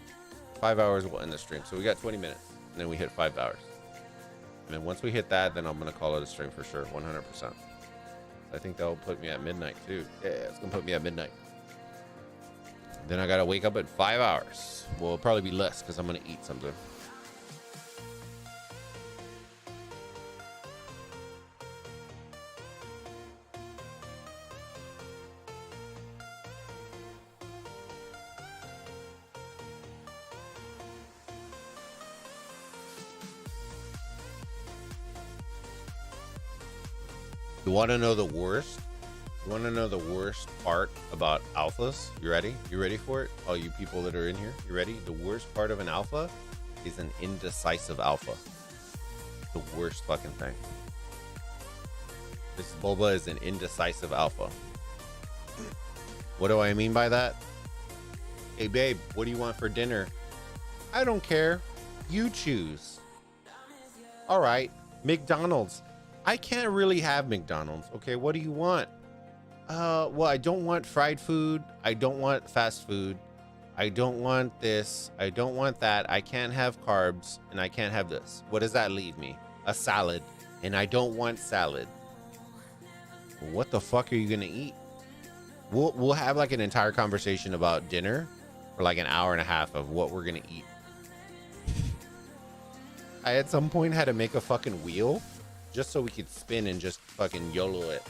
5 hours we'll end the stream. So we got 20 minutes. And then we hit 5 hours. And then once we hit that, then I'm gonna call it a stream for sure. 100%. I think that'll put me at midnight too. Yeah, it's gonna put me at midnight. Then I gotta wake up at 5 hours. Well, it'll probably be less because I'm gonna eat something. You want to know the worst? You want to know the worst part about alphas? You ready? You ready for it? All you people that are in here, you ready? The worst part of an alpha is an indecisive alpha. The worst fucking thing. This Bulba is an indecisive alpha. What do I mean by that? Hey babe, what do you want for dinner? I don't care. You choose. All right, McDonald's. I can't really have McDonald's. Okay, what do you want? Well, I don't want fried food. I don't want fast food. I don't want this. I don't want that. I can't have carbs, and I can't have this. What does that leave me? A salad, and I don't want salad. What the fuck are you gonna eat? We'll have like an entire conversation about dinner for like an hour and a half of what we're gonna eat. I at some point had to make a fucking wheel just so we could spin and just fucking YOLO it.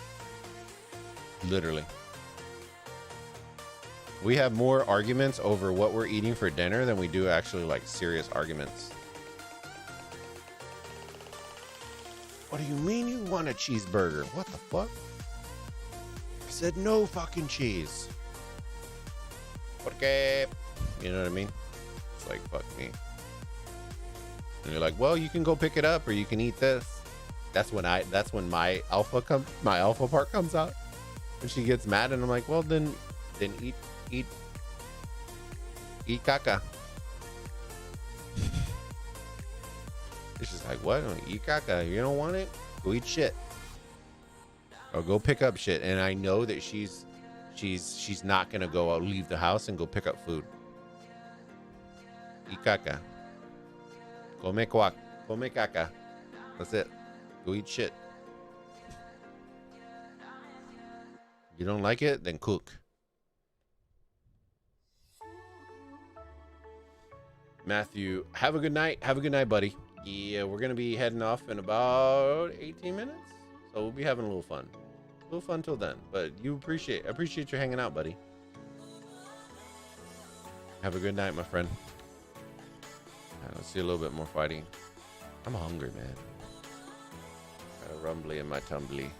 Literally. We have more arguments over what we're eating for dinner than we do actually like serious arguments. What do you mean you want a cheeseburger? What the fuck? I said no fucking cheese. Porque, you know what I mean? It's like, fuck me. And you're like, well, you can go pick it up or you can eat this. That's when my alpha part comes out. And she gets mad, and I'm like, well, then eat caca. It's just like, what? Eat caca. You don't want it? Go eat shit. Or go pick up shit. And I know that she's not gonna go out, leave the house and go pick up food. Eat caca. Come quack. Come caca. That's it. Go eat shit. You don't like it? Then cook. Matthew, have a good night. Have a good night, buddy. Yeah, we're going to be heading off in about 18 minutes. So we'll be having a little fun. A little fun till then. But I appreciate you hanging out, buddy. Have a good night, my friend. All right, let's see a little bit more fighting. I'm hungry, man. Got a rumbly in my tumbly.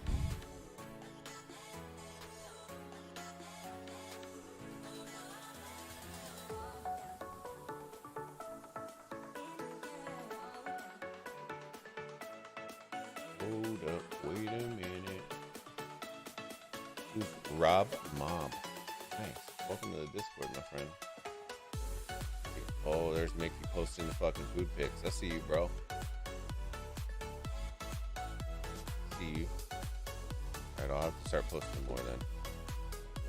Hold up, wait a minute. Who's Rob Mob? Nice. Welcome to the Discord, my friend. Oh, there's Mickey posting the fucking food pics. I see you, bro. See you. Alright, I'll have to start posting more then.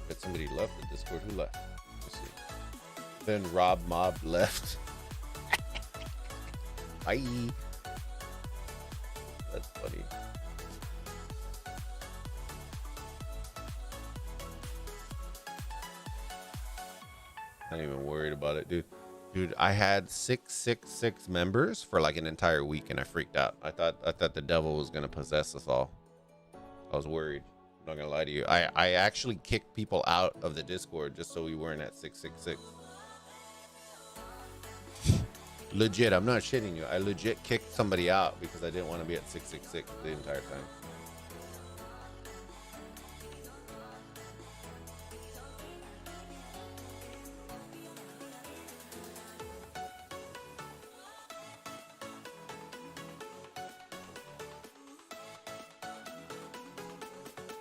Bet somebody left the Discord. Who left? Let's see. Then Rob Mob left. Bye. That's funny. Not even worried about it, dude. Dude, I had 666 members for like an entire week, and I freaked out. I thought the devil was gonna possess us all. I was worried. I'm not gonna lie to you. I actually kicked people out of the Discord just so we weren't at 666. Legit, I'm not shitting you. I legit kicked somebody out because I didn't want to be at 666 the entire time.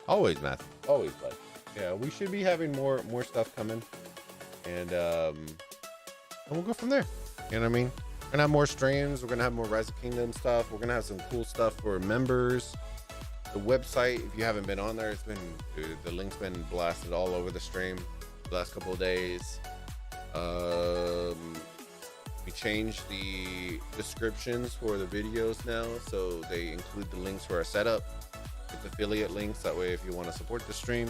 Always, Matthew. Always, bud. Yeah, we should be having more stuff coming, and we'll go from there. You know what I mean? We're gonna have more streams. We're gonna have more Rise of Kingdom stuff. We're gonna have some cool stuff for members. The website, if you haven't been on there, it's been, dude, the link's been blasted all over the stream the last couple of days. We changed the descriptions for the videos now, so they include the links for our setup with affiliate links. That way, if you want to support the stream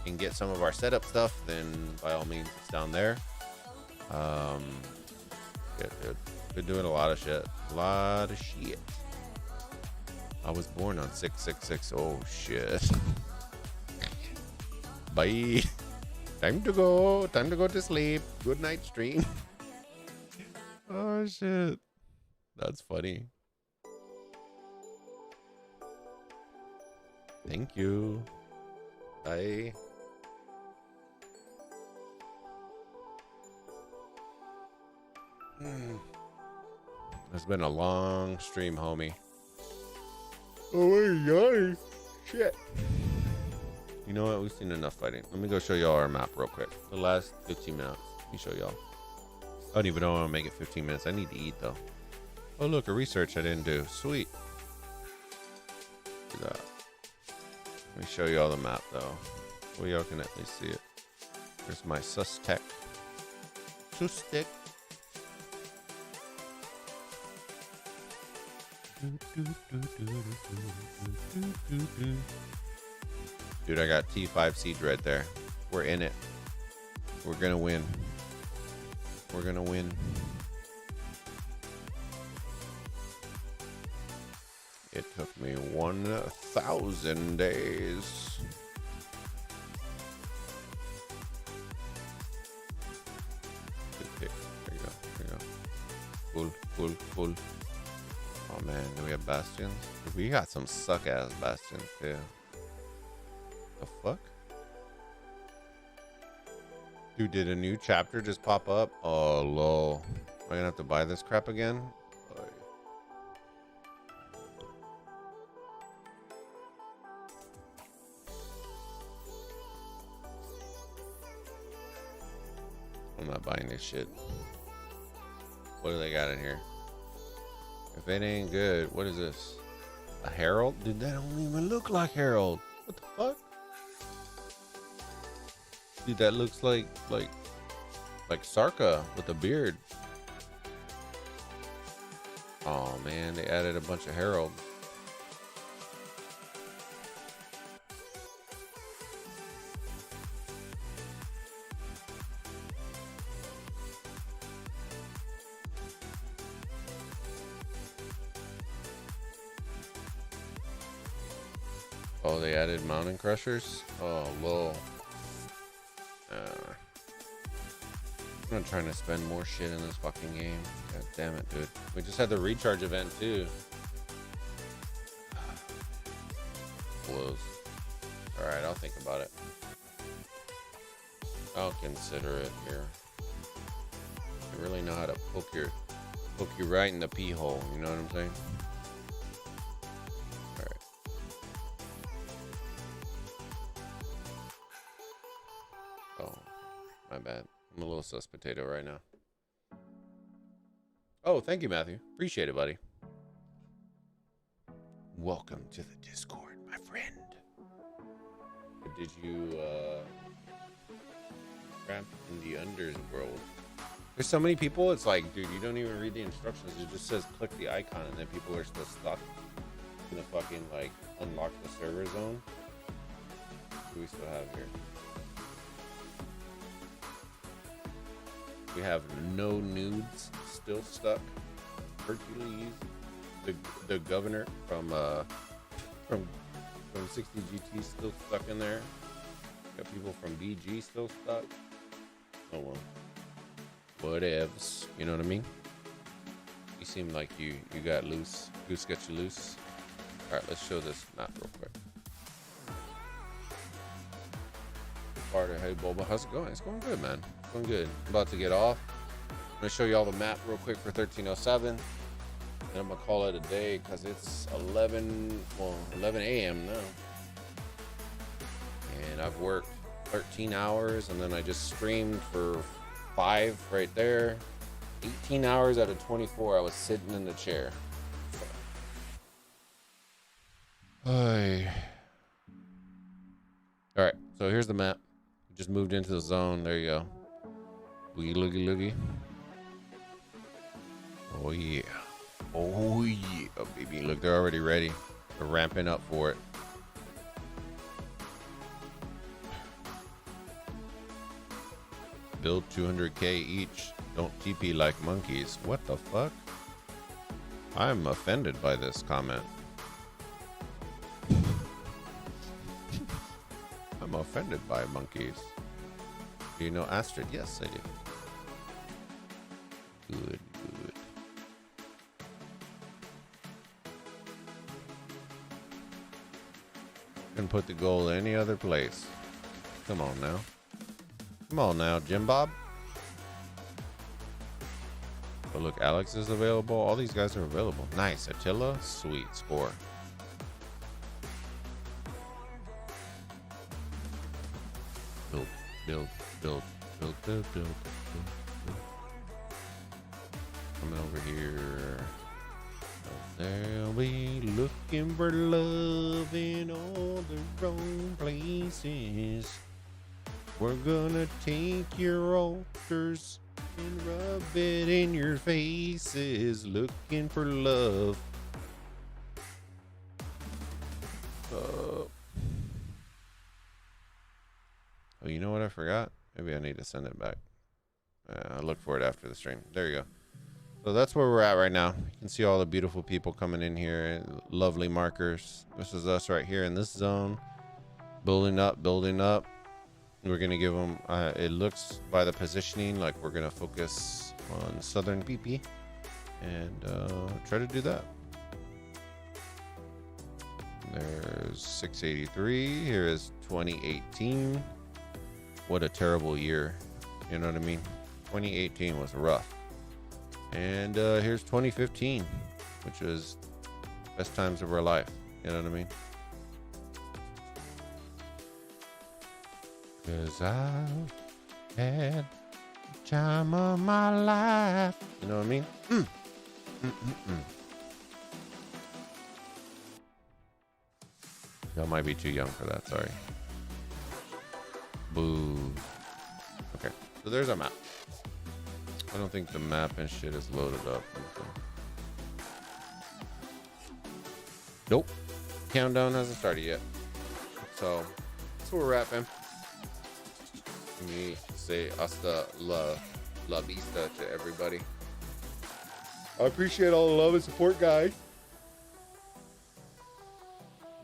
and get some of our setup stuff, then by all means, it's down there. Yeah, dude, been doing a lot of shit. I was born on 666. Oh shit. Bye. Time to go to sleep. Good night, stream. Oh shit. That's funny. Thank you. Bye. It's been a long stream, homie. Oh my god. Shit. You know what? We've seen enough fighting. Let me go show y'all our map real quick. The last 15 minutes. Let me show y'all. I don't even know how to make it 15 minutes. I need to eat though. Oh look, a research I didn't do. Sweet. Look at that. Let me show y'all the map though. So y'all can at least see it. There's my sus tech. Sus tech. Dude, I got T5 seed right there. We're in it. We're gonna win. We're gonna win. It took me 1,000 days. Good pick. There you go. There you go. Cool. Oh man, do we have bastions? We got some suck ass bastions too. The fuck? Dude, did a new chapter just pop up? Oh lol. Am I gonna have to buy this crap again? I'm not buying this shit. What do they got in here? If it ain't good, what is this? A Herald? Dude, that don't even look like Herald. What the fuck? Dude, that looks like Sarka with a beard. Oh man, they added a bunch of Herald. Oh, they added mountain crushers? Oh, lol. I'm not trying to spend more shit in this fucking game. God damn it, dude. We just had the recharge event, too. Blows. Alright, I'll think about it. I'll consider it here. I really know how to poke you right in the pee hole. You know what I'm saying? Alright. Oh, my bad. I'm a little sus potato right now. Oh, thank you, Matthew. Appreciate it, buddy. Welcome to the Discord, my friend. Did you ramp in the underworld? There's so many people, it's like, dude, you don't even read the instructions. It just says click the icon, and then people are still stuck in the fucking, like, unlock the server zone. What do we still have here? We have no nudes still stuck. Hercules, the governor from 60 GT still stuck in there. Got people from BG still stuck. Oh well. Whatevs. You know what I mean? You seem like you got loose. Goose got you loose. Alright, let's show this map real quick. Carter, hey Bulba, how's it going? It's going good, man. It's going good. I'm about to get off. I'm gonna show you all the map real quick for 1307, and I'm gonna call it a day because it's 11 a.m. now, and I've worked 13 hours, and then I just streamed for 5 right there. 18 hours out of 24, I was sitting in the chair. Hi. All right, so here's the map. Just moved into the zone. There you go. Boogie loogie loogie. Oh yeah. Oh yeah, baby. Look, they're already ready. They're ramping up for it. Build 200k each. Don't TP like monkeys. What the fuck? I'm offended by this comment. I'm offended by monkeys. Do you know Astrid? Yes, I do. Good, good. Can put the goal any other place. Come on now. Come on now, Jim Bob. But look, Alex is available. All these guys are available. Nice. Attila, sweet score. Build. Coming over here. They'll be looking for love in all the wrong places. We're gonna take your altars and rub it in your faces. Looking for love. Oh, you know what I forgot? Maybe I need to send it back. I'll look for it after the stream. There you go. So that's where we're at right now. You can see all the beautiful people coming in here. Lovely markers. This is us right here in this zone. Building up. We're going to give them, it looks by the positioning like we're going to focus on Southern PP and try to do that. There's 683. Here is 2018. What a terrible year. You know what I mean? 2018 was rough. And here's 2015, which was best times of our life. You know what I mean? Because I've had Time of my life. You know what I mean? Y'all might be too young for that. Sorry. Boo. Okay, so there's our map. I don't think the map and shit is loaded up. Nope. Countdown hasn't started yet. So that's where we're at, fam. Let me say hasta la vista to everybody. I appreciate all the love and support, guys.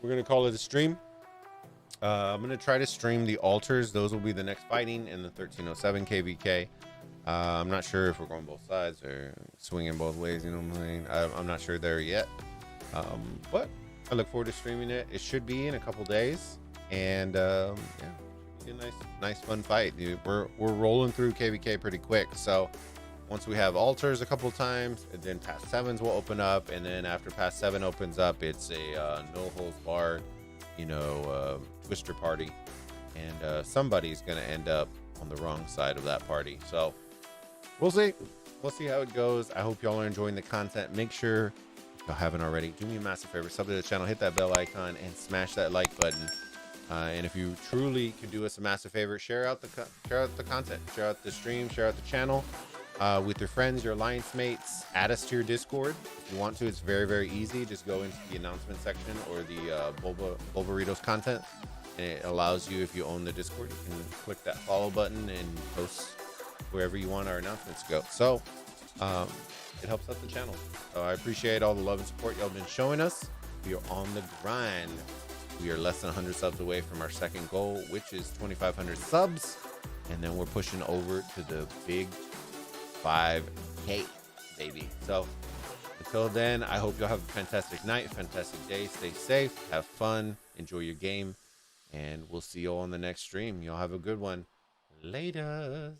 We're gonna call it a stream. I'm gonna try to stream the altars. Those will be the next fighting in the 1307 KVK. I'm not sure if we're going both sides or swinging both ways. You know what I'm saying? I'm not sure there yet. But I look forward to streaming it. It should be in a couple days, and yeah, be a nice fun fight. We're rolling through KVK pretty quick. So once we have altars a couple times, and then past sevens will open up, and then after past 7 opens up, it's a no holds barred, twister party, and somebody's gonna end up on the wrong side of that party. So we'll see how it goes. I hope y'all are enjoying the content. Make sure, if y'all haven't already, do me a massive favor, sub to the channel, hit that bell icon, and smash that like button. And if you truly could do us a massive favor, share out the content, share out the stream, share out the channel with your friends, your alliance mates. Add us to your Discord if you want to. It's very, very easy. Just go into the announcement section or the Bulbaritos content, and it allows you, if you own the Discord, you can click that follow button and post wherever you want our announcements to go. So it helps out the channel. So I appreciate all the love and support y'all been showing us. We are on the grind. We are less than 100 subs away from our second goal, which is 2,500 subs, and then we're pushing over to the big 5K, baby. So until then, I hope y'all have a fantastic night, fantastic day. Stay safe, have fun, enjoy your game, and we'll see you all on the next stream. Y'all have a good one. Laters.